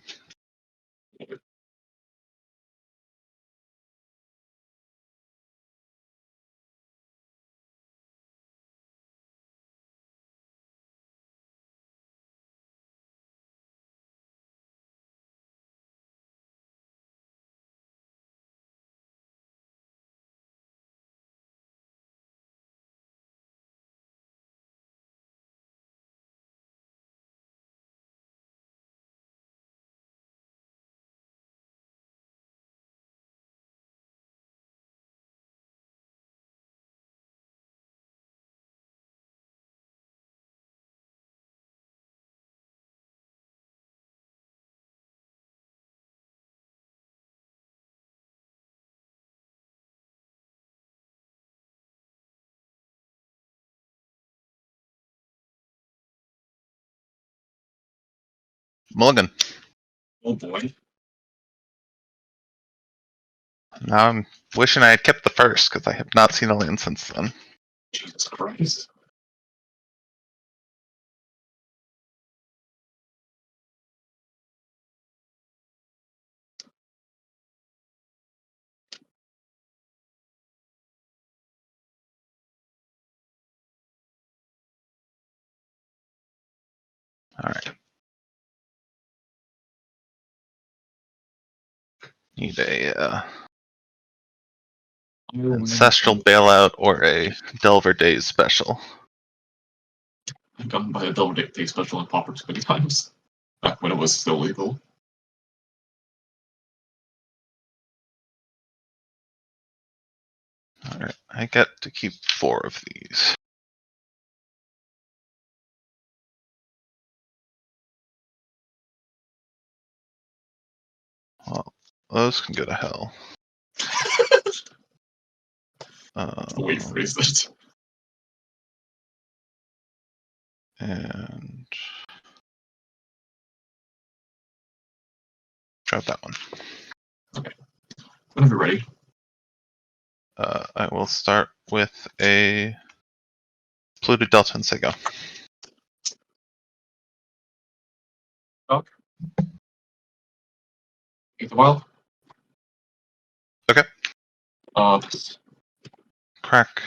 Mulligan. Oh boy. Now I'm wishing I had kept the first, because I have not seen a land since then. Jesus Christ. Alright. Need a Ancestral Bailout or a Delver Days special. I've gotten by a double day special in Pauper too many times. Back when it was still legal. Alright, I get to keep 4 of these. Well, those can go to hell. Wait for it. And drop that one. Okay. Whenever you're ready. I will start with a Polluted Delta and say go. Okay. Take the wild. Okay. Uh, Crack.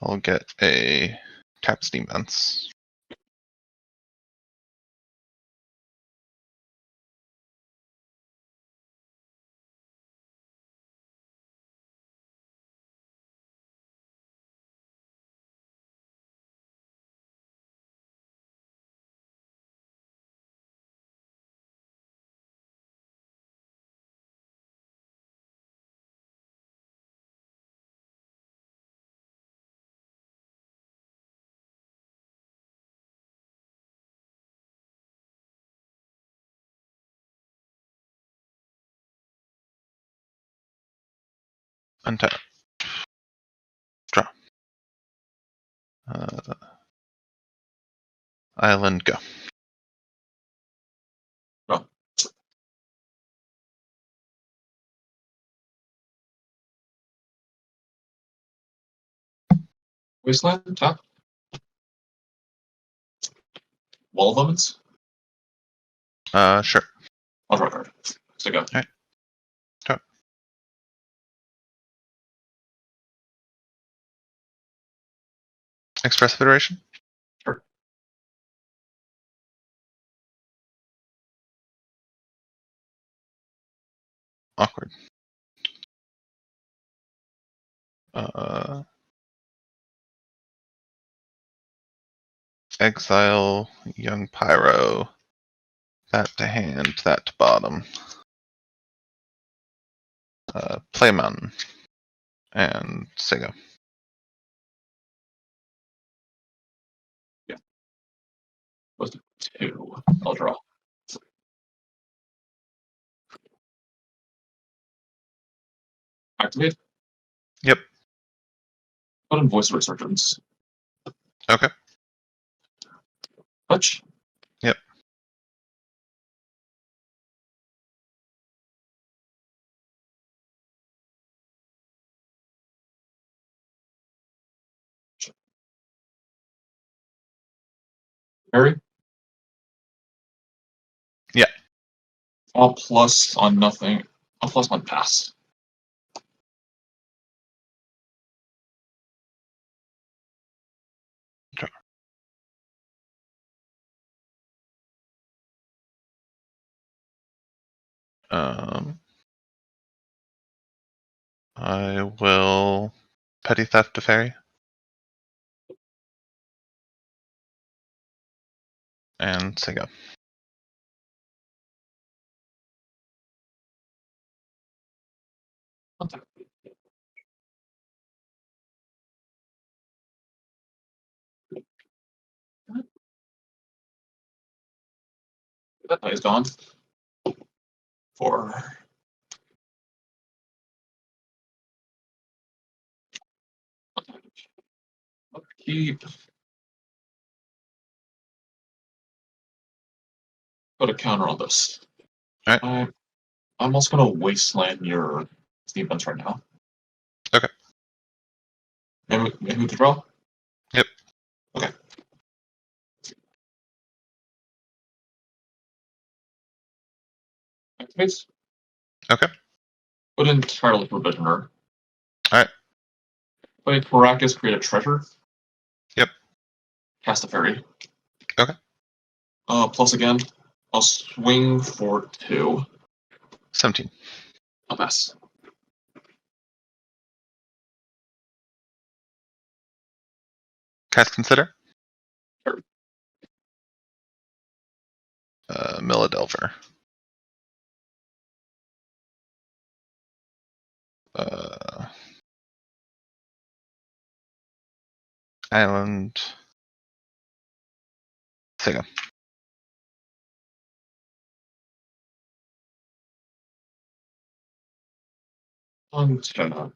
I'll get a tap steam vents. Untap. Draw. Island, go. Draw. Wasteland, tap. Wall of Lemons? Sure. I'll draw a card. So go. Alright. Top. Express Federation? Sure. Awkward. Exile Young Pyro. That to hand, that to bottom. Play Mountain. And Sego. Yeah. What's the 2? I'll draw. Activate? Yep. Put in Voice of Resurgence. Okay. Touch? Yep. Parry? Yeah. All plus on nothing. All plus on pass. Draw. I will Petty Theft to Fairy. And Sego. That guy's gone. 4. Keep. Put a counter on this. Alright. I'm also gonna wasteland your defense right now. Okay. And who to draw? Yep. Okay. Activates. Okay. Put in Tireless Provisioner. Alright. Play Caracas, create a treasure. Yep. Cast a fairy. Okay. Plus again. I'll swing for 2. 17. I'll pass. Cast Consider. Sure. Milladelver. Island. Sego. Untap.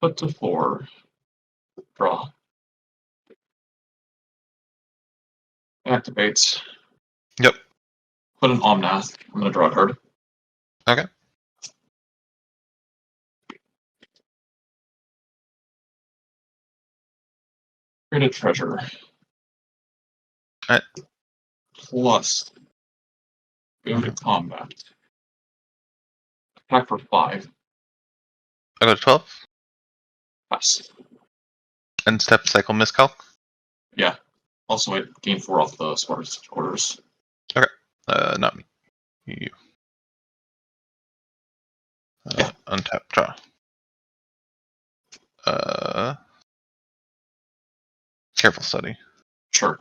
Put to 4. Draw. Activates. Yep. Put an Omnath. I'm gonna draw a card. Okay. Create a treasure. Alright. Plus. Go to combat. Attack for 5. I go to 12. Pass. End step cycle miscalc. Yeah. Also, I gain 4 off the Sparta's orders. Okay. Not me. You. Yeah. Untap, draw. Careful study. Sure.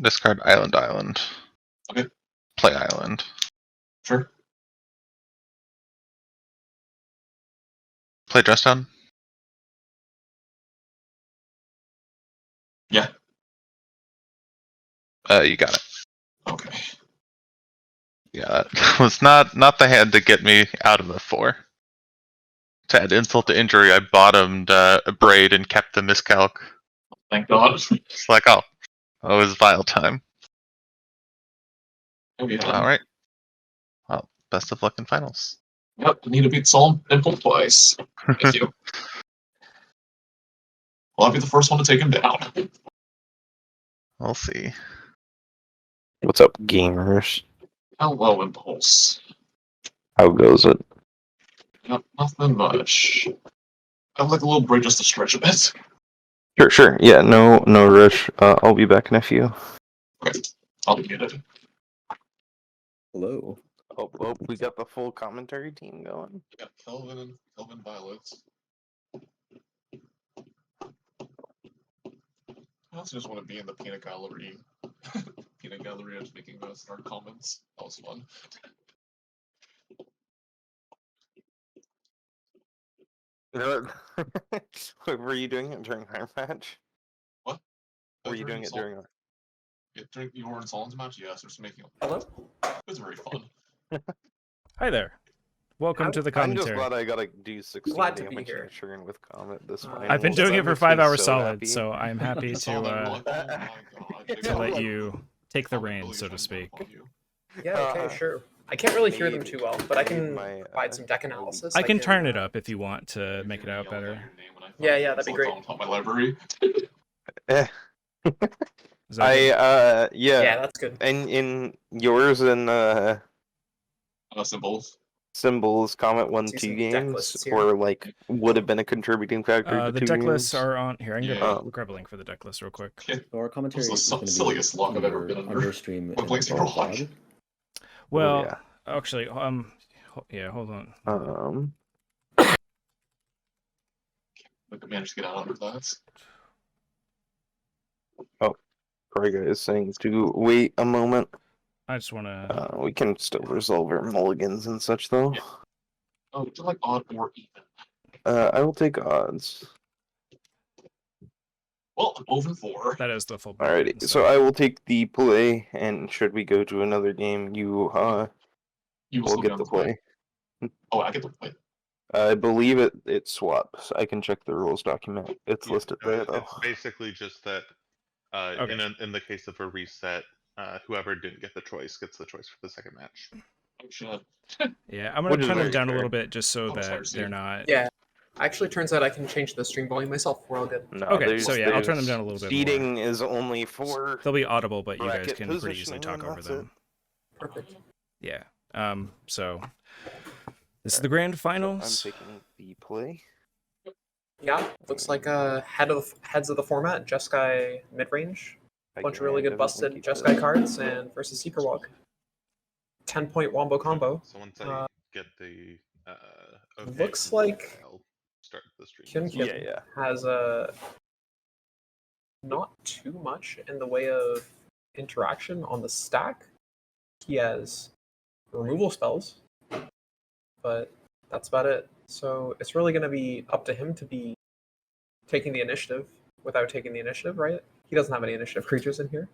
Discard Island. Okay. Play Island. Sure. Play Dress Down. Yeah. You got it. Okay. Yeah, that was not the hand to get me out of the 4. To add insult to injury, I bottomed a braid and kept the miscalc. Thank God. It's like, oh, it was vile time. Yeah. Alright. Well, best of luck in finals. Yep, need to beat Psalm Pimple twice. Thank you. Well, I'll be the first one to take him down. We'll see. What's up, gamers? Hello, Impulse. How goes it? Yep, nothing much. I'd like a little break just to stretch a bit. Sure. Yeah, no rush. I'll be back in a few. Okay, I'll be muted. Hello. Oh, we got the full commentary team going. We got Kelvin and Kelvin Violets. I also just want to be in the peanut gallery. Peanut gallery, I was making those in our comments. That was fun. Were you doing it during our match? What? Were you doing it during our... Yeah, during your and Solon's match? Yes, we're just making it. Hello? It was very fun. Hi there. Welcome to the I'm just commentary. glad I gotta do 16 Glad to be damage here. in Churn with Comet this final. I've been doing it for That 5 makes me hours so solid, happy. so I'm happy I saw that, we're to like, oh my God. to let you take the reins, so to speak. Yeah, okay, sure. I can't really hear them too well, but I can provide some deck analysis. I can turn it up if you want to make it out better. Yeah, that'd be great. On my library. Is that good? Yeah, that's good. And in yours and Symbols. Comet won See 2 some deck games, lists here. or like would have been a contributing factor to The 2 deck games. lists are on here. I can Yeah. grab a link for the deck list real quick. Yeah. So our commentary This is is going the to be silliest luck I've ever been under. stream What place and you're above on. VOD. Well, yeah. actually, yeah, hold on. I could manage to get out under that. Corriga is saying to wait a moment. I just want to. We can still resolve our mulligans and such, though. Yeah. Oh, do you like odd or even? I will take odds. Well, I'm over 4. That is the full. Alrighty, button, so I will take the play, and should we go to another game, you You will will still get on the play. Oh, I get the play. I believe it swaps. I can check the rules document. It's listed there, though. It's basically just that Okay. in the case of a reset, whoever didn't get the choice gets the choice for the second match. Oh, shit. Yeah, I'm gonna Which is turn them very down a fair. little bit just so Oh, sorry, that Steve. they're not. Yeah. Actually, turns out I can change the stream volume myself. We're all good. No, Okay, so yeah, I'll turn them down a little bit more. Seating is only for They'll be audible, but you guys bracket can pretty easily positioning, talk and over that's them. Perfect. Yeah. So this is the grand I'm finals. taking the play. Yeah, looks like heads of the format. Jeskai mid range, bunch of really good busted Jeskai cards, and versus Seekerwalk. 10-point wombo combo. So once I get the okay Looks from like I'll start the stream. Hyun Kim Yeah. has not too much in the way of interaction on the stack. He has removal spells, but that's about it. So it's really going to be up to him to be taking the initiative without taking the initiative, right? He doesn't have any initiative creatures in here.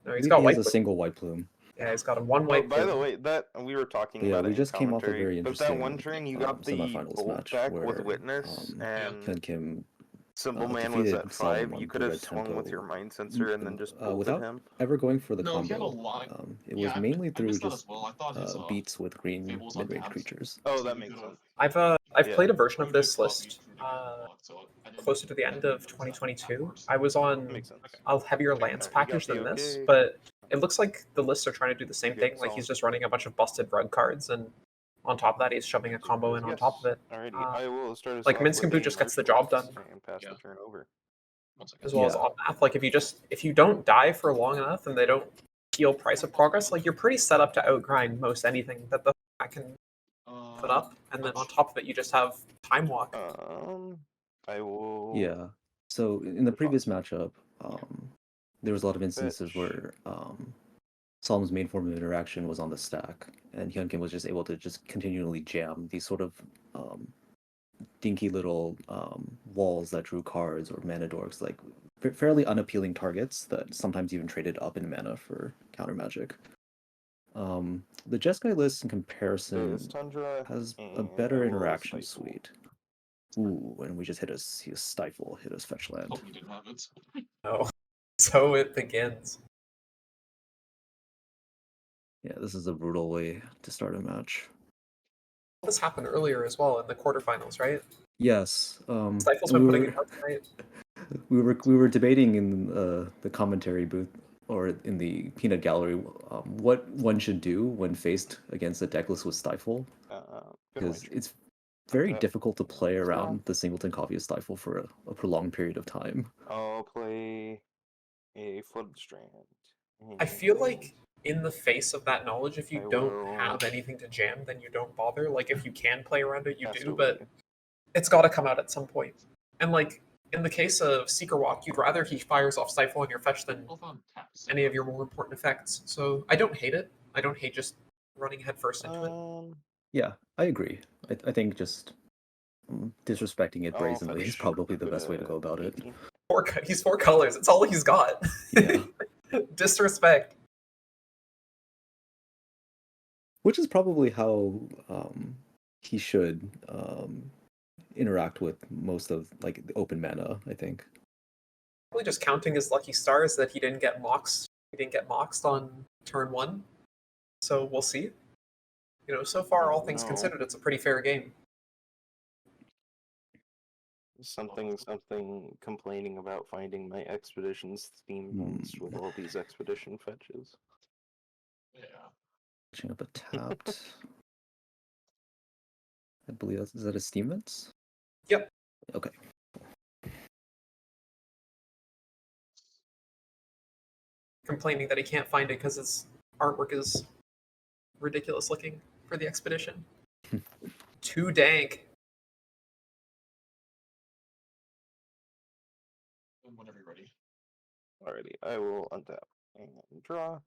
No, he's got He white. has a single white plume. Yeah, he's got a one white. By the plume. way, that we were talking Yeah, about we it just in came off a commentary, very but that interesting one turn you got the semifinals gold match back where with Witness and Hyun Kim Symbol Man was defeated at Solomon 5. You on could have red swung tempo, with your Mind Sensor and then just bolted without him. ever going for the No, he had a combo. lot. It Yeah, was I mainly missed through that just as well. I thought his beats with green Fables on mid-range tabs. creatures. Oh, that makes sense. I've Yeah. played a version of Couldn't this get list coffee, so I didn't- closer to the end of 2022. I was That on makes sense. a heavier Lance You got package the than this, okay. but it looks like the lists are trying to do the same You get thing. Like he's solid. just running a bunch of busted rug cards, and on top of that, he's shoving a combo in on top of it. Alrighty, Uh, I will start us like off Minsc and with Boot a just gets the Martial job done. and pass Yeah. the turn over. 1 second. As well as off math. Like if you don't die for long enough and they don't heal Price of Progress, like you're pretty set up to outgrind most anything that the I can put up, and then on top of it, you just have Time Walk. I will. Yeah. So in the previous matchup, there was a lot of instances Fetch. where Solemn's main form of interaction was on the stack, and Hyun Kim was just able to just continually jam these sort of dinky little walls that drew cards or mana dorks, like fairly unappealing targets that sometimes even traded up in mana for counter magic. The Jeskai list in comparison There's Tundra has a and better I will interaction stifle. suite. Ooh, and we just hit a stifle, hit us fetch land. Hope you didn't have it. No. So it begins. Yeah, this is a brutal way to start a match. This happened earlier as well in the quarterfinals, right? Yes. Stifle's been putting it up tonight. We were debating in the commentary booth or in the peanut gallery what one should do when faced against a deck list with Stifle, because it's very difficult to play around the singleton copy of Stifle for a prolonged period of time. I'll play a Flood Strand. I feel like in the face of that knowledge, if you I don't will have anything to jam, then you don't bother. Like if you can play around it, you cast do, over but you. it's got to come out at some point. And like in the case of Seeker Walk, you'd rather he fires off Stifle on your fetch than Both on taps. any of your more important effects. So I don't hate it. I don't hate just running headfirst into it. Yeah, I agree. I think just disrespecting it Oh, brazenly is fetch. probably the best way to go about it. 18. He's 4 colors. It's all he's got. Yeah. Disrespect. Which is probably how he should interact with most of like the open mana, I think. Probably just counting his lucky stars that he didn't get moxed. He didn't get moxed on turn 1. So we'll see. You know, so far, all things considered, it's a pretty fair game. Something complaining about finding my expeditions theme months with all these expedition fetches. Yeah. Catching up a tapped. I believe is that a Steam Vents? Yep. Okay. Complaining that he can't find it because his artwork is ridiculous looking for the expedition. Too dank. Whenever you're ready. Alrighty, I will untap and draw.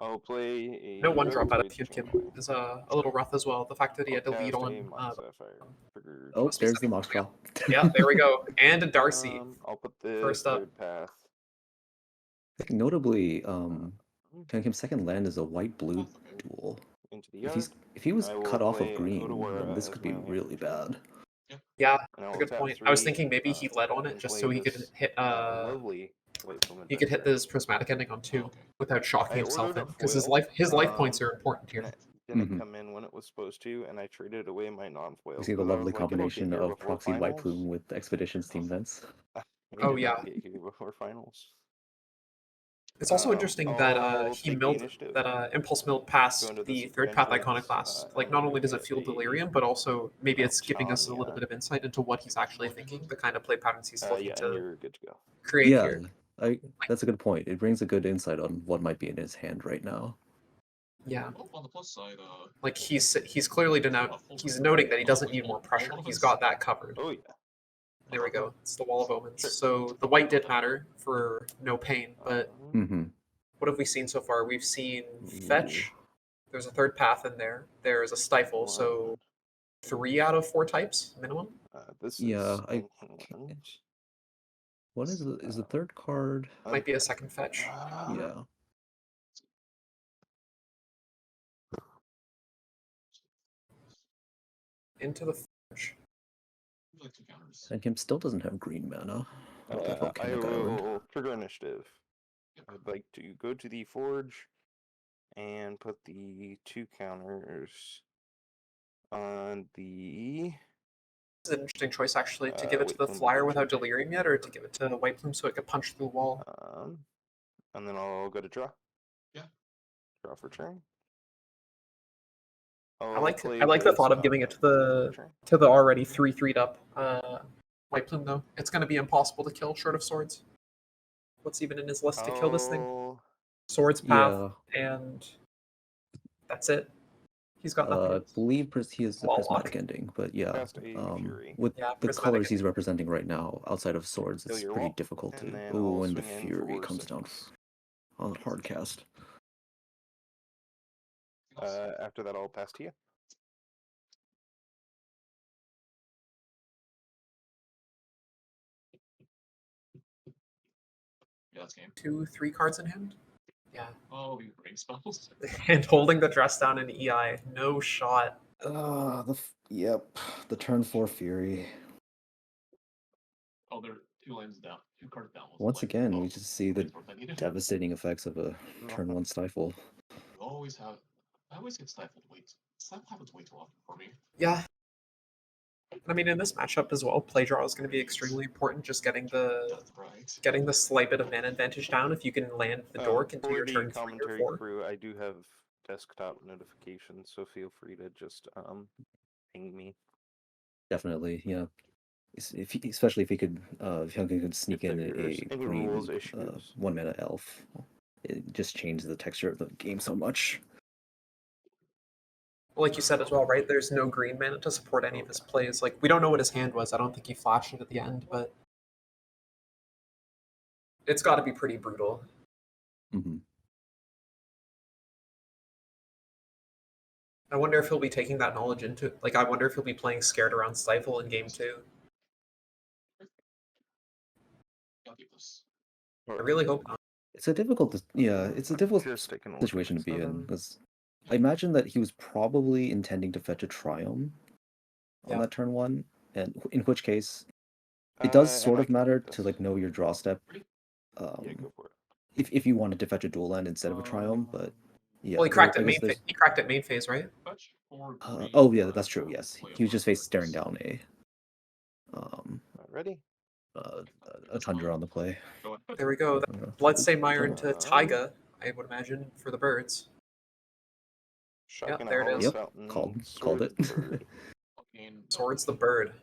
I'll play a No one drop out of Eventide Future Champion. is a little rough as well. The fact that he had to lead Cast on. a Mox Sapphire. Trigger Oh, must be there's the setting Mox something Claw. Yeah, there we go. And a Darcy. I'll put the First up. third path. I think notably, Kim's second land is a white-blue duel. Into the If he was I will cut off of play green, Odawara then this as could be my really bad. Yeah, And I that's a will good tap point. I was 3, thinking maybe he led on it and just play so he could this, hit lovely White Plume he could hit Adventure. this prismatic ending on 2 Okay. without shocking I himself ordered in a because his foil, life points are important and here. it didn't come in when it was supposed to, and I traded away my non-foil. You see the lovely combination of proxied white finals. plume with Expedition Steam Vents. Oh, yeah. Get here before finals. It's also interesting that I'll he take the milled initiative. that Impulse milled Go past into the this third path vengeance, iconoclast. Like and not I'm only does gonna it fuel get a delirium, but also maybe it's giving us a little Tanya. bit of insight into what he's actually thinking, the kind of play patterns he's looking Yeah, and to you're good to go. create Yeah, here. that's a good point. It brings a good insight on what might be in his hand right now. Yeah, Oh, on the plus side, like he's clearly he's noting that he doesn't need more pressure. He's got that covered. Oh yeah. There we go. It's the Wall of Omens. So the white did matter for no pain, but what have we seen so far? We've seen fetch. There's a third path in there. There's a stifle. So 3 out of 4 types minimum. This Yeah, is what is the third card? Might be a second fetch. Yeah. Into the fetch. like 2 counters. And Kim still doesn't have green mana. I will trigger initiative. I'd like to go to the forge and put the 2 counters on the. It's an interesting choice actually to give it to the flyer without delirium yet, or to give it to the white plume so it could punch through the wall. And then I'll go to draw. Yeah. Draw for turn. I like the thought of giving it to the already 3/3'd up white plume though. It's going to be impossible to kill short of swords. What's even in his list to kill this thing? Swords path and that's it. He's got nothing. I believe he has a prismatic ending, but yeah, with the colors he's representing right now, outside of swords, it's pretty difficult to. Oh, and the fury comes down on hard cast. After that, I'll pass to you. Yeah, that's game. 2-3 cards in hand. Yeah. Oh, you brain spells. And holding the dress down in EI. No shot. Yep, the turn 4 Fury. Oh, they're 2 lanes down, 2 cards down. Once Like, again, oh, we just see the what I needed. devastating effects of a turn 1 stifle. You always have. I always get stifled. Wait, stifle happens way too often for me. Yeah. I mean, in this matchup as well, play draw is going to be extremely important. Just getting the slight bit of mana advantage down. If you can land the dork into your turn 3 or commentary 4. crew, I do have desktop notifications, so feel free to just ping me. Definitely, yeah. Especially if he could, if Hyunkin could sneak in there's a any green rules issues. 1 mana elf. It just changes the texture of the game so much. Like you said as well, right? There's no green mana to support any of his plays. Like, we don't know what his hand was. I don't think he flashed it at the end, but it's got to be pretty brutal. Mm-hmm. I wonder if he'll be taking that knowledge into, like, I wonder if he'll be playing scared around Stifle in game 2. I really hope not. It's a difficult, it's a difficult situation to be in, because I imagine that he was probably intending to fetch a Triumph on that turn 1, and in which case, it does sort of matter to like know your draw step. Yeah, go for it. If you wanted to fetch a dual land instead of a Triumph, but yeah. Well, he cracked it main phase. He cracked it main phase, right? Oh yeah, that's true. Yes, he was just staring down a ready. A Tundra on the play. There we go. Bloodstain Mire into Taiga, I would imagine, for the birds. Yeah, there it is. Yep, called it. Swords the bird.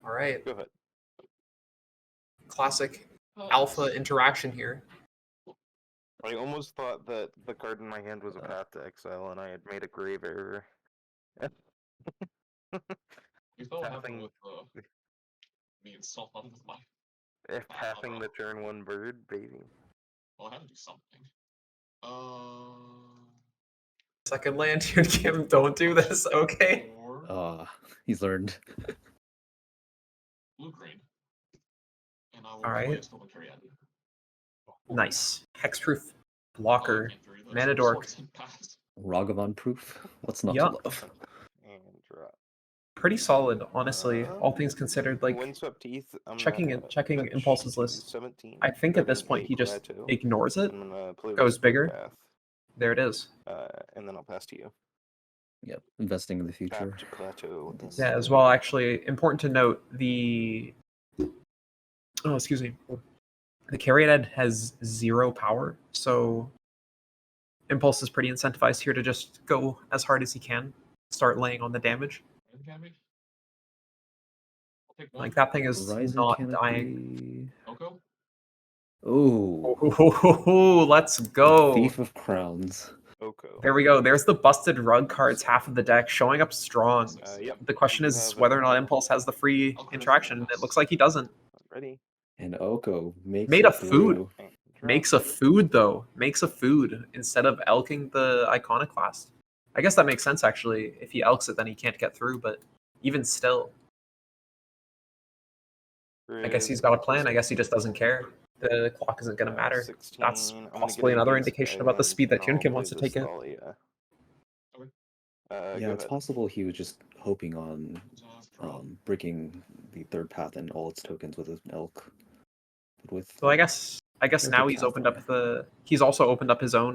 All right. Go ahead. Classic alpha interaction here. I almost thought that the card in my hand was a Path to Exile, and I had made a grave error. You thought what happened with me and stuff on with my. If passing the turn 1 bird, baby. Well, I had to do something. Second land, Kim, don't do this, okay? He's learned. Blue green. And I will Alright. Nice. Hexproof blocker. Mana dork. Ragavan proof. What's not to love? And drop. Pretty solid, honestly. All things considered, like Windswept Teeth, checking Impulse's list. 17, I think at this point he just ignores it, goes bigger. There it is. And then I'll pass to you. Yep, investing in the future. Plateau. Yeah, as well. Actually, important to note the. Oh, excuse me. The Caryatid has 0 power, so Impulse is pretty incentivized here to just go as hard as he can, start laying on the damage. Like, that thing is not dying. Oh, let's go. Thief of Crowns. There we go. There's the busted rug cards, half of the deck, showing up strong. The question is whether or not Impulse has the free interaction. It looks like he doesn't. Ready. And Oko made a food. Makes a food, though. Makes a food instead of elking the Iconoclast. I guess that makes sense, actually. If he elks it, then he can't get through, but even still. I guess he's got a plan. I guess he just doesn't care. The clock isn't going to matter. That's possibly another indication about the speed that Hyunkin wants to take it. Yeah, it's possible he was just hoping on breaking the 3rd path and all its tokens with an elk. So I guess now he's opened up he's also opened up his own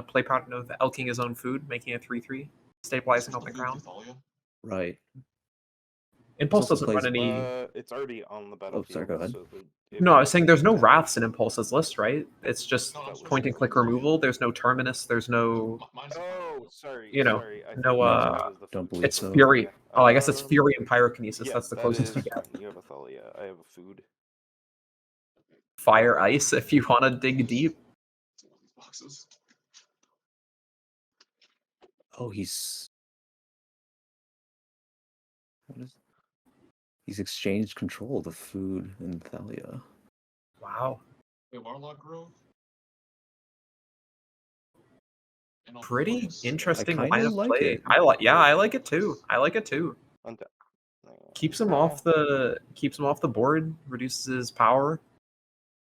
play pattern of elking his own food, making a 3/3, stabilizing on the ground. Right. Impulse doesn't run any. It's already on the battlefield. Oh, sorry, go ahead. So no, I was saying there's no Wraths in Impulse's list, right? It's just point and click removal. There's no Terminus. There's no. Oh, sorry. You know, no. Don't believe it's so. Fury. Oh, I guess it's Fury and Pyrokinesis. That's the closest we get. You have a Thalia. I have a food. Fire Ice if you want to dig deep. Oh, he's exchanged control of the food in Thalia. Wow. Wait, Warlock Grove? Pretty interesting I line of like play. it. I like it too. I like it too. Keeps him off the board, reduces his power.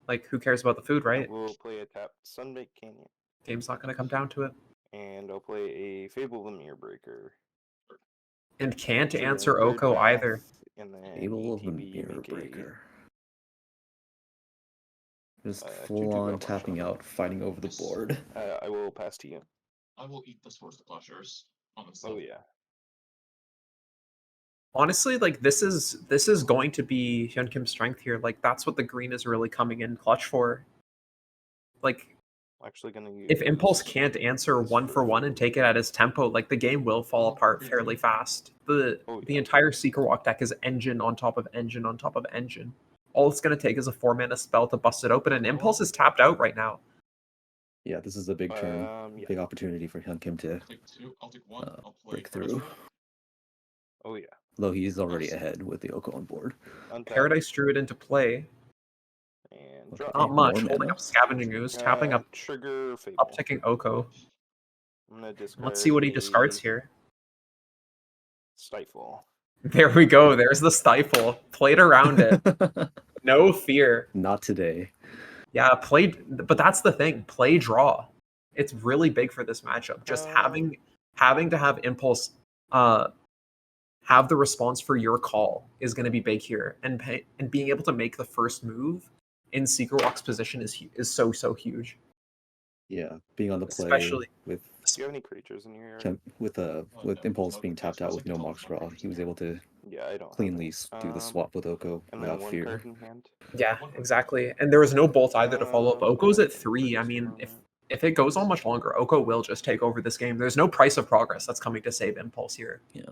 Like, who cares about the food, right? We'll play a tapped Sunbaked Canyon. Game's not going to come down to it. And I'll play a Fable the Mirror Breaker. And can't Trigger answer Third Oko Path, either. And then Fable of the ETB, Mirror make a, Breaker. Just 2/2 full on one tapping shot. out, fighting over the board. I will pass to you. I will eat the Swords to Plowshares on this. Oh yeah. Honestly, like this is going to be Hyun Kim's strength here. Like that's what the green is really coming in clutch for. Like Actually gonna use if Impulse can't answer one for one and take it at his tempo, like the game will fall apart fairly fast. The entire Seeker Walk deck is engine on top of engine on top of engine. All it's gonna take is a 4-mana spell to bust it open, and Impulse is tapped out right now. Yeah, this is a big turn, big opportunity for Hyun Kim to break through. Oh yeah. Though he's already ahead with the Oko on board. Paradise Druid into play. And Not much. Holding up Scavenging Ooze, tapping up Trigger Fable. upticking Oko. I'm gonna discard Let's see what he discards here. Stifle. There we go. There's the Stifle. Played around it. No fear. Not today. Yeah, played, but that's the thing. Play draw. It's really big for this matchup. Just having to have Impulse have the response for your call is going to be big here, and being able to make the first move in Seeker Walk's position is so huge. Yeah, being on the play Especially with. Do you have any creatures in your area? With Impulse being tapped out with no Mox Draw, he was able to cleanly do the swap with Oko without fear. Yeah, exactly. And there was no bolt either to follow up. Oko's at 3. I mean, if it goes on much longer, Oko will just take over this game. There's no price of progress that's coming to save Impulse here. Yeah.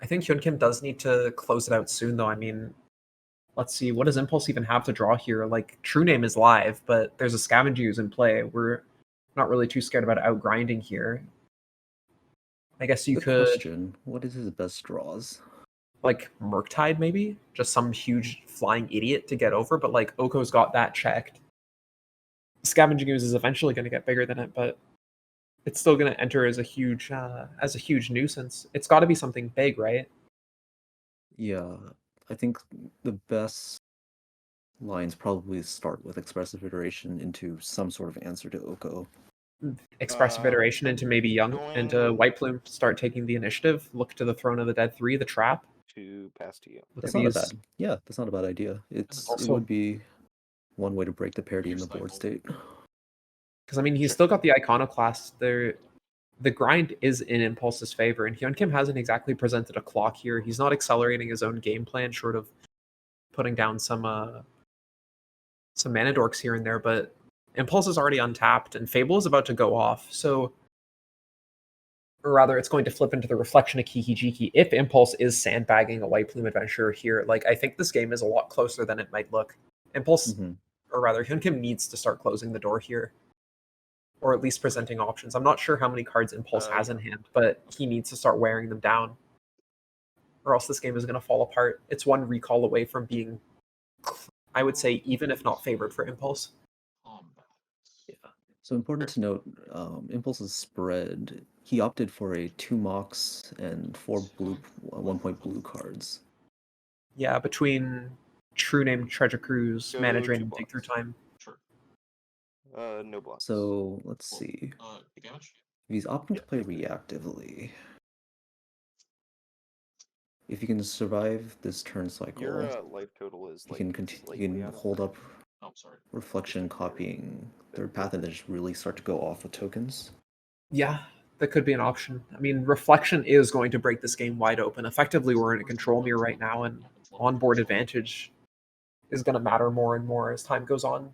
I think Hyun Kim does need to close it out soon, though. I mean, let's see. What does Impulse even have to draw here? Like, True Name is live, but there's a Scavenging Ooze in play. We're not really too scared about outgrinding here. I guess you could... Question. What is his best draws? Like, Murktide, maybe? Just some huge flying idiot to get over, but, like, Oko's got that checked. Scavenging Ooze is eventually going to get bigger than it, but it's still going to enter as a huge nuisance. It's got to be something big, right? Yeah, I think the best lines probably start with Expressive Iteration into some sort of answer to Oko. Expressive Iteration into maybe into White Plume, start taking the initiative, look to the Throne of the Dead 3, the trap. To pass to you. That's not a bad. Yeah, that's not a bad idea. It would be one way to break the parity in the board state. Because I mean, he's still got the Iconoclast there. The grind is in Impulse's favor, and Hyun Kim hasn't exactly presented a clock here. He's not accelerating his own game plan, short of putting down some mana dorks here and there, but Impulse is already untapped, and Fable is about to go off, so... Or rather, it's going to flip into the reflection of Kiki Jiki. If Impulse is sandbagging a White Plume Adventurer here, like, I think this game is a lot closer than it might look. Impulse, or rather, Hyun Kim needs to start closing the door here. Or at least presenting options. I'm not sure how many cards Impulse has in hand, but he needs to start wearing them down. Or else this game is going to fall apart. It's one recall away from being, I would say, even if not favored for Impulse. Yeah. So important to note, Impulse's spread, he opted for a 2 Mox and 4 blue, 1-point blue cards. Yeah, between True Name, Treasure Cruise, Mana Drain, and Dig Through Time. No blocks. So let's see. If he's opting to play reactively, if you can survive this turn cycle, your life total is you can hold up reflection, copying Third Path, and then just really start to go off with tokens. Yeah, that could be an option. I mean, reflection is going to break this game wide open. Effectively, we're in a control mirror right now, and onboard advantage is going to matter more and more as time goes on.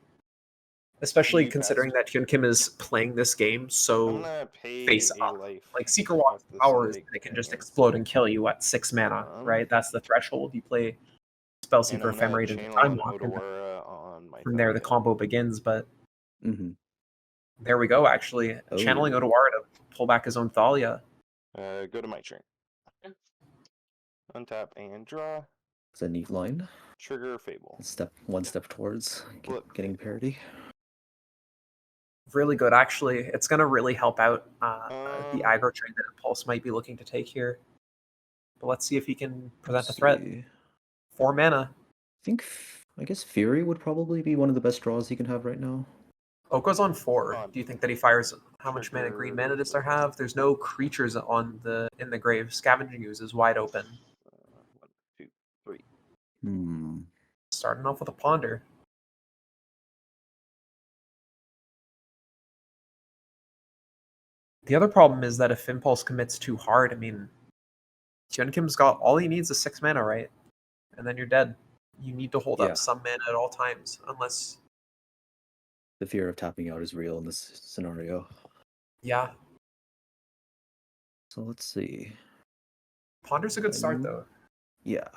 Especially considering that Hyun Kim is playing this game so face up. Like, Seeker Walk's power is that it can just explode and kill you at 6 mana, right? That's the threshold. You play Spellseeker, Ephemerate, and Time Walk, and from there the combo begins, but there we go, actually. Channeling Otawara to pull back his own Thalia. Go to my turn. Untap and draw. It's a neat line. Trigger Fable. One step towards getting parity. Really good, actually. It's going to really help out the aggro trade that Impulse might be looking to take here. But let's see if he can present a threat. 4 mana. I guess Fury would probably be one of the best draws he can have right now. Oko's on 4. Do you think that he fires? How much mana green mana does there have? There's no creatures in the grave. Scavenging Ooze is wide open. 1, 2, 3. Starting off with a Ponder. The other problem is that if Impulse commits too hard, I mean, Hyunkim's got all he needs is 6 mana, right? And then you're dead. You need to hold Yeah. up some mana at all times, unless. The fear of tapping out is real in this scenario. Yeah. So let's see. Ponder's a good start, though. Yeah.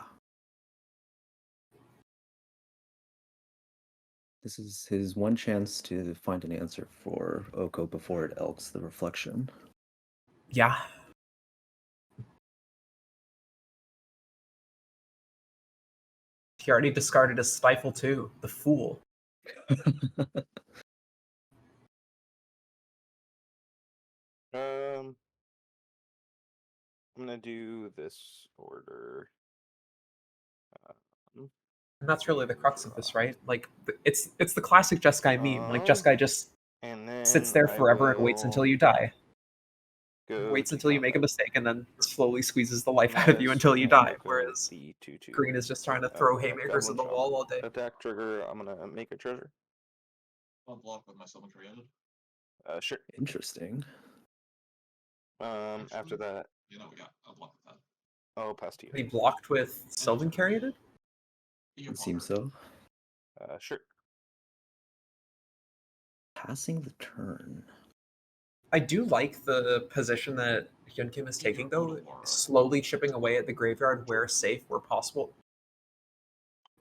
This is his one chance to find an answer for Oko before it elks the reflection. Yeah. He already discarded his Stifle too. The fool. I'm gonna do this order. And that's really the crux of this, right? Like, it's the classic Jeskai meme. Like, Jeskai just sits there forever and waits until you die. Waits until you make a mistake and then slowly squeezes the life out of you until you die. Whereas Green is just trying to throw haymakers at the wall all day. Attack trigger. I'm gonna make a treasure. I'll block with my summon created. Sure. Interesting. After that. You know, yeah, I'll block with that. Oh, pass to you. He blocked with Sylvan Caryatid? It seems so. Sure. Passing the turn. I do like the position that Hyunkim is taking, though, slowly chipping away at the graveyard where safe, where possible,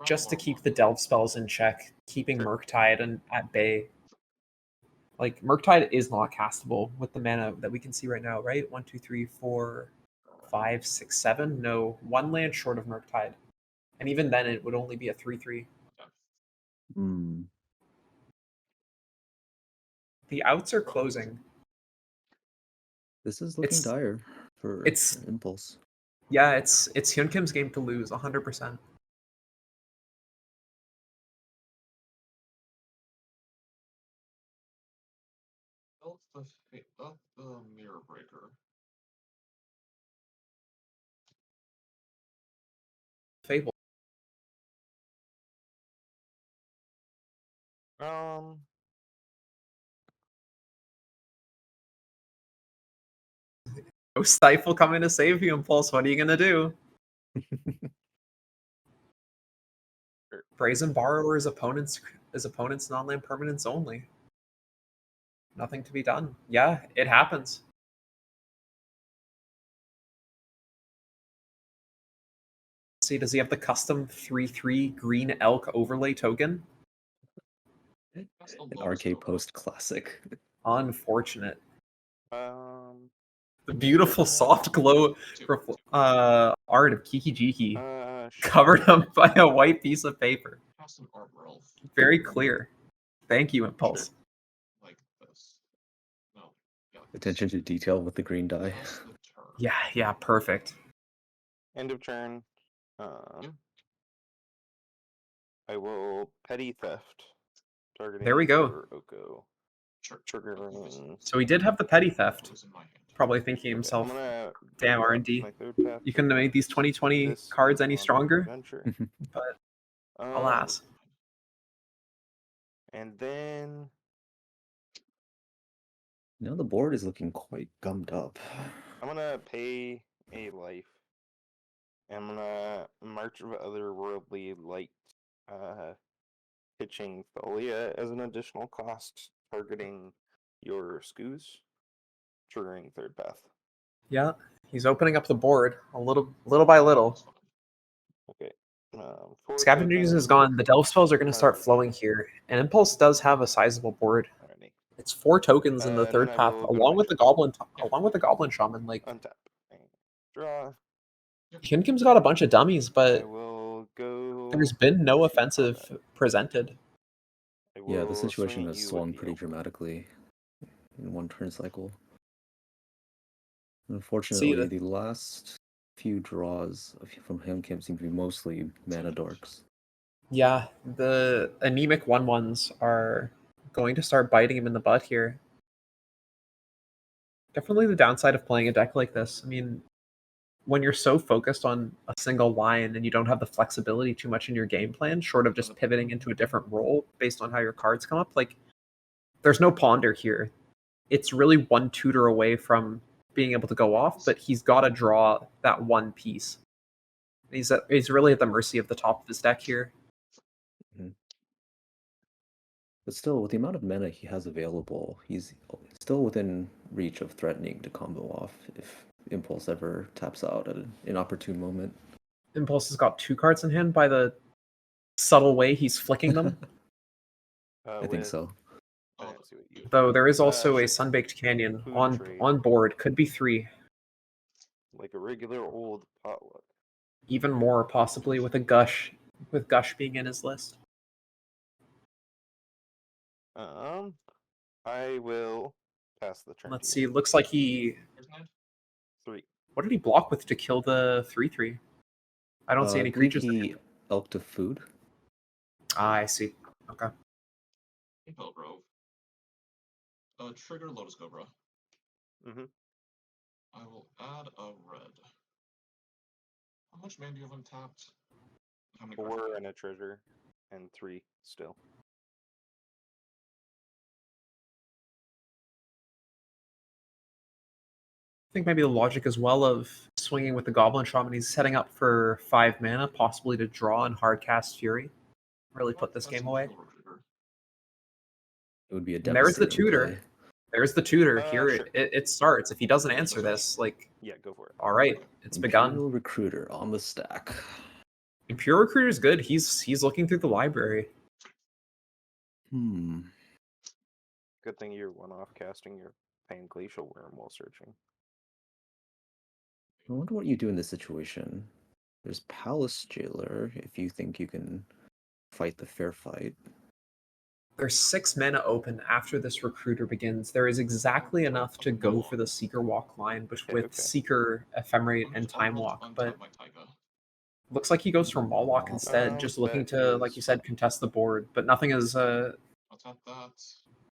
just to keep the delve spells in check, keeping Murktide and at bay. Like, Murktide is not castable with the mana that we can see right now, right? 1, 2, 3, 4, 5, 6, 7. No, 1 land short of Murktide. And even then, it would only be a 3/3. The outs are closing. This is looking dire for Impulse. Yeah, it's Hyunkim's game to lose, 100%. That's the mirror breaker. Fable. No Stifle coming to save you, Impulse. What are you gonna do? Brazen Borrower is opponent's non-land permanents only. Nothing to be done. Yeah, it happens. Let's see, does he have the custom 3/3 green elk overlay token? An RK Post classic. Unfortunate. The beautiful soft glow art of Kiki Jiki covered up by a white piece of paper. Very clear. Thank you, Impulse. Like this. No. Attention to detail with the green die. Yeah, perfect. End of turn. I will petty theft. Targeting There we go. for Oko. Triggering. So he did have the petty theft. Probably thinking himself, damn R&D. You couldn't have made these 2020 cards any stronger. But alas. And then Now the board is looking quite gummed up. I'm gonna pay a life. I'm gonna March of Otherworldly Light pitching Thalia as an additional cost, targeting your Skoos, triggering third path. Yeah, he's opening up the board a little by little. Okay. Scavenging is gone. The delve spells are going to start flowing here, and Impulse does have a sizable board. It's 4 tokens in the third path, along with the goblin shaman. Like, untap, draw. Hyunkim's got a bunch of dummies, but there's been no offensive presented. Yeah, the situation has swung pretty dramatically in one turn cycle. Unfortunately, the last few draws from Hyun-Kim seem to be mostly mana dorks. Yeah, the anemic 1/1s are going to start biting him in the butt here. Definitely the downside of playing a deck like this. I mean, when you're so focused on a single line and you don't have the flexibility too much in your game plan, short of just pivoting into a different role based on how your cards come up, like, there's no ponder here. It's really one tutor away from being able to go off, but he's got to draw that one piece. He's really at the mercy of the top of his deck here. Mm-hmm. But still, with the amount of mana he has available, he's still within reach of threatening to combo off if Impulse ever taps out at an inopportune moment. Impulse has got 2 cards in hand by the subtle way he's flicking them. I think so. Though there is also a Sunbaked Canyon on board. Could be 3. Like a regular old potluck. Even more, possibly, with Gush being in his list. I will pass the turn. Let's see. Looks like he. 3. What did he block with to kill the 3/3? I don't see any creatures. He elk to food. Ah, I see. Okay. Impel Grove. Trigger Lotus Cobra. Mm-hmm. I will add a red. How much mana do you have untapped? How many 4 and a treasure, and 3 still. I think maybe the logic as well of swinging with the Goblin Shaman, he's setting up for 5 mana, possibly to draw and hardcast Fury. Really put this game away. It would be a And there's the devastating tutor. play. There's the tutor. Here Sure. it starts. If he doesn't answer this, like, Yeah, go for it. all right, it's begun. Imperial Recruiter on the stack. Imperial Recruiter is good. He's looking through the library. Hmm. Good thing you're one-off casting your Pain Glacial Worm while searching. I wonder what you do in this situation. There's Palace Jailer if you think you can fight the fair fight. There's 6 mana open after this Recruiter begins. There is exactly enough to go for the Seeker Walk line, but with Seeker, Ephemerate, and Time Walk. But looks like he goes for Mawlock instead, just looking to, like you said, contest the board. But nothing as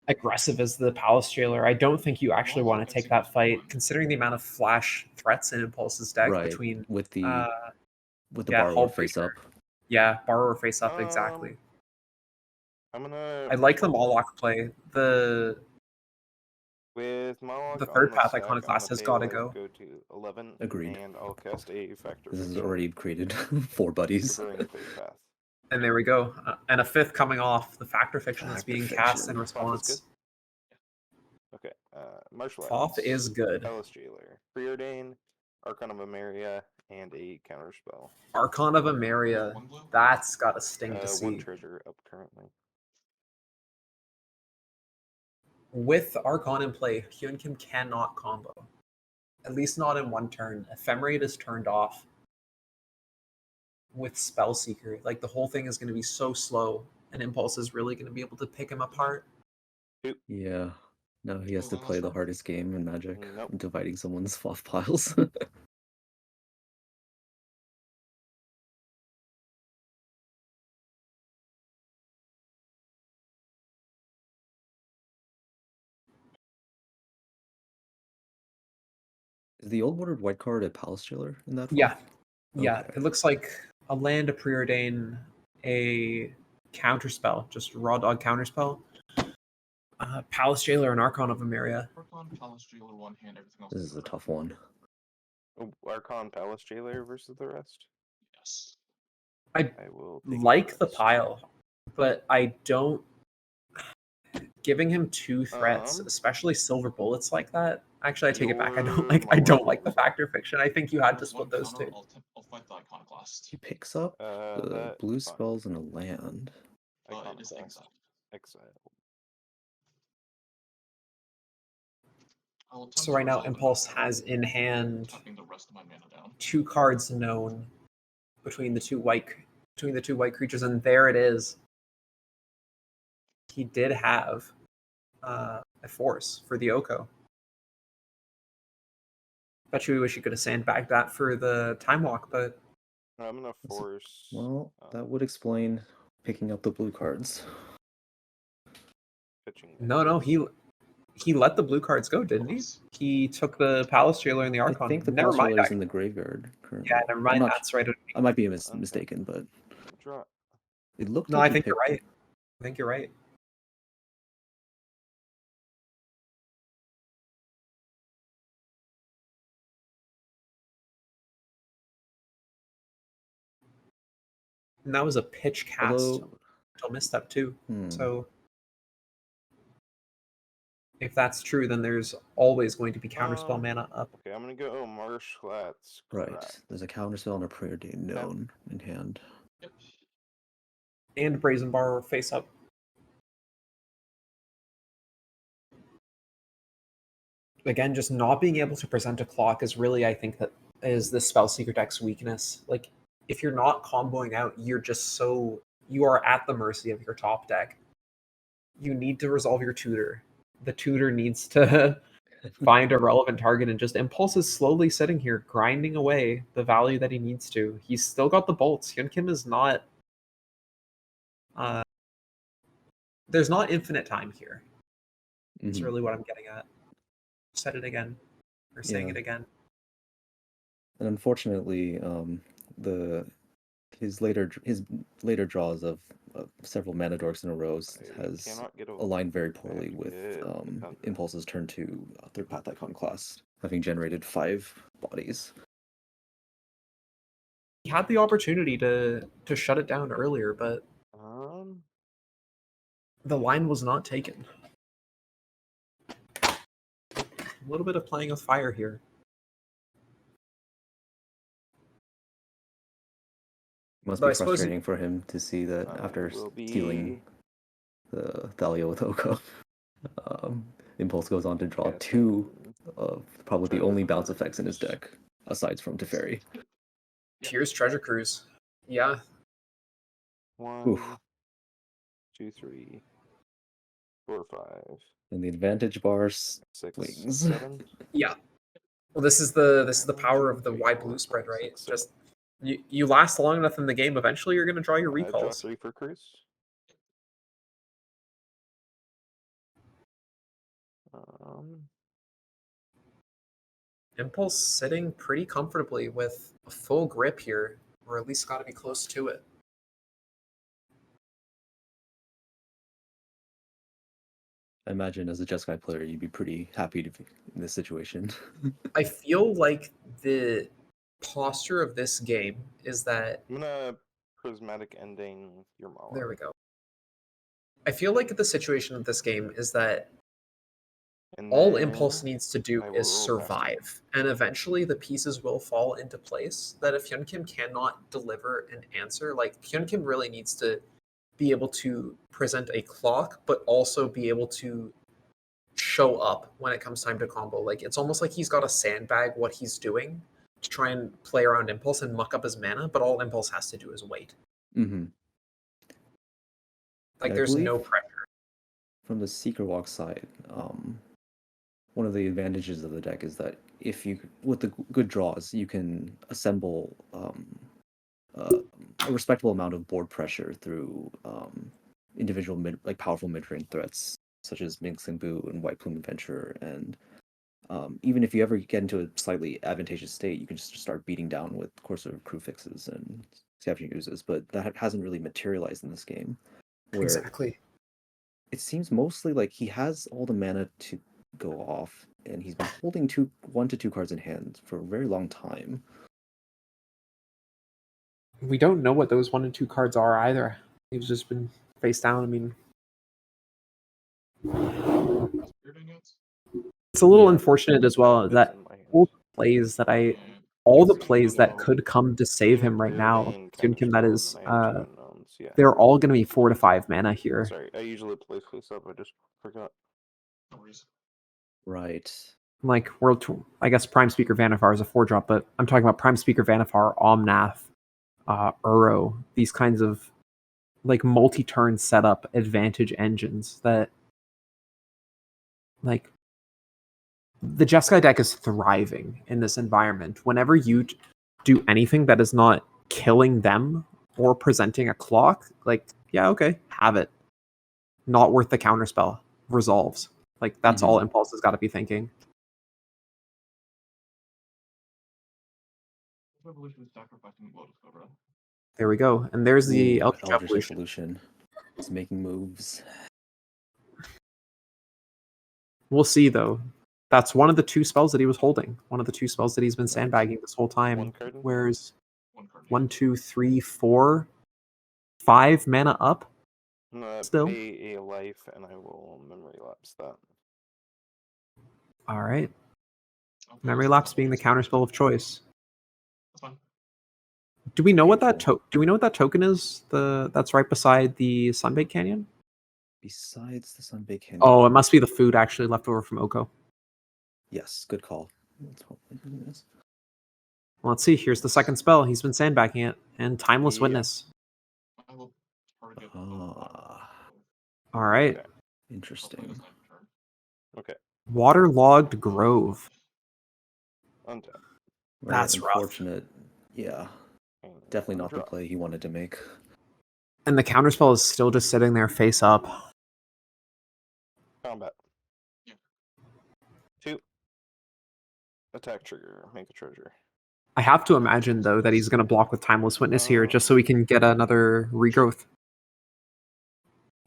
aggressive as the Palace Jailer. I don't think you actually want to take that fight, considering the amount of flash threats in Impulse's deck between with the yeah, borrower face up. Yeah, borrower face up, exactly. I like the Mawlock play. With Mawlock the third on path stack, Iconoclast has got to go. Go to 11. Agreed. And I'll cast a Factor. This has already created 4 buddies. And there we go. And a 5th coming off. The Factor Fiction that's being cast in response. Okay. Martial Thoth is good. Palace Jailer. Preordain, Archon of Emeria, and a counterspell. Archon of Emeria. That's got a sting to see. 1 treasure up currently. With Archon in play, Hyun-Kim cannot combo. At least not in 1 turn. Ephemerate is turned off. With Spellseeker, like, the whole thing is going to be so slow, and Impulse is really going to be able to pick him apart. Yeah. Now he has to play the hardest game in Magic, dividing someone's fluff piles. Is the old bordered white card a Palace Jailer in that? Yeah. Fluff? Yeah, Okay. it looks like a land, a preordain, a counterspell, just raw dog counterspell. Palace Jailer and Archon of Emeria. Archon, Palace Jailer, 1 hand, everything else. This is a tough one. Archon, Palace Jailer versus the rest? Yes. I will like the pile, but I don't. Giving him 2 threats, especially silver bullets like that. Actually, I take it back. I don't like the Factor Fiction. I think you had to split those 2. I'll fight the Iconoclast. He picks up the blue spells and a land. It is exiled. So right now, Impulse has in hand Tucking the rest of my mana down. 2 cards known between the two white creatures, and there it is. He did have a force for the Oko. Bet you wish you could have sandbagged that for the time walk, but I'm gonna force. Well, that would explain picking up the blue cards. Pitching. no, he let the blue cards go, didn't he? He took the Palace Jailer and the Archon. I think the never Palace mind. Jailer is in the graveyard currently. Yeah, never mind. That's right. I might be mistaken, but Draw. it looked No, like I think you're picked... right. I think you're right. And that was a pitch cast until misstep too. So if that's true, then there's always going to be counterspell mana up. Okay, I'm gonna go Marsh Flats. Right. There's a counterspell and a Prayer Day known in hand. And Brazen Bar face up. Again, just not being able to present a clock is really, I think, that is the Spellseeker deck's weakness. Like, if you're not comboing out, you're just so... You are at the mercy of your top deck. You need to resolve your tutor. The tutor needs to find a relevant target, and just Impulse is slowly sitting here, grinding away the value that he needs to. He's still got the bolts. Hyun Kim is not... there's not infinite time here. That's really what I'm getting at. Said it again, or saying it again. And unfortunately, his later draws of several mana dorks in a row has aligned very poorly with Impulse's turn 2 third path icon class, having generated 5 bodies. He had the opportunity to shut it down earlier, but the line was not taken. A little bit of playing with fire here. Must be frustrating for him to see that after stealing the Thalia with Oko, Impulse goes on to draw 2 of probably the only bounce effects in his deck, aside from Teferi. Here's Treasure Cruise. Yeah. 1, 2, 3, 4, 5. And the advantage bar 6, swings. 7. Yeah. Well, this is the power of the wide blue spread, right? Just you last long enough in the game, eventually you're going to draw your recalls. Draw 3 for Cruise. Impulse sitting pretty comfortably with a full grip here, or at least got to be close to it. I imagine as a Jeskai player, you'd be pretty happy to be in this situation. I feel like the posture of this game is that... I'm gonna Prismatic Ending your Mala. There we go. I feel like the situation of this game is that all Impulse needs to do is survive, and eventually the pieces will fall into place. That if Hyun Kim cannot deliver an answer, like Hyun Kim really needs to be able to present a clock, but also be able to show up when it comes time to combo. Like, it's almost like he's got to sandbag what he's doing to try and play around Impulse and muck up his mana, but all Impulse has to do is wait. Mm-hmm. Like, there's no pressure. From the Seeker Walk side, one of the advantages of the deck is that if you, with the good draws, you can assemble a respectable amount of board pressure through individual powerful mid-range threats such as Minxing Boo and White Plume Adventure, and even if you ever get into a slightly advantageous state, you can just start beating down with Course of Crew Fixes and Scavenging Oozes, but that hasn't really materialized in this game. Exactly. It seems mostly like he has all the mana to go off, and he's been holding 1 to 2 cards in hand for a very long time. We don't know what those 1 and 2 cards are either. He's just been face down. I mean, it's a little unfortunate as well that all the plays that could come to save him right now, Hyun Kim, that is, they're all going to be 4 to 5 mana here. Sorry, I usually play face up. I just forgot. No worries. Right. Like I guess Prime Speaker Vanifar is a 4-drop, but I'm talking about Prime Speaker Vanifar, Omnath, Uro, these kinds of like multi-turn setup advantage engines that, like, the Jeskai deck is thriving in this environment. Whenever you do anything that is not killing them or presenting a clock, like, yeah, okay, have it. Not worth the counterspell. Resolves. Like, that's all Impulse has got to be thinking. There we go. And there's the Eldritch Evolution. It's making moves. We'll see, though. That's one of the 2 spells that he was holding. One of the 2 spells that he's been sandbagging this whole time. Where's 1, 2, 3, 4, 5 mana up? Still. Pay a life, and I will memory lapse that. All right. Memory lapse being the counterspell of choice. Do we know what that token is? That's right beside the Sunbaked Canyon. Besides the Sunbaked Canyon. Oh, it must be the food actually left over from Oko. Yes, good call. Well, let's see. Here's the second spell. He's been sandbagging it, and Timeless Witness. All right. Okay. Interesting. Okay. Waterlogged Grove. Untap. That's unfortunate. Yeah. Definitely not the play he wanted to make. And the counterspell is still just sitting there face up. Combat. 2. Attack trigger. Make a treasure. I have to imagine, though, that he's going to block with Timeless Witness here just so we can get another regrowth.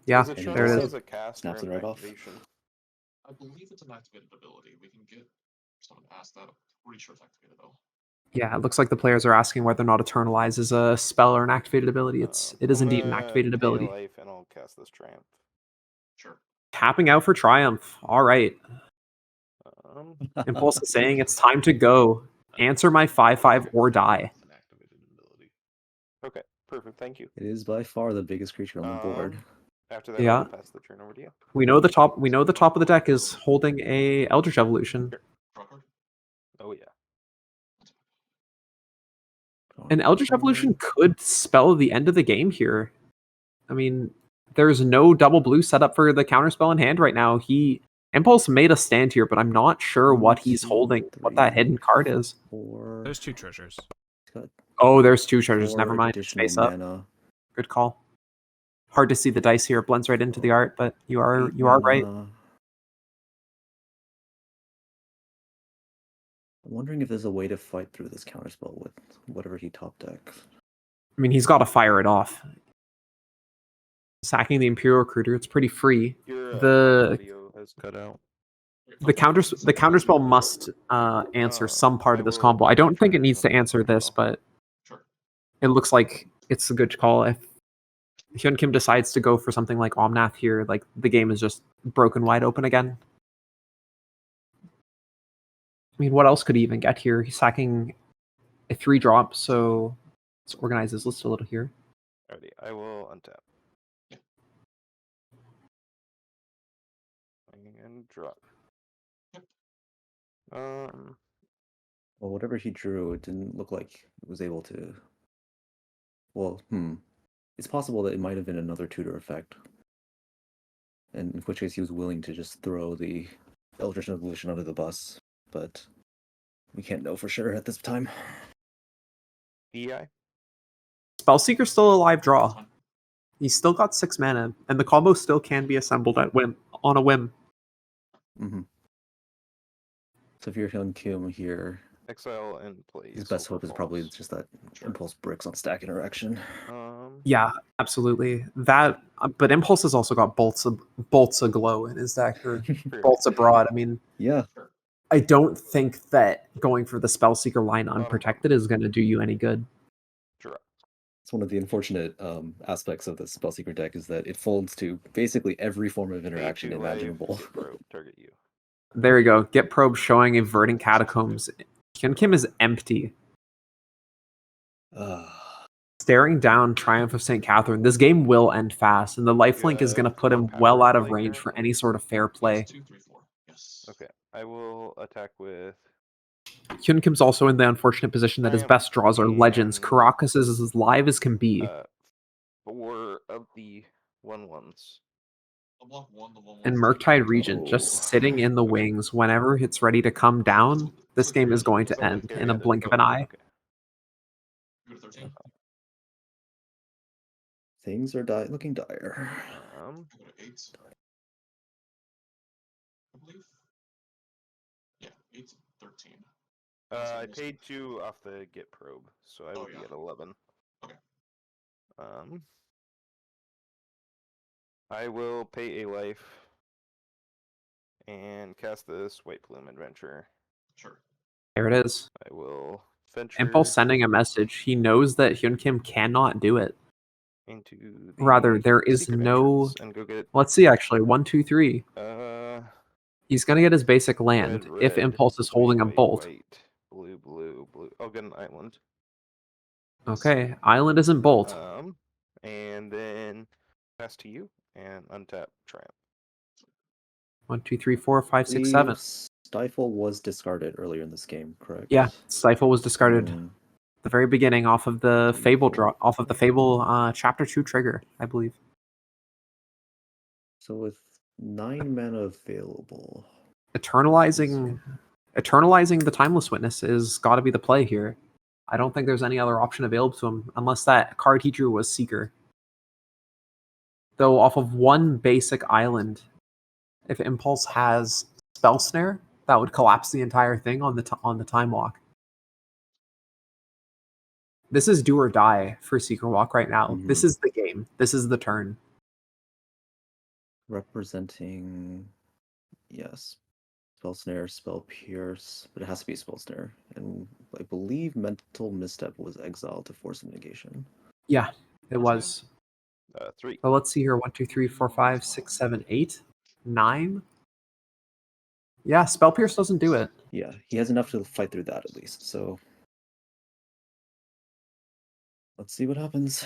Yeah, there it is. Snaps it right off. I believe it's an activated ability. We can get someone to ask that. I'm pretty sure it's activated, though. Yeah, it looks like the players are asking whether or not Eternalize is a spell or an activated ability. It is indeed an activated ability. Life and I'll cast this Triumph. Sure. Tapping out for Triumph. All right. Impulse is saying it's time to go. Answer my 5/5 or die. Okay, perfect. Thank you. It is by far the biggest creature on the board. After that, Yeah. I'll pass the turn over to you. We know the top of the deck is holding a Eldritch Evolution. Oh yeah. An Eldritch Evolution could spell the end of the game here. I mean, there's no double blue set up for the counterspell in hand right now. Impulse made a stand here, but I'm not sure what he's holding, what that hidden card is. There's 2 treasures. Oh, there's 2 treasures. Never mind. Additional Face up. mana. Good call. Hard to see the dice here. It blends right into the art, but you are right. I'm wondering if there's a way to fight through this counterspell with whatever he top decks. I mean, he's got to fire it off. Sacking the Imperial Recruiter, it's pretty free. Your audio has cut out. The counterspell must answer some part of this combo. I don't think it needs to answer this, but it looks like it's a good call. If Hyun Kim decides to go for something like Omnath here, like the game is just broken wide open again. I mean, what else could he even get here? He's sacking a 3-drop, so let's organize his list a little here. Alrighty, I will untap. And drop. Well, whatever he drew, it didn't look like it was able to. Well, it's possible that it might have been another tutor effect, and in which case he was willing to just throw the Eldritch Evolution under the bus, but we can't know for sure at this time. BI? Spellseeker's still a live draw. He's still got 6 mana, and the combo still can be assembled on a whim. Mm-hmm. So if you're Hyun Kim here, Exile and play. his best hope is probably just that Impulse bricks on stack interaction. Yeah, absolutely. That, but Impulse has also got bolts aglow in his deck, or bolts abroad. I mean, yeah. I don't think that going for the Spellseeker line unprotected is going to do you any good. It's one of the unfortunate aspects of the Spellseeker deck is that it folds to basically every form of interaction imaginable. Target you. There we go. Get Probe showing a Verdant Catacombs. Hyun Kim is empty. Staring down Triumph of St. Catherine. This game will end fast, and the lifelink is going to put him well out of range for any sort of fair play. 2, 3, 4. Yes. Okay, I will attack with. Hyun Kim's also in the unfortunate position that his best draws are legends. Caracas is as live as can be. 4 of the 1/1s. block one, the 1/1 And is Murktide like- Regent just sitting in the wings. Whenever it's ready to come down, this game is going to end in a blink of an eye. Okay. You go to 13? Things are looking dire. I go to 8. I believe. Yeah, 8 to 13. I paid 2 off the Git probe, so I would be at 11. Okay. I will pay a life and cast this White Plume Adventure. Sure. There it is. I will venture Impulse sending a message. He knows that Hyun Kim cannot do it. into the Rather, there is secret no. entrance and go get Let's see, actually. 1, 2, 3. He's going to get his basic land red, if red, Impulse is white, holding a white, bolt. white, blue, blue, blue. I'll get an island. Okay, island isn't bolt. And then pass to you and untap Triumph. 1, 2, 3, 4, 5, 6, 7. Stifle was discarded earlier in this game, correct? Yeah, Stifle was discarded at the very beginning off of the Fable draw, off of the Fable Chapter 2 trigger, I believe. So with 9 mana available, Eternalizing the Timeless Witness is got to be the play here. I don't think there's any other option available to him unless that card he drew was Seeker. Though off of one basic island, if Impulse has Spell Snare, that would collapse the entire thing on the Time Walk. This is do or die for Seeker Walk right now. This is the game. This is the turn. representing, yes, Spell Snare, Spell Pierce, but it has to be Spell Snare. And I believe Mental Misstep was exiled to force of negation. Yeah, it was. 3. So let's see here. 1, 2, 3, 4, 5, 6, 7, 8, 9. Yeah, Spell Pierce doesn't do it. Yeah, he has enough to fight through that at least. So let's see what happens.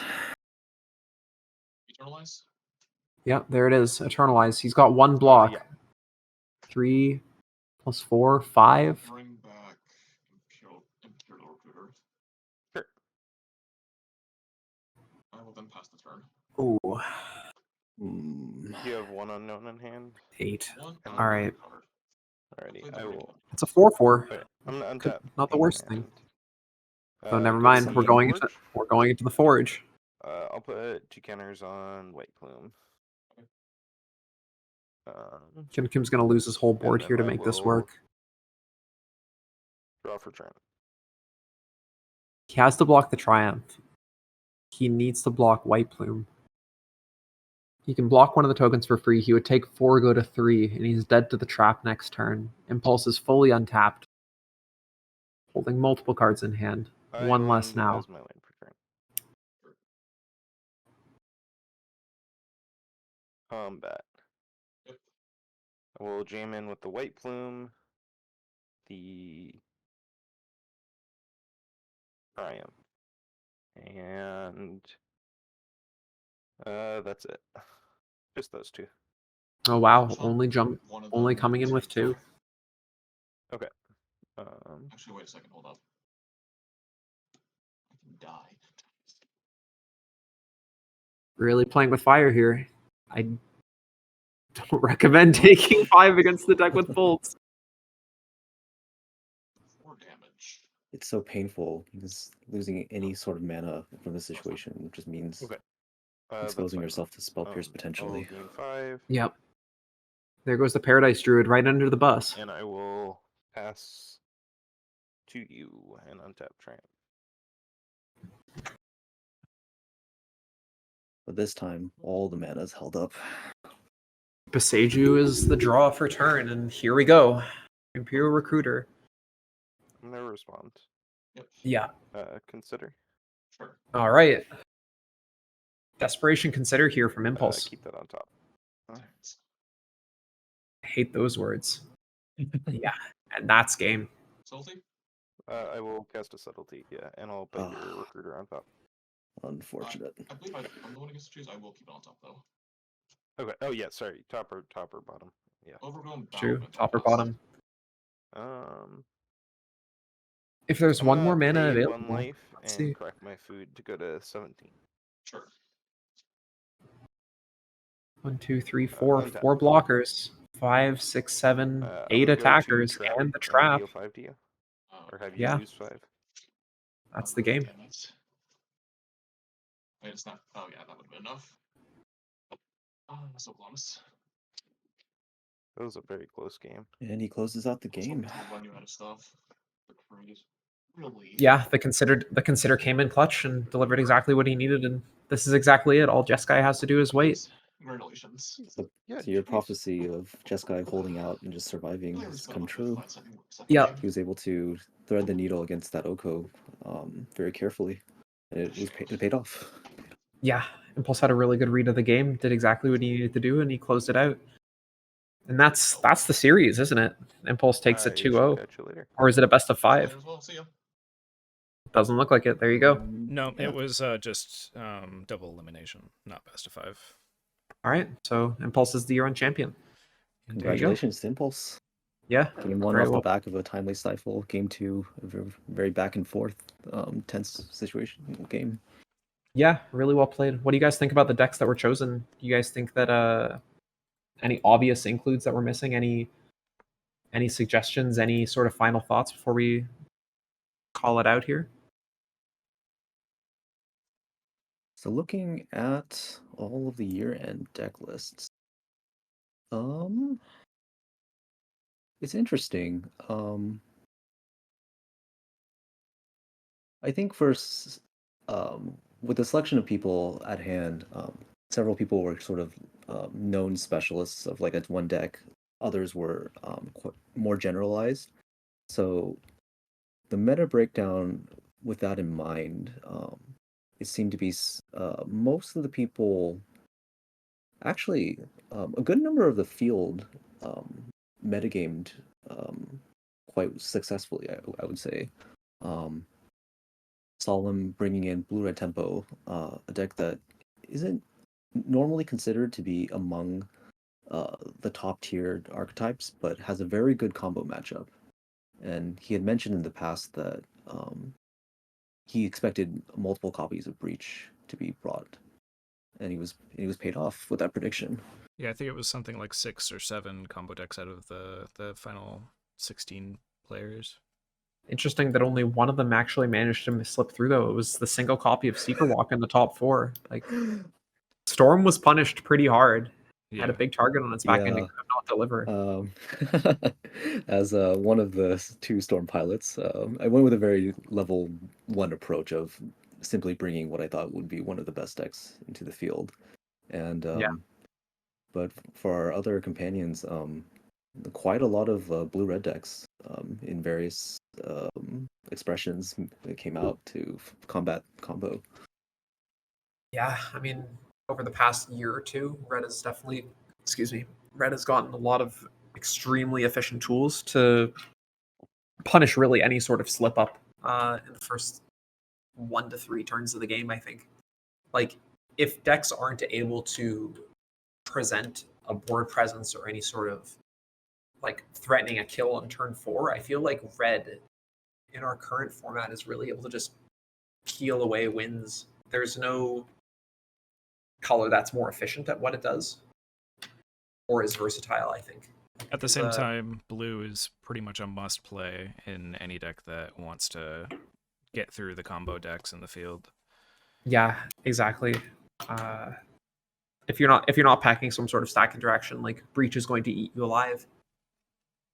Eternalize? Yeah, there it is. Eternalize. He's got 1 block. 3 plus 4, 5. Bring back Imperial Recruiter. Sure. I will then pass the turn. Ooh. You have 1 unknown in hand. 8. One All right. Alrighty, I will. It's a 4/4. Okay, I'm gonna Could- untap. not the worst thing. So never go mind. to We're the going forge. into the forge. I'll put 2 counters on White Plume. Kim Kim's gonna lose his whole board then here to I make this will- work. Draw for turn. He has to block the Triumph. He needs to block White Plume. He can block one of the tokens for free. He would take 4, go to 3, and he's dead to the trap next turn. Impulse is fully untapped. Holding multiple cards in hand. 1 less now. As my land for turn. Combat. Yep. I will jam in with the White Plume. The Triumph. And that's it. Just those 2. Oh wow! Only coming in with 2. Okay. Actually, wait a second. Hold up. I can die. Really playing with fire here. I don't recommend taking 5 against the deck with bolts. 4 damage. It's so painful because losing any sort of mana from this situation just means exposing yourself to Spell Pierce potentially. I'll gain 5. Yep. There goes the Paradise Druid right under the bus. And I will pass to you and untap Triumph. But this time, all the mana is held up. Beseju is the draw for turn, and here we go. Imperial Recruiter. I'm gonna respond. Yep. Yeah. Consider. Sure. All right. Desperation Consider here from Impulse. Keep that on top. I hate those words. Yeah, and that's game. Subtlety? I will cast a Subtlety, yeah, and I'll put your Recruiter on top. Unfortunate. I believe I'm the one who gets to choose. I will keep it on top, though. Okay. Oh yeah, sorry. Top or bottom. Yeah. Overgrown True. Battlement. Top or bottom. Um. If there's I'm one gonna more mana pay available, 1 life let's and see. crack my food to go to 17. Sure. 1, 2, 3, 4. Untap. 4 blockers. 5, 6, 7, I'm 8 gonna go to attackers, and the trap. deal 5 to you. Or have you Yeah. used 5? That's the game. Damn it. Wait, it's not. Oh yeah, that would have been enough. Oh, so close. That was a very close game. And he closes out the game. Run you out of stuff. Really? Yeah, the consider came in clutch and delivered exactly what he needed, and this is exactly it. All Jeskai has to do is wait. Congratulations. So, Yeah, so your jeez. prophecy of Jeskai holding out and just surviving has come true. Yeah. He was able to thread the needle against that Oko very carefully, and it paid off. Yeah, Impulse had a really good read of the game, did exactly what he needed to do, and he closed it out. And that's the series, isn't it? Impulse takes it 2-0. Catch you later. Or is it a best of 5? Well, see ya. Doesn't look like it. There you go. No, it was just double elimination, not best of 5. All right, so Impulse is the year-end champion. There you go. Congratulations to Impulse. Yeah. Game 1 very off well. the back of a timely stifle. Game 2, a very back and forth, tense situation game. Yeah, really well played. What do you guys think about the decks that were chosen? Do you guys think that any obvious includes that we're missing? Any suggestions? Any sort of final thoughts before we call it out here? So looking at all of the year-end deck lists, it's interesting. I think first, with the selection of people at hand, several people were sort of known specialists of like one deck. Others were more generalized. So the meta breakdown, with that in mind, it seemed to be most of the people, actually, a good number of the field metagamed quite successfully, I would say. Solemn bringing in blue-red tempo, a deck that isn't normally considered to be among the top-tiered archetypes, but has a very good combo matchup. And he had mentioned in the past that he expected multiple copies of Breach to be brought, and he was paid off with that prediction. Yeah, I think it was something like 6 or 7 combo decks out of the final 16 players. Interesting that only one of them actually managed to slip through, though. It was the single copy of Seeker Walk in the top 4. Like, Storm was punished pretty hard. Yeah. Had a big target on its back end and could not deliver. As one of the 2 Storm pilots, I went with a very level 1 approach of simply bringing what I thought would be one of the best decks into the field. And but for our other companions, quite a lot of blue-red decks in various expressions that came out to combat combo. Yeah, I mean, over the past year or two, Red has definitely, Red has gotten a lot of extremely efficient tools to punish really any sort of slip up in the first 1 to 3 turns of the game, I think. Like, if decks aren't able to present a board presence or any sort of like threatening a kill on turn 4, I feel like Red in our current format is really able to just peel away wins. There's no color that's more efficient at what it does or is versatile, I think. At the same time, blue is pretty much a must play in any deck that wants to get through the combo decks in the field. Yeah, exactly. If you're not packing some sort of stack interaction, like Breach is going to eat you alive.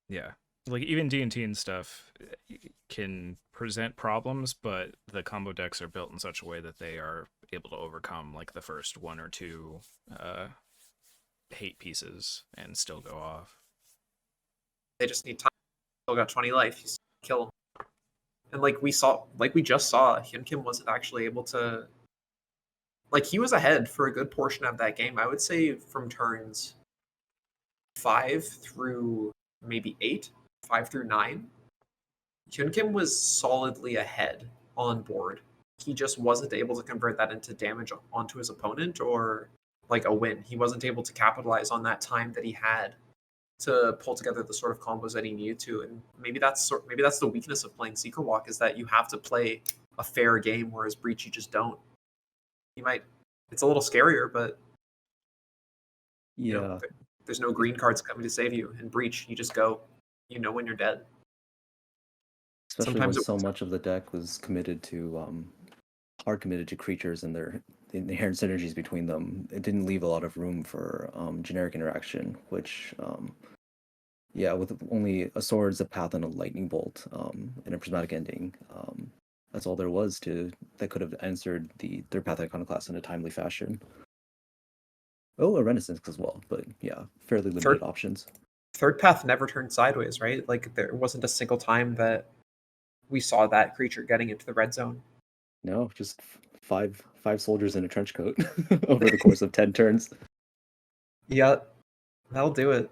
Yeah, like even D&T and stuff can present problems, but the combo decks are built in such a way that they are able to overcome like the first 1 or 2 hate pieces and still go off. They just need time. Still got 20 life. You still kill them. And like we just saw, Hyun Kim wasn't actually able to. Like, he was ahead for a good portion of that game. I would say from turns 5 through maybe 8, 5 through 9, Hyun Kim was solidly ahead on board. He just wasn't able to convert that into damage onto his opponent or like a win. He wasn't able to capitalize on that time that he had to pull together the sort of combos that he needed to. And maybe that's the weakness of playing Seeker Walk, is that you have to play a fair game, whereas Breach you just don't. It's a little scarier, but Yeah. You know, there's no green cards coming to save you. In Breach, you just go. You know when you're dead. Especially Sometimes when it so works much of the deck was committed to hard committed to creatures and the inherent synergies between them. It didn't leave a lot of room for generic interaction, which yeah, with only a swords, a path, and a lightning bolt, and a prismatic ending, that's all there was that could have answered their path iconoclast in a timely fashion. Oh, a renaissance as well, but yeah, fairly limited options. Third path never turned sideways, right? Like there wasn't a single time that we saw that creature getting into the red zone. No, just five soldiers in a trench coat over the course of 10 turns. Yeah, that'll do it.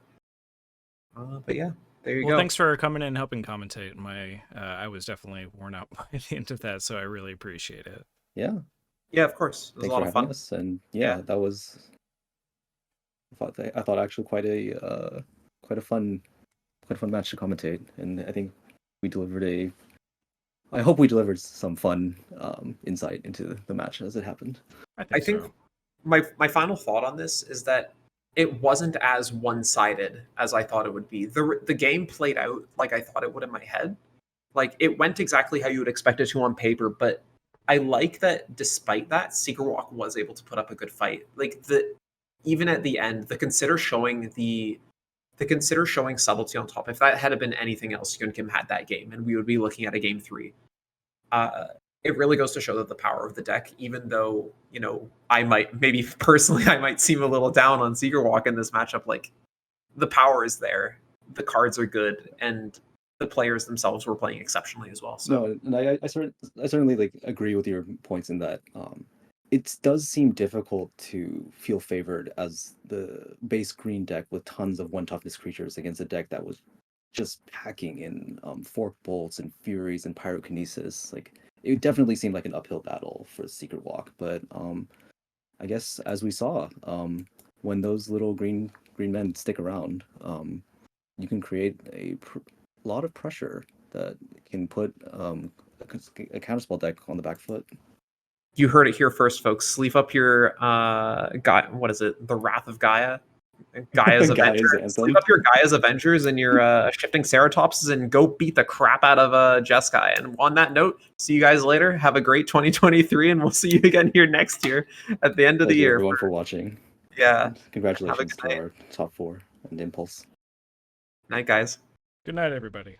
But yeah, there you well, go. Thanks for coming in and helping commentate. I was definitely worn out by the end of that, so I really appreciate it. Yeah. Yeah, of course. It was Thanks a lot for of having fun. us, and yeah, that was. I thought actually quite a fun match to commentate, and I think we delivered I hope we delivered some fun insight into the match as it happened. I think so. my final thought on this is that it wasn't as one-sided as I thought it would be. The game played out like I thought it would in my head. Like it went exactly how you would expect it to on paper, but I like that despite that, Seekerwalk was able to put up a good fight. Like even at the end, the consider showing subtlety on top. If that had been anything else, Hyun Kim had that game, and we would be looking at a game 3. It really goes to show that the power of the deck, even though, I might seem a little down on Seekerwalk in this matchup, like the power is there, the cards are good, and the players themselves were playing exceptionally as well. So no, and I certainly like agree with your points in that it does seem difficult to feel favored as the base green deck with tons of 1 toughness creatures against a deck that was just packing in fork bolts and furies and pyrokinesis. Like it definitely seemed like an uphill battle for Seekerwalk, but I guess as we saw, when those little green men stick around, you can create a lot of pressure that can put a counterspell deck on the back foot. You heard it here first, folks. Sleeve up your what is it? The Wrath of Gaia. Gaia's Avengers. Sleeve up your Gaia's Avengers and your shifting Ceratopses and go beat the crap out of Jeskai. And on that note, see you guys later. Have a great 2023, and we'll see you again here next year at the end of the year. Everyone for watching. Yeah. And congratulations to our top 4 and Impulse. Night, guys. Good night, everybody.